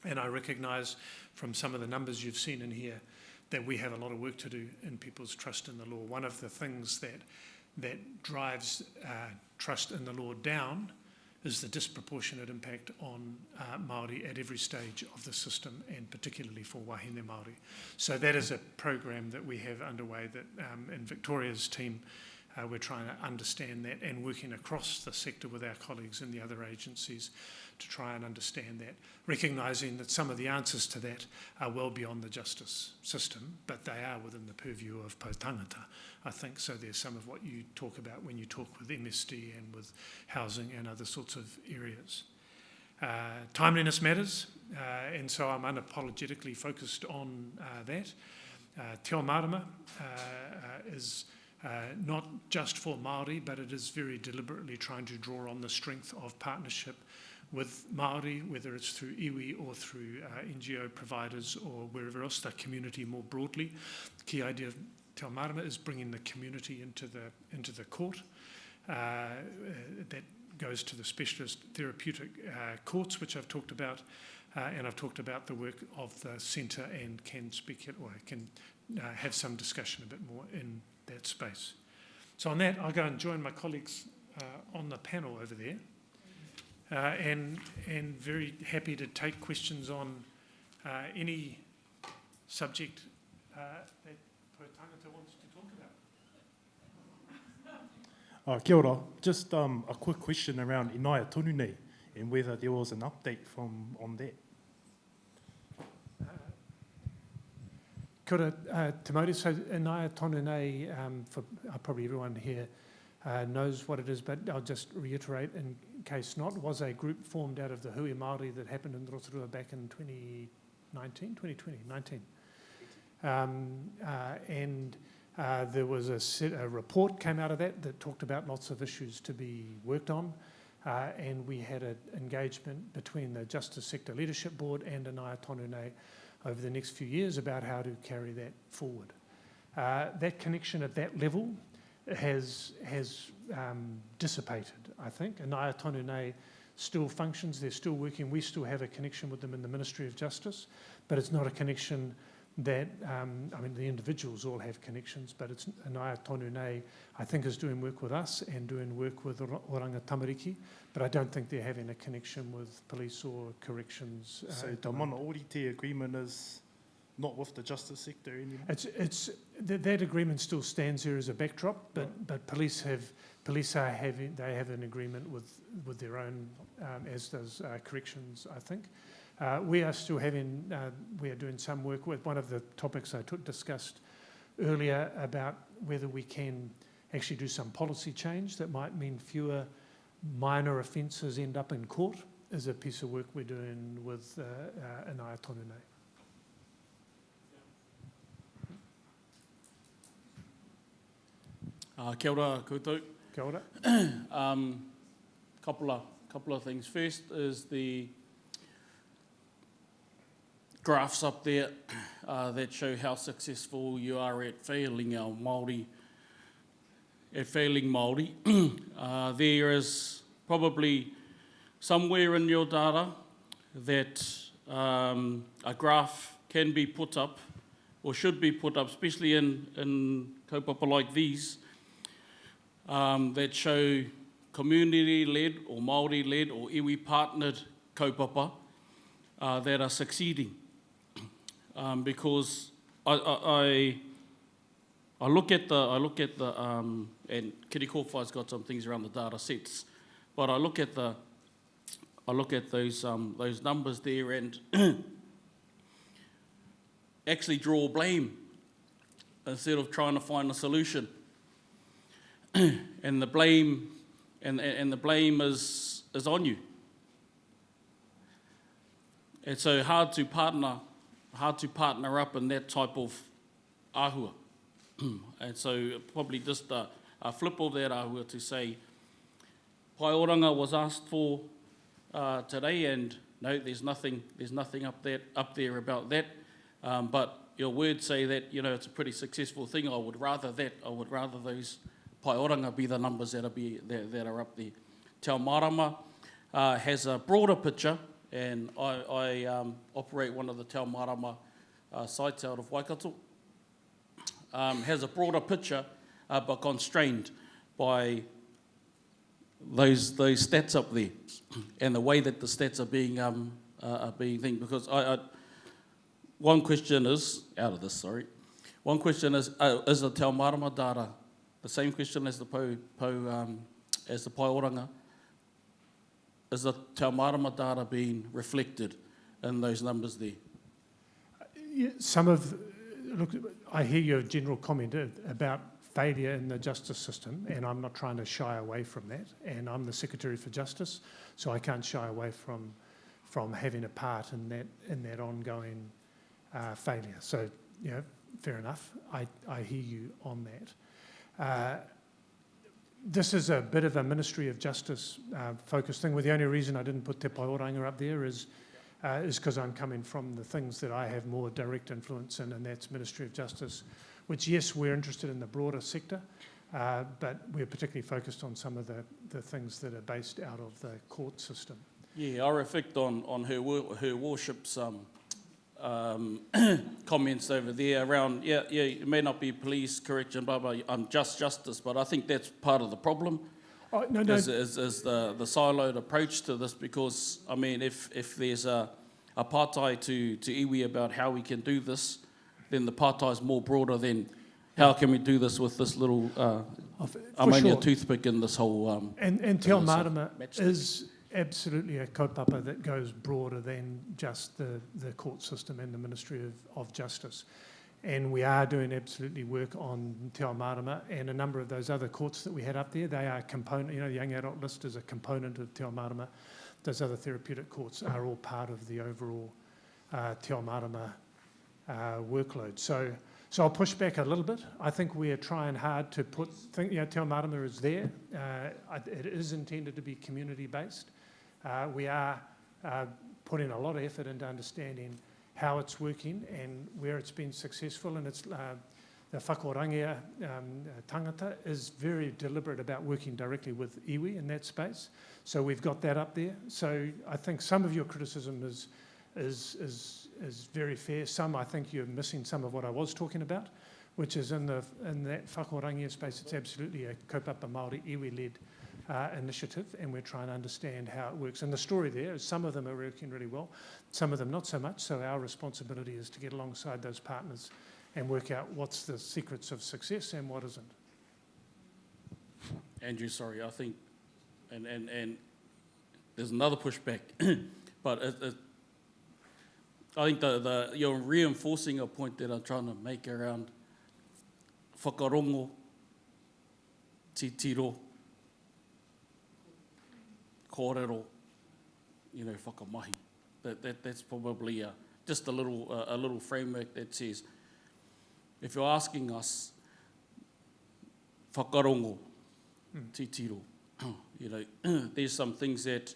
And I recognise from some of the numbers you've seen in here that we have a lot of work to do in people's trust in the law. One of the things that drives trust in the law down is the disproportionate impact on Māori at every stage of the system, and particularly for wahine Māori. So that is a program that we have underway that in Victoria's team we're trying to understand that and working across the sector with our colleagues in the other agencies to try and understand that, recognising that some of the answers to that are well beyond the justice system, but they are within the purview of Pou Tangata, I think. So there's some of what you talk about when you talk with MSD and with housing and other sorts of areas. Timeliness matters, and so I'm unapologetically focused on that. Te ao Marama is not just for Māori, but it is very deliberately trying to draw on the strength of partnership with Māori, whether it's through iwi or through NGO providers or wherever else, the community more broadly. The key idea of Te ao Marama is bringing the community into the court. That goes to the specialist therapeutic courts, which I've talked about, and I've talked about the work of the centre and can have some discussion a bit more in that space. So on that, I'll go and join my colleagues on the panel over there, and very happy to take questions on any subject that Pou Tangata wants to talk about. Kia ora. Just a quick question around Inaia Tonu nei and whether there was an update on that. Kia ora, Te Mauri. So Inaia Tonu nei, for probably everyone here knows what it is, but I'll just reiterate in case not, was a group formed out of the Hui Māori that happened in Rotorua back in 2019. And there was a report came out of that talked about lots of issues to be worked on, and we had an engagement between the Justice Sector Leadership Board and Inaia Tonu nei over the next few years about how to carry that forward. That connection at that level has dissipated, I think. Inaia Tonu nei still functions, they're still working, we still have a connection with them in the Ministry of Justice, but it's not a connection that, the individuals all have connections, but it's Inaia Tonu nei, I think, is doing work with us and doing work with Oranga Tamariki, but I don't think they're having a connection with police or corrections. So the Mana Orite agreement is not with the justice sector anymore? That agreement still stands there as a backdrop, but police have an agreement with their own, as does corrections, I think. We are still we are doing some work with one of the topics I discussed earlier about whether we can actually do some policy change that might mean fewer minor offences end up in court, is a piece of work we're doing with Inaia Tonu nei. Kia ora koutou. Kia ora. Couple of things. First is the graphs up there that show how successful you are at failing our Māori, there is probably somewhere in your data that a graph can be put up or should be put up, especially in kaupapa like these, that show community-led or Māori-led or iwi-partnered kaupapa that are succeeding. Because I look at the and Kiri Kōwhai's got some things around the data sets, but I look at those numbers there and actually draw blame instead of trying to find a solution. And the blame is on you. It's so hard to partner up in that type of āhua. And so probably just a flip of that āhua to say, pai oranga was asked for today, and no, there's nothing up there about that. But your words say that it's a pretty successful thing. I would rather those pai oranga be the numbers that are up there. Te ao Marama has a broader picture, and I operate one of the Te ao Marama sites out of Waikato. Has a broader picture, but constrained by those stats up there, and the way that the stats are being thing. Because one question is the Te ao Marama data the same question as the as the Paioranga. Is the Te Marama data being reflected in those numbers there? Yeah, look, I hear your general comment about failure in the justice system, and I'm not trying to shy away from that. And I'm the Secretary for Justice, so I can't shy away from having a part in that ongoing failure. So, you know, fair enough. I hear you on that. This is a bit of a Ministry of Justice focused thing. Well, the only reason I didn't put Te Paioranga up there is because I'm coming from the things that I have more direct influence in, and that's Ministry of Justice, which, yes, we're interested in the broader sector, but we're particularly focused on some of the things that are based out of the court system. Yeah, I reflect on her worship's comments over there around, it may not be police, correction, blah, blah, justice, but I think that's part of the problem. Oh, no. Is the siloed approach to this, because, I mean, if there's a pātai to iwi about how we can do this, then the pātai is more broader than how can we do this with this little ammonia toothpick in this whole... and Te Marama is absolutely a kaupapa that goes broader than just the court system and the Ministry of Justice. And we are doing absolutely work on Te Marama and a number of those other courts that we had up there. They are a component, the young adult list is a component of Te Marama. Those other therapeutic courts are all part of the overall Te Marama workload. So I'll push back a little bit. I think we are trying hard to Te Marama is there. It is intended to be community-based. We are putting a lot of effort into understanding how it's working and where it's been successful, and it's the whakorangia tangata is very deliberate about working directly with iwi in that space. So we've got that up there. So I think some of your criticism is very fair. Some, I think you're missing some of what I was talking about, which is in that whakorangia space. It's absolutely a kaupapa Māori iwi-led initiative, and we're trying to understand how it works. And the story there is some of them are working really well, some of them not so much. So our responsibility is to get alongside those partners and work out what's the secrets of success and what isn't. Andrew, sorry, I think, and there's another pushback, but I think you're reinforcing a point that I'm trying to make around whakarongo, titiro, kōrero, whakamahi. That's probably just a little framework that says, if you're asking us, whakarongo, titiro, there's some things that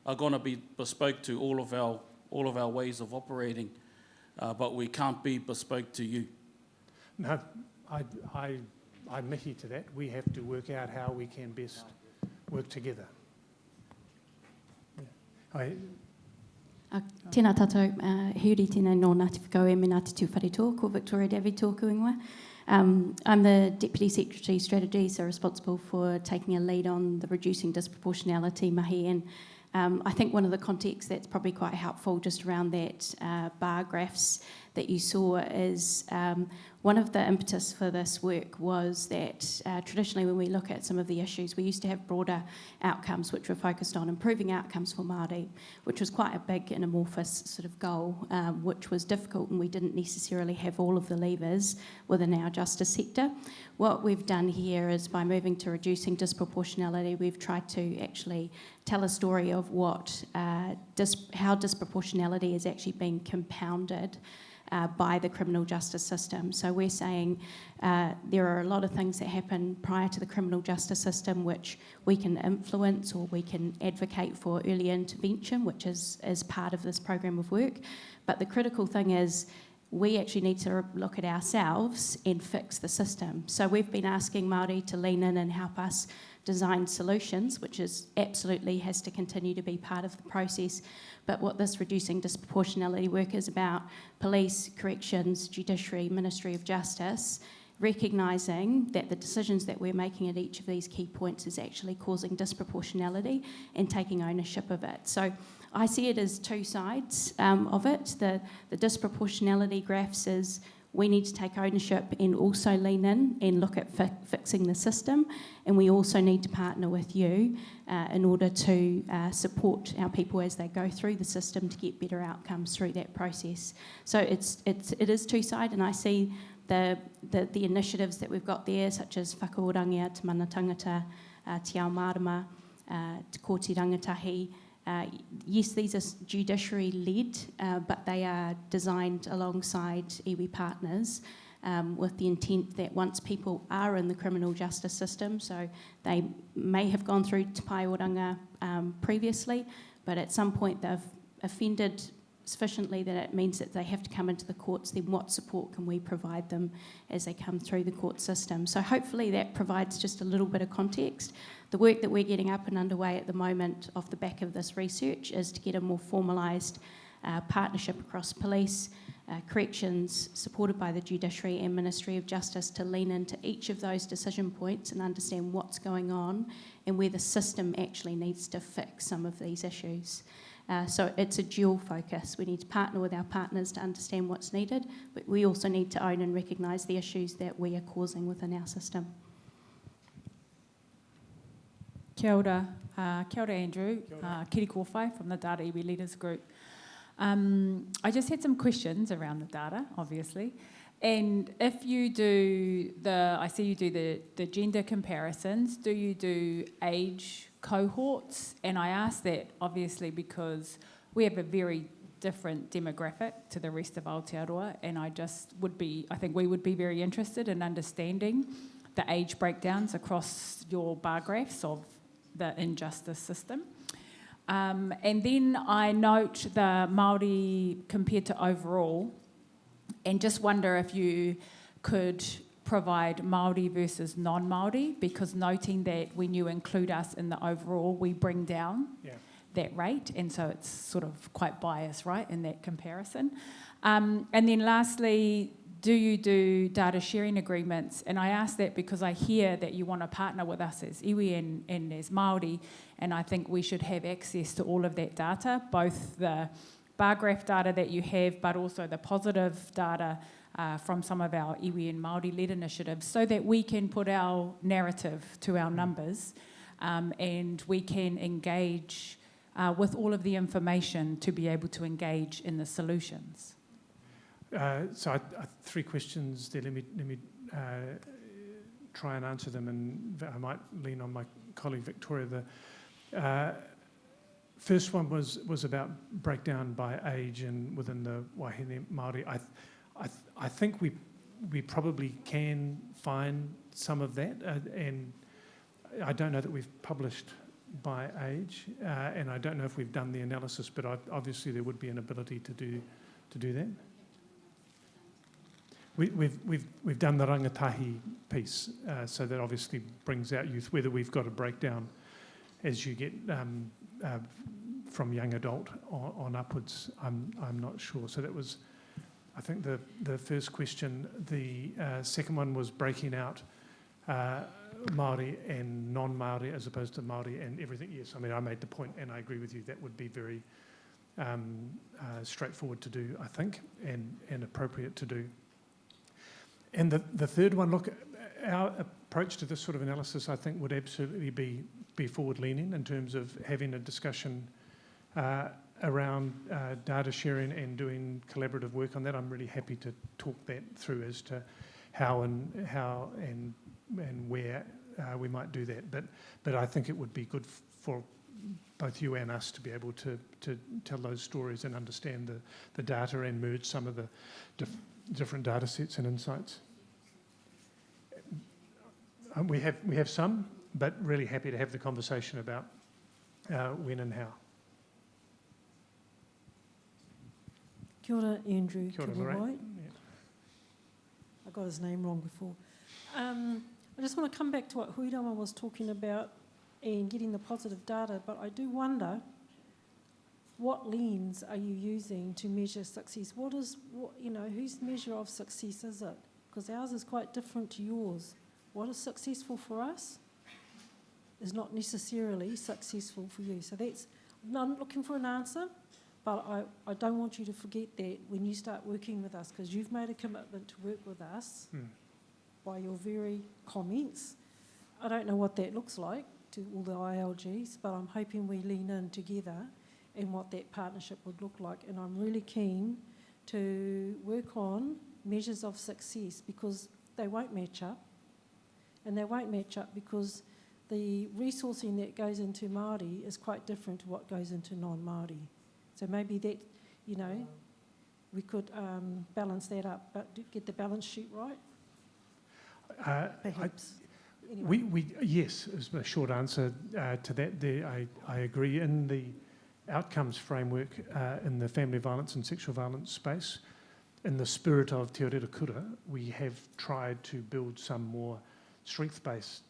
are going to be bespoke to all of our ways of operating, but we can't be bespoke to you. No, I mihi to that. We have to work out how we can best work together. Tēnā tātou, hiuri tēnei nō Ngāti Whakau e me Ngāti Tūwharetō, ko Victoria David tōku ingoa. I'm the Deputy Secretary Strategy, so responsible for taking a lead on the reducing disproportionality mahi. And I think one of the contexts that's probably quite helpful just around that bar graphs that you saw is one of the impetus for this work was that traditionally when we look at some of the issues, we used to have broader outcomes which were focused on improving outcomes for Māori, which was quite a big and amorphous sort of goal, which was difficult, and we didn't necessarily have all of the levers within our justice sector. What we've done here is by moving to reducing disproportionality, we've tried to actually tell a story of what how disproportionality is actually being compounded by the criminal justice system. So we're saying there are a lot of things that happen prior to the criminal justice system which we can influence or we can advocate for early intervention, which is part of this program of work. But the critical thing is we actually need to look at ourselves and fix the system. So we've been asking Māori to lean in and help us design solutions, which is absolutely has to continue to be part of the process. But what this reducing disproportionality work is about, police, corrections, judiciary, Ministry of Justice, recognising that the decisions that we're making at each of these key points is actually causing disproportionality and taking ownership of it. So I see it as two sides of it. The disproportionality graphs is we need to take ownership and also lean in and look at fixing the system. And we also need to partner with you in order to support our people as they go through the system to get better outcomes through that process. So it is two-sided, and I see the initiatives that we've got there, such as whakaorangia, te mana tangata, te ao marama, te kōti rangatahi. Yes, these are judiciary-led, but they are designed alongside iwi partners with the intent that once people are in the criminal justice system, so they may have gone through te pai oranga previously, but at some point they've offended sufficiently that it means that they have to come into the courts, then what support can we provide them as they come through the court system? So hopefully that provides just a little bit of context. The work that we're getting up and underway at the moment off the back of this research is to get a more formalised partnership across police, corrections, supported by the Judiciary and Ministry of Justice, to lean into each of those decision points and understand what's going on and where the system actually needs to fix some of these issues. So it's a dual focus. We need to partner with our partners to understand what's needed, but we also need to own and recognise the issues that we are causing within our system. Kia ora, Andrew. Kiri Kōwhai from the Data Iwi Leaders Group. I just had some questions around the data, obviously. And if you do I see you do the gender comparisons, do you do age cohorts? And I ask that obviously because we have a very different demographic to the rest of Aotearoa, and I think we would be very interested in understanding the age breakdowns across your bar graphs of the injustice system. And then I note the Māori compared to overall, and just wonder if you could provide Māori versus non-Māori, because noting that when you include us in the overall, we bring down that rate, and so it's sort of quite biased, right, in that comparison. And then lastly, do you do data sharing agreements? And I ask that because I hear that you want to partner with us as iwi and as Māori, and I think we should have access to all of that data, both the bar graph data that you have, but also the positive data from some of our iwi and Māori-led initiatives, so that we can put our narrative to our numbers and we can engage with all of the information to be able to engage in the solutions. So three questions there. Let me try and answer them, and I might lean on my colleague Victoria. The first one was about breakdown by age and within the wahine Māori. I think we probably can find some of that, and I don't know that we've published by age, and I don't know if we've done the analysis, but obviously there would be an ability to do that. We've done the rangatahi piece, so that obviously brings out youth. Whether we've got a breakdown as you get from young adult on upwards, I'm not sure. So that was, I think, the first question. The second one was breaking out Māori and non-Māori as opposed to Māori and everything. Yes, I mean, I made the point, and I agree with you. That would be very straightforward to do, I think, and appropriate to do. And the third one, look, our approach to this sort of analysis, I think, would absolutely be forward-leaning in terms of having a discussion around data sharing and doing collaborative work on that. I'm really happy to talk that through as to how and where we might do that. But I think it would be good for both you and us to be able to tell those stories and understand the data and merge some of the different data sets and insights. We have some, but really happy to have the conversation about when and how. Kia ora, Andrew. Kia ora, Lorraine. I got his name wrong before. I just want to come back to what Huirama was talking about and getting the positive data, but I do wonder, what lens are you using to measure success? Whose measure of success is it? Because ours is quite different to yours. What is successful for us is not necessarily successful for you. So I'm looking for an answer, But I don't want you to forget that when you start working with us, because you've made a commitment to work with us by your very comments. I don't know what that looks like to all the ILGs, but I'm hoping we lean in together and what that partnership would look like. And I'm really keen to work on measures of success, because they won't match up. And they won't match up because the resourcing that goes into Māori is quite different to what goes into non-Māori. So maybe that, you know, we could balance that up, but get the balance sheet right, perhaps. Anyway. Yes, is a short answer to that. I agree. In the outcomes framework in the family violence and sexual violence space, in the spirit of Te Orere Kura, we have tried to build some more strength-based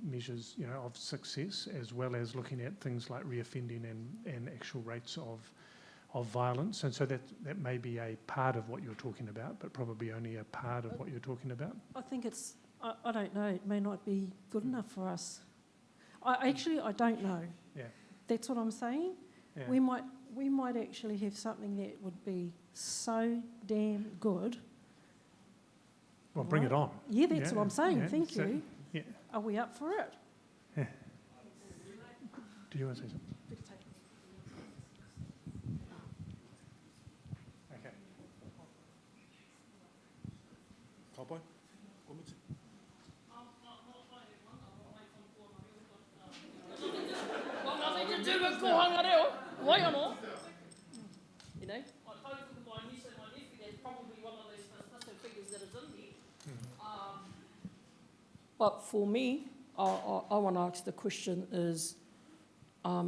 measures, you know, of success, as well as looking at things like reoffending and actual rates of violence. And so that may be a part of what you're talking about, but probably only a part of what you're talking about. I think it's, I don't know, it may not be good enough for us. I don't know. Yeah. That's what I'm saying. Yeah. We might actually have something that would be so damn good. Well, bring it on. Yeah, that's what I'm saying. Yeah, Thank you. Yeah. Are we up for it? Yeah. Do you want to say something? Okay. Kapai, komiti. You know, I hope for my niece and my nephew, that's probably one of those statistic figures that is in there. But for me, I want to ask the question is,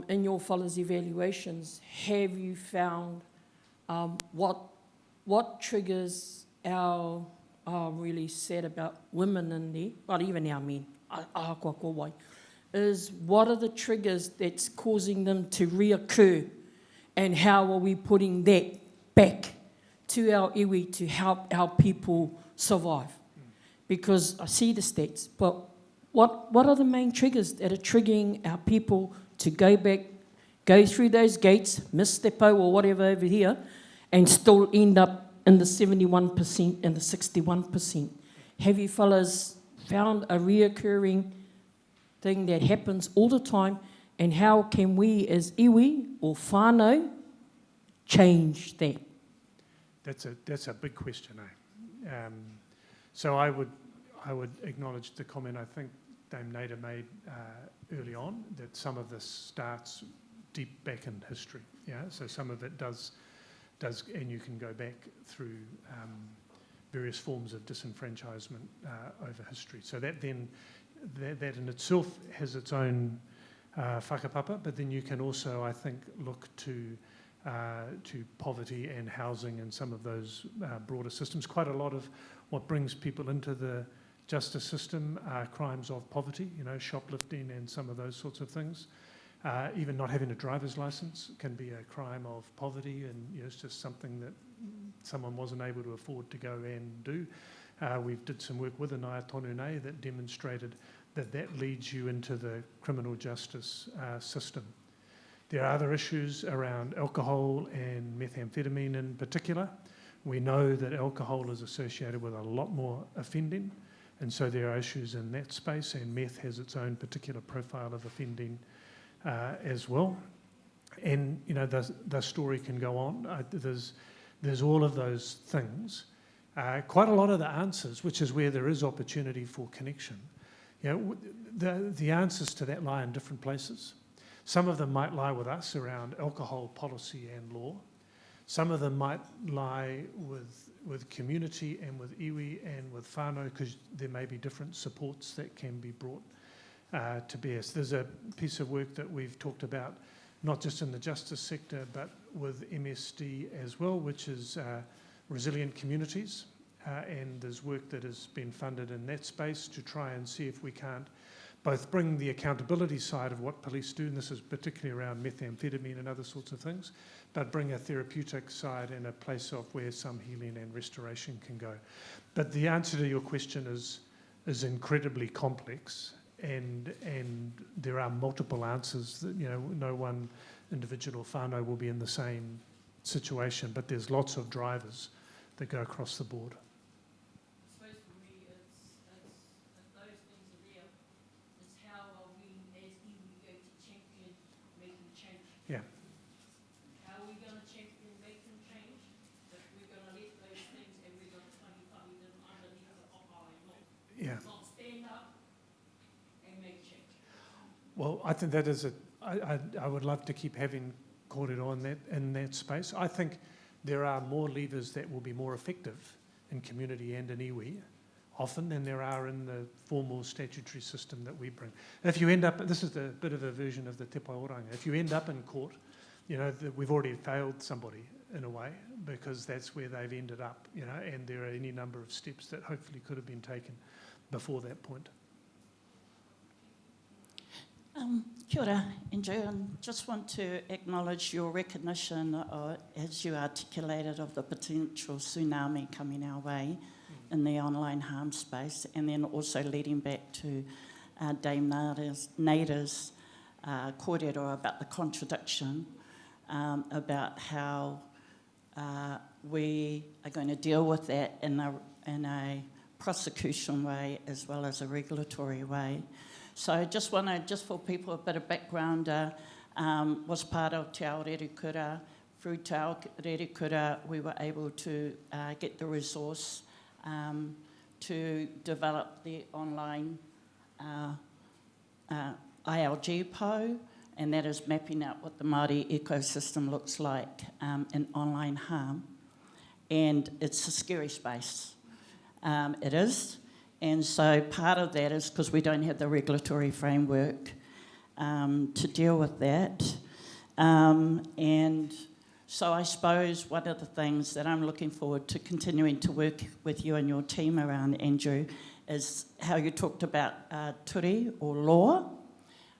in your fellas' evaluations, have you found what triggers our really sad about women in there, but even our men, ahakoa ko wai, is what are the triggers that's causing them to reoccur, and how are we putting that back to our iwi to help our people survive? Because I see the stats, but what are the main triggers that are triggering our people to go back, go through those gates, miss the pou or whatever over here, and still end up in the 71% and the 61%? Have you fellas found a reoccurring thing that happens all the time, and how can we as iwi or whānau change that? That's a big question, eh? So I would acknowledge the comment I think Dame Nader made early on, that some of this starts deep back in history. Yeah, so some of it does, and you can go back through various forms of disenfranchisement over history. So that then, that in itself has its own whakapapa, but then you can also, I think, look to poverty and housing and some of those broader systems. Quite a lot of what brings people into the justice system are crimes of poverty, you know, shoplifting and some of those sorts of things. Even not having a driver's license can be a crime of poverty, and you know, it's just something that someone wasn't able to afford to go and do. We did some work with Anaya Tonunei that demonstrated that leads you into the criminal justice system. There are other issues around alcohol and methamphetamine in particular. We know that alcohol is associated with a lot more offending, and so there are issues in that space, and meth has its own particular profile of offending as well. And you know, the story can go on. There's all of those things. Quite a lot of the answers, which is where there is opportunity for connection, you know, the answers to that lie in different places. Some of them might lie with us around alcohol policy and law. Some of them might lie with community and with iwi and with whānau, because there may be different supports that can be brought to bear. So there's a piece of work that we've talked about, not just in the justice sector, but with MSD as well, which is resilient communities. And there's work that has been funded in that space to try and see if we can't both bring the accountability side of what police do, and this is particularly around methamphetamine and other sorts of things, but bring a therapeutic side and a place of where some healing and restoration can go. But the answer to your question is incredibly complex, and there are multiple answers that, you know, no one individual whānau will be in the same situation, but there's lots of drivers that go across the board. I suppose for me, it's if those things are there, it's how are we as iwi going to champion making change? Yeah. How are we going to champion making change if we're going to let those things and we're going to whakawhai them underneath the opa and not stand up and make change? Well, I think that is I would love to keep having kōrero in that space. I think there are more levers that will be more effective in community and in iwi often than there are in the formal statutory system that we bring. If you end up, this is a bit of a version of the te pai oranga, if you end up in court, we've already failed somebody in a way because that's where they've ended up, and there are any number of steps that hopefully could have been taken before that point. Kia ora, Andrew, and just want to acknowledge your recognition, as you articulated, of the potential tsunami coming our way in the online harm space, and then also leading back to Dame Nada's kōrero about the contradiction, about how we are going to deal with that in a prosecution way as well as a regulatory way. So I just want to, just for people a bit of background, was part of Te Ao Rerekura. Through Te Ao Rerekura, we were able to get the resource to develop the online ILG Pou, and that is mapping out what the Māori ecosystem looks like in online harm. And it's a scary space. It is. And so part of that is because we don't have the regulatory framework to deal with that. And so I suppose one of the things that I'm looking forward to continuing to work with you and your team around, Andrew, is how you talked about turi or law.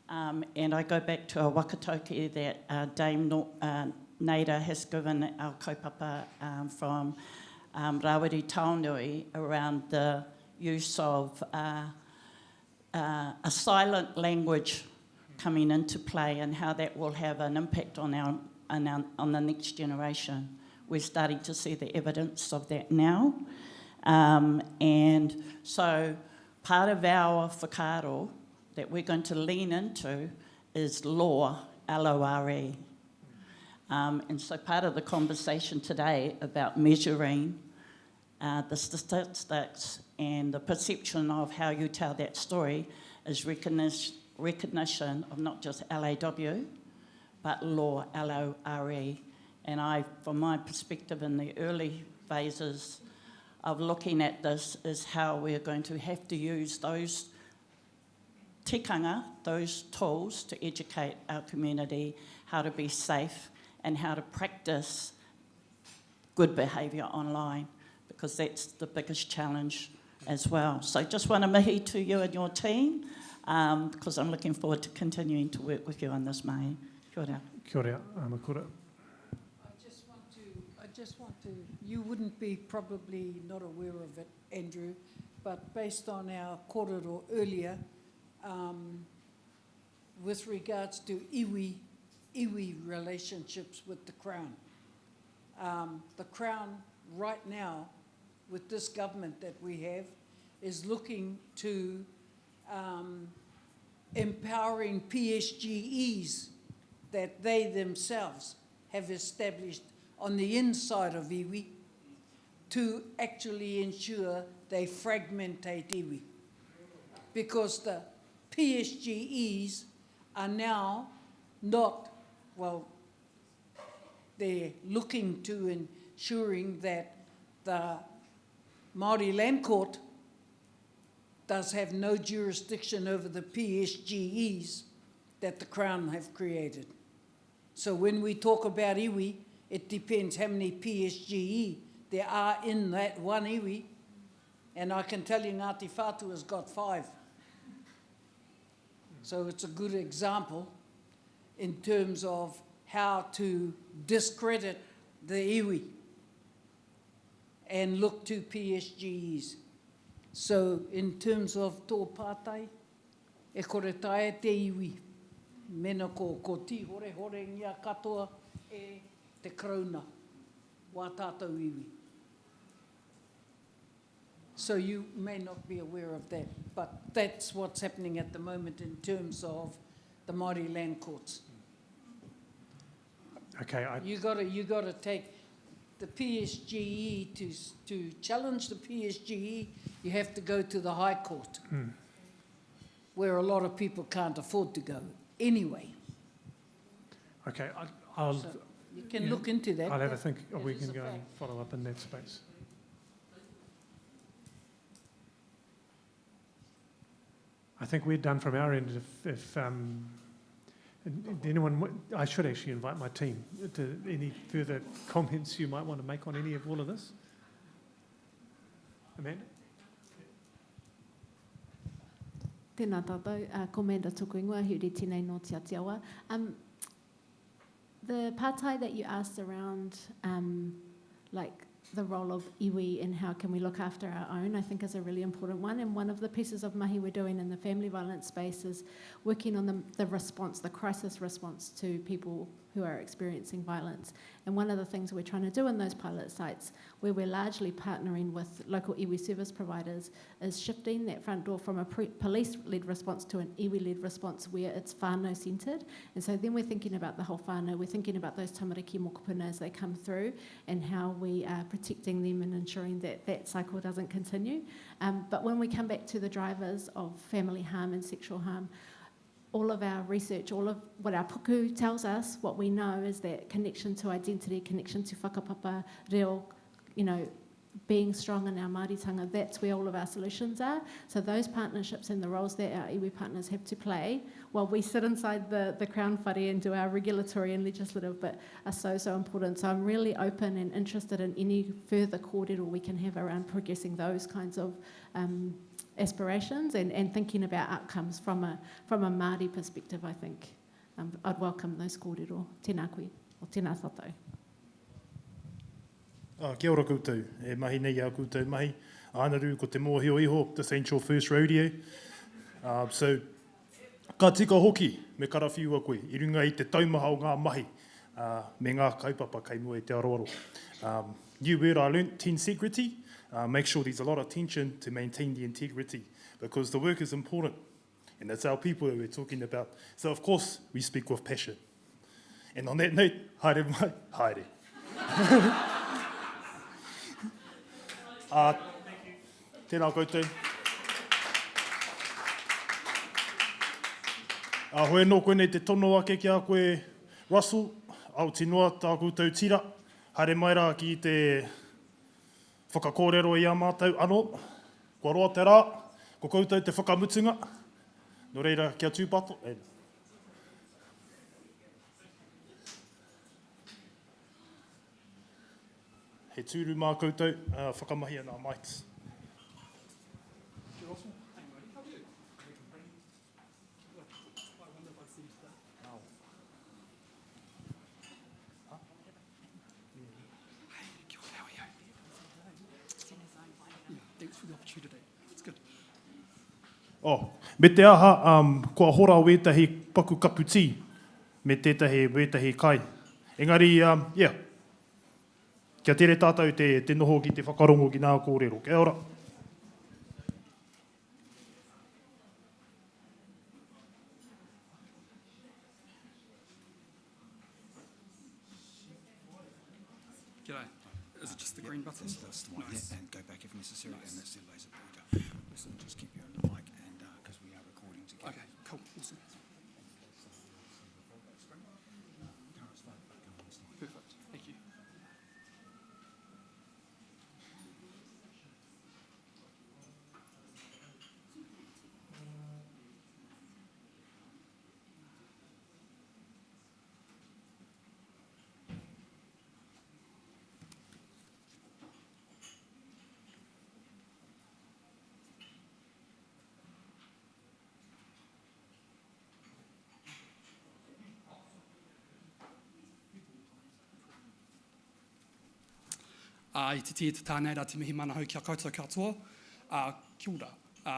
And I go back to a wakatoki that Dame Naida has given our kaupapa from Rawiri Taonui around the use of a silent language coming into play and how that will have an impact on the next generation. We're starting to see the evidence of that now. And so part of our whakaaro that we're going to lean into is law, L-O-R-E. And so part of the conversation today about measuring the statistics and the perception of how you tell that story is recognition of not just LAW, but law, L-O-R-E. And I, from my perspective in the early phases of looking at this, is how we're going to have to use those tikanga, those tools to educate our community how to be safe and how to practice good behaviour online, because that's the biggest challenge as well. So just want to mihi to you and your team, because I'm looking forward to continuing to work with you on this, Mahi. Kia ora. Kia ora, Amakura. I just want to, you wouldn't be probably not aware of it, Andrew, but based on our kōrero earlier, with regards to iwi relationships with the Crown. The Crown right now, with this government that we have, is looking to empowering PSGEs that they themselves have established on the inside of iwi to actually ensure they fragmentate iwi. Because the PSGEs are now not, well, they're looking to ensuring that the Māori Land Court does have no jurisdiction over the PSGEs that the Crown have created. So when we talk about iwi, it depends how many PSGE there are in that one iwi, and I can tell you Ngāti Whātua has got 5. So it's a good example in terms of how to discredit the iwi and look to PSGEs. So in terms of tō pātai, e kore tae te iwi, mena ko ti hore ngia katoa e te krauna. wā tātou iwi. So you may not be aware of that, but that's what's happening at the moment in terms of the Māori land courts. Okay, You gotta take the PSGE to challenge the PSGE. You have to go to the High Court, where a lot of people can't afford to go anyway. Okay, I'll... So you can look into that. I'll have a think. That We is can a go and fact. follow up in that space. I think we're done from our end. If anyone, I should actually invite my team to any further comments you might want to make on any of all of this. Amanda? Tēnā tātou, komenda tuku ingoa, hiuri tēnei nō te atiawa. The pātai that you asked around like the role of iwi and how can we look after our own, I think is a really important one. And one of the pieces of mahi we're doing in the family violence space is working on the response, the crisis response to people who are experiencing violence. And one of the things we're trying to do in those pilot sites, where we're largely partnering with local iwi service providers, is shifting that front door from a police-led response to an iwi-led response where it's whānau-centred. And so then we're thinking about the whole whānau, we're thinking about those tamariki mokopuna as they come through and how we are protecting them and ensuring that that cycle doesn't continue. But when we come back to the drivers of family harm and sexual harm, all of our research, all of what our puku tells us, what we know is that connection to identity, connection to whakapapa, reo, being strong in our Māoritanga, that's where all of our solutions are. So those partnerships and the roles that our iwi partners have to play while we sit inside the Crown whare and do our regulatory and legislative bit are so important. So I'm really open and interested in any further kōrero we can have around progressing those kinds of aspirations and thinking about outcomes from a Māori perspective, I think. I'd welcome those kōrero. Tēnā koe, o tēnā tātou. Kia ora koutou, e mahi nei a koutou mahi. Ānaru ko te mōhio iho, this ain't your first rodeo. So, ka tika hoki me karawhiua koe, I runga I te taumaha o ngā mahi, me ngā kaupapa kei mua I te aroaro. New word I learnt, tensegrity. Make sure there's a lot of tension to maintain the integrity, because the work is important, and that's our people that we're talking about. So, of course, we speak with passion. And on that note, haere mai, haere. Tēnā koutou. Hoi nō koe nei te tono ake ki a koe Russell, Aotearoa tā koutou tira. Haere mai rā ki te whakakōrero I a mātou anō. Kua roa te rā, ko koutou te whakamutunga. Nō reira, kia tūpato. He tūru mā koutou, whakamahi ana mics. Thanks for the opportunity. It's good. Me te aha, kua hora wētahi paku kaputi me tētahi wētahi kai. Engari, kia tere tātou te noho ki te whakarongo ki nā kōrero. Kia ora. G'day. Is it just the green button? That's the one, Nice. and go back if necessary, Nice. and that's the laser pointer. Listen, just keep you on the mic, and because we are recording together. Okay, cool. Awesome. Perfect. Thank you. I te tia te tānei rā te mihi mana hau kia koutou katoa. Kia ora.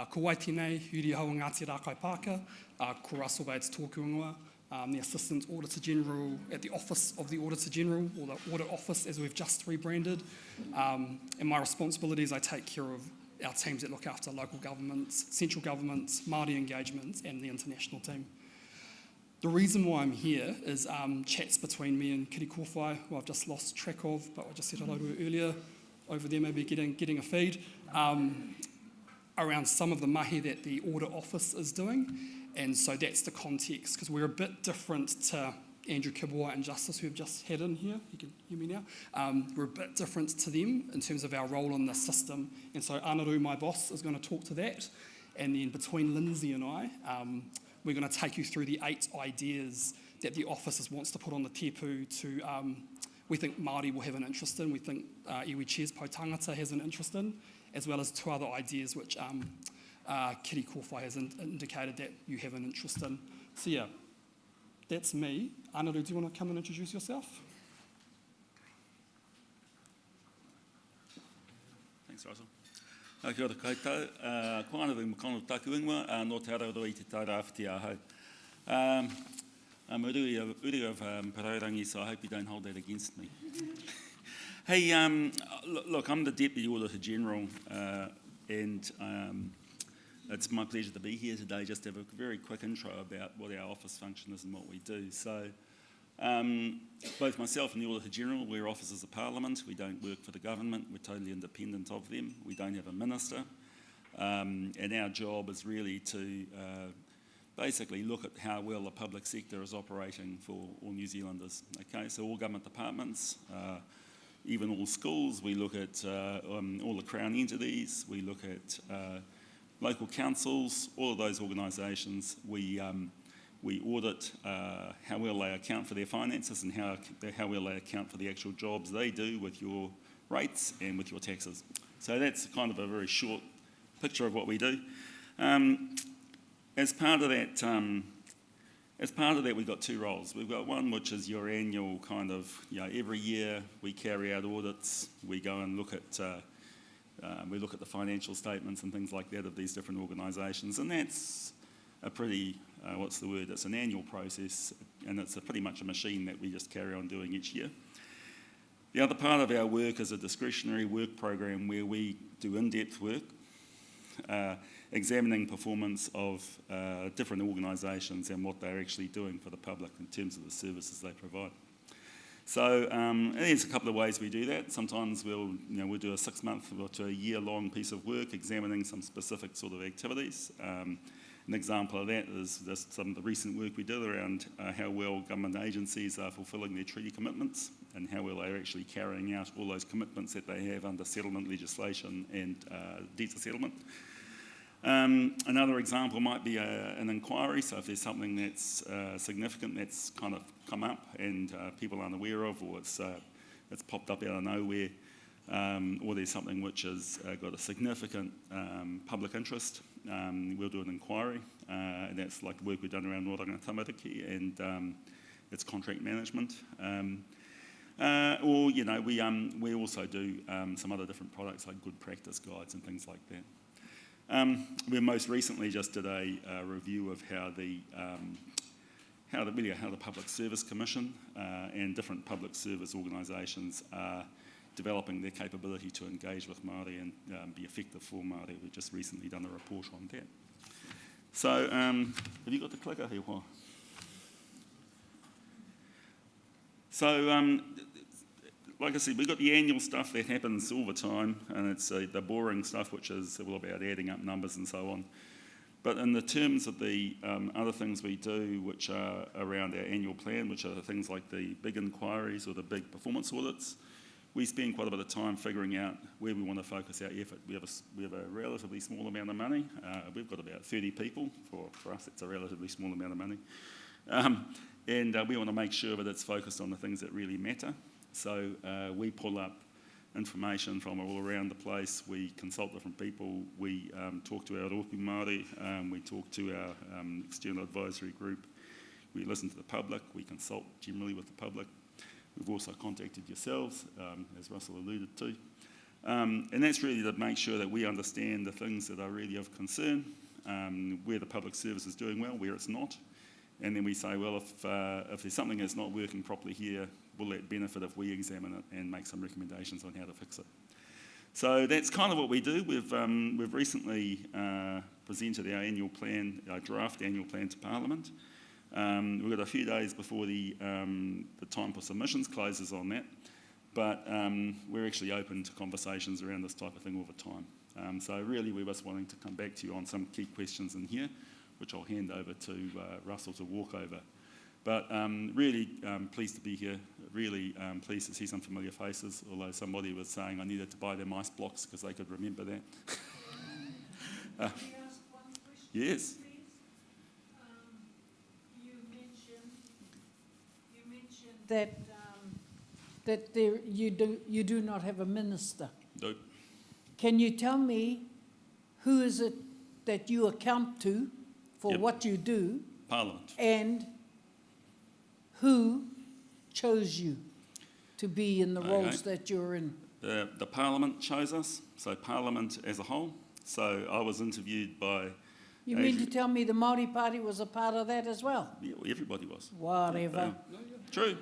Ko wai tēnei, huri hau Ngāti Rākai Pāka. Ko Russell Bates tōku ingoa. the Assistant Auditor General at the Office of the Auditor General, or the Audit Office as we've just rebranded. And my responsibilities, I take care of our teams that look after local governments, central governments, Māori engagements, and the international team. The reason why I'm here is chats between me and Kiri Kōwhai, who I've just lost track of, but I just said hello to her earlier, over there maybe getting a feed, around some of the mahi that the Audit Office is doing. And so that's the context, because we're a bit different to Andrew Kibwa and Justice, who have just had in here. You can hear me now. We're a bit different to them in terms of our role in the system. And so Anaru, my boss, is going to talk to that. And then between Lindsay and I, we're going to take you through the 8 ideas that the office wants to put on the tepu to, we think Māori will have an interest in, we think iwi Chairs Pou Tangata has an interest in, as well as 2 other ideas which Kiri Kōwhai has indicated that you have an interest in. So yeah, that's me. Anaru, do you want to come and introduce yourself? Thanks, Russell. Kia ora koutou. Ko Anaru Mkono taku ingoa, nō te araroa I te tairāwhiti ahau. I'm a uri of Paraurangi, so I hope you don't hold that against me. Hey, look, I'm the Deputy Auditor General, and it's my pleasure to be here today, just to have a very quick intro about what our office function is and what we do. So, both myself and the Auditor General, we're officers of Parliament. We don't work for the government. We're totally independent of them. We don't have a minister. And our job is really to basically look at how well the public sector is operating for all New Zealanders. Okay, so all government departments, even all schools, we look at all the Crown entities, we look at local councils, all of those organisations. We audit how well they account for their finances and how well they account for the actual jobs they do with your rates and with your taxes. So that's kind of a very short picture of what we do. As part of that, we've got 2 roles. We've got one which is your annual kind of, every year we carry out audits. We go and look at the financial statements and things like that of these different organisations, and that's a pretty, it's an annual process, and it's pretty much a machine that we just carry on doing each year. The other part of our work is a discretionary work program where we do in-depth work, examining performance of different organisations and what they're actually doing for the public in terms of the services they provide. So there's a couple of ways we do that. Sometimes we'll do a 6-month to a year-long piece of work examining some specific sort of activities. An example of that is some of the recent work we did around how well government agencies are fulfilling their treaty commitments and how well they're actually carrying out all those commitments that they have under settlement legislation and debt settlement. Another example might be an inquiry, so if there's something that's significant that's kind of come up and people aren't aware of, or it's popped up out of nowhere, or there's something which has got a significant public interest, we'll do an inquiry, and that's like the work we've done around Oranga Tamariki and its contract management. We also do some other different products like good practice guides and things like that. We most recently just did a review of how the Public Service Commission and different public service organisations are developing their capability to engage with Māori and be effective for Māori. We've just recently done a report on that. So, have you got the clicker here? So, like I said, we've got the annual stuff that happens all the time, and it's the boring stuff, which is all about adding up numbers and so on. But in the terms of the other things we do, which are around our annual plan, which are things like the big inquiries or the big performance audits, we spend quite a bit of time figuring out where we want to focus our effort. We have a relatively small amount of money. We've got about 30 people. For us, it's a relatively small amount of money. And we want to make sure that it's focused on the things that really matter. So we pull up information from all around the place. We consult different people. We talk to our Rōpū Māori. We talk to our external advisory group. We listen to the public. We consult generally with the public. We've also contacted yourselves, as Russell alluded to. And that's really to make sure that we understand the things that are really of concern, where the public service is doing well, where it's not, And then we say, well, if there's something that's not working properly here, will that benefit if we examine it and make some recommendations on how to fix it? So that's kind of what we do. We've recently presented our annual plan, our draft annual plan to Parliament. We've got a few days before the time for submissions closes on that, but we're actually open to conversations around this type of thing all the time. So really we're just wanting to come back to you on some key questions in here, which I'll hand over to Russell to walk over. But really pleased to be here, really pleased to see some familiar faces, although somebody was saying I needed to buy them ice blocks because they could remember that. Can I ask one question, yes. please? You mentioned that you do not have a minister. Nope. Can you tell me who is it that you account to for what you do? Parliament. And who chose you to be in the roles that you're in? The Parliament chose us, so Parliament as a whole. So I was interviewed by... You mean to tell me the Māori Party was a part of that as well? Yeah, well, everybody was. Whatever. True.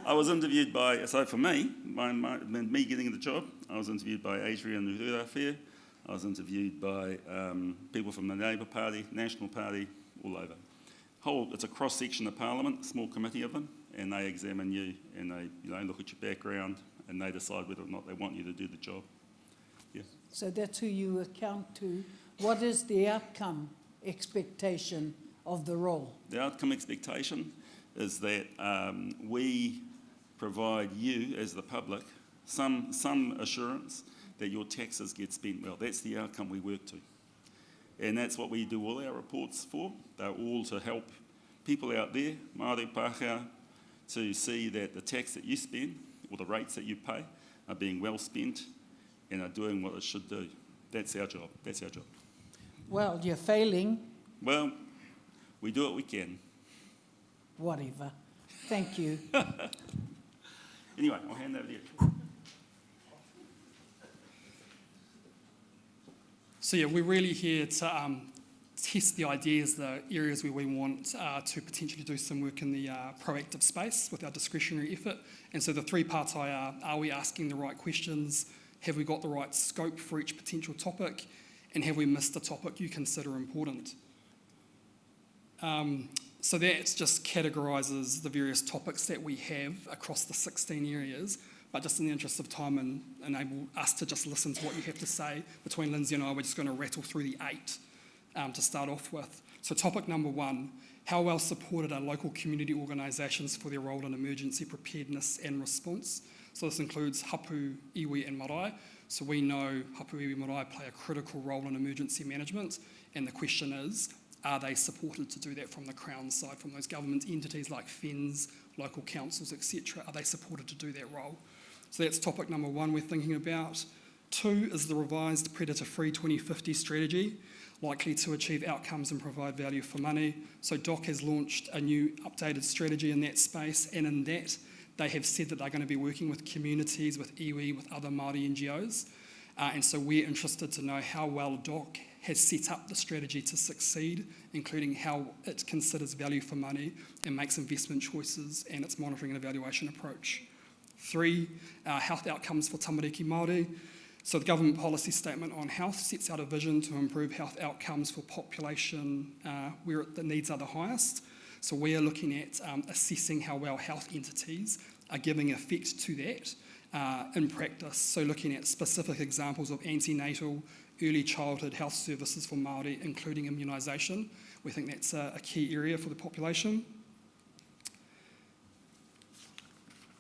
I was interviewed by, so for me, me getting the job, I was interviewed by Adrian Ruhura. I was interviewed by people from the Labour Party, National Party, all over. It's a cross-section of Parliament, a small committee of them, and they examine you and they look at your background and they decide whether or not they want you to do the job. Yeah. So that's who you account to. What is the outcome expectation of the role? The outcome expectation is that we provide you, as the public, some assurance that your taxes get spent well. That's the outcome we work to. And that's what we do all our reports for. They're all to help people out there, Māori Pākehā, to see that the tax that you spend, or the rates that you pay, are being well spent and are doing what it should do. That's our job. Well, you're failing. Well, we do what we can. Whatever. Thank you. Anyway, I'll hand over to you. So yeah, we're really here to test the ideas, the areas where we want to potentially do some work in the proactive space with our discretionary effort. And so the three parts are we asking the right questions? Have we got the right scope for each potential topic? And have we missed a topic you consider important? So that just categorises the various topics that we have across the 16 areas. But just in the interest of time and enable us to just listen to what you have to say, between Lindsay and I, we're just going to rattle through the 8 to start off with. So topic number 1, how well supported are local community organisations for their role in emergency preparedness and response? So this includes hapu, iwi and marae. So we know hapu, iwi, marae play a critical role in emergency management, and the question is, are they supported to do that from the Crown side, from those government entities like FENS, local councils, etc.? Are they supported to do that role? So that's topic number 1 we're thinking about. 2 is the revised Predator-Free 2050 strategy, likely to achieve outcomes and provide value for money. So DOC has launched a new updated strategy in that space, and in that they have said that they're going to be working with communities, with iwi, with other Māori NGOs. And so we're interested to know how well DOC has set up the strategy to succeed, including how it considers value for money and makes investment choices and its monitoring and evaluation approach. 3, health outcomes for tamariki Māori. So the government policy statement on health sets out a vision to improve health outcomes for population where the needs are the highest. So we are looking at assessing how well health entities are giving effect to that in practice. So looking at specific examples of antenatal, early childhood health services for Māori, including immunisation. We think that's a key area for the population.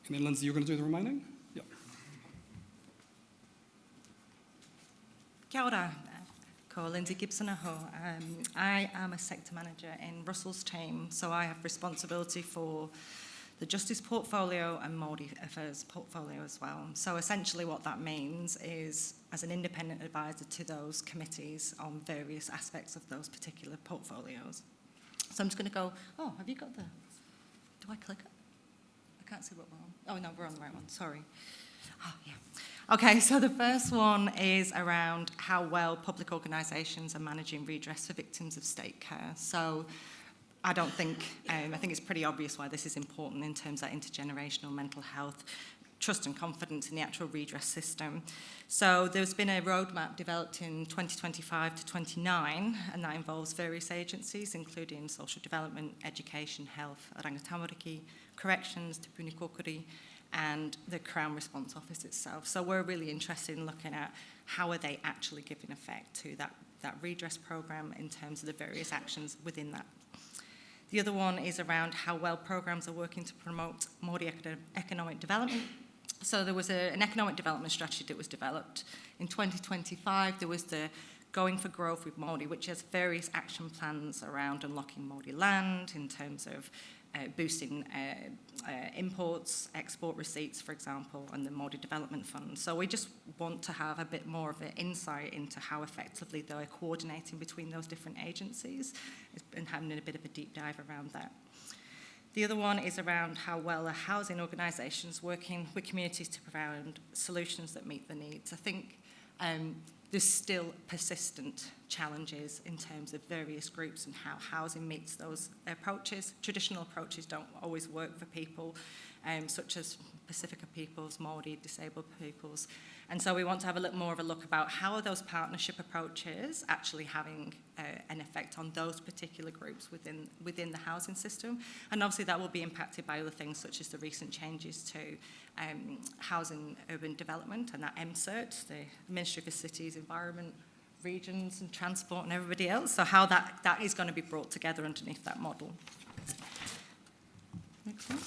And then Lindsay, you're going to do the remaining? Yep. Kia ora, ko Lindsay Gibson aho. I am a sector manager in Russell's team, so I have responsibility for the Justice portfolio and Māori Affairs portfolio as well. So essentially what that means is, as an independent advisor to those committees on various aspects of those particular portfolios. So I'm just going to go, oh, have you got the, do I click it? I can't see what we're on. Oh, no, we're on the right one, sorry. Oh, yeah. Okay, so the first one is around how well public organisations are managing redress for victims of state care. So I don't think, I think it's pretty obvious why this is important in terms of intergenerational mental health, trust and confidence in the actual redress system. So there's been a roadmap developed in 2025 to 29, and that involves various agencies, including social development, education, health, rangatamariki, corrections, te puni kokori, and the Crown Response Office itself. So we're really interested in looking at how are they actually giving effect to that redress programme in terms of the various actions within that. The other one is around how well programmes are working to promote Māori economic development. So there was an economic development strategy that was developed. In 2025, there was the Going for Growth with Māori, which has various action plans around unlocking Māori land in terms of boosting imports, export receipts, for example, and the Māori Development Fund. So we just want to have a bit more of an insight into how effectively they're coordinating between those different agencies and having a bit of a deep dive around that. The other one is around how well are housing organisations working with communities to provide solutions that meet the needs. I think there's still persistent challenges in terms of various groups and how housing meets those approaches. Traditional approaches don't always work for people, such as Pacifica peoples, Māori, disabled peoples. And so we want to have a little more of a look about how are those partnership approaches actually having an effect on those particular groups within the housing system. And obviously that will be impacted by other things such as the recent changes to housing urban development and that MCERT, the Ministry for Cities, Environment, Regions and Transport and everybody else. So how that is going to be brought together underneath that model. Next one.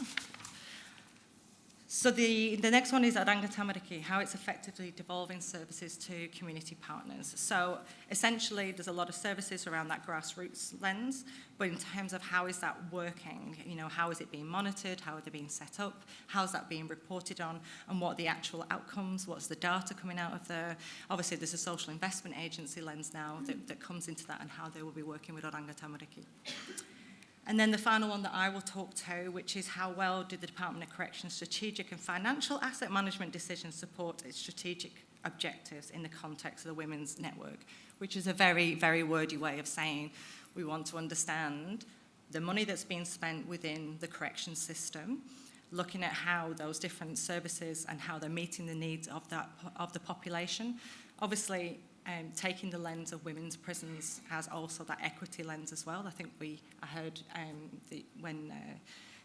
So the next one is rangatamariki, how it's effectively devolving services to community partners. So essentially there's a lot of services around that grassroots lens, but in terms of how is that working, you know, how is it being monitored, how are they being set up, how's that being reported on, and what are the actual outcomes, what's the data coming out of there. Obviously there's a social investment agency lens now that comes into that and how they will be working with rangatamariki. And then the final one that I will talk to, which is how well did the Department of Corrections strategic and financial asset management decisions support its strategic objectives in the context of the Women's Network, which is a very, very wordy way of saying we want to understand the money that's being spent within the corrections system, looking at how those different services and how they're meeting the needs of the population. Obviously, taking the lens of women's prisons has also that equity lens as well. I think I heard when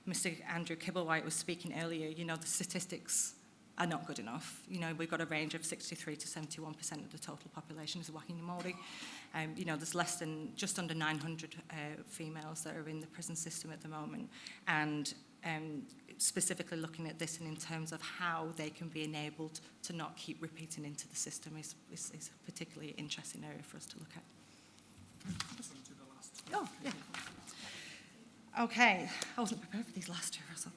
Mr. Andrew Kibblewhite was speaking earlier, you know, the statistics are not good enough. You know, we've got a range of 63 to 71% of the total population is Wahine Māori. You know, there's just under 900 females that are in the prison system at the moment. And specifically looking at this and in terms of how they can be enabled to not keep repeating into the system is a particularly interesting area for us to look at. Oh, yeah. Okay, I wasn't prepared for these last two, Russell.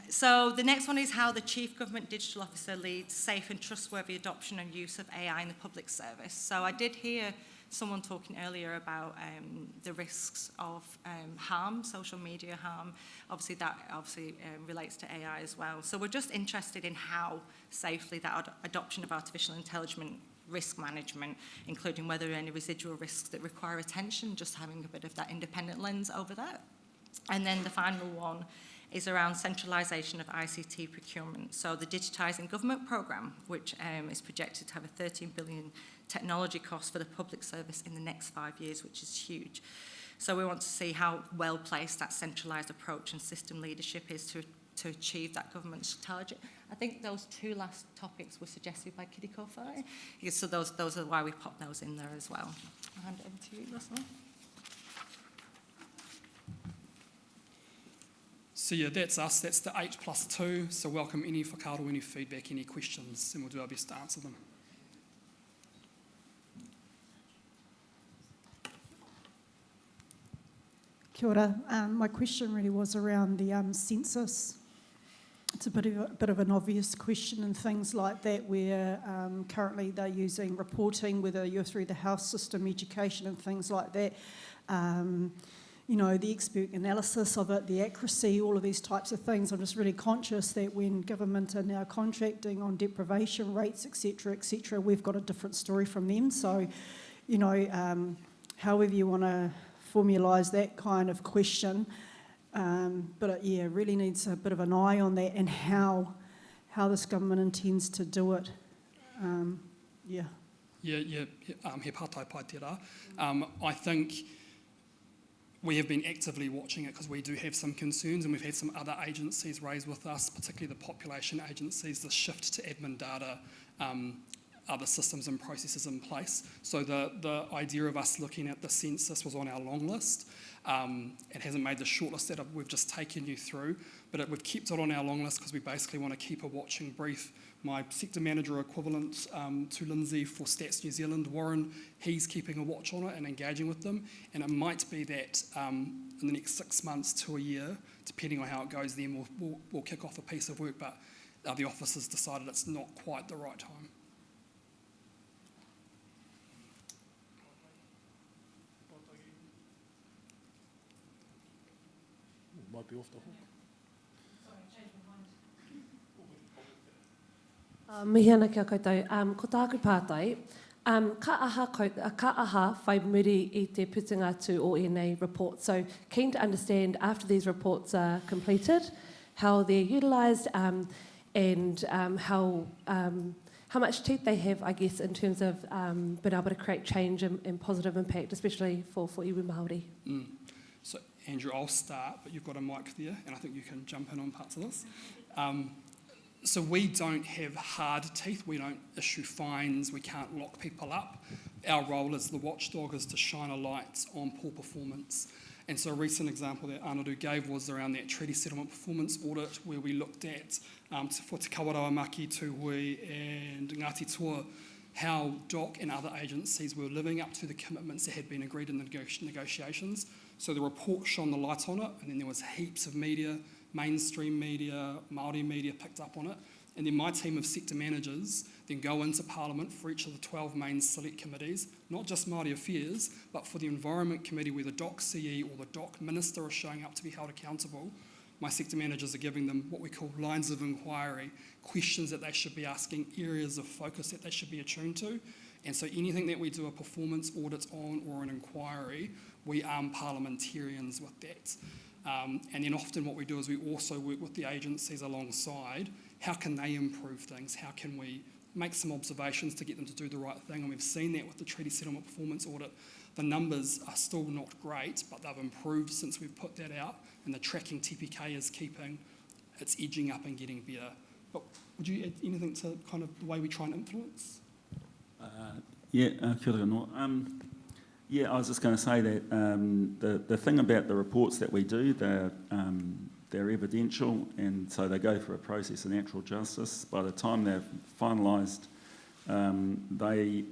So the next one is how the Chief Government Digital Officer leads safe and trustworthy adoption and use of AI in the public service. So I did hear someone talking earlier about the risks of harm, social media harm. Obviously, that relates to AI as well. So we're just interested in how safely that adoption of artificial intelligence, risk management, including whether there are any residual risks that require attention, just having a bit of that independent lens over that. And then the final one is around centralisation of ICT procurement. So the Digitising Government programme, which is projected to have a 13 billion technology cost for the public service in the next 5 years, which is huge. So we want to see how well placed that centralised approach and system leadership is to achieve that government's target. I think those two last topics were suggested by Kitty Kofai. So those are why we popped those in there as well. I'll hand it over to you, Russell. So yeah, that's us. That's the 8+2. So welcome any whakaaro, any feedback, any questions, and we'll do our best to answer them. Kia ora. My question really was around the census. It's a bit of an obvious question and things like that where currently they're using reporting, whether you're through the health system, education and things like that. You know, the expert analysis of it, the accuracy, all of these types of things. I'm just really conscious that when government are now contracting on deprivation rates, et cetera, we've got a different story from them. So, you know, however you want to formalise that kind of question. But it really needs a bit of an eye on that and how this government intends to do it. Yeah. He pātai pai tērā. I think we have been actively watching it because we do have some concerns, and we've had some other agencies raise with us, particularly the population agencies, the shift to admin data, other systems and processes in place. So the idea of us looking at the census was on our long list. It hasn't made the shortlist that we've just taken you through, but we've kept it on our long list because we basically want to keep a watching brief. My sector manager equivalent to Lindsay for Stats New Zealand, Warren, he's keeping a watch on it and engaging with them. And it might be that in the next 6 months to a year, depending on how it goes, then we'll kick off a piece of work. But the office has decided it's not quite the right time. Might be off the hook. Mihi ana kia koutou. Ko tāku pātai, ka aha whai muri I te putunga atu o ēnei report. So keen to understand after these reports are completed, how they're utilised and how much teeth they have, I guess, in terms of being able to create change and positive impact, especially for iwi Māori. So Andrew, I'll start, but you've got a mic there, and I think you can jump in on parts of this. So we don't have hard teeth, we don't issue fines, we can't lock people up. Our role as the watchdog is to shine a light on poor performance. And so a recent example that Anadu gave was around that treaty settlement performance audit, where we looked at, for Te Kawaroa Maki, Tūhui and Ngāti Toa, how DOC and other agencies were living up to the commitments that had been agreed in the negotiations. So the report shone the light on it, and then there was heaps of media, mainstream media, Māori media picked up on it. And then my team of sector managers then go into Parliament for each of the 12 main select committees, not just Māori Affairs, but for the Environment Committee where the DOC CE or the DOC Minister are showing up to be held accountable. My sector managers are giving them what we call lines of inquiry, questions that they should be asking, areas of focus that they should be attuned to. And so anything that we do a performance audit on or an inquiry, we arm parliamentarians with that. And then often what we do is we also work with the agencies alongside. How can they improve things? How can we make some observations to get them to do the right thing? And we've seen that with the Treaty Settlement Performance Audit. The numbers are still not great, but they've improved since we've put that out. And the tracking TPK is it's edging up and getting better. But would you add anything to kind of the way we try and influence? Kia ora kanoa. Yeah, I was just going to say that the thing about the reports that we do, they're evidential, and so they go through a process of natural justice. By the time they're finalised, they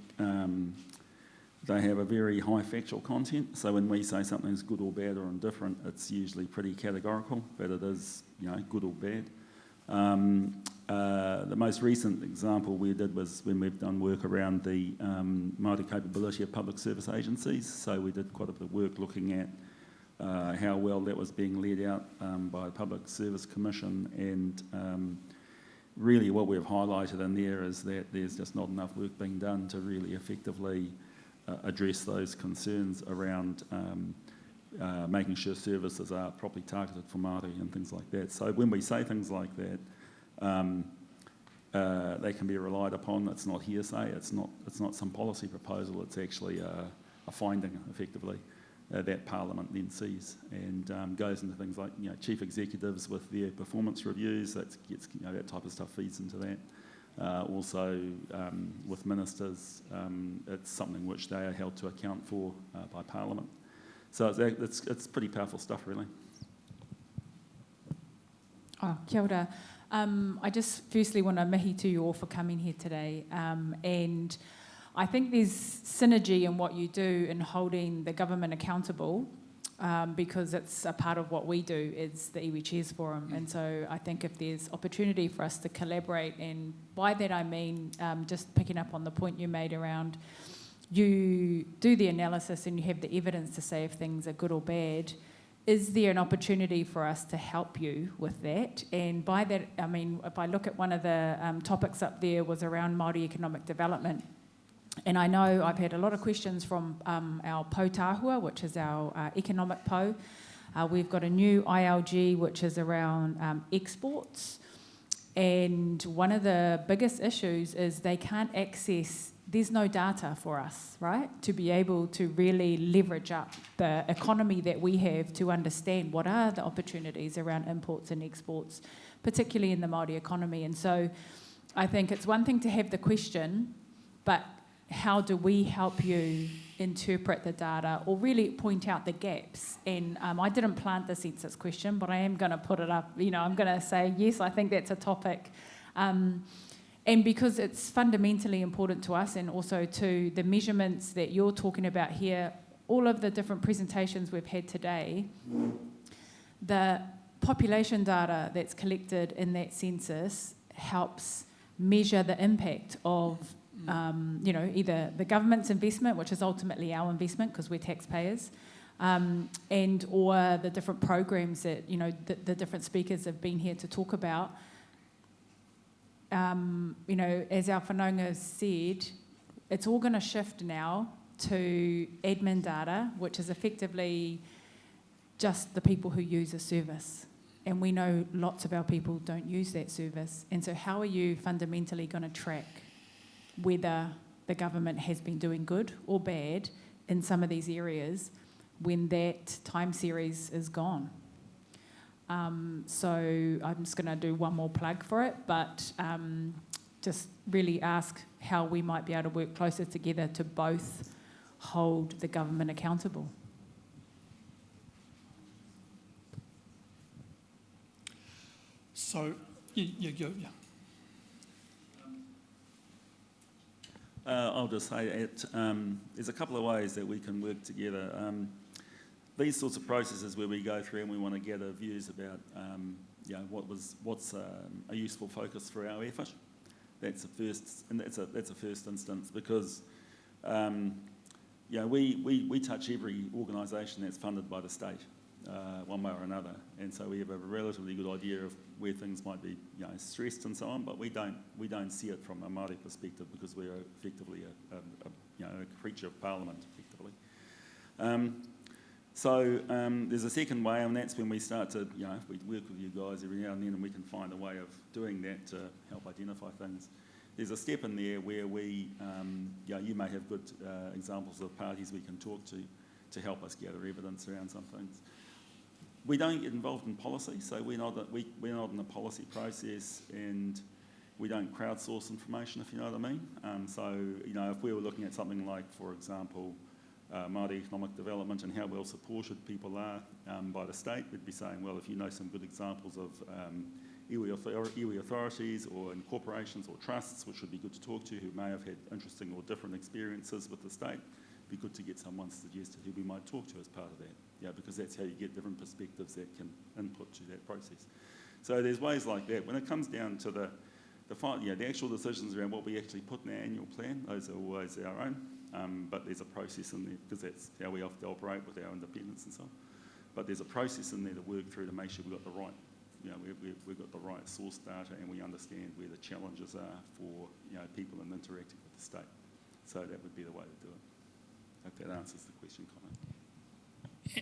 have a very high factual content. So when we say something's good or bad or indifferent, it's usually pretty categorical, but it is, good or bad. The most recent example we did was when we've done work around the Māori capability of public service agencies. So we did quite a bit of work looking at how well that was being led out by the Public Service Commission, and really what we've highlighted in there is that there's just not enough work being done to really effectively address those concerns around making sure services are properly targeted for Māori and things like that. So when we say things like that, they can be relied upon. It's not hearsay. It's not some policy proposal. It's actually a finding, effectively, that Parliament then sees, and goes into things like chief executives with their performance reviews. That gets that type of stuff feeds into that. Also, with ministers, it's something which they are held to account for by Parliament. So it's pretty powerful stuff, really. Kia ora. I just firstly want to mihi to you all for coming here today. And I think there's synergy in what you do in holding the government accountable, because it's a part of what we do is the Iwi Chairs Forum. And so I think if there's opportunity for us to collaborate, and by that I mean just picking up on the point you made around you do the analysis and you have the evidence to say if things are good or bad, is there an opportunity for us to help you with that? And by that, I mean, if I look at one of the topics up there was around Māori economic development. And I know I've had a lot of questions from our Pou Tahua, which is our economic Pou. We've got a new ILG, which is around exports. And one of the biggest issues is they can't access, there's no data for us, right? To be able to really leverage up the economy that we have to understand what are the opportunities around imports and exports, particularly in the Māori economy. And so I think it's one thing to have the question, but how do we help you interpret the data or really point out the gaps? And I didn't plant the census question, but I am going to put it up. You know, I'm going to say, yes, I think that's a topic. And because it's fundamentally important to us and also to the measurements that you're talking about here, all of the different presentations we've had today, the population data that's collected in that census helps measure the impact of you know, either the government's investment, which is ultimately our investment because we're taxpayers, and or the different programs that, you know, the different speakers have been here to talk about. You know, as our whanaunga said, it's all going to shift now to admin data, which is effectively just the people who use a service. And we know lots of our people don't use that service. And so how are you fundamentally going to track whether the government has been doing good or bad in some of these areas when that time series is gone? So I'm just going to do one more plug for it, but just really ask how we might be able to work closer together to both hold the government accountable. So, yeah. I'll just say it. There's a couple of ways that we can work together. These sorts of processes where we go through and we want to gather views about, you know, what's a useful focus for our effort. That's a first, and that's a first instance because, you know, we touch every organisation that's funded by the state, one way or another, and so we have a relatively good idea of where things might be, you know, stressed and so on. But we don't see it from a Māori perspective because we're effectively a creature of Parliament, effectively. So there's a second way, and that's when we start to, you know, if we work with you guys every now and then and we can find a way of doing that to help identify things. There's a step in there where we, you know, you may have good examples of parties we can talk to help us gather evidence around some things. We don't get involved in policy, so we're not in the policy process, and we don't crowdsource information, if you know what I mean. So, you know, if we were looking at something like, for example, Māori economic development and how well supported people are by the state, we'd be saying, well, if you know some good examples of iwi authorities or in corporations or trusts, which would be good to talk to, who may have had interesting or different experiences with the state, it'd be good to get someone suggested who we might talk to as part of that. Yeah, because that's how you get different perspectives that can input to that process. So there's ways like that. When it comes down to the actual decisions around what we actually put in our annual plan, those are always our own. But there's a process in there, because that's how we have to operate with our independence and so on. But there's a process in there to work through to make sure we've got the right, you know, we've got the right source data and we understand where the challenges are for, you know, people in interacting with the state. So that would be the way to do it. Hope that answers the question, Connor.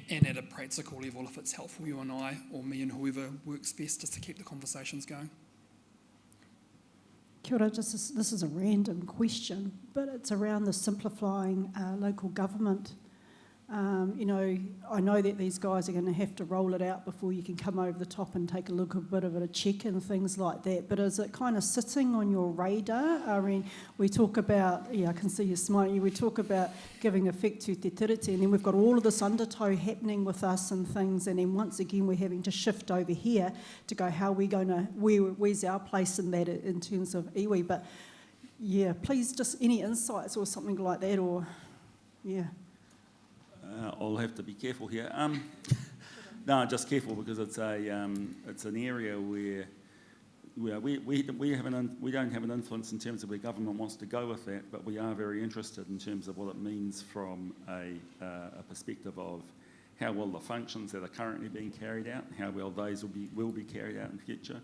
And at a practical level, if it's helpful, you and I, or me and whoever works best, just to keep the conversations going. Kia ora, this is a random question, but it's around the simplifying local government. You know, I know that these guys are going to have to roll it out before you can come over the top and take a look, a bit of a check and things like that. But is it kind of sitting on your radar? I mean, we talk about, yeah, I can see you smiling. We talk about giving effect to te tiriti, and then we've got all of this undertow happening with us and things. And then once again, we're having to shift over here to go, how are we going to, where's our place in that in terms of iwi? But yeah, please, just any insights or something like that, or yeah. I'll have to be careful here. No, just careful because it's an area where we don't have an influence in terms of where government wants to go with that, but we are very interested in terms of what it means from a perspective of how well the functions that are currently being carried out, how well those will be carried out in the future.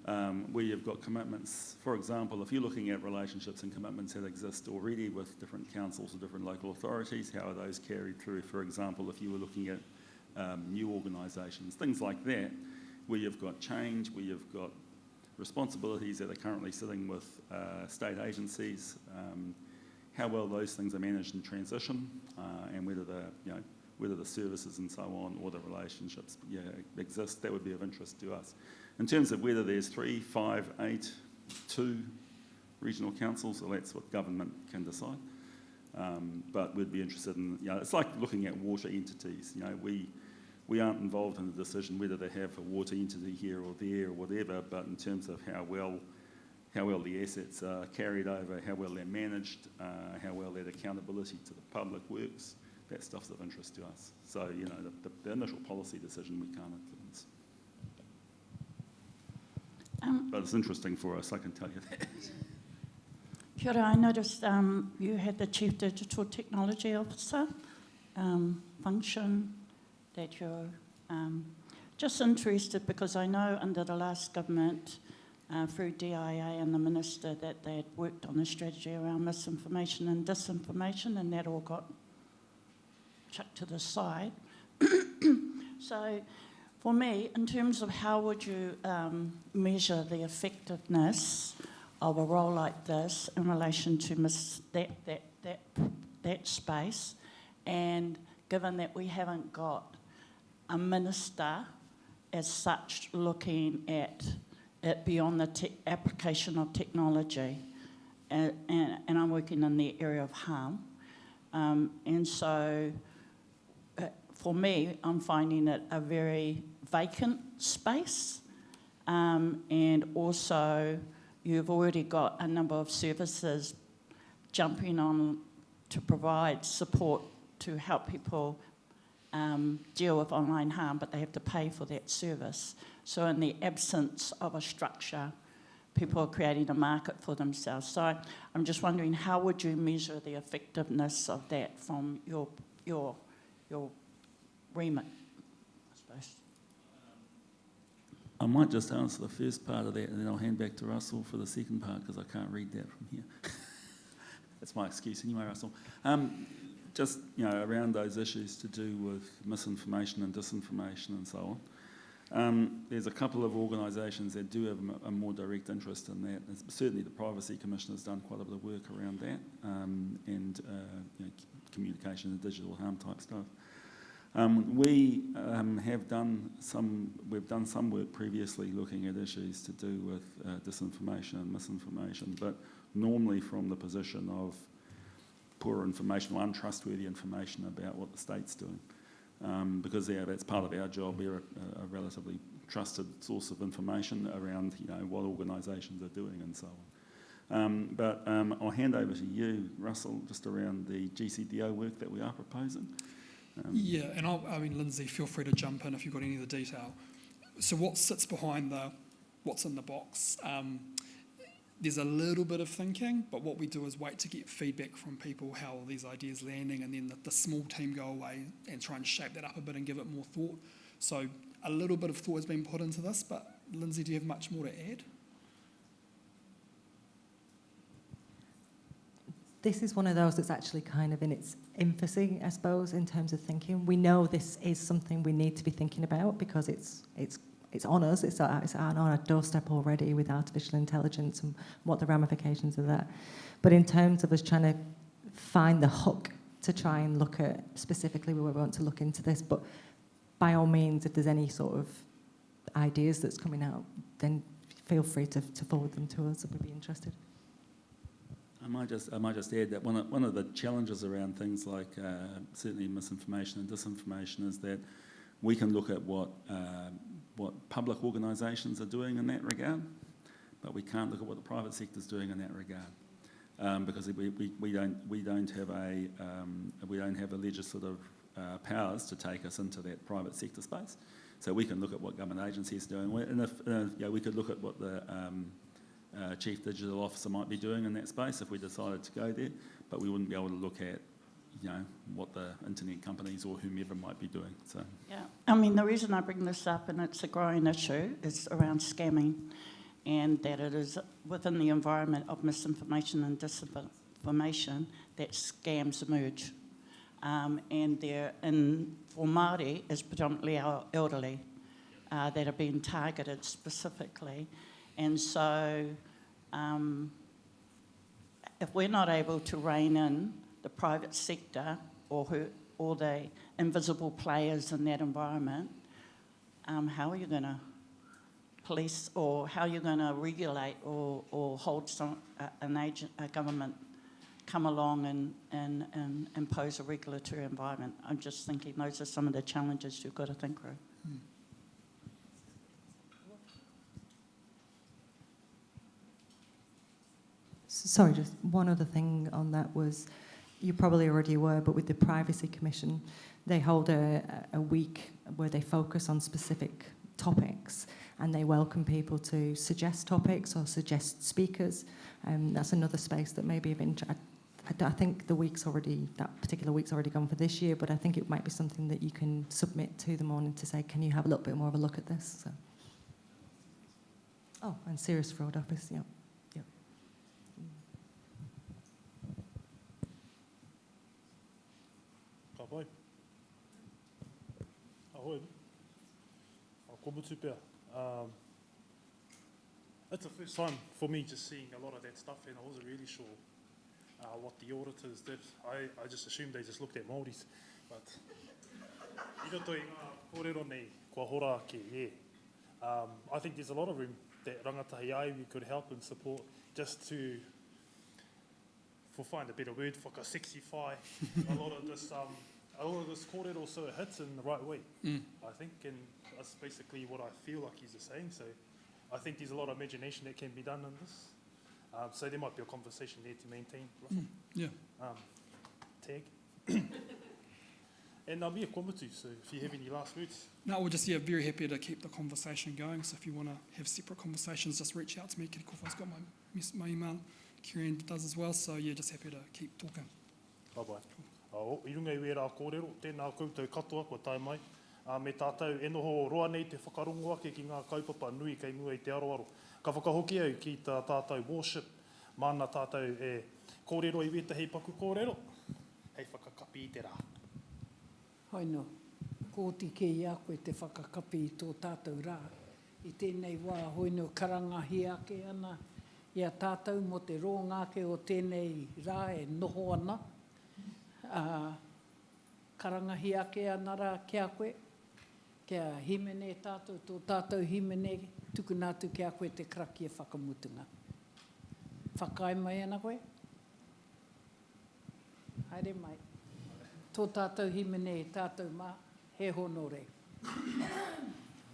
where you've got commitments. For example, if you're looking at relationships and commitments that exist already with different councils or different local authorities, how are those carried through? For example, if you were looking at new organisations, things like that, where you've got change, where you've got responsibilities that are currently sitting with state agencies, how well those things are managed in transition, and whether the services and so on or the relationships exist, that would be of interest to us. In terms of whether there's 3, 5, 8, 2 regional councils, well, that's what government can decide. But we'd be interested in, it's like looking at water entities. We aren't involved in the decision whether they have a water entity here or there or whatever, but in terms of how well the assets are carried over, how well they're managed, how well that accountability to the public works, that stuff's of interest to us. So, the initial policy decision we can't influence. But it's interesting for us, I can tell you that. Kia ora, I noticed you had the Chief Digital Technology Officer function that you're just interested, because I know under the last government, through DIA and the Minister, that they had worked on a strategy around misinformation and disinformation, and that all got chucked to the side. So for me, in terms of how would you measure the effectiveness of a role like this in relation to that space, and given that we haven't got a minister as such looking at it beyond the application of technology, and I'm working in the area of harm, and so for me, I'm finding it a very vacant space, and also you've already got a number of services jumping on to provide support to help people deal with online harm, but they have to pay for that service. So in the absence of a structure, people are creating a market for themselves. So I'm just wondering, how would you measure the effectiveness of that from your remit, I suppose? I might just answer the first part of that, and then I'll hand back to Russell for the second part, because I can't read that from here. That's my excuse anyway, Russell. Just around those issues to do with misinformation and disinformation and so on. There's a couple of organisations that do have a more direct interest in that. Certainly the Privacy Commission has done quite a bit of work around that, and communication and digital harm type stuff. We've done some work previously looking at issues to do with disinformation and misinformation, but normally from the position of poor information or untrustworthy information about what the state's doing. Because that's part of our job. We're a relatively trusted source of information around what organisations are doing and so on. But I'll hand over to you, Russell, just around the GCDO work that we are proposing. Yeah, and Lindsay, feel free to jump in if you've got any of the detail. So what sits behind what's in the box? There's a little bit of thinking, but what we do is wait to get feedback from people, how are these ideas landing, and then the small team go away and try and shape that up a bit and give it more thought. So a little bit of thought has been put into this, but Lindsay, do you have much more to add? This is one of those that's actually kind of in its infancy, I suppose, in terms of thinking. We know this is something we need to be thinking about because it's on us, it's on our doorstep already with artificial intelligence and what the ramifications of that. But in terms of us trying to find the hook to try and look at specifically where we want to look into this, but by all means, if there's any sort of ideas that's coming out, then feel free to forward them to us, if we'd be interested. I might just add that one of the challenges around things like certainly misinformation and disinformation is that we can look at what public organisations are doing in that regard, but we can't look at what the private sector is doing in that regard, because we don't have a legislative powers to take us into that private sector space. So we can look at what government agencies are doing, and if we could look at what the Chief Digital Officer might be doing in that space if we decided to go there, but we wouldn't be able to look at what the internet companies or whomever might be doing. So yeah, the reason I bring this up, and it's a growing issue, is around scamming. and that it is within the environment of misinformation and disinformation that scams emerge. And for Māori is predominantly our elderly that are being targeted specifically. And so if we're not able to rein in the private sector or the invisible players in that environment, how are you going to police, or how are you going to regulate or hold a government come along and impose a regulatory environment? I'm just thinking those are some of the challenges you've got to think through. Sorry, just one other thing on that was, you're probably already aware, but with the Privacy Commission, they hold a week where they focus on specific topics, and they welcome people to suggest topics or suggest speakers. That's another space that may be of interest. I think that particular week's already gone for this year, but I think it might be something that you can submit to them on to say, can you have a little bit more of a look at this? So. Oh, and Serious Fraud Office, yeah. Ka pai. Ahoi. Ko mutu pia. It's the first time for me just seeing a lot of that stuff, and I wasn't really sure what the auditors did. I just assumed they just looked at Māoris, but ira toi ngā kōrero nei kua hora ke e. I think there's a lot of room that rangatahi ai we could help and support just to, for find a better word, whakasexify a lot of this kōrero so it hits in the right way, I think, and that's basically what I feel like he's saying. So I think there's a lot of imagination that can be done in this. So there might be a conversation there to maintain. Yeah. Tag. And Mia Komutu, so if you have any last words. No, we're just very happy to keep the conversation going. So if you want to have separate conversations, just reach out to me. Kirikofa's got my email. Kieran does as well. So yeah, just happy to keep talking. Bye-bye. I runga iwi rā kōrero, tēnā koutou katoa kua tae mai. Me tātou e noho roa nei te whakarongo ake ki ngā kaupapa nui kei mua i te aroaro. Ka whakahoki au ki tā tātou worship, mana tātou e kōrero iwi te hei paku kōrero. Hei whakakapi i te rā. Haino, kōti ke ia koe te whakakapi i tō tātou rā. I tēnei wā, hoino karangahi ake ana. Ia tātou mo te rōngāke o tēnei rā e noho ana. Karangahi ake ana rā kia koe. Kia himene tātou, tō tātou himene, tukunātu kia koe te kraki e whakamutunga. Whakai mai ana koe? Haere mai. Tō tātou himene, tātou mā, he honore.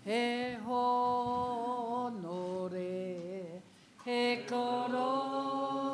He honore, he koro.